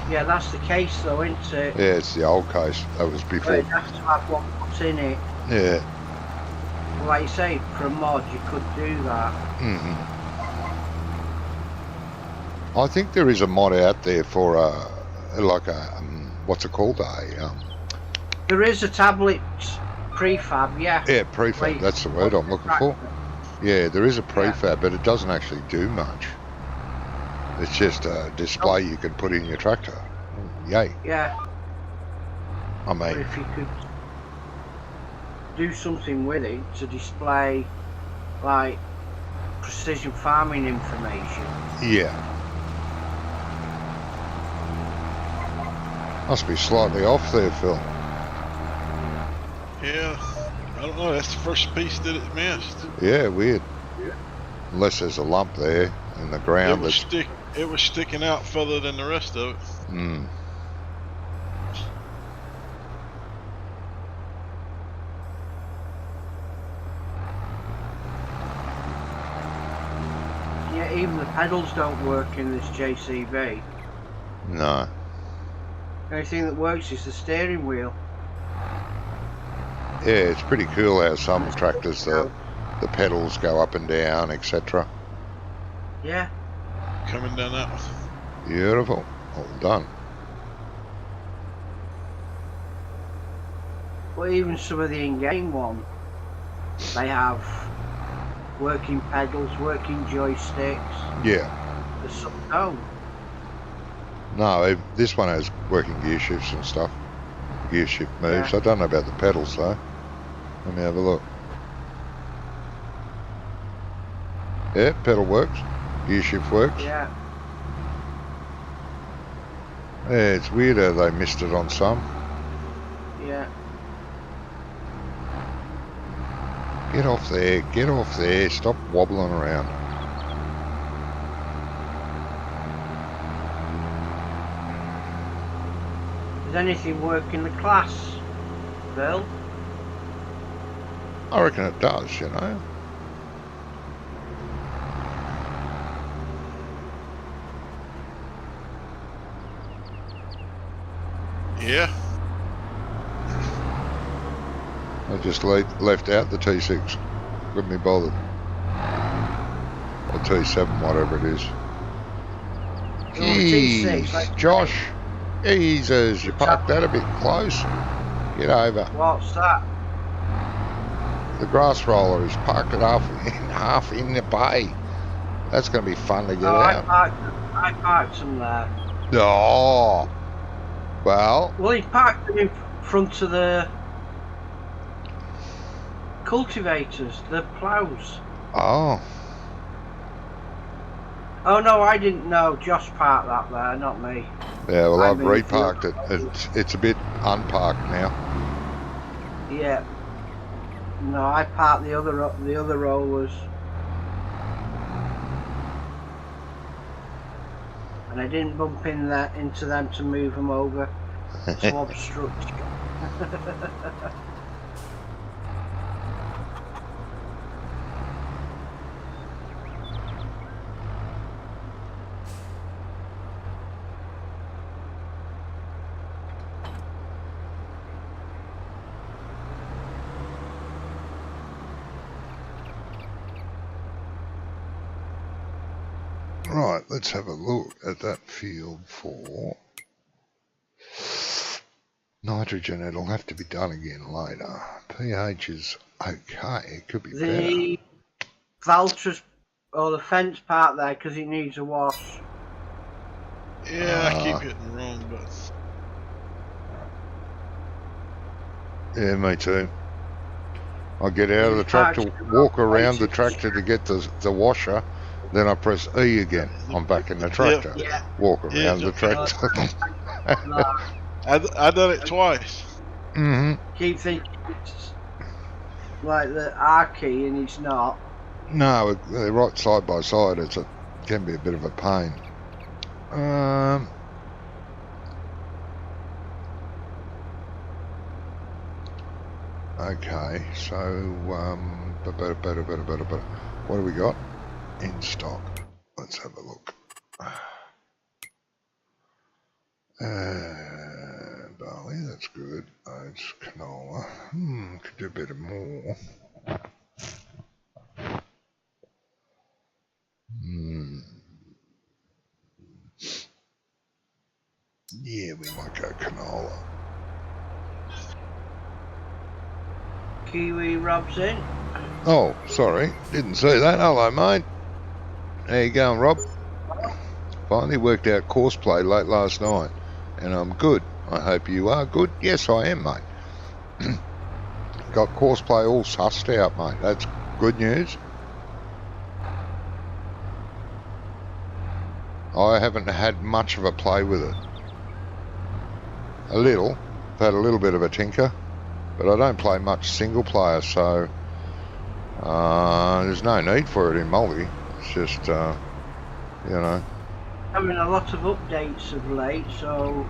Yeah, that's the case though, isn't it? Yeah, it's the old case. That was But before. it has to have one put in it. Yeah. Like you say, for a mod you could do that. I think there is a mod out there for like a what's it called? There is a tablet prefab, yeah. Yeah, prefab. That's the word I'm looking for. Yeah, there is a prefab, but it doesn't actually do much. It's just a display you can put in your tractor. Yay. Yeah. I But mean, if you could do something with it to display like precision farming information. Yeah. Must be slightly off there, Phil. Yeah, I don't know. That's the first piece that it missed. Yeah, weird. Unless there's a lump there in the ground. It was sticking out further than the rest of it. Hmm. Yeah, even the pedals don't work in this JCB. No. The only thing that works is the steering wheel. Yeah, it's pretty cool how some tractors, the pedals go up and down, etc. Yeah. Coming down that one. Beautiful. All done. Well, even some of the in-game ones, they have working pedals, working joysticks. Yeah. There's some don't. No, this one has working gear shifts and stuff. Gear shift moves. Yeah. I don't know about the pedals though. Let me have a look. Yeah, pedal works. Gear shift works. Yeah. Yeah, it's weird how they missed it on some. Yeah. Get off there, get off there, stop wobbling around. Does anything work in the class, Bill? I reckon it does, you know. Yeah. I just left out the T6. Couldn't be bothered. Or T7, whatever it is. Jeez, Josh. Jesus, you parked that a bit close. Get over. What's that? The grass roller is parked at half in the bay. That's going to be fun to get out. I parked them there. Oh. Well, he parked them in front of the cultivators, the ploughs. oh. Oh no, I didn't know. Josh parked that there, not me. Yeah, well, I've mean, reparked it. It's a bit unparked now. Yeah. No, I parked the other rollers. And I didn't bump into them to move them over to obstruct. Right, let's have a look at that field for nitrogen. It'll have to be done again later. pH is okay. It could be better. The Valtra's or the fence part there because it needs a wash. Yeah, I keep hitting the wrong button. Yeah, me too. I get out of the tractor, walk around the tractor to get the washer, then I press E again. I'm back in the tractor. Yeah. Walk around the tractor. I done it twice. Keep thinking it's like the R key and it's not. No, they're right side by side. Can be a bit of a pain. Okay, so what do we got in stock? Let's have a look. Barley, that's good. Oats, canola. Could do a bit more. Yeah, we might go canola. Kiwi Rob's in. Oh, sorry, didn't see that. Hello, mate. How you going, Rob? Finally worked out course play late last night, and I'm good. I hope you are good. Yes, I am, mate. got courseplay all sussed out, mate. That's good news. I haven't had much of a play with it. A little. I've had a little bit of a tinker, but I don't play much single player, so there's no need for it in multi. It's just, you know. Having a lot of updates of late, so...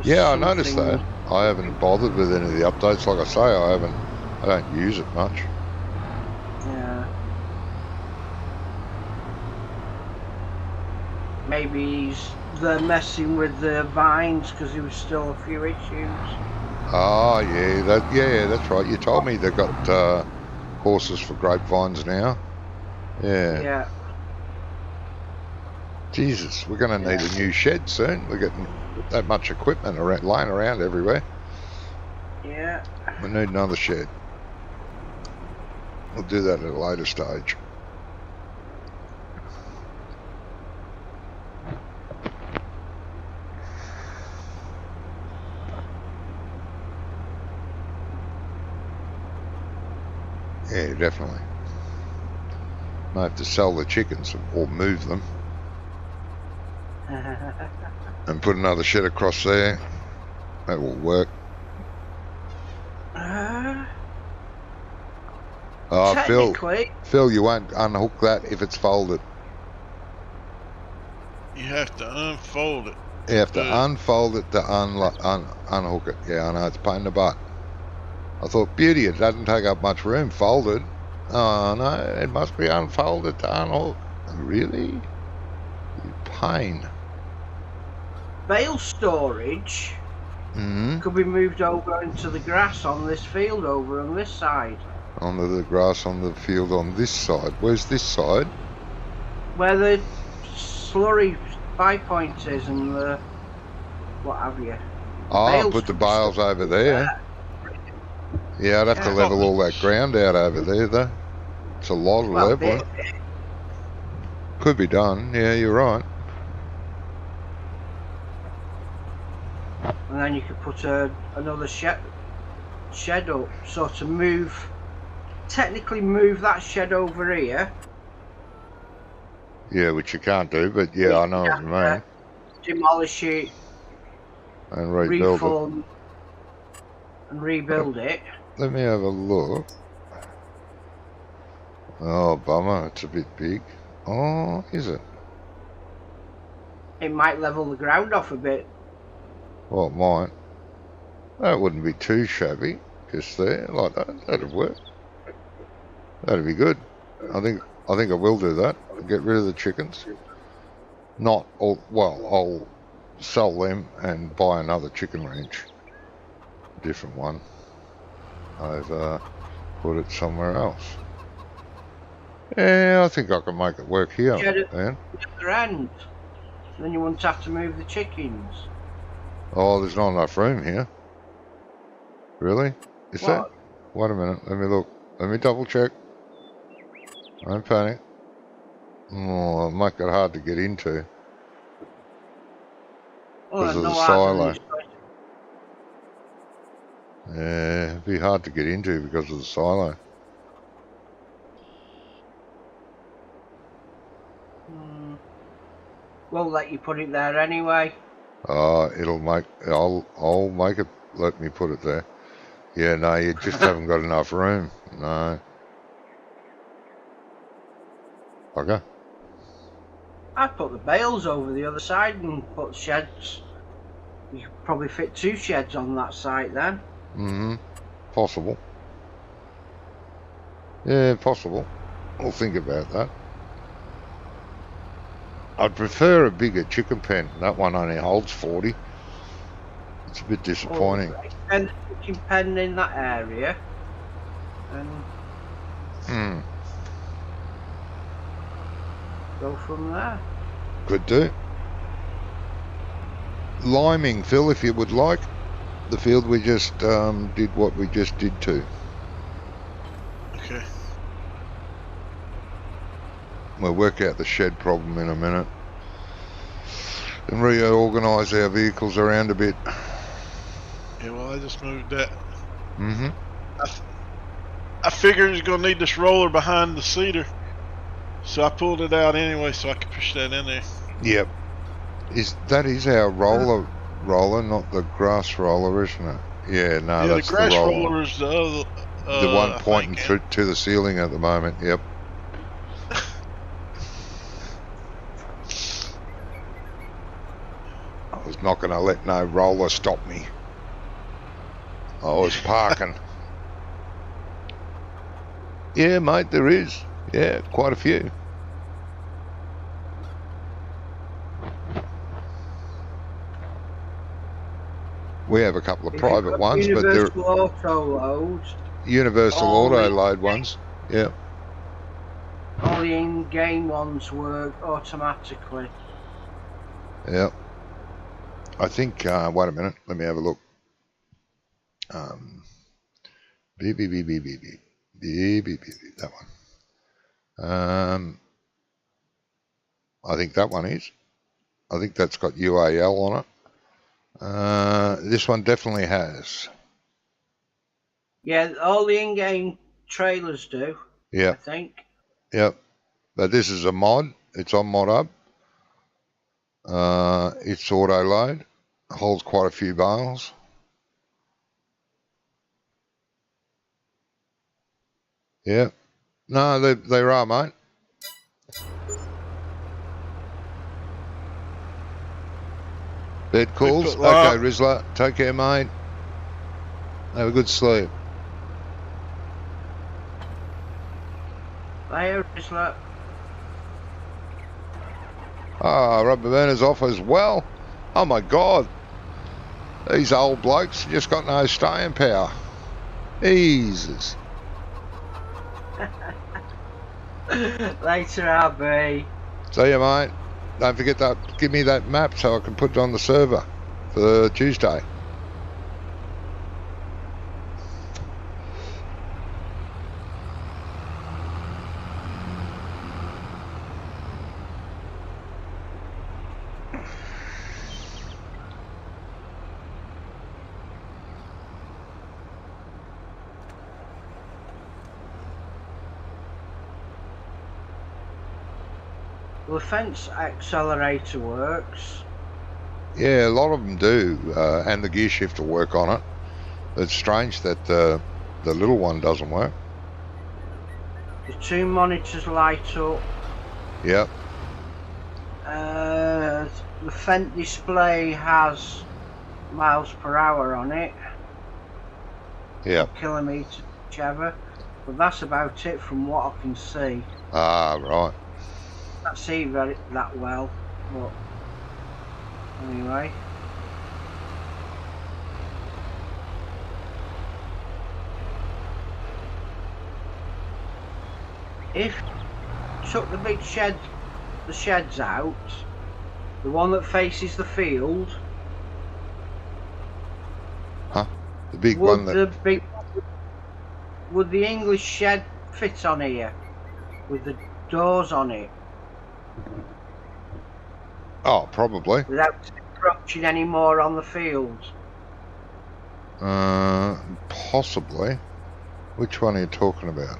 Yeah, I noticed that. I haven't bothered with any of the updates. Like I say, I don't use it much. Yeah. Maybe they're messing with the vines because there was still a few issues. Oh, yeah, that's right. You told me they've got courses for grapevines now. Yeah. Yeah. Jesus, we're going to need a new shed soon. We're getting that much equipment lying around everywhere. Yeah. We need another shed. We'll do that at a later stage. Yeah, definitely. Might have to sell the chickens or move them and put another shed across there. That will work. Phil, you won't unhook that if it's folded. You have to unfold it. You have to unfold it to unhook it. Yeah, I know, it's a pain in the butt. I thought, beauty, it doesn't take up much room folded. Oh, no, it must be unfolded to unhook. Really? You pain. Bale storage could be moved over into the grass on this field over on this side. Onto the grass on the field on this side. Where's this side? Where the slurry 5 point is and the what have you. Oh, put the bales over there. Yeah, I'd have to level all that ground out over there, though. It's a lot of leveling. Could be done. Yeah, you're right. And then you could put another shed up, so to technically move that shed over here. Yeah, which you can't do, but yeah, I know what you mean. Demolish it and rebuild it. And rebuild it. Let me have a look. Oh, bummer, it's a bit big. Oh, is it? It might level the ground off a bit. Well, it might. That wouldn't be too shabby. Just there, like that. That'd work. That'd be good. I think I will do that. Get rid of the chickens. Not all. Well, I'll sell them and buy another chicken ranch. A different one. I've put it somewhere else. Yeah, I think I can make it work here. The other end. Then you won't have to move the chickens. Oh, there's not enough room here. Really? Is there? Wait a minute. Let me look. Let me double check. Don't panic. Oh, it'll make it hard to get into. Because of the silo. Yeah, it'd be hard to get into because of the silo. We'll let you put it there anyway. It'll make. I'll make it. Let me put it there. Yeah, no, you just haven't got enough room. No. Okay. I'd put the bales over the other side and put sheds. You could probably fit 2 sheds on that site then. Possible. Yeah, possible. I'll think about that. I'd prefer a bigger chicken pen. That one only holds 40. It's a bit disappointing. And chicken pen in that area. And go from there. Could do. Liming, Phil, if you would like. The field we just did what we just did to. Okay. We'll work out the shed problem in a minute. And reorganise our vehicles around a bit. Yeah, well, I just moved that. I figured he's gonna need this roller behind the cedar, so I pulled it out anyway so I could push that in there. Yep. That is our roller, not the grass roller, isn't it? Yeah, no, yeah, that's the grass roller. roller is the other. The one I pointing think, through to the ceiling at the moment. Yep. I was not going to let no roller stop me. I was parking. Yeah, mate, there is. Yeah, quite a few. We have a couple of If private you've got ones, but they're Universal Auto Loads. universal all auto the- load ones. Yeah. All the in-game ones work automatically. Yeah. I think, wait a minute, let me have a look. That one. I think that one is. I think that's got UAL on it. This one definitely has. Yeah, all the in-game trailers do. I Yeah, think. yep. But this is a mod. It's on ModHub. It's auto load. Holds quite a few bales. Yeah. No, they are, mate. Bed calls. put lock. Okay, Rizla. Take care, mate. Have a good sleep. There is like Ah, rubber burner's off as well. Oh my God. These old blokes just got no staying power. Jesus. later, RB. See you, mate. Don't forget that. Give me that map so I can put it on the server for Tuesday. The fence accelerator works. Yeah, a lot of them do, and the gear shift will work on it. It's strange that the little one doesn't work. The two monitors light up. Yep. The Fent display has miles per hour on it. Yep. Kilometres, whichever. But that's about it from what I can see. Ah, right. I can't see that well, but anyway. If you took the big the sheds out, the one that faces the field, The big one that. would the English shed fit on here with the doors on it Oh, probably. without encroaching any more on the field? Possibly. Which one are you talking about?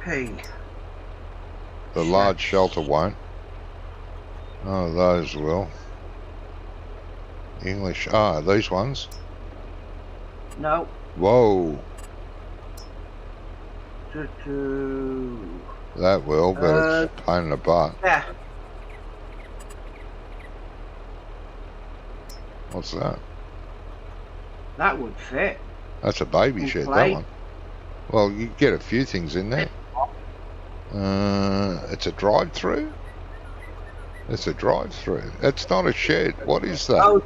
P. The large shelter won't. Oh, those will. English. Ah, these ones. No. Whoa. That will, but it's a pain in the butt. Yeah. What's that? That would fit. That's a baby In shed, play. that one. Well, you get a few things in there. It's a drive-through? It's a drive-through. It's not a shed. What is that? Oh,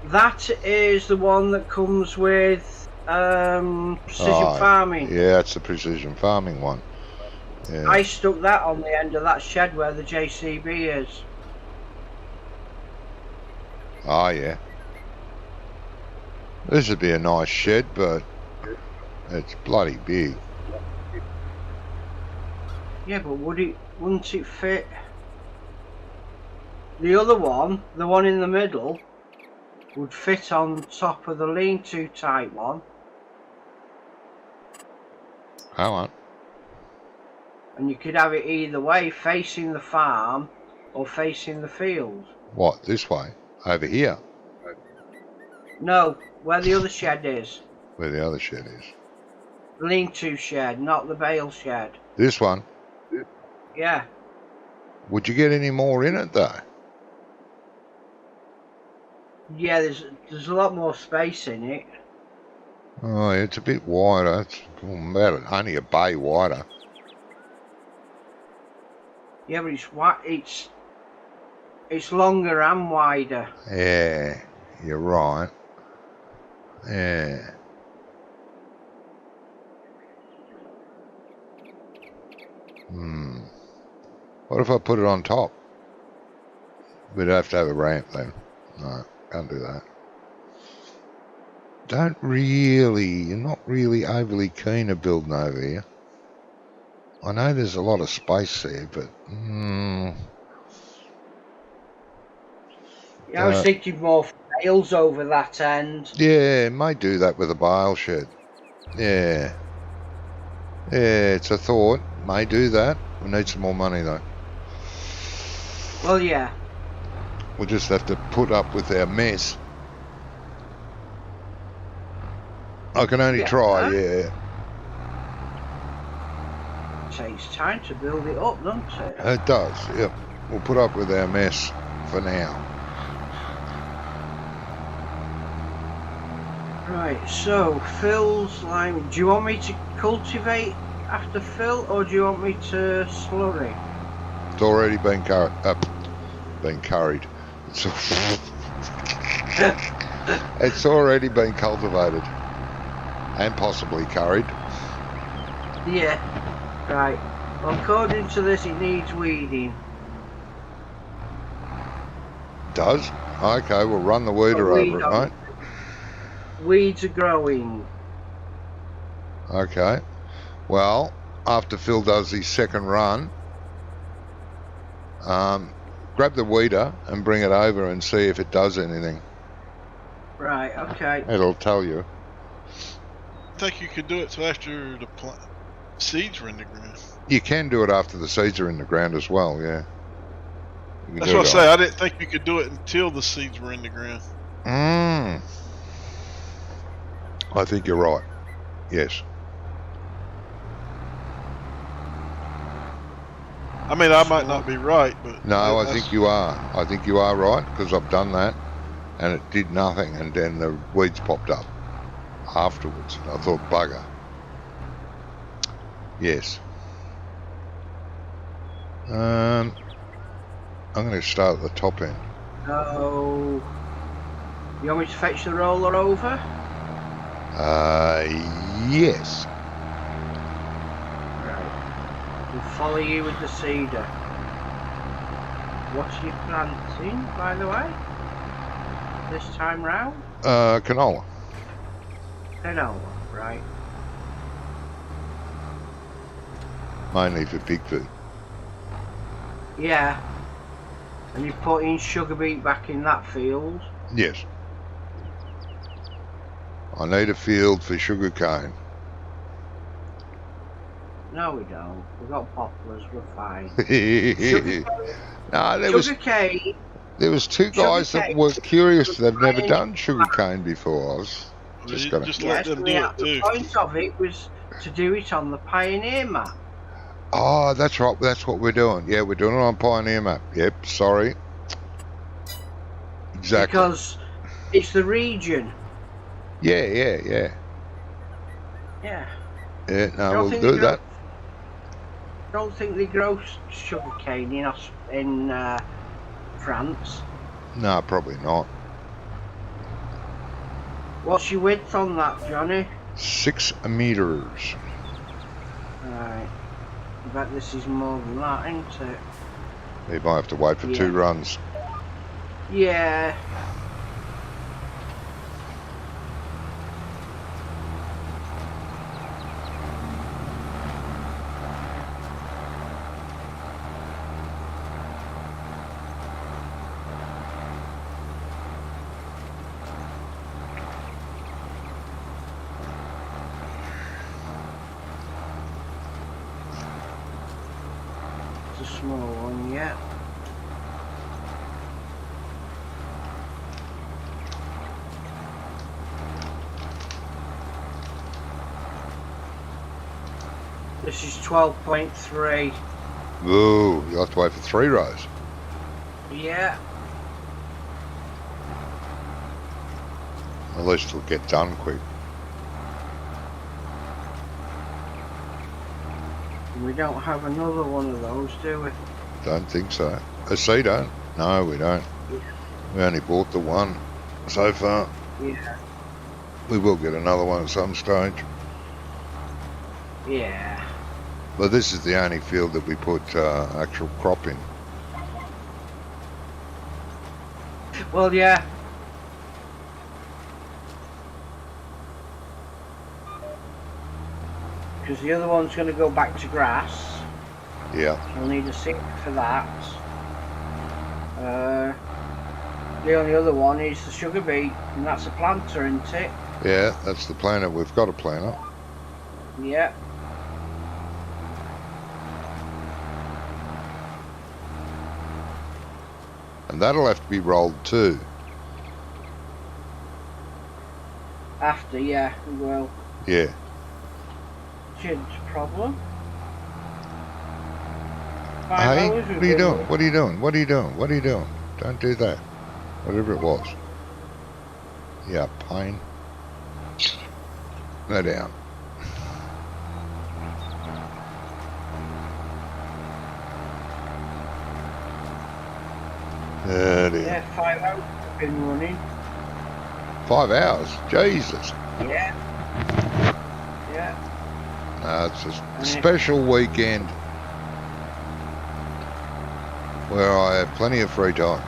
that is the one that comes with precision farming. Yeah, it's the precision farming one. Yeah. I stuck that on the end of that shed where the JCB is. Oh, yeah. This would be a nice shed, but it's bloody big. Yeah, but wouldn't it fit? The other one, the one in the middle, would fit on top of the lean-to type one. Hang on. And you could have it either way, facing the farm or facing the field. What, this way? Over here? No, where the other shed is. Where the other shed is. The lean-to shed, not the bale shed. This one? Yeah. Would you get any more in it, though? Yeah, there's a lot more space in it. Oh, it's a bit wider. It's about only a bay wider. Yeah, but it's longer and wider. Yeah, you're right. Yeah. What if I put it on top? We'd have to have a ramp then. No, can't do that. You're not really overly keen of building over here. I know there's a lot of space there, but... Yeah, I was thinking more bales over that end. Yeah, may do that with a bale shed. Yeah. Yeah, it's a thought. May do that. We need some more money, though. Well, yeah. We'll just have to put up with our mess. I can only try, yeah. It takes time to build it up, doesn't it? It does, yep. We'll put up with our mess for now. Right, so Phil's lime. Do you want me to cultivate after Phil, or do you want me to slurry? It's already been carried. It's already been cultivated. And possibly carried. Yeah. Right. Well, according to this, it needs weeding. Does? Okay, we'll run the weeder over it, right? Weeds are growing. Okay. Well, after Phil does his second run, grab the weeder and bring it over and see if it does anything. Right, okay. It'll tell you. I think you could do it till after the seeds are in the ground. You can do it after the seeds are in the ground as well, yeah. That's what I say. I didn't think you could do it until the seeds were in the ground. I think you're right. Yes. I mean, I might not be right, but... No, I think you are. I think you are right, because I've done that, and it did nothing, and then the weeds popped up afterwards. I thought, bugger. Yes. I'm going to start at the top end. So, you want me to fetch the roller over? Yes. Right. We'll follow you with the cedar. What are you planting, by the way? This time round? Canola. Canola, right. Mainly for pig food. Yeah. And you're putting sugar beet back in that field? Yes. I need a field for sugar cane. No, we don't. We've got poplars. We're fine. No, there was two guys that were curious. They've never done sugar cane before. I was just gonna. Just let them do it too. The point of it was to do it on the Pioneer map. Oh, that's right. That's what we're doing. Yeah, we're doing it on Pioneer map. Yep. Sorry. Exactly. Because it's the region. Yeah. Yeah. Yeah. No, we'll do that. Don't think they grow sugarcane in France. No, probably not. What's your width on that, Johnny? 6 meters. Right. I bet this is more than that, isn't it? You might have to wait for 2 runs. Yeah. the small one yet. This is 12.3. Ooh, you'll have to wait for 3 rows. Yeah. At least it'll get done quick. We don't have another one of those, do we? Don't think so. I don't. No, we don't. Yeah. We only bought the one so far. Yeah. We will get another one at some stage. Yeah. But this is the only field that we put actual crop in. Well, yeah. Because the other one's going to go back to grass. Yeah. We'll need a sink for that. The only other one is the sugar beet, and that's a planter, isn't it? Yeah, that's the planter. We've got a planter. Yeah. And that'll have to be rolled too. After, yeah, we will. Yeah. Jim's problem. Hey, what are you doing? What are you doing? What are you doing? What are you doing? Don't do that. Whatever it was. Yeah, pain. Go down. There. Yeah, 5 hours have been running. 5 hours? Jesus. Yeah. Yeah. It's a special weekend where I have plenty of free time.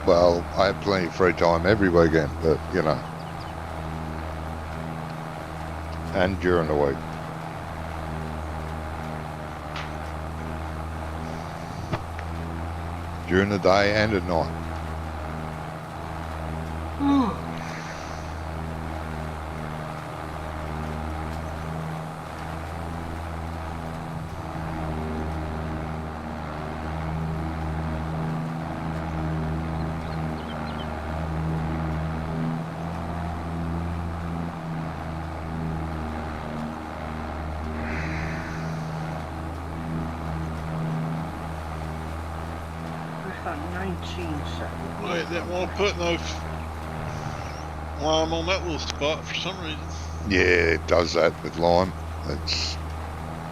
Well, I have plenty of free time every weekend, but you know. And during the week. During the day and at night. Where's that 19 second? Wait, didn't want to put no lime on that little spot for some reason. Yeah, it does that with lime. It's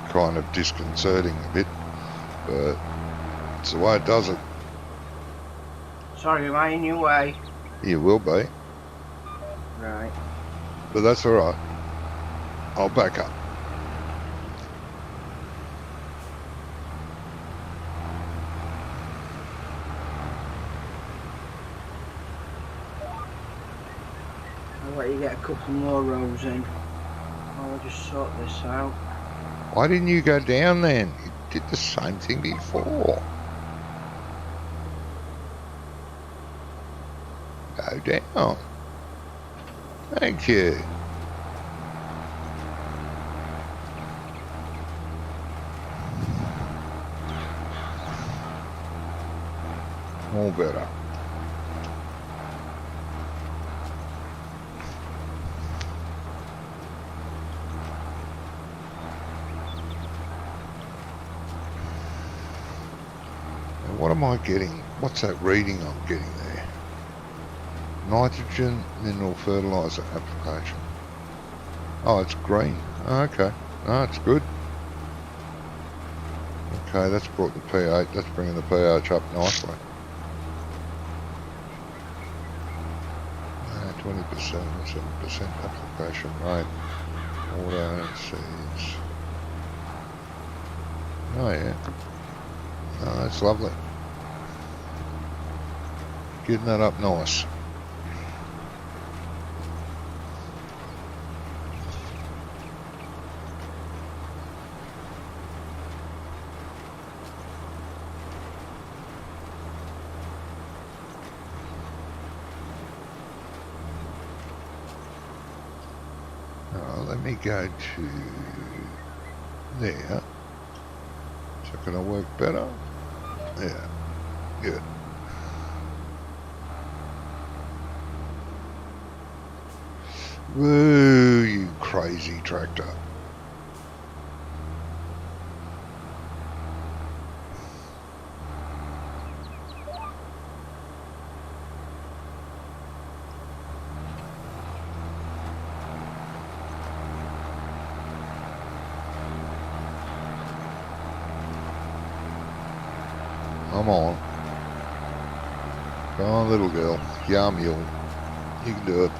kind of disconcerting a bit, but it's the way it does it. Sorry, am I in your way? You will be, Right. but that's all right. I'll back up. I'll let you get a couple more rows in. I'll just sort this out. Why didn't you go down then? You did the same thing before. Go down. Thank you. All better. And what am I getting? What's that reading I'm getting there? Nitrogen mineral fertilizer application. Oh, it's green. Oh, okay. Oh, it's good. Okay, that's brought the pH. That's bringing the pH up nicely. 20%, 7% application rate. Auto seeds. Oh yeah. Oh, that's lovely. Getting that up nice. Let me go to there. So can I work better? Yeah. Good. Woo, you crazy tractor. Come on. Come on, little girl. Yum, you. You can do it.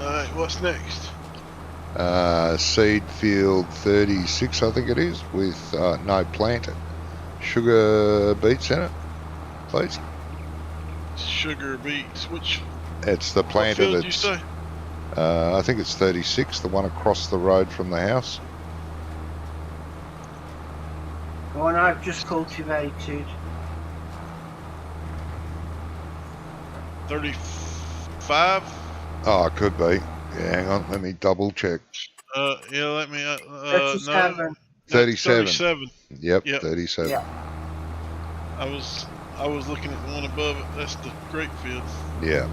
Alright, what's next? Seed field 36, I think it is, with no planted. Sugar beets in it, please. Sugar beets. Which It's the what planter field did you that's, say? I think it's 36, the one across the road from the house. The one I've just cultivated. 35? Oh, it could be. Yeah, hang on, let me double check. Yeah, let me, no. 37. No, 37. 37. Yep, Yep. 37. Yeah. I was looking at the one above it. That's the grape field. Yeah.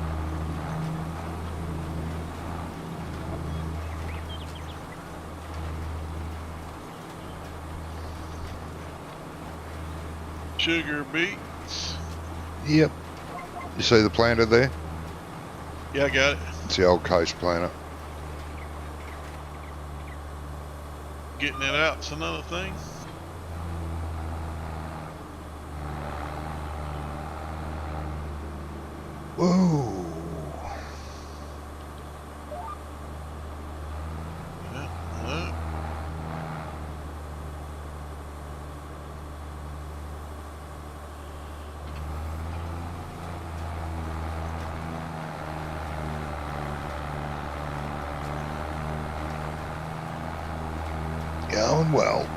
Sugar beets. Yep. You see the planter there? Yeah, I got it. It's the old coast planter. Getting it out's another thing. Whoa. Yeah. Going well.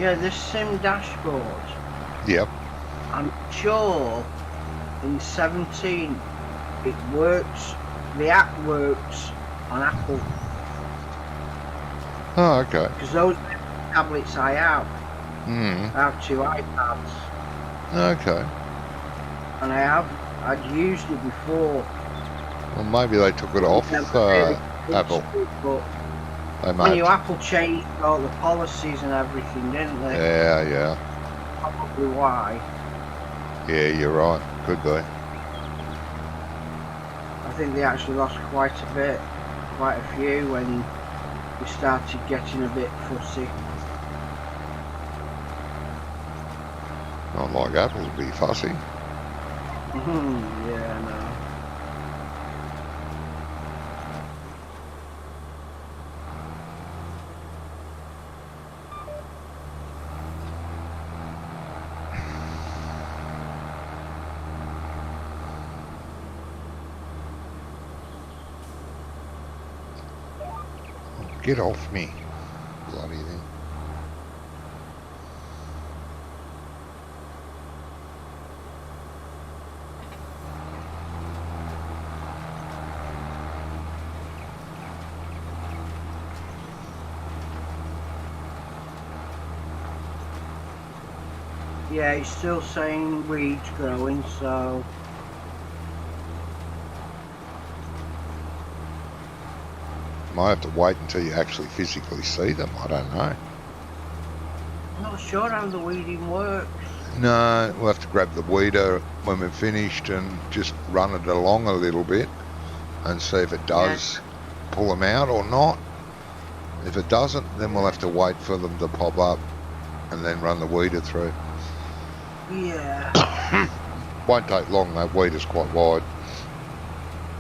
Yeah, this sim dashboard. Yep. I'm sure in 17 it works. The app works on Apple Oh, okay. because those tablets I have. Hmm. I have 2 iPads, Okay. and I'd used it before. Well, maybe they took it off Apple. But They when might. you Apple changed all the policies and everything, didn't they? Yeah, yeah. Probably why. Yeah, you're right. Could be. I think they actually lost quite a few when we started getting a bit fussy. Not like Apple's be fussy. Yeah, no. Get off me. Bloody thing. Yeah, it's still saying weeds growing, so Might have to wait until you actually physically see them. I don't know. I'm not sure how the weeding works. No, we'll have to grab the weeder when we're finished and just run it along a little bit and see if it does pull them out or not. If it doesn't, then we'll have to wait for them to pop up and then run the weeder through. Yeah, Won't take long, that weeder's quite wide.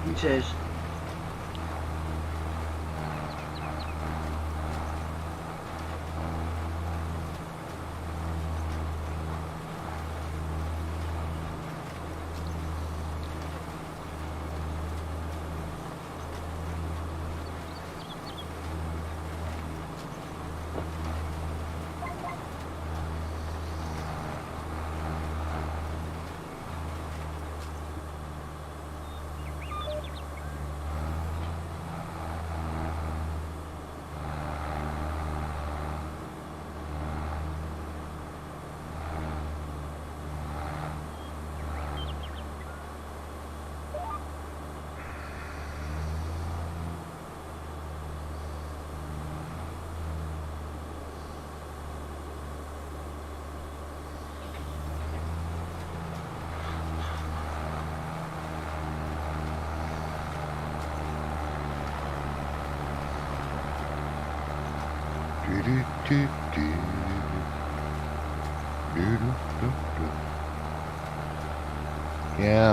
it is.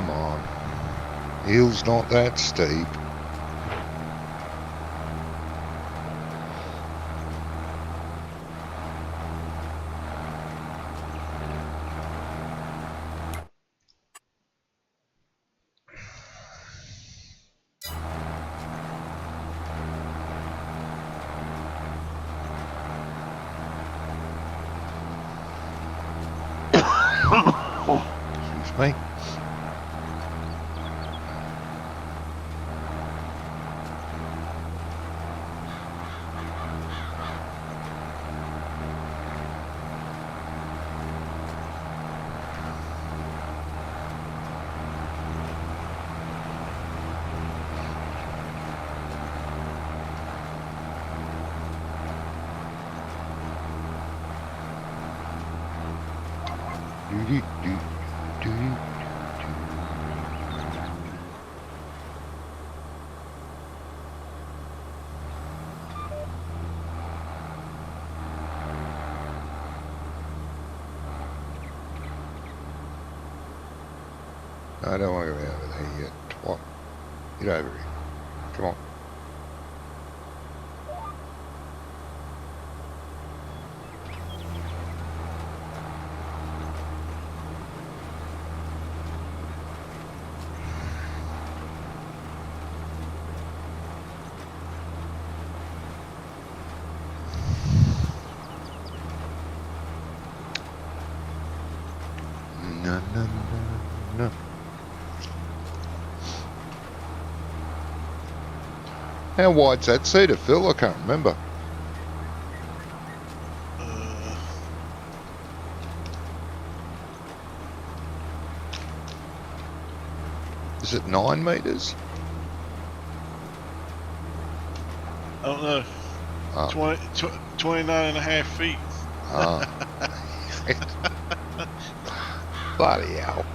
Come on. Hill's not that steep. Excuse me. I don't want to go over there yet. Twat. Get over here. Come on. No, no, no, no. How wide's that cedar, Phil? I can't remember. Is it 9 metres? I don't know. Oh. 29 and a half feet. Ah. Bloody hell.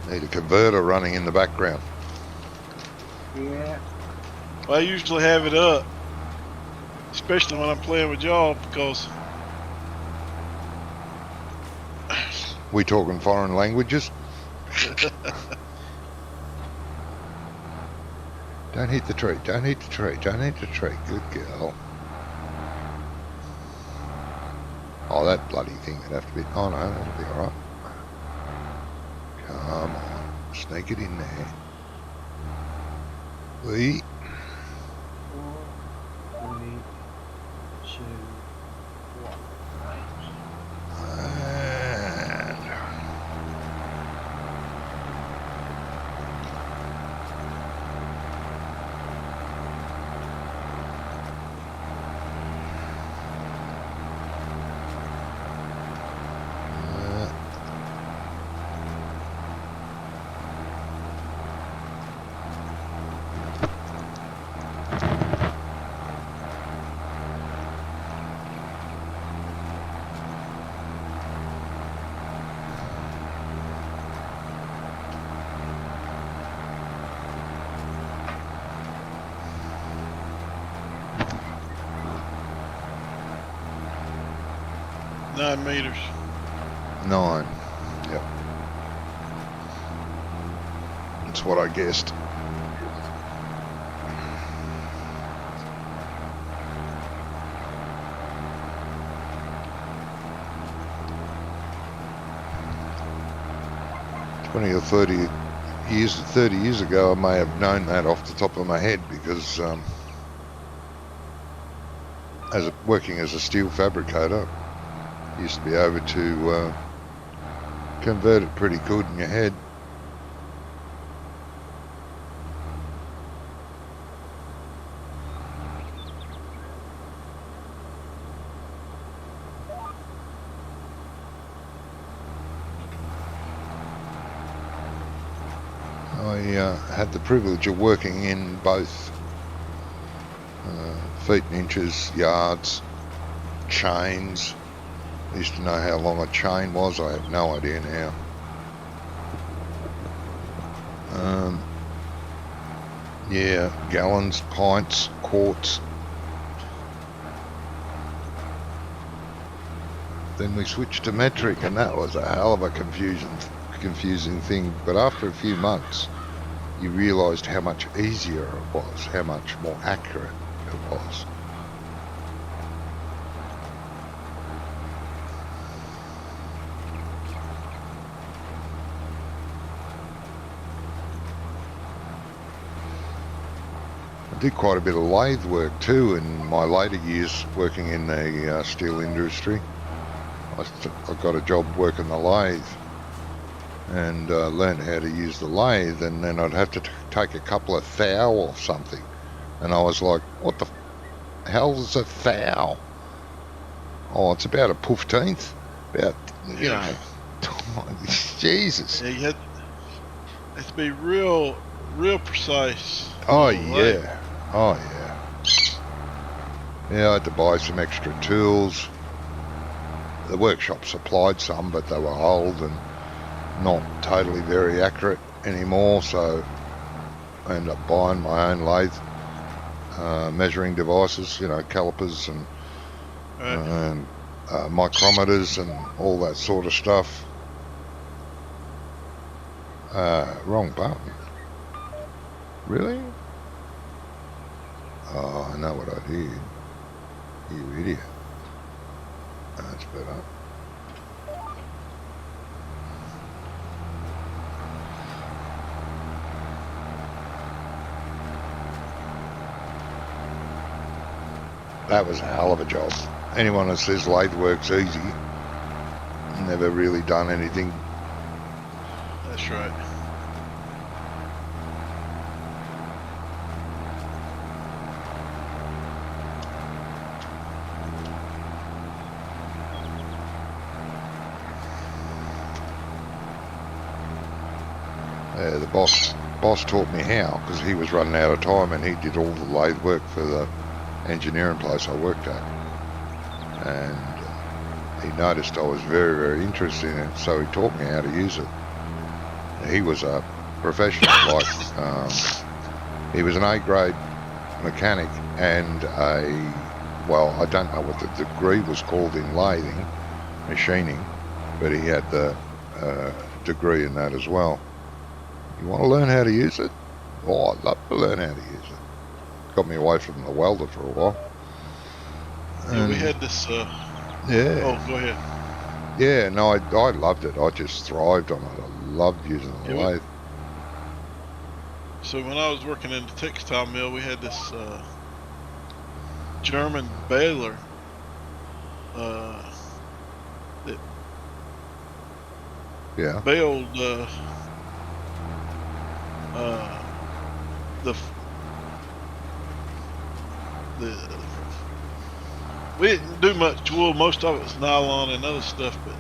Need a converter running in the background. Yeah. Well, I usually have it up especially when I'm playing with y'all, because We talking foreign languages? Don't hit the tree, don't hit the tree, don't hit the tree. Good girl. Oh, that bloody thing would have to be... Oh, no, that'll be alright. Come on. Sneak it in there. 4, 3, 2, 1. $9 meters. 9. Yep. That's what I guessed. $20 or 30 years, 30 years ago, I may have known that off the top of my head because working as a steel fabricator, used to be able to convert it pretty good in your head. I had the privilege of working in both feet and inches, yards, chains. I used to know how long a chain was. I have no idea now. Yeah, gallons, pints, quarts. Then we switched to metric, and that was a hell of a confusing thing. But after a few months, you realised how much easier it was, how much more accurate it was. I did quite a bit of lathe work too in my later years working in the steel industry. I got a job working the lathe and learned how to use the lathe, and then I'd have to take a couple of thou or something, and I was like, what the hell is a thou? Oh, it's about a 15th, about, you know, Jesus. Yeah, you have to be real precise. Oh yeah, oh yeah. Yeah, I had to buy some extra tools. The workshop supplied some, but they were old and not totally very accurate anymore, so I ended up buying my own lathe measuring devices, you know, calipers and micrometers and all that sort of stuff. Wrong button. Really? Oh, I know what I did. You idiot. That's better. That was a hell of a job. Anyone that says lathe work's easy, never really done anything. That's right. The boss taught me how, because he was running out of time and he did all the lathe work for the engineering place I worked at. And he noticed I was very, very interested in it, so he taught me how to use it. He was a professional, like, he was an A-grade mechanic and a well, I don't know what the degree was called in lathing, machining, but he had the degree in that as well. You want to learn how to use it? Oh, I'd love to learn how to use it. Got me away from the welder for a while. Yeah, we had this. Yeah. Oh, go ahead. Yeah, no, I loved it. I just thrived on it. I loved using the lathe. So when I was working in the textile mill, we had this German baler that baled we didn't do much wool. Most of it was nylon and other stuff, but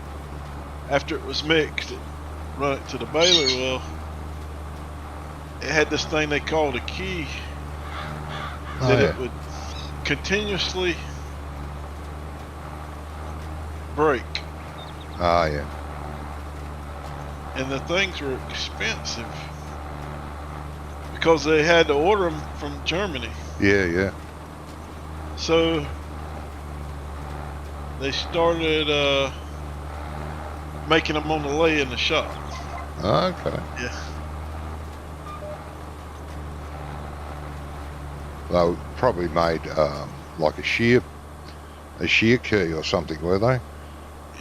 after it was mixed, it run it to the baler. Well, it had this thing they called a key that it would continuously break. Ah, yeah. And the things were expensive because they had to order them from Germany. Yeah, yeah. So they started making them on the lathe in the shop. Okay. Yeah. They probably made like a shear key or something, were they?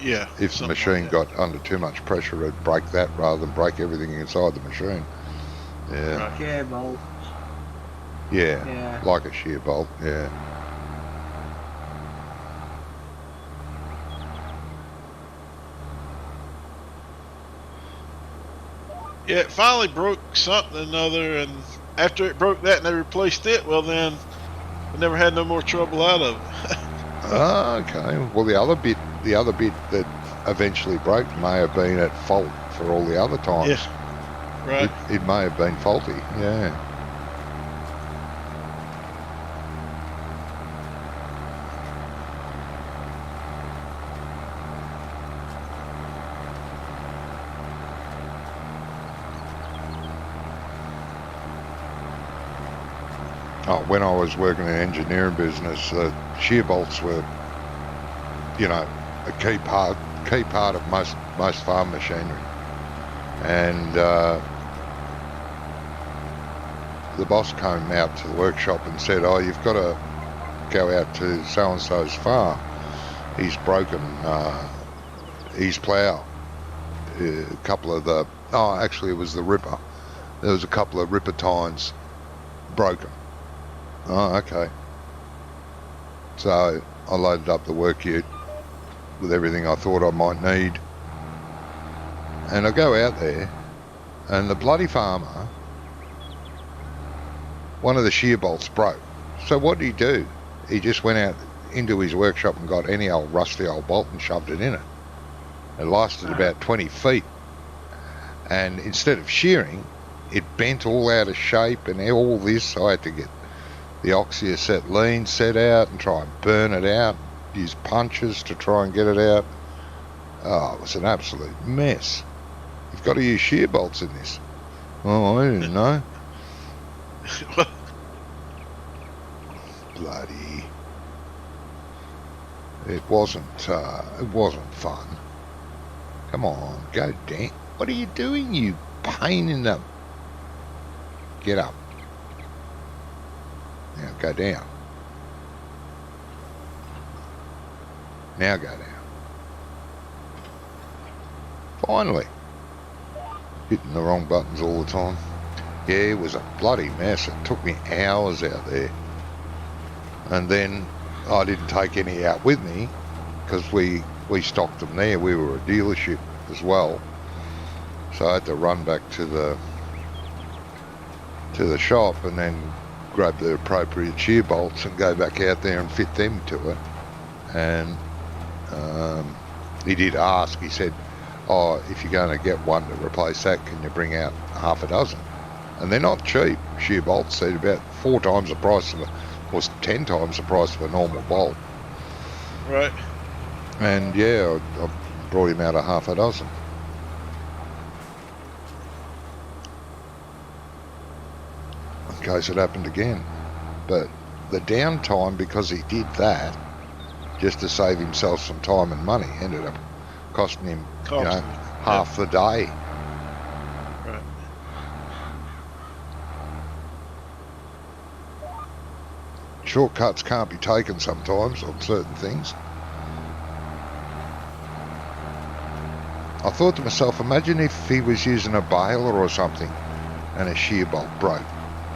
Yeah. If the machine got under too much pressure, it'd break that rather than break everything inside the machine. Yeah. Right. Shear bolts. Yeah. Like a shear bolt. Yeah. Yeah, it finally broke something or another, and after it broke that and they replaced it, well then, we never had no more trouble out of it. Okay. Well, the other bit that eventually broke may have been at fault for all the other times. Yeah. Right. It may have been faulty. Yeah. Oh, when I was working in engineering business, shear bolts were, a key part of most farm machinery. And the boss came out to the workshop and said, "Oh, you've got to go out to so-and-so's farm. He's broken his plough. A couple of the... Oh, actually, it was the ripper. There was a couple of ripper tines broken." Oh, okay. So I loaded up the work ute with everything I thought I might need. And I go out there, and the bloody farmer, one of the shear bolts broke. So what did he do? He just went out into his workshop and got any old rusty old bolt and shoved it in it. It lasted about 20 feet. And instead of shearing, it bent all out of shape and all this. So I had to get the oxyacetylene set out and try and burn it out, use punches to try and get it out. Oh, it was an absolute mess. You've got to use shear bolts in this. Oh, I didn't know. Bloody. It wasn't fun. Come on, go down. What are you doing, you pain in the... Get up. Now go down. Now go down. Finally. Hitting the wrong buttons all the time. Yeah, it was a bloody mess. It took me hours out there. And then I didn't take any out with me because we stocked them there. We were a dealership as well. So I had to run back to the shop and then grab the appropriate shear bolts and go back out there and fit them to it. And he did ask, he said, "Oh, if you're going to get one to replace that, can you bring out half a dozen?" And they're not cheap, shear bolts. They're about 4 times the price of was 10 times the price of a normal bolt. Right. And yeah, I brought him out a half a dozen. In case it happened again. But the downtime, because he did that, just to save himself some time and money, ended up costing him, half the day. Right. Shortcuts can't be taken sometimes on certain things. I thought to myself, imagine if he was using a baler or something and a shear bolt broke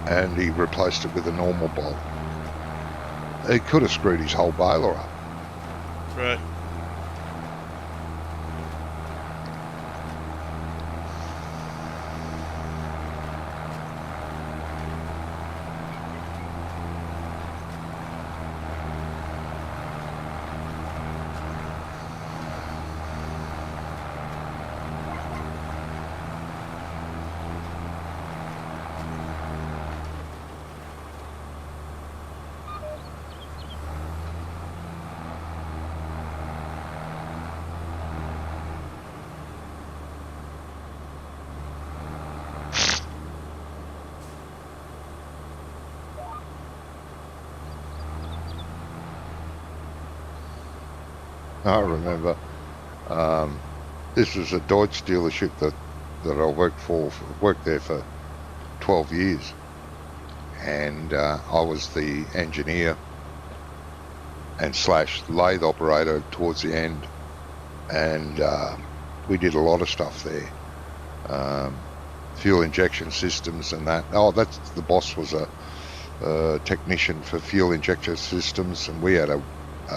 and he replaced it with a normal bolt. He could have screwed his whole baler up. Right. I remember this was a Deutsch dealership that I worked there for 12 years, and I was the engineer and / lathe operator towards the end, and we did a lot of stuff there, fuel injection systems and that. That's the boss was a technician for fuel injection systems, and we had a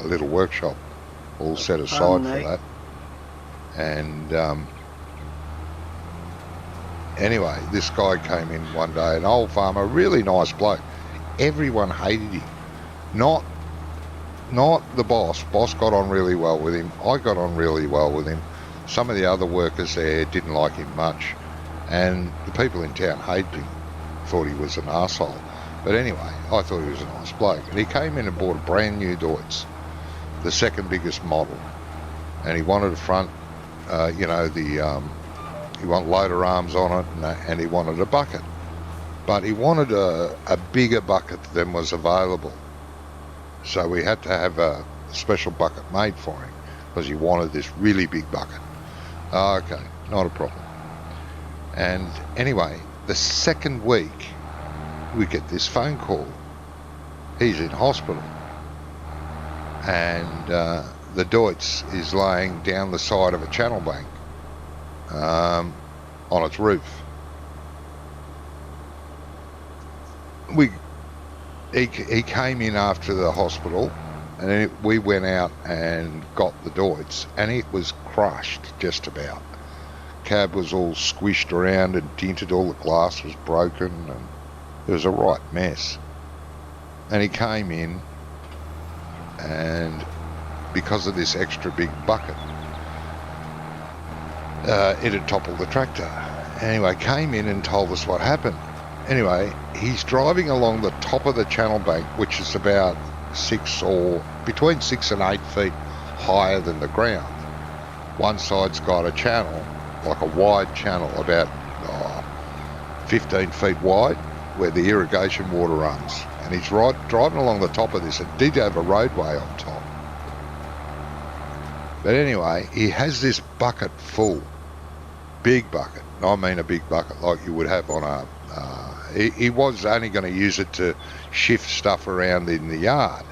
little workshop all set aside for that. And anyway, this guy came in one day, an old farmer, really nice bloke. Everyone hated him. Not the boss. Boss got on really well with him. I got on really well with him. Some of the other workers there didn't like him much, and the people in town hated him, thought he was an arsehole. But anyway, I thought he was a nice bloke. And he came in and bought a brand new Deutz, the second biggest model, and he wanted a front, he wanted loader arms on it, and he wanted a bucket, but he wanted a bigger bucket than was available, so we had to have a special bucket made for him because he wanted this really big bucket. Okay, not a problem. And anyway, the second week we get this phone call. He's in hospital, and the Deutz is laying down the side of a channel bank on its roof. He came in after the hospital, and then we went out and got the Deutz, and it was crushed just about. Cab was all squished around and dented, all the glass was broken, and it was a right mess. And he came in, and because of this extra big bucket, it had toppled the tractor. Anyway, came in and told us what happened. Anyway, he's driving along the top of the channel bank, which is about between 6 and 8 feet higher than the ground. One side's got a channel, like a wide channel, about 15 feet wide, where the irrigation water runs. And he's driving along the top of this. It did have a roadway on top. But anyway, he has this bucket full, big bucket. I mean a big bucket like you would have on a... he was only going to use it to shift stuff around in the yard,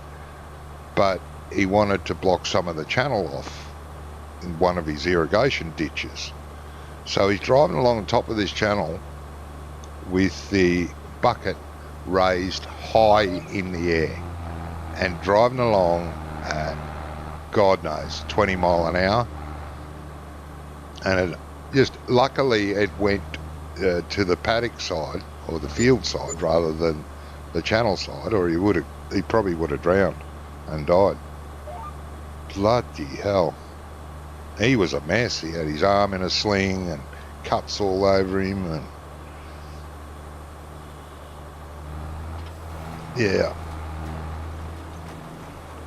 but he wanted to block some of the channel off in one of his irrigation ditches. So he's driving along the top of this channel with the bucket raised high in the air and driving along at, God knows, 20 mile an hour. And it just, luckily it went to the paddock side, or the field side, rather than the channel side, or he probably would have drowned and died. Bloody hell. He was a mess. He had his arm in a sling and cuts all over him, and yeah,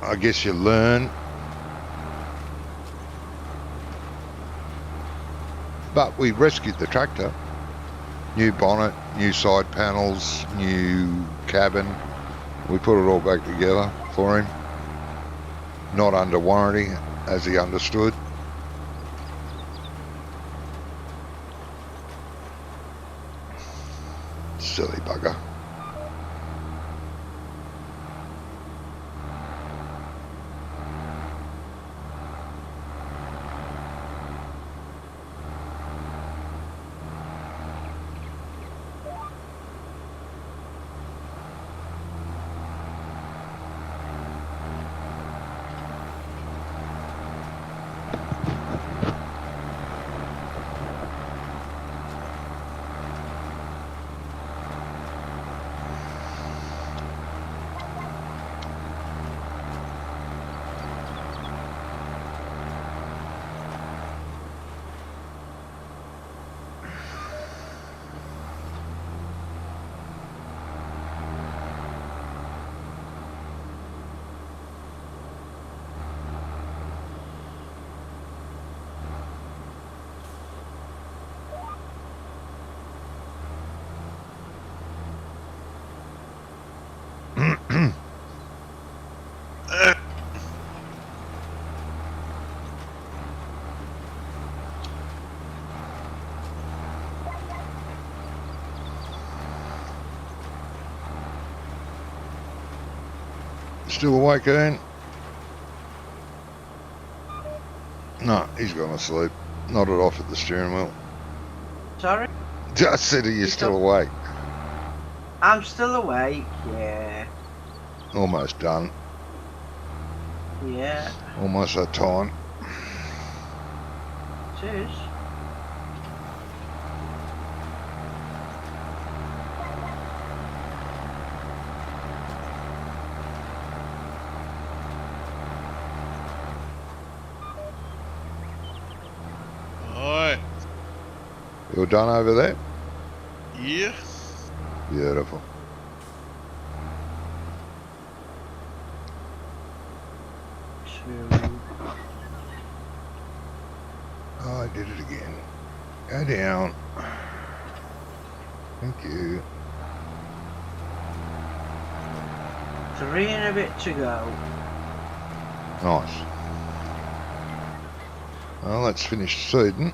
I guess you learn. But we rescued the tractor. New bonnet, new side panels, new cabin, We put it all back together for him. Not under warranty, as he understood. Silly bugger. Still awake, Ian? No, he's gone to sleep. Nodded off at the steering wheel. Sorry? I said, are you still awake? I'm still awake, yeah. Almost done. Yeah, Almost that time. it is. Alright. You're done over there? Yeah. Beautiful. Oh, I did it again. Go down. Thank you. 3 and a bit to go. Nice. Well, let's finish seeding.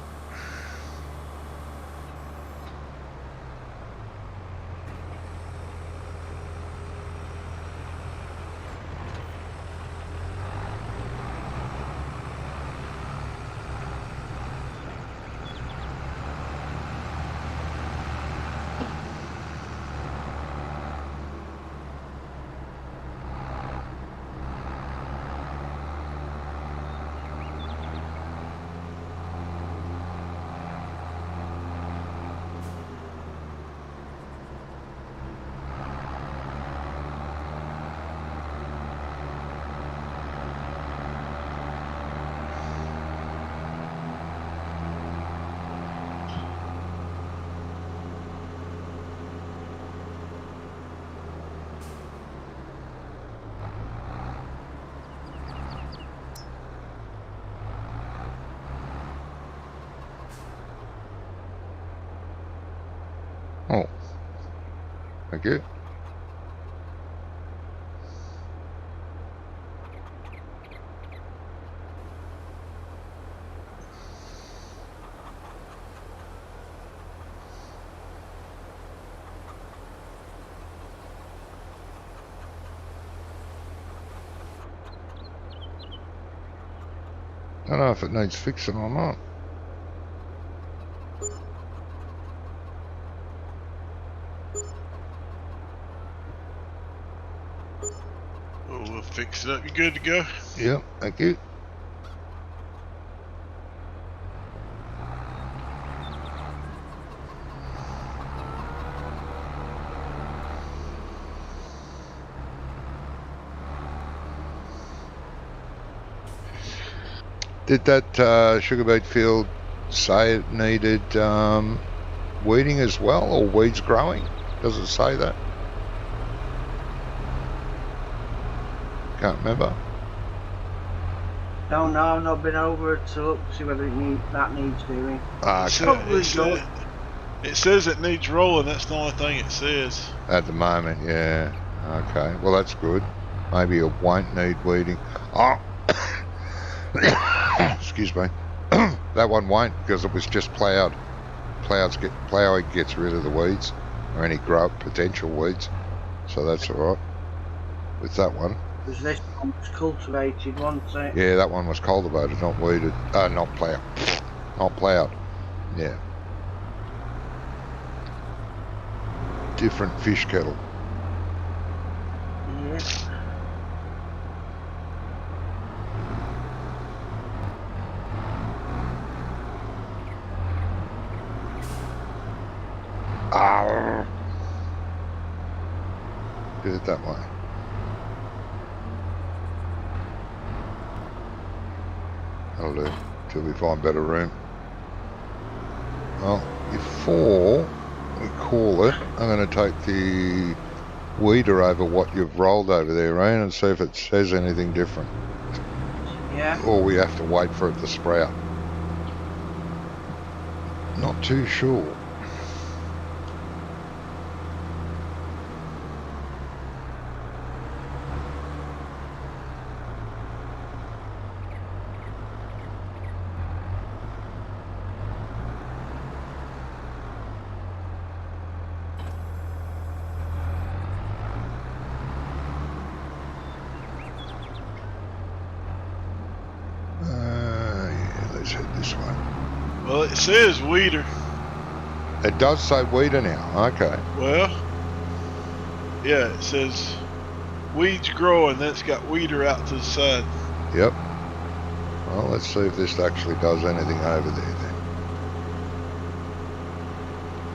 Oh, thank you. I don't know if it needs fixing or not. Oh, we'll fix it up. You good to go? Yep, thank you. Did that sugar beet field say it needed weeding as well, or weeds growing? Does it say that? Can't remember. Don't know, I've not been over to look to see whether that needs doing. Ah, It okay. says- it says it needs rolling. That's the only thing it says. At the moment, yeah. Okay, well that's good. Maybe it won't need weeding. Oh, excuse me. That one won't because it was just ploughed. Ploughing gets rid of the weeds or any potential weeds, so that's all right with that one. Because this one was cultivated, wasn't it? Yeah, that one was cultivated, not weeded. Not ploughed. Not ploughed. Yeah. Different fish kettle. Yeah. Did it that way. That'll do, till we find better room. Well, before we call it, I'm going to take the weeder over what you've rolled over there, Rain, and see if it says anything different. Yeah. Or we have to wait for it to sprout. Not too sure. Yeah, let's head this way. Well, it says weeder. It does say weeder now. Okay. Well, yeah, it says weeds growing. Then it's got weeder out to the side. Yep. Well, let's see if this actually does anything over there then.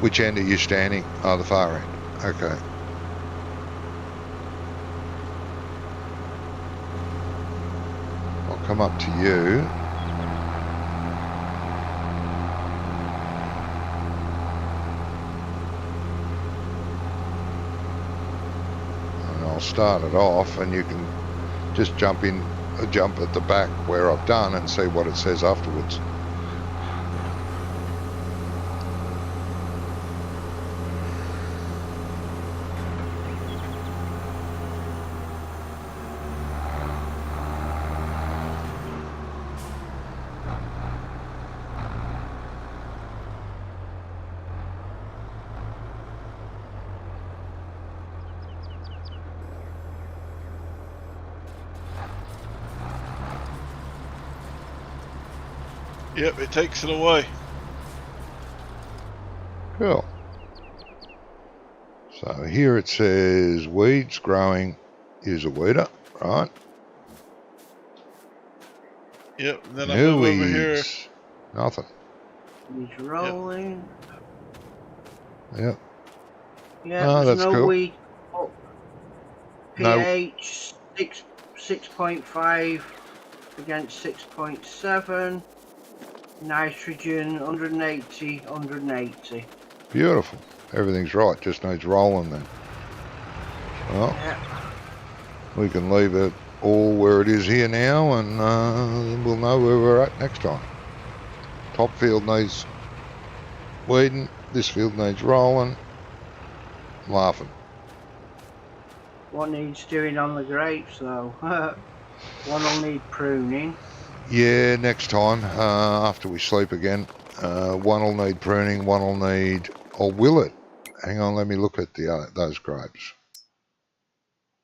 Which end are you standing? Oh, the far end. Okay. I'll come up to you. And I'll start it off and you can just jump at the back where I've done and see what it says afterwards. Yep, it takes it away. Cool. So here it says weeds growing, use a weeder, right? Yep, and then I New move weeds. over here. Nothing. He's rolling. Yep. Yeah, Oh, there's that's no cool. weed. Oh, No. pH 6.5 against 6.7. Nitrogen 180, 180. Beautiful. Everything's right. Just needs rolling then. Well, Yeah. we can leave it all where it is here now, and we'll know where we're at next time. Top field needs weeding. This field needs rolling. I'm laughing. What needs doing on the grapes though? One will need pruning. Yeah, next time after we sleep again, one will need pruning, one will need, or will it? Hang on, let me look at those grapes.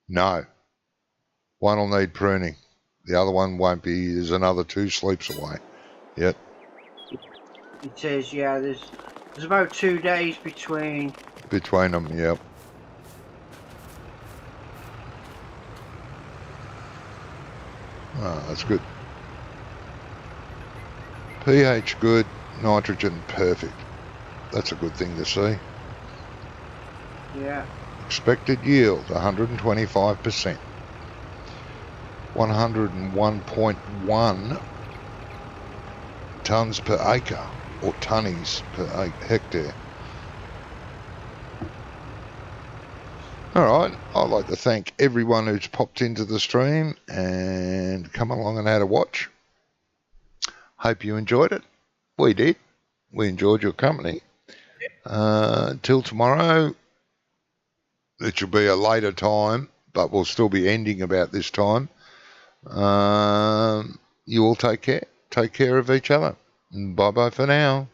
No, one will need pruning. The other one won't be. There's another 2 sleeps away. Yet. It is, yeah. There's about 2 days between Between them, yep. Oh, that's good. pH good, nitrogen perfect. That's a good thing to see. Yeah. Expected yield 125%. 101.1 tonnes per acre, or tonnes per hectare. Alright, I'd like to thank everyone who's popped into the stream and come along and had a watch. Hope you enjoyed it. We did. We enjoyed your company. Till tomorrow, it should be a later time, but we'll still be ending about this time. You all take care. Take care of each other. Bye-bye for now.